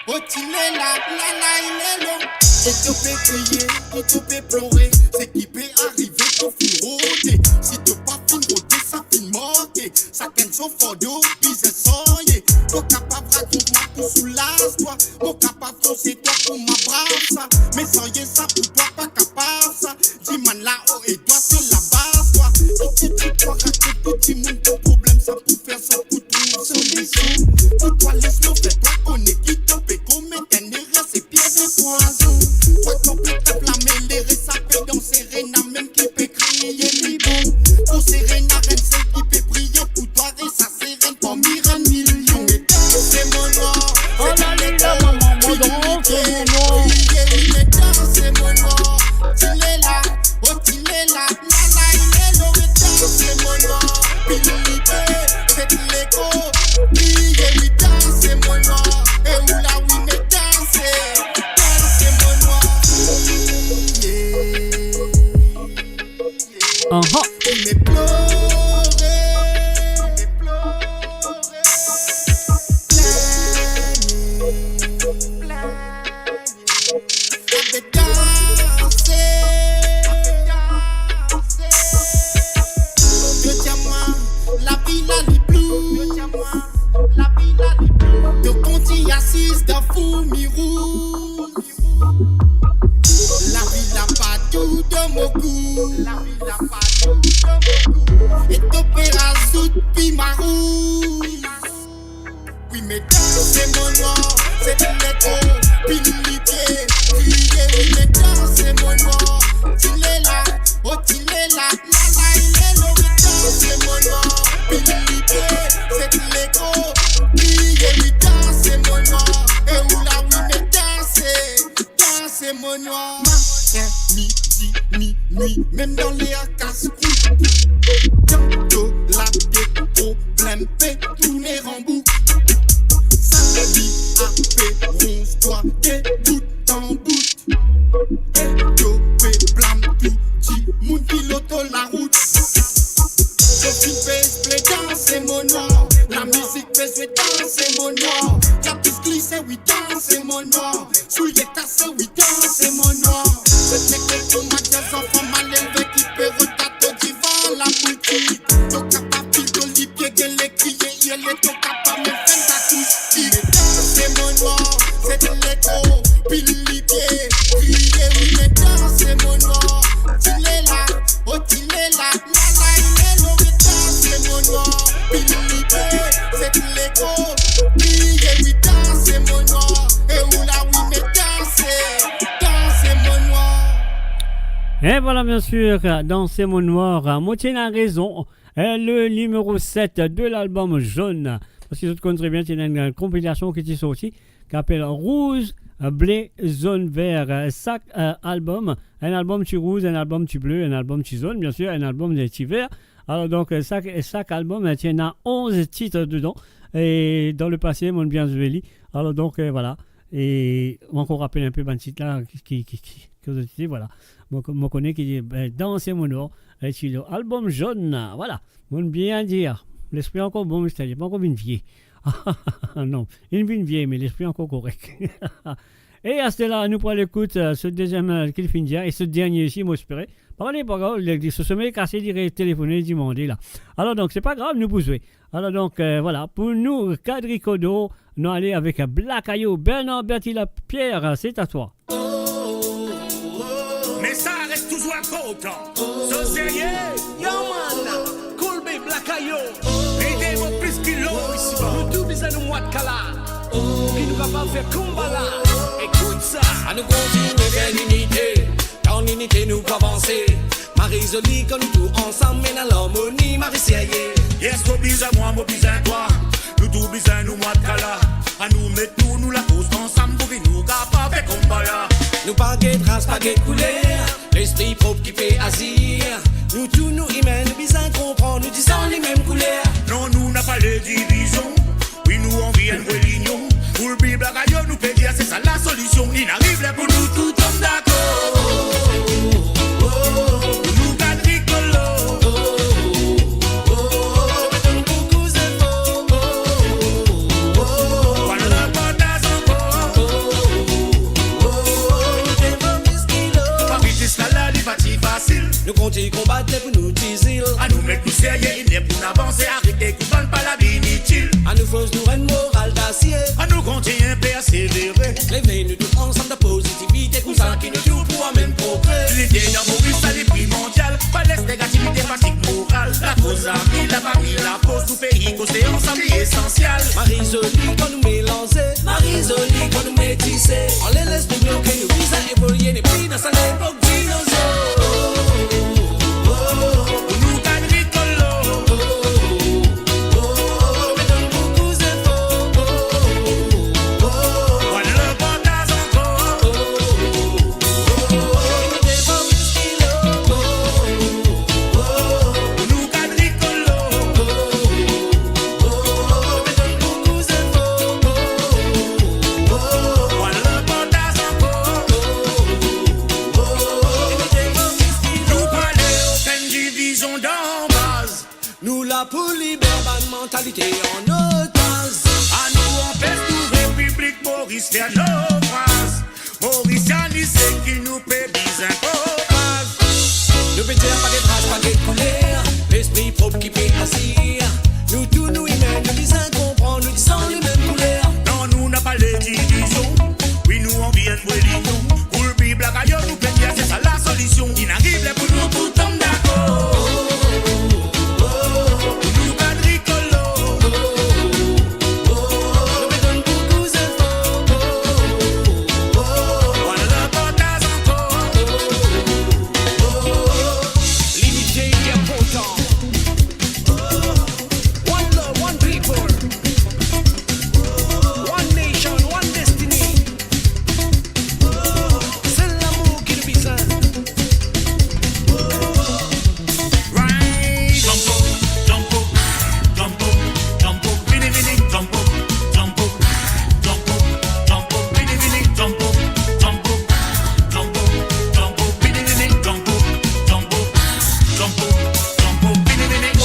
Oh, il est là, il est là. Et tu peux crier, et tu peux pleurer. C'est qui peut arriver pour fin rôder. Si tu pas fin rôder, ça fin manquer. Ça qu'elle s'en fort de puis c'est soigné. Mon capable raconte-moi pour soulage-toi. Mon capable foncer toi pour ma brave. Mais soyez ça pour toi, pas capable ça. Dis-moi là, oh, et toi c'est la base, toi. Et tu crois que tout le monde ton problème, ça pour faire ça pour trouver solution. Pour toi, laisse-le faire, toi, qu'on est qui te paie, qu'on met un erreur, c'est pierre de poison. Toi, ton pétable, la mêlée, ça peut dans Serena, même qui peut crier, lui bon. Pour Serena, reine, celle qui peut prier pour toi, et ça Serena, pour mire un million. C'est mon noir, c'est la maman, mon don, c'est mon noir. C'est mon noir, tu l'es là, oh, tu l'es là, nana, il est là, c'est mon noir, puis l'unité, c'est l'écho, c'est mon noir, et où là, oui, mais c'est mon noir. Il m'est pleuré, avec danser. Retiens-moi, la vie la liblou. Retiens-moi, la vie la liblou. De conti assise dans fourmi rouge. La vie n'a pas tout de mon goût. La vie n'a pas tout de mon goût. Et t'opéra zout puis ma rouge. Oui, mais c'est mon noir, c'est de l'écho, puis l'unité. Crier, oui, mais c'est mon noir. Tu l'es là, oh, tu l'es là, nana, il est là, oui, c'est mon noir. Puis l'unité, c'est de l'écho. Crier, oui, c'est mon noir. Et où là, oui, mais dansez mon noir. Midi, minuit, même dans les casse-couilles. Bientôt là, des problèmes, fait tourner en boucle. Vie à ronce-toi des bout en bout. Et dopé, blâme tout, dit, moun pilote la route. Sophie fait play danser mon noir. La musique fait jouer danser mon noir. La piste glisse, oui, danser mon noir. Souillé cassé, oui, danser mon noir. C'est que tout ma jazz enfant mal élevé qui peut retarder devant la boutique. Ton capable de l'hypier, qu'elle est criée, il est ton capable de faire ta couche. C'est mon noir, c'est de l'écho, puis l'hypier. Crier, oui, mais c'est mon noir. Tu l'es là, oh, tu l'es là, nana, il est là, oui, c'est mon noir. Puis l'hypier, c'est de l'écho. Crier, oui, c'est mon noir. Et où là, oui, mais c'est mon noir. Et voilà, bien sûr, dans ces mots noirs, Motienne a raison. Le numéro 7 de l'album Jaune. Parce que je te connais très bien, il y a une compilation qui est sortie qui s'appelle Rouge, Blé, Jaune, Vert. Chaque album, un album tu rouge, un album tu bleu, un album tu jaune, bien sûr, un album tu vert. Alors donc, chaque album, il y en a 11 titres dedans. Et dans le passé, mon bien joli. Alors donc, voilà. Et on encore rappelle un peu le titre là, que voilà. Moi, connais qui dit Danser mon or, c'est l'album Jaune. Voilà. Mon bien dire. L'esprit encore bon, mais c'est pas encore une vieille. Non, une vieille, mais l'esprit encore correct. Et à ce là, nous pour l'écoute, ce deuxième qu'il finit et ce dernier ici, moi j'espérais. Parlez pas grave, ce sommet cassé, direct téléphoner, demander là. Alors donc, c'est pas grave, nous pouvons jouer. Alors donc, voilà, pour nous, Quadricodo, nous allons avec Black Ayo, Bernard Berti-Lapierre, c'est à toi. Mais ça reste toujours important. So sérieux? Yo man, cool baby Black Ayo. L'idée vaut plus qu'il l'eau ici. Nous tous les nous mois de cala. Qui nous va pas faire Kumbala. Écoute ça. à nous continuer vers l'unité. Car en unité nous pouvons avancer. Marie-Jolie, quand nous tous ensemble, mais dans l'harmonie, Marie-Sérieux. Yes, go besoin moi, mo besoin toi. Nous tous besoin nous, moi de cala. À nous mettre tout, nous la pose ensemble pour nous capables de combat là. Nous pas de traces, pas de couleurs. L'esprit propre qui fait asile. Nous tous nous humains, nous besoin comprendre, nous disons les mêmes couleurs. Non, nous n'a pas de division. Oui, nous on vient de l'union. Pour le Bible, nous peut dire c'est ça la solution. Il arrive là pour nous tout tombe d'accord. Nous cadre rigolo. Mettons beaucoup d'efforts. Voilà le bordage encore. Nous devons misquiller. Pas vite jusqu'à la liberté facile. Nous comptons combattre pour nous tirer. À nous mettre nous sérieux, il est pour avancer. Arrêtez qu'on ne pas la vie inutile. À nous force nous rendre morale d'acier. À nous continuer à persévérer. Lève nous tous ensemble de positivité. Comme ça qui nous joue pour un même progrès. L'idée d'un Maurice, ça les primordial. Pas laisse négativité, fatigue morale. La cause amie, la famille, la pause. Tout pays, c'est ensemble essentiel. Marie-Jolie, quand nous mélanger. Marie-Jolie, quand nous métisser. On les laisse pour nous que nous visons à évoluer. N'est plus dans sa époque dinosaure. Nous cadre rigolo. Mettons beaucoup d'efforts. Voilà le bordage encore. Nous devons misquiller. Nous cadre rigolo. Mettons beaucoup d'efforts. Voilà le bordage encore. Nous parler aucune division d'en base. Nous la pour libérer bonne mentalité en otage. À nous on pèse tout République Maurice vers nos phrases. Mauricianis c'est qui nous paie des impôts. Nous pétons pas de traces, pas de couleurs. L'esprit propre qui fait assis. Nous tous nous humains, nous disons comprendre, nous disons les mêmes couleurs. Non, nous n'a pas de division. Oui, nous on vient de l'union. Pour le Bible, nous peut dire c'est ça la solution. Il arrive là pour nous tout tombe d'accord. Nous cadre rigolo. Nous mettons beaucoup d'efforts. Voilà le bordage encore. L'unité est important. One love, one people. One nation, one destiny. C'est l'amour qui nous besoin. Right. Jump up, jump up, jump up, jump up, vini vini, jump up, jump up, jump up, jump up, vini vini, jump up, jump up, jump up, jump up, vini vini, jump up, jump up, jump up, jump up, vini vini, jump up,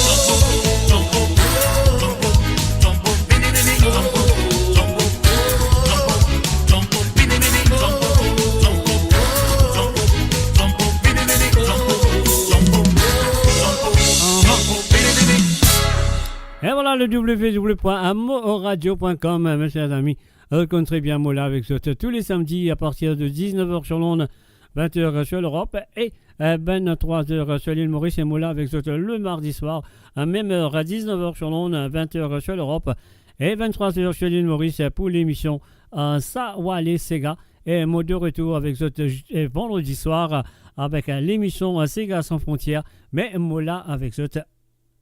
jump up, jump up, jump up, vini vini, jump up, jump up, jump up, jump up, vini vini, jump up, jump up, jump up, jump up, vini vini, jump up, jump up, jump up, jump up, vini vini. Et voilà le www.amoradio.com, mes chers amis. Rencontrez bien Mola avec ce tous les samedis à partir de 19h sur l'onde, 20h sur l'Europe et 23h sur l'île Maurice et Mola avec ce le mardi soir à même heure à 19h sur l'onde, 20h sur l'Europe et 23h sur l'île Maurice pour l'émission Sawale Sega. Et mot de retour avec ce vendredi soir avec l'émission Sega sans frontières, mais Mola avec ce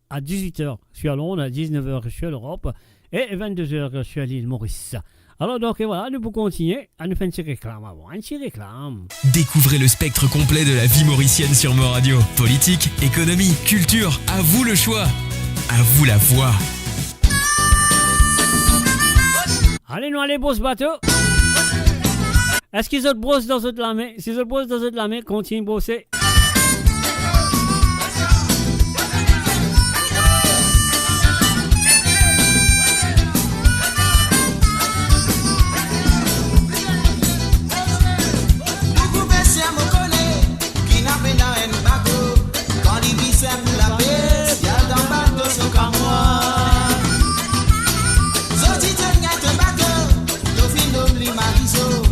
à 18h sur Londres, à 19h sur l'Europe et 22h sur l'île Maurice. Alors donc voilà, nous pouvons continuer à nous faire une petite réclame avant, une petite réclame. Découvrez le spectre complet de la vie mauricienne sur Mo Radio. Politique, économie, culture, à vous le choix. À vous la voix. Allez, nous allons brosse bateau. Est-ce qu'ils ont brosse dans cette la main? Si ils ont brosse dans cette la main, continue de brosser. Mariso,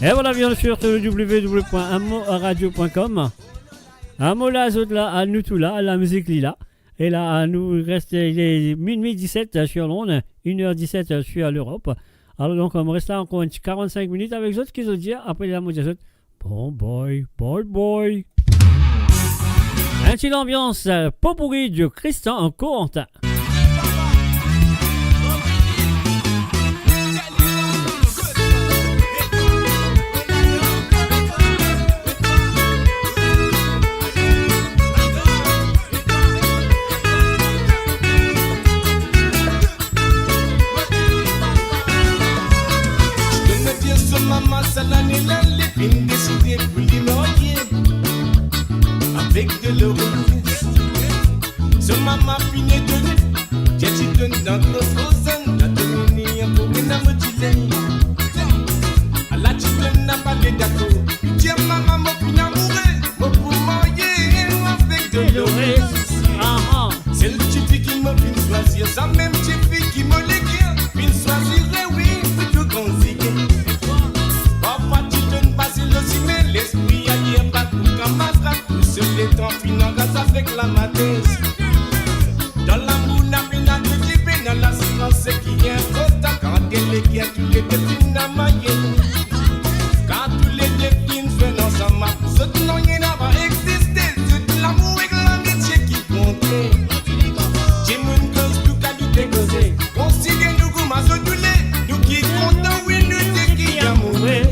Et voilà, bien sûr, sur le www.amoradio.com. Amo la zot là, à nous tout là, à la musique lila. Et là, à nous reste, il est minuit 17 sur Londres, 1h17 sur l'Europe. Alors donc, on reste là encore 45 minutes avec les autres qui ont dit, après la mode bon boy, boy boy. Un petit ambiance, pot pourri de Christian en Corentin. Maman, ça l'année là, les filles décidées pour les marier avec de l'euromiste. Ce maman finit de lui, j'ai dit de dans notre zone, la dominée pour une âme chilène. À la chilène n'a pas les d'accord. Tiens, maman, mon fin amoureux, mon pour marier avec de l'euromiste. C'est le petit fille qui m'a fait choisir, ça même petit fille qui m'a légué, fin choisirait, oui, plutôt qu'on ziguait. L'esprit a dit pas tout comme ma frappe. Tout seul est en finant grâce avec la matrice. Dans l'amour, n'a pas n'a que tu fais dans la silence qui est important. Quand elle est qui a tous les défis n'a maillé. Quand tous les défis viennent ensemble, ce qui n'ont rien à pas existé. C'est l'amour et l'amitié qui comptent. J'ai mon gosse, tout qu'à nous dégoser. Considère-nous comme à se douler. Nous qui comptons, oui, nous t'es qui amoureux.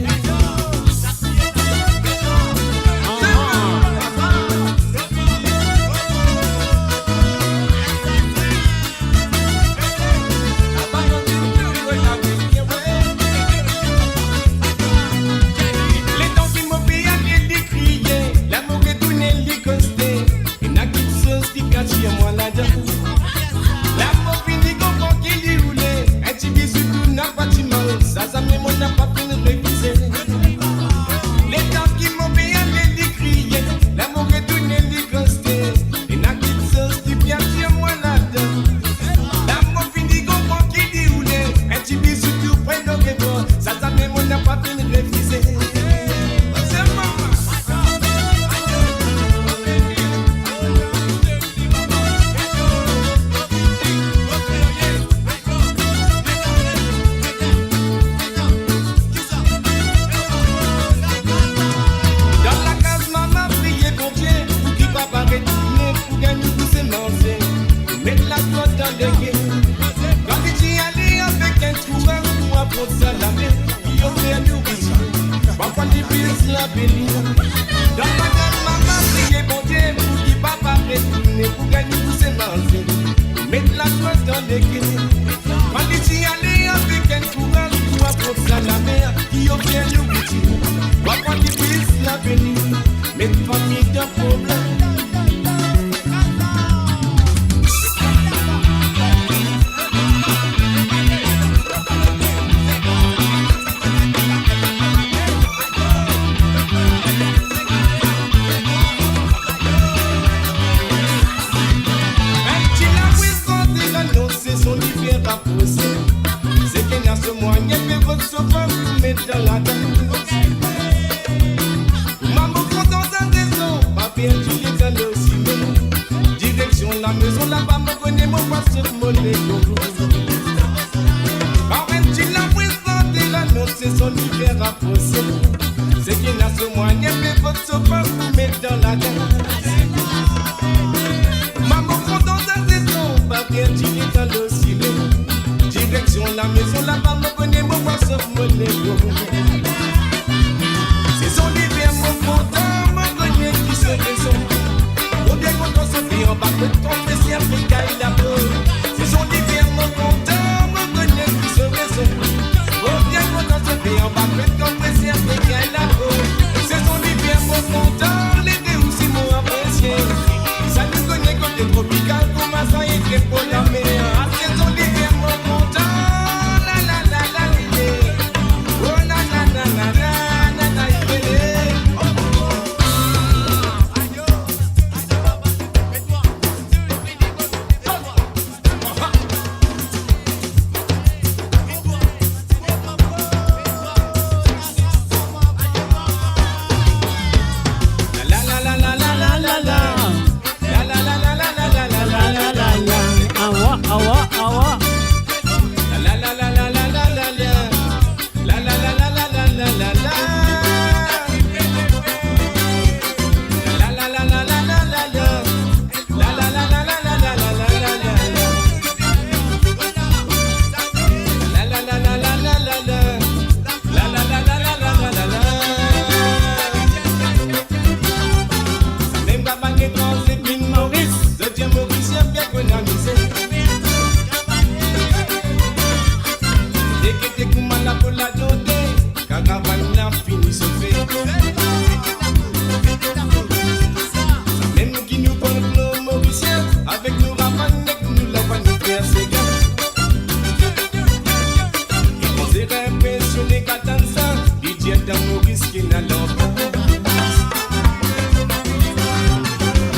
dans Maurice qui n'a l'ambiance.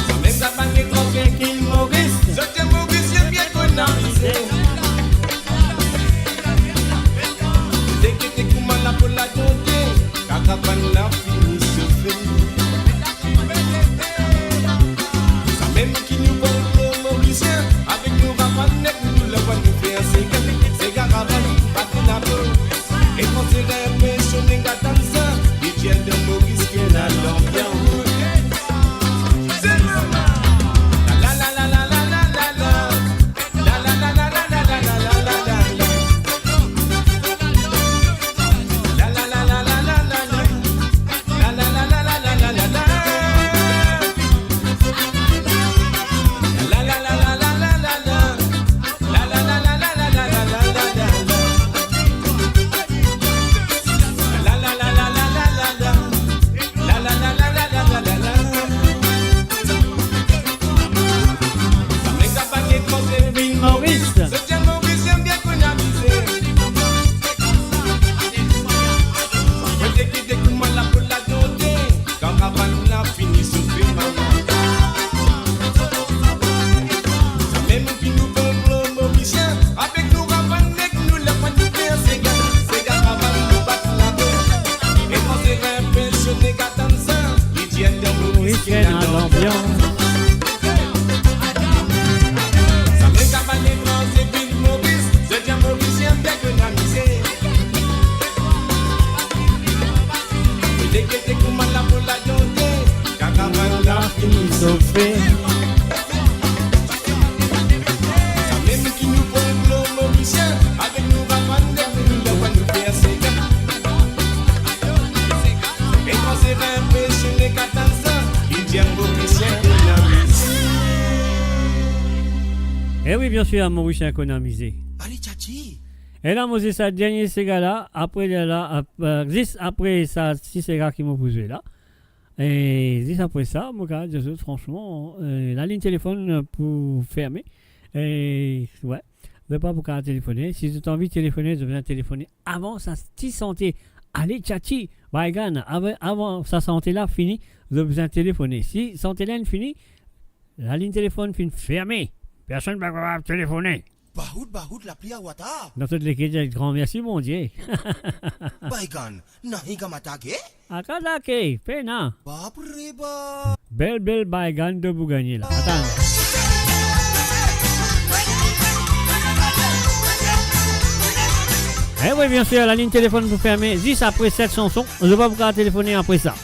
Ça même ça pas les trop bien qu'il Maurice. Je t'aime Maurice, c'est bien qu'on a misé. Dès que t'es comme là pour la donner, caravane la fini se fait. Ça même qui nous parle Mauricien, avec nous rapanes, nous le voit nous faire c'est caravane, pas de la peau. Et quand c'est rêvé, je n'ai pas tant ça. Il tient de Maurice qui est dans l'ambiance. C'est maman. La la la la la la la la. La la la la la la la la la la la. La la la la la la la la. La la la la la la la la la. La la la la la la la la. La la la la la la la la la la. Maurice. C'est un Maurice, j'aime bien qu'on a misé. Moi j'ai quitté comme là pour la donner. Quand Ravane a fini ce film, ça même qui nous parle Mauricien. Avec nous Ravane, nous la panouper, c'est gars Ravane nous battre la gueule. Et quand c'est impressionné qu'à tant ça, il tient de Maurice qui est dans l'ambiance. Sauvé. Ça même qui nous parle Mauricien, avec nous rapanes, nous le voit nous faire c'est gars. Et quand c'est impressionné qu'à tant ça, il tient Mauricien qu'on a misé. Eh oui, bien sûr, Mauricien qu'on a misé. Et là, moi, c'est ça, dernier Sega là. Après, là, juste après ça, 6 Sega qui m'ont posé là. Et juste après ça, moi, franchement, la ligne téléphone pour fermer. Et ouais, ne pas pour téléphoner. Si vous avez envie de téléphoner, vous devez téléphoner avant sa petite santé. Allez, tchachi, Baigan, avant sa santé là fini, vous avez besoin de téléphoner. Si santé là fini, la ligne téléphone finit fermée. Personne ne va téléphoner. Bahoud, la pli à wata. Dans toute l'équipe, grand merci, mon Dieu. Baigan, nahiga matake? Akadake, pena. Babriba. Belle Baigan de Bougagné là. Attends. Eh oui, bien sûr, la ligne téléphone pour fermer. 10 après cette chanson. Je ne vais pas pouvoir téléphoner après ça.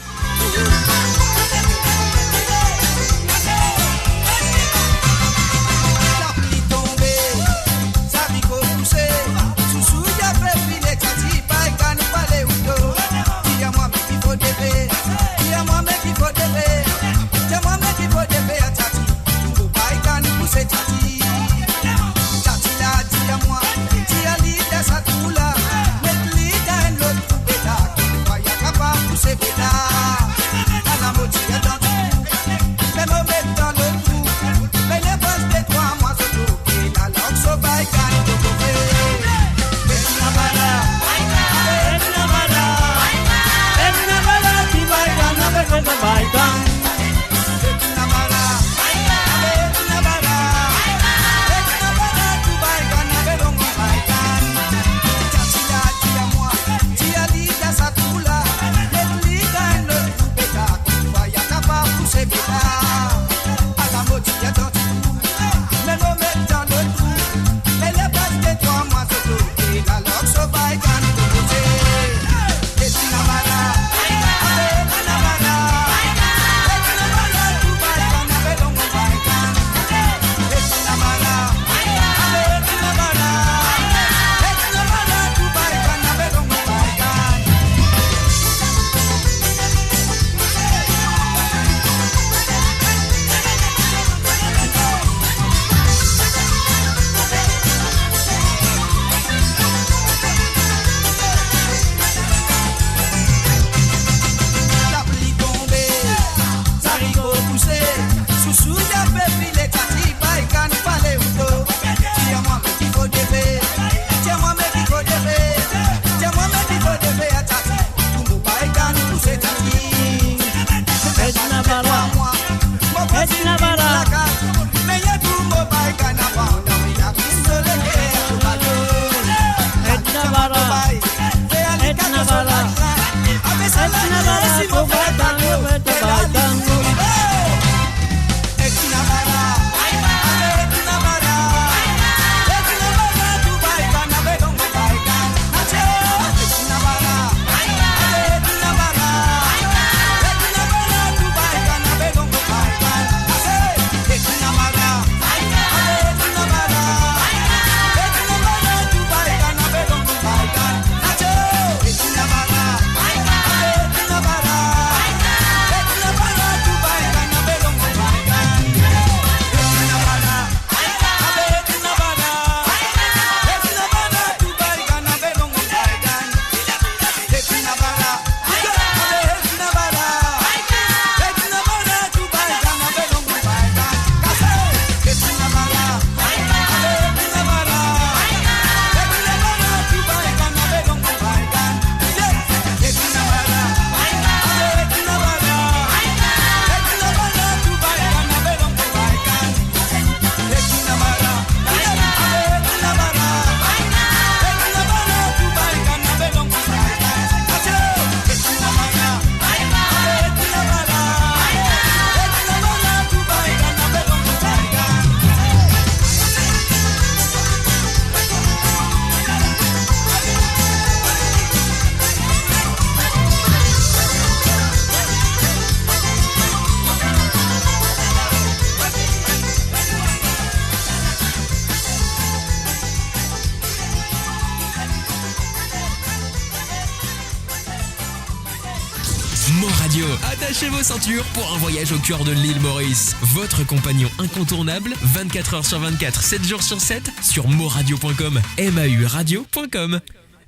Mon Radio, attachez vos ceintures pour un voyage au cœur de l'île Maurice. Votre compagnon incontournable, 24h sur 24, 7 jours sur 7, sur moradio.com, mauradio.com.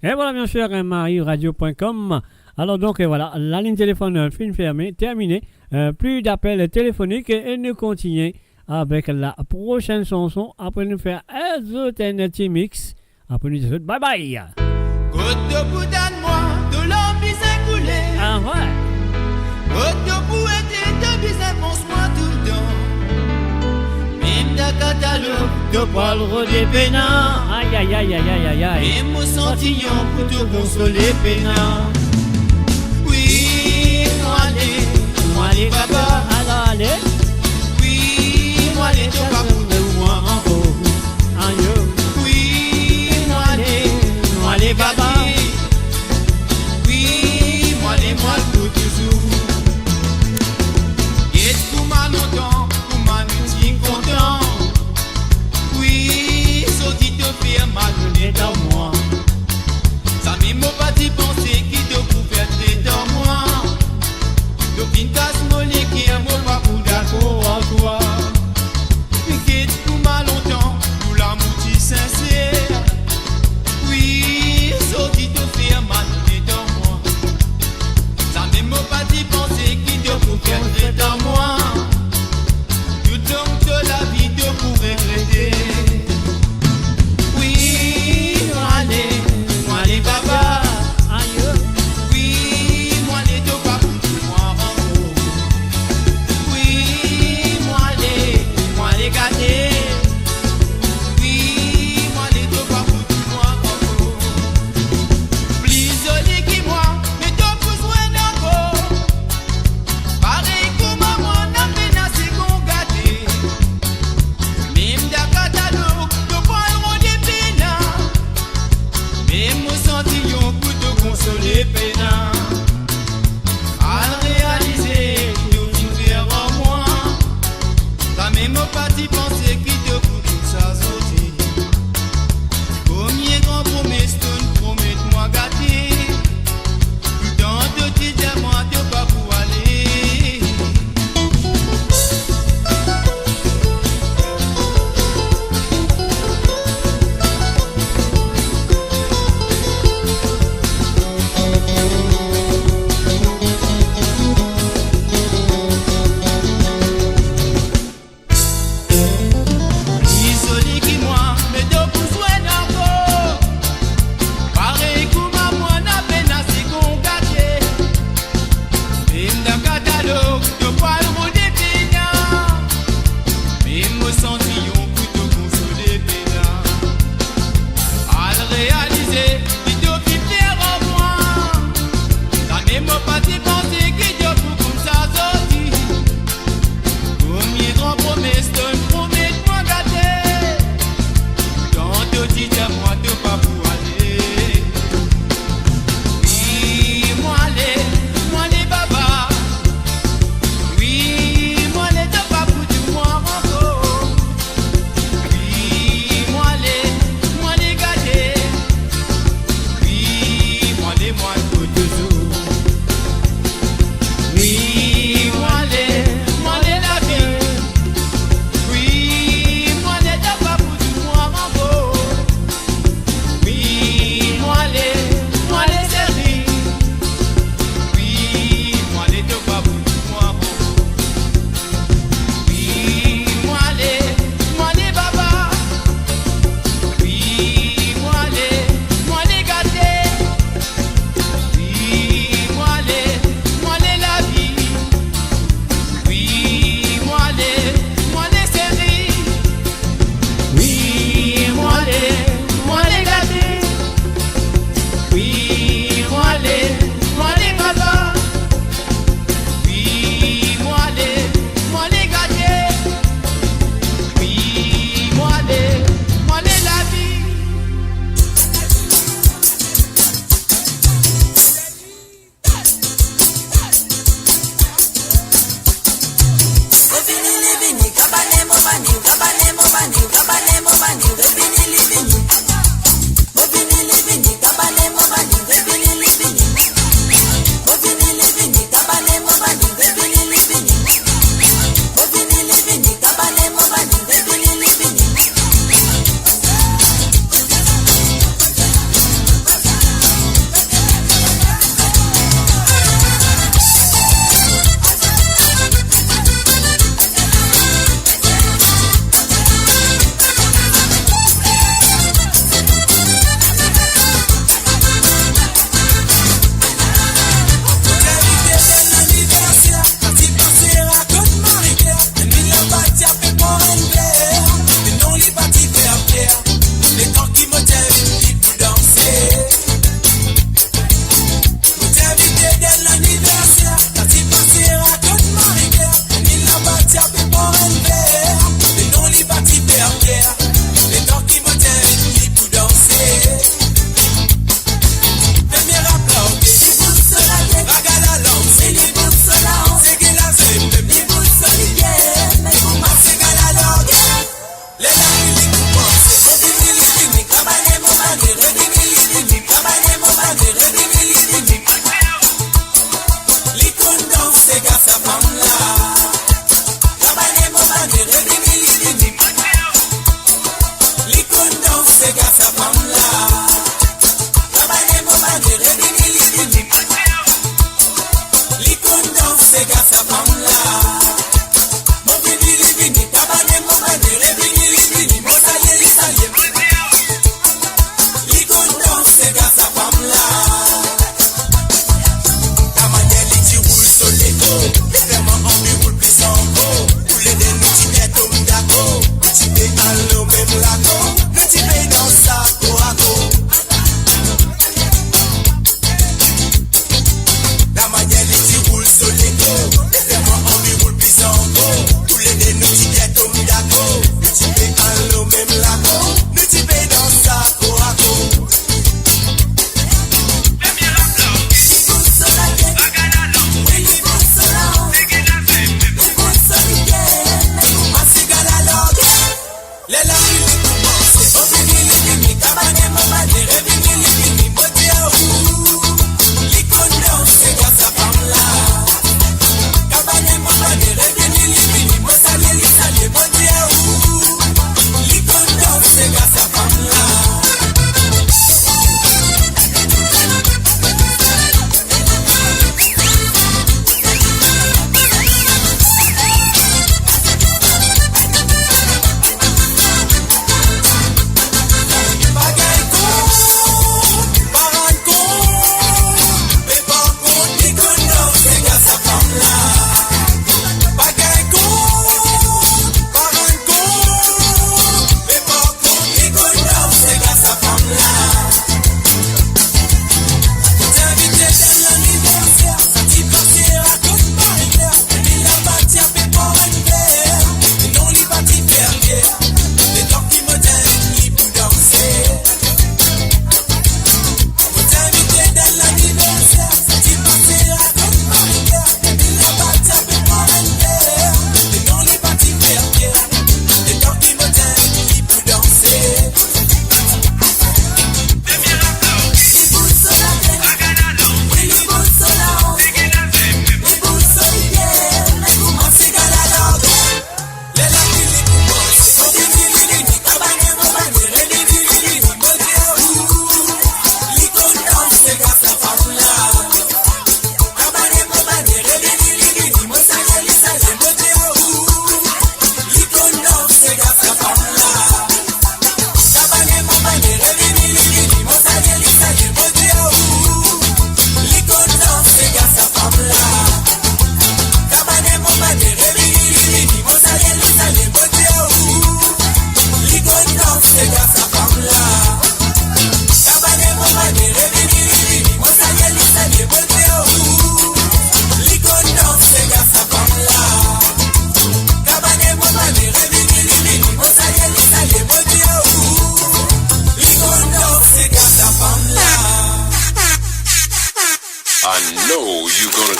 Et voilà, bien sûr, mauradio.com. Alors donc, voilà, la ligne téléphone fin fermée, terminée. Plus d'appels téléphoniques et nous continuons avec la prochaine chanson. Après nous faire Alternative Mix. Après nous dire bye bye. Côte de boudin de moi, de l'envie s'écouler. Ah ouais. Côte de bouette de bizarre, pense-moi tout le temps. Même d'un catalogue, de parle des pénins. Aïe aïe aïe aïe aïe aïe aïe. Même au sentiment pour te consoler pénins. Oui, moi les papa. Alors allez. Oui, moi les papa pour de moi encore. Aïe. Oui, moi les papa. Oui, moi pour toujours. Qu'est-ce qu'on m'a longtemps, qu'on m'a dit content. Oui, sorti te faire malhonnête à moi. Ça m'a pas dit penser qui te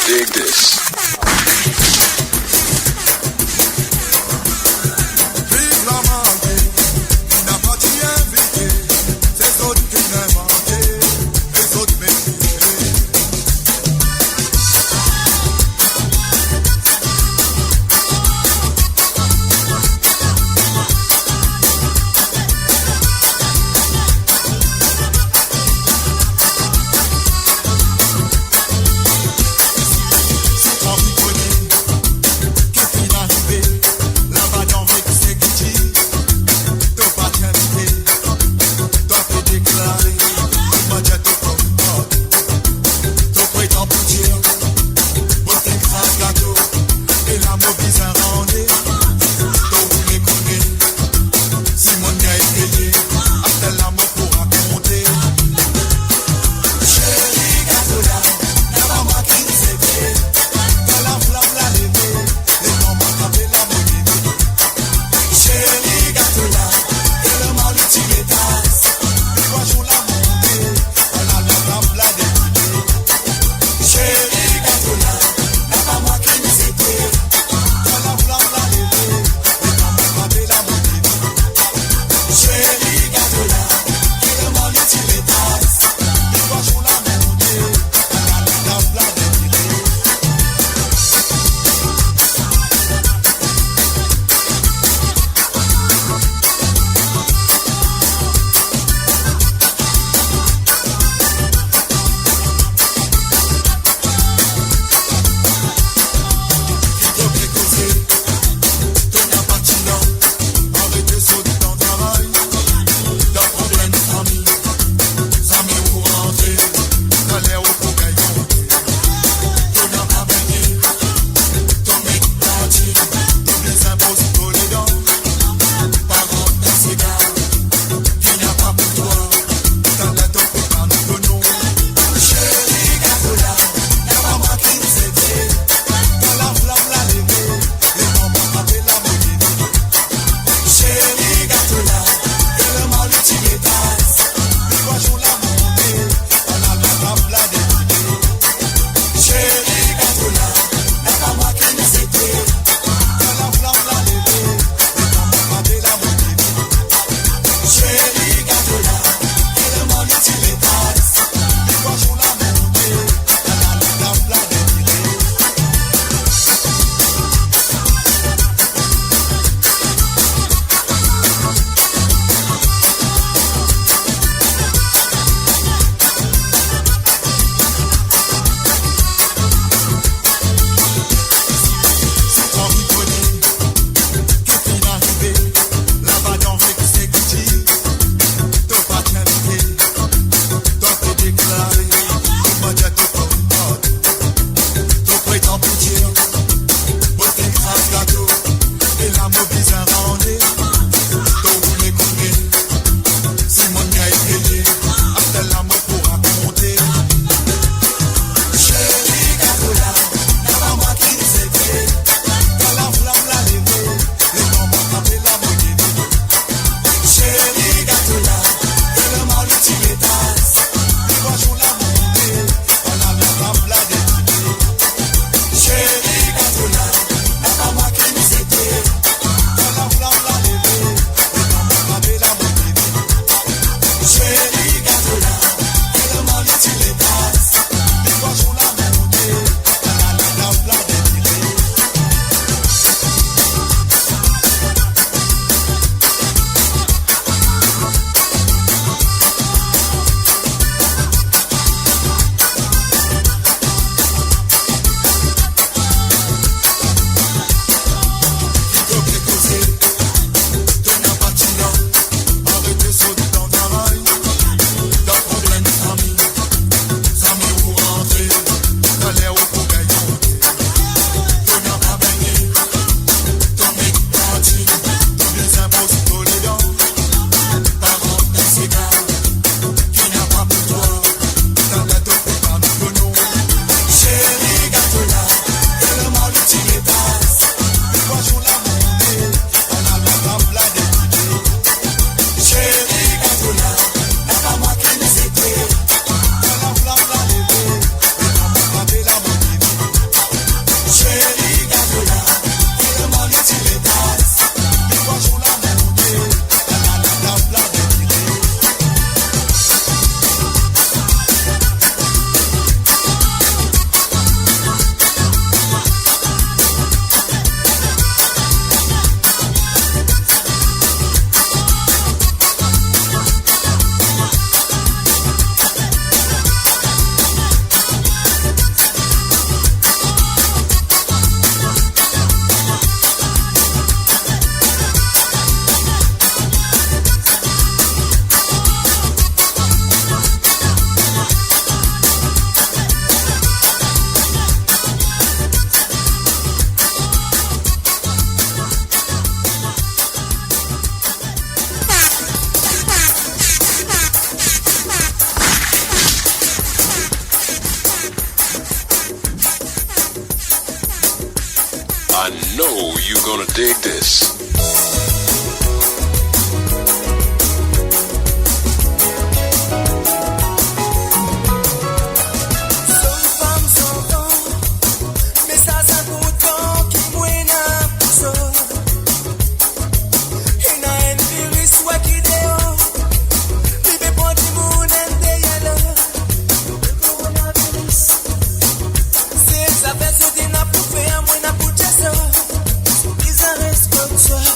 dig this. Envie Chérie, gâteau-là, n'est pas moi qui ne sais plus. Quand la flamme l'a levé, et quand mon pavé l'a monté. Chérie, gâteau-là, et le monde est il est tasse. Et moi, je la montée, la flamme l'a défilé. I know you're gonna dig this. Sa fè se di na pou fè a mwen na pou tè so. Isa res kon so.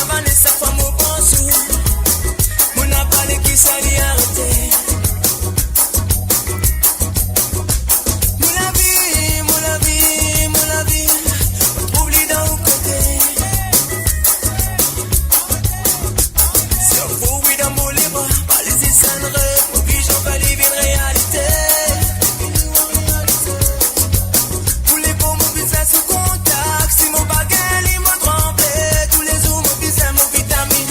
Vanessa kwa mo bonso. Mon a parlé qui s'allait arrêter. Mon la vie, mon la vie, mon la vie. Oublie d'un côté. C'est un faux oui dans mon libre. Pas les essainerais. Oblige on va vivre une réalité. Pour les bons mon business sous contact. Si mon bagage il m'a tremblé. Tous les jours mon business mon vitamine.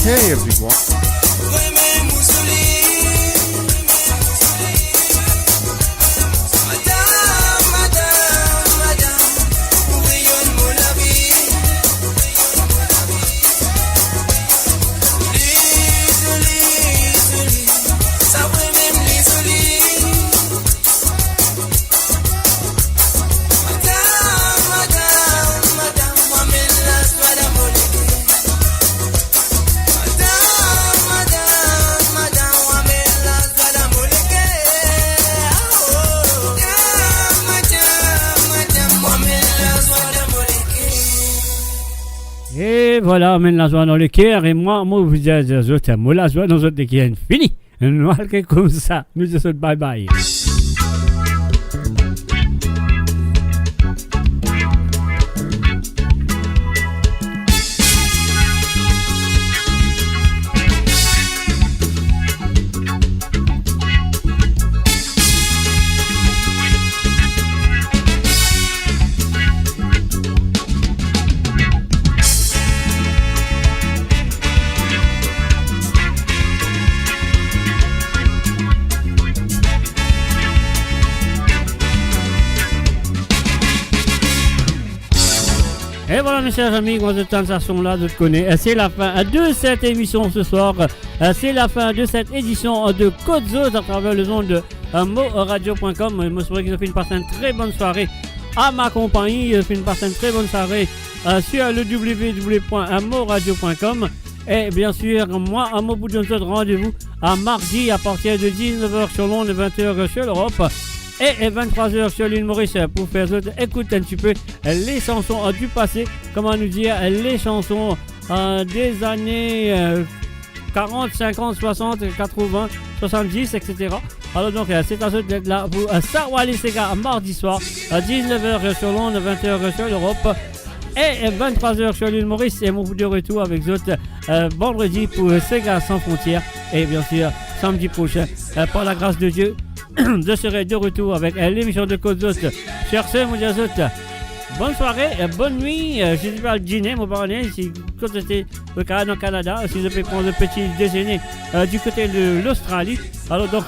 Hey everyone. Madame, madame, madame, où rayonne mon avis. Et voilà, amène la joie dans le cœur. Et moi, vous dis, la joie dans notre cœur est fini. Nous allons comme ça. Nous disons bye bye. Et voilà mes chers amis, moi de sensation là, je te connais. C'est la fin de cette émission ce soir. C'est la fin de cette édition de Côte Zone à travers le son de moradio.com. Je me souviens qu'ils ont fait une passée une très bonne soirée à ma compagnie. Ils ont fait une passée une très bonne soirée sur le www.moradio.com. Et bien sûr, moi, à mon bout de notre rendez-vous à mardi à partir de 19h sur l'onde, 20h sur l'Europe. Et 23h sur l'île Maurice pour faire écouter un petit peu les chansons du passé, comment nous dire, les chansons des années 40, 50, 60, 80, 70, etc. Alors donc c'est à vous d'être là pour Sarwali Sega mardi soir à 19h sur l'onde, 20h sur l'Europe et 23h sur l'île Maurice et mon bout de retour avec autres vendredi pour Sega sans frontières et bien sûr samedi prochain par la grâce de Dieu. Je serai de retour avec l'émission de Côte d'Ost. Chers sœurs, bonne soirée, bonne nuit. Je suis pas le dîner, mon parrain, si quand j'étais au Canada, si je peux prendre le petit déjeuner du côté de l'Australie. Alors donc,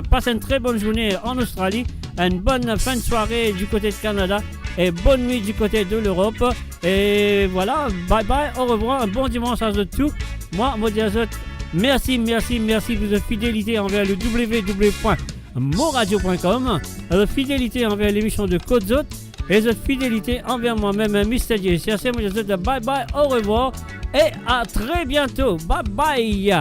passez une très bonne journée en Australie, une bonne fin de soirée du côté de Canada et bonne nuit du côté de l'Europe. Et voilà, bye bye, au revoir, un bon dimanche à tous. Moi, merci pour votre fidélité envers le www.moradio.com, votre fidélité envers l'émission de Côte d'Ost et votre fidélité envers moi-même, Mr. J. Cherchez, moi je vous dis bye bye, au revoir et à très bientôt. Bye bye.